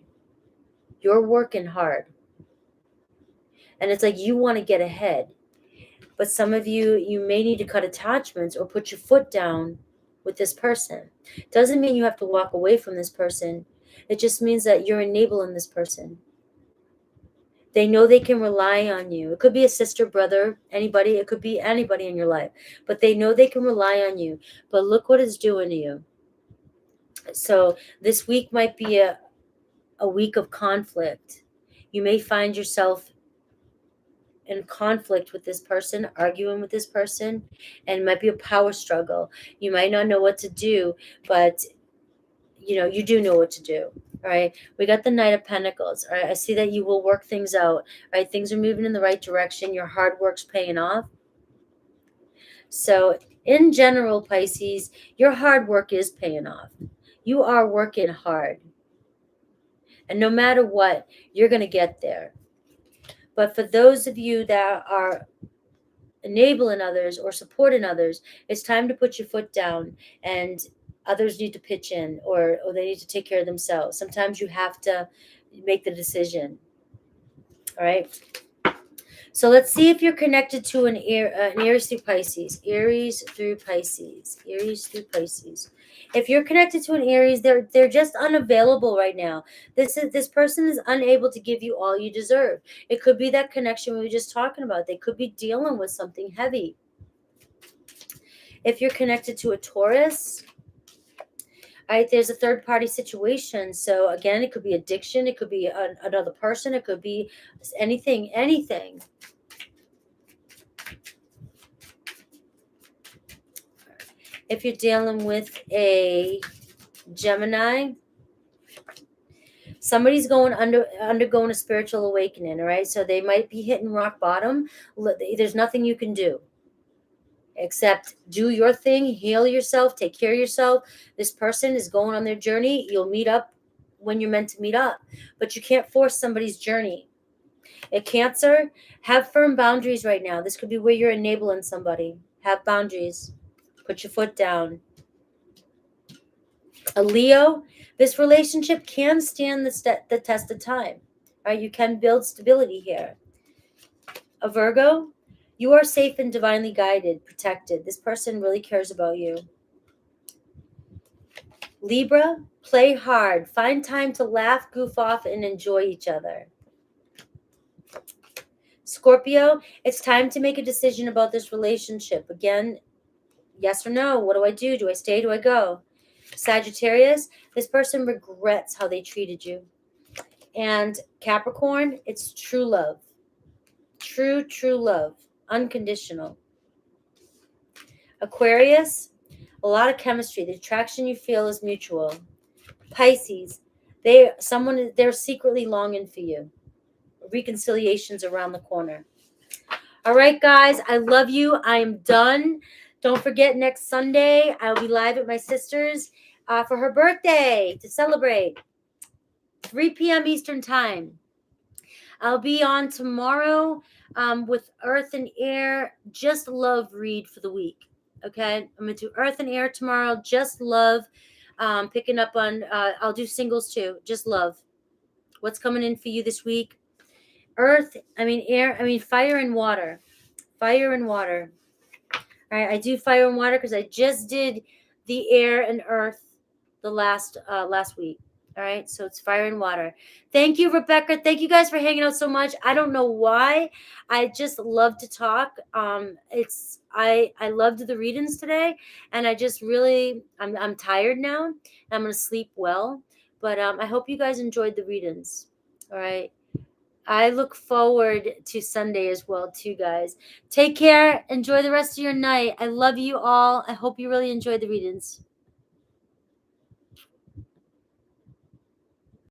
You're working hard. And it's like you want to get ahead. But some of you may need to cut attachments or put your foot down with this person. Doesn't mean you have to walk away from this person. It just means that you're enabling this person. They know they can rely on you. It could be a sister, brother, anybody. It could be anybody in your life. But they know they can rely on you. But look what it's doing to you. So this week might be a week of conflict. You may find yourself in conflict with this person, arguing with this person, and it might be a power struggle. You might not know what to do, but you do know what to do. All right, we got the Knight of Pentacles. All right, I see that you will work things out. All right, things are moving in the right direction. Your hard work's paying off. So in general, Pisces, your hard work is paying off. You are working hard, and no matter what, you're going to get there. But for those of you that are enabling others or supporting others, it's time to put your foot down, and others need to pitch in, or they need to take care of themselves. Sometimes you have to make the decision. All right. So let's see if you're connected to an Aries through Pisces. Aries through Pisces. Aries through Pisces. If you're connected to an Aries, they're just unavailable right now. This person is unable to give you all you deserve. It could be that connection we were just talking about. They could be dealing with something heavy. If you're connected to a Taurus, all right, there's a third party situation. So again, it could be addiction. It could be another person. It could be anything. If you're dealing with a Gemini, somebody's undergoing a spiritual awakening, all right? So they might be hitting rock bottom. There's nothing you can do except do your thing, heal yourself, take care of yourself. This person is going on their journey. You'll meet up when you're meant to meet up, but you can't force somebody's journey. A Cancer, have firm boundaries right now. This could be where you're enabling somebody. Have boundaries. Put your foot down. A Leo, this relationship can stand the test of time. All right, you can build stability here. A Virgo, you are safe and divinely guided, protected. This person really cares about you. Libra, play hard. Find time to laugh, goof off, and enjoy each other. Scorpio, it's time to make a decision about this relationship. Again, yes or no? What do I do? Do I stay? Do I go? Sagittarius, this person regrets how they treated you. And Capricorn, it's true love. True love. Unconditional. Aquarius, a lot of chemistry. The attraction you feel is mutual. Pisces, they're secretly longing for you. Reconciliation's around the corner. All right, guys, I love you. I am done. Don't forget, next Sunday, I'll be live at my sister's for her birthday to celebrate. 3 p.m. Eastern Time. I'll be on tomorrow with Earth and Air, Just Love read for the week. Okay? I'm going to do Earth and Air tomorrow, Just Love. Picking up on, I'll do singles too, Just Love. What's coming in for you this week? Fire and water. Fire and water. All right, I do fire and water because I just did the air and earth the last week. All right, so it's fire and water. Thank you, Rebecca. Thank you guys for hanging out so much. I don't know why. I just love to talk. I loved the readings today, and I just really I'm tired now. And I'm gonna sleep well, but I hope you guys enjoyed the readings. All right. I look forward to Sunday as well, too, guys. Take care. Enjoy the rest of your night. I love you all. I hope you really enjoyed the readings.